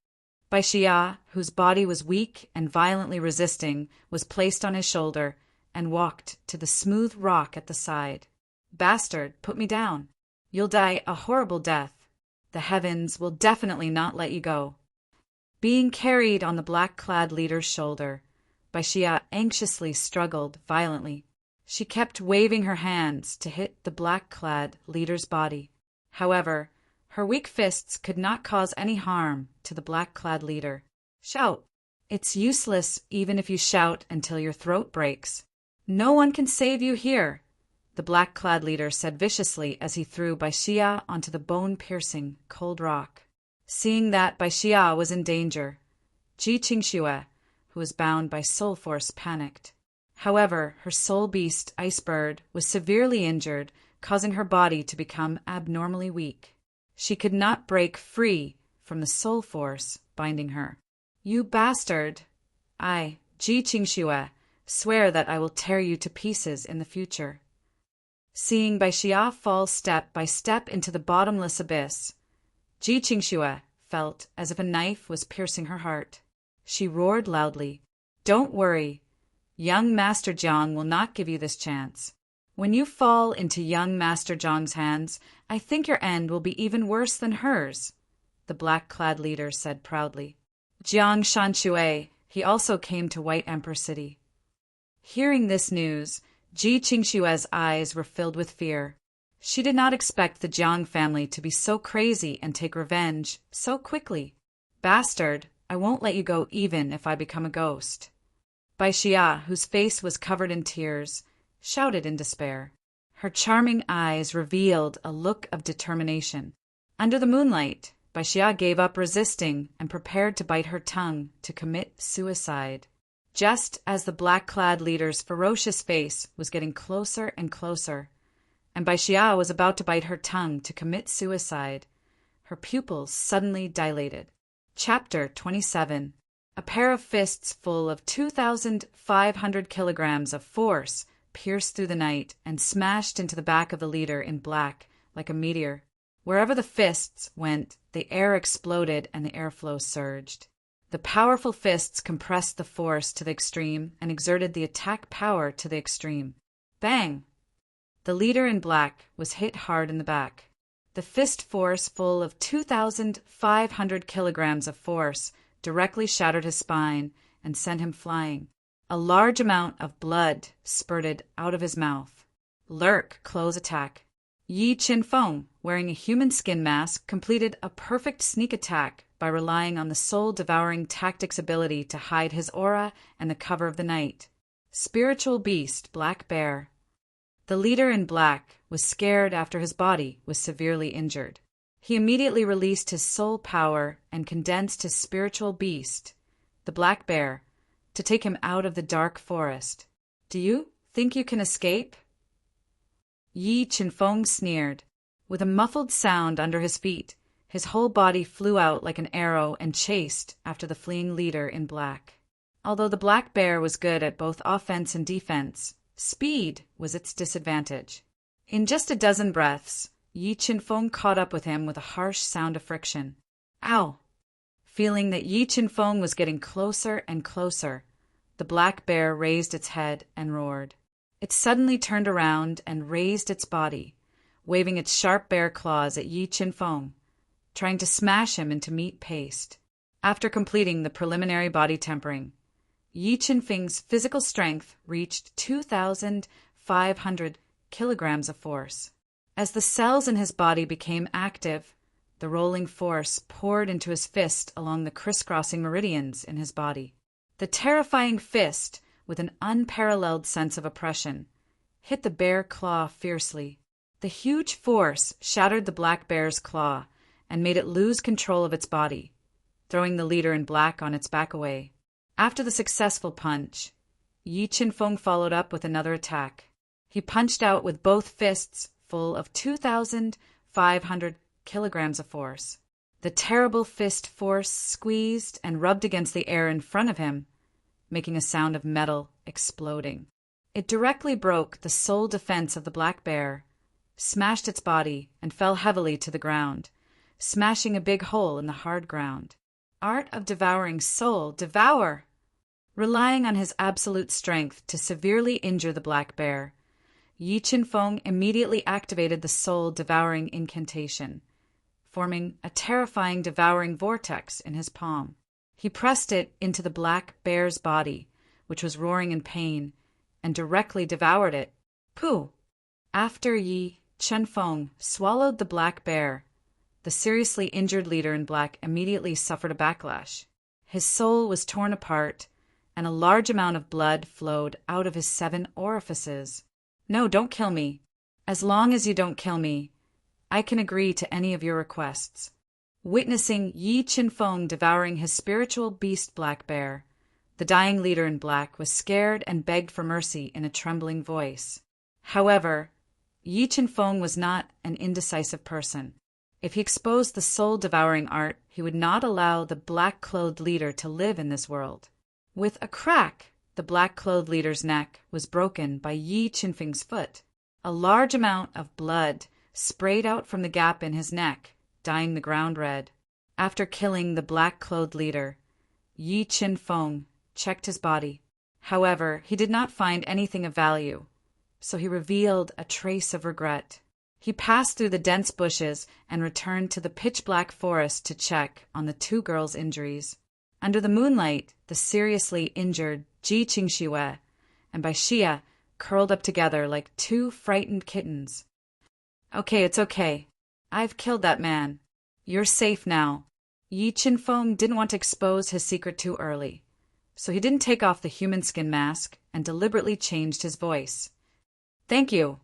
Baixia, whose body was weak and violently resisting, was placed on his shoulder and walked to the smooth rock at the side. "Bastard, put me down. You'll die a horrible death. The heavens will definitely not let you go." Being carried on the black-clad leader's shoulder, Baixia anxiously struggled violently. She kept waving her hands to hit the black-clad leader's body. However, her weak fists could not cause any harm to the black-clad leader. "Shout! It's useless even if you shout until your throat breaks. No one can save you here," the black-clad leader said viciously as he threw Baixia onto the bone-piercing cold rock. Seeing that Baixia was in danger, Ji Qingxue, who was bound by soul force, panicked. However, her soul beast, Icebird, was severely injured, causing her body to become abnormally weak. She could not break free from the soul force binding her. "You bastard! I, Ji Qingxue, swear that I will tear you to pieces in the future." Seeing Baixia fall step by step into the bottomless abyss, Ji Qingxue felt as if a knife was piercing her heart. She roared loudly, "Don't worry. Young Master Jiang will not give you this chance. When you fall into young Master Jiang's hands, I think your end will be even worse than hers," the black-clad leader said proudly. Jiang Shanxue, he also came to White Emperor City. Hearing this news, Ji Qingshue's eyes were filled with fear. She did not expect the Jiang family to be so crazy and take revenge so quickly. "Bastard, I won't let you go even if I become a ghost." Baixia, whose face was covered in tears, shouted in despair. Her charming eyes revealed a look of determination. Under the moonlight, Baixia gave up resisting and prepared to bite her tongue to commit suicide. Just as the black-clad leader's ferocious face was getting closer and closer, and Baixia was about to bite her tongue to commit suicide, her pupils suddenly dilated. Chapter 27. A pair of fists full of 2,500 kilograms of force pierced through the night and smashed into the back of the leader in black like a meteor. Wherever the fists went, the air exploded and the airflow surged. The powerful fists compressed the force to the extreme and exerted the attack power to the extreme. Bang! The leader in black was hit hard in the back. The fist force full of 2,500 kilograms of force directly shattered his spine and sent him flying. A large amount of blood spurted out of his mouth. Lurk, close attack. Yi Qinfeng, wearing a human skin mask, completed a perfect sneak attack by relying on the soul-devouring tactics ability to hide his aura and the cover of the night. Spiritual beast, Black Bear. The leader in black was scared after his body was severely injured. He immediately released his soul power and condensed his spiritual beast, the Black Bear, to take him out of the dark forest. "Do you think you can escape?" Yi Qinfeng sneered. With a muffled sound under his feet, his whole body flew out like an arrow and chased after the fleeing leader in black. Although the Black Bear was good at both offense and defense, speed was its disadvantage. In just a dozen breaths, Yi Qinfeng caught up with him with a harsh sound of friction. "Ow!" Feeling that Yi Qinfeng was getting closer and closer, the Black Bear raised its head and roared. It suddenly turned around and raised its body, waving its sharp bear claws at Yi Qinfeng, trying to smash him into meat paste. After completing the preliminary body tempering, Yi Qinfeng's physical strength reached 2,500 kilograms of force. As the cells in his body became active, the rolling force poured into his fist along the crisscrossing meridians in his body. The terrifying fist, with an unparalleled sense of oppression, hit the bear claw fiercely. The huge force shattered the Black Bear's claw and made it lose control of its body, throwing the leader in black on its back away. After the successful punch, Yi Qinfeng followed up with another attack. He punched out with both fists full of 2,500 kilograms of force. The terrible fist force squeezed and rubbed against the air in front of him, making a sound of metal exploding. It directly broke the sole defense of the black bear, smashed its body, and fell heavily to the ground, smashing a big hole in the hard ground. Art of devouring soul, devour! Relying on his absolute strength to severely injure the black bear, Yi Qinfeng immediately activated the soul-devouring incantation, forming a terrifying devouring vortex in his palm. He pressed it into the black bear's body, which was roaring in pain, and directly devoured it. Pooh! After Yi Qinfeng swallowed the black bear, the seriously injured leader in black immediately suffered a backlash. His soul was torn apart, and a large amount of blood flowed out of his 7 orifices. No, don't kill me. As long as you don't kill me, I can agree to any of your requests. Witnessing Yi Qinfeng devouring his spiritual beast black bear, the dying leader in black was scared and begged for mercy in a trembling voice. However, Yi Qinfeng was not an indecisive person. If he exposed the soul-devouring art, he would not allow the black-clothed leader to live in this world. With a crack, the black-clothed leader's neck was broken by Yi Qinfeng's foot. A large amount of blood sprayed out from the gap in his neck, dyeing the ground red. After killing the black-clothed leader, Yi Qinfeng checked his body. However, he did not find anything of value, so he revealed a trace of regret. He passed through the dense bushes and returned to the pitch-black forest to check on the 2 girls' injuries. Under the moonlight, the seriously injured Ji Qingxue and Baixia curled up together like 2 frightened kittens. Okay, it's okay. I've killed that man. You're safe now. Yi Qinfeng didn't want to expose his secret too early, so he didn't take off the human skin mask and deliberately changed his voice. Thank you.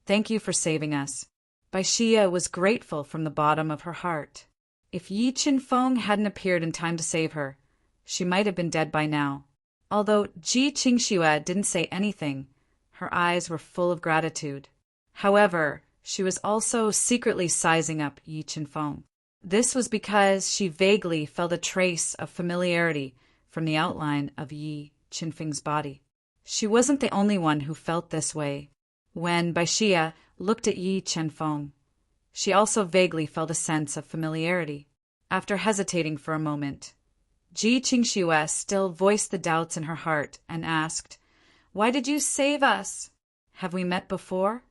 Thank you for saving us. Baixia was grateful from the bottom of her heart. If Yi Qinfeng hadn't appeared in time to save her, she might have been dead by now. Although Ji Qingxue didn't say anything, her eyes were full of gratitude. However, she was also secretly sizing up Yi Qinfeng. This was because she vaguely felt a trace of familiarity from the outline of Yi Qinfeng's body. She wasn't the only one who felt this way. When Baixia looked at Yi Qinfeng, she also vaguely felt a sense of familiarity. After hesitating for a moment, Ji Qingxue still voiced the doubts in her heart and asked, "Why did you save us? Have we met before?"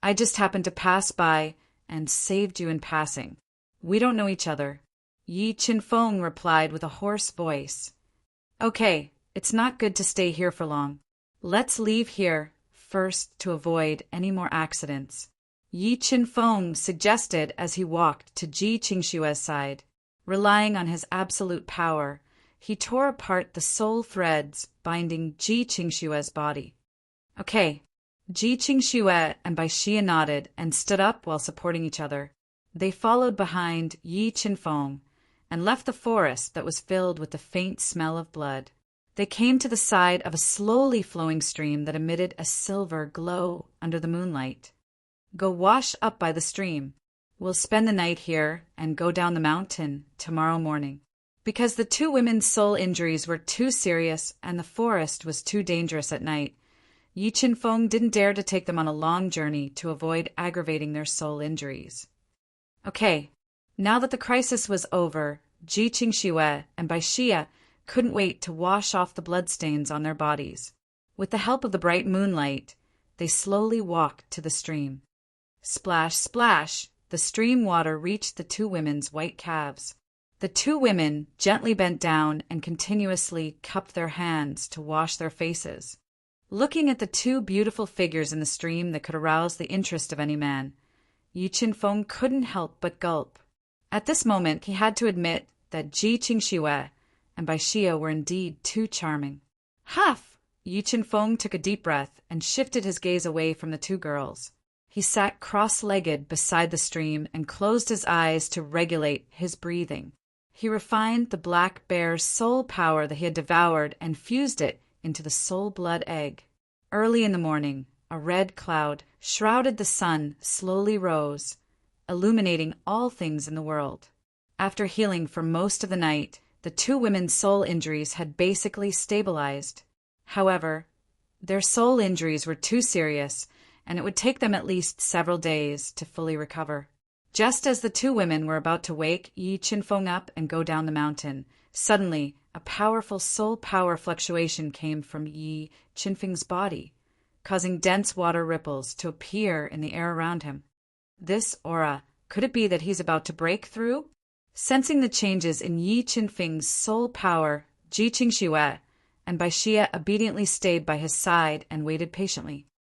"I just happened to pass by and saved you in passing. We don't know each other," Yi Qinfeng replied with a hoarse voice. "Okay, it's not good to stay here for long. Let's leave here first to avoid any more accidents," Yi Qinfeng suggested as he walked to Ji Qingxue's side. Relying on his absolute power, he tore apart the soul threads binding Ji Qingxue's body. "Okay." Ji Qingxue and Baixia nodded and stood up while supporting each other. They followed behind Yi Qinfeng and left the forest that was filled with the faint smell of blood. They came to the side of a slowly flowing stream that emitted a silver glow under the moonlight. "Go wash up by the stream. We'll spend the night here and go down the mountain tomorrow morning." Because the 2 women's soul injuries were too serious and the forest was too dangerous at night, Yi Qinfeng didn't dare to take them on a long journey to avoid aggravating their soul injuries. Okay, now that the crisis was over, Ji Qingxue and Baixia couldn't wait to wash off the bloodstains on their bodies. With the help of the bright moonlight, they slowly walked to the stream. Splash, splash, the stream water reached the 2 women's white calves. The 2 women gently bent down and continuously cupped their hands to wash their faces. Looking at the 2 beautiful figures in the stream that could arouse the interest of any man, Yi Qinfeng couldn't help but gulp. At this moment, he had to admit that Ji Qingxue and Baixia were indeed too charming. Huff! Yi Qinfeng took a deep breath and shifted his gaze away from the 2 girls. He sat cross-legged beside the stream and closed his eyes to regulate his breathing. He refined the black bear's soul power that he had devoured and fused it into the soul blood egg. Early in the morning, a red cloud shrouded the sun slowly rose, illuminating all things in the world. After healing for most of the night, the two women's soul injuries had basically stabilized. However, their soul injuries were too serious, and it would take them at least several days to fully recover. Just as the two women were about to wake Yi Qinfeng up and go down the mountain, suddenly a powerful soul power fluctuation came from Yi Qinfeng's body, causing dense water ripples to appear in the air around him. This aura, could it be that he's about to break through? Sensing the changes in Yi Qinfeng's soul power, Ji Qingxue and Baixia obediently stayed by his side and waited patiently.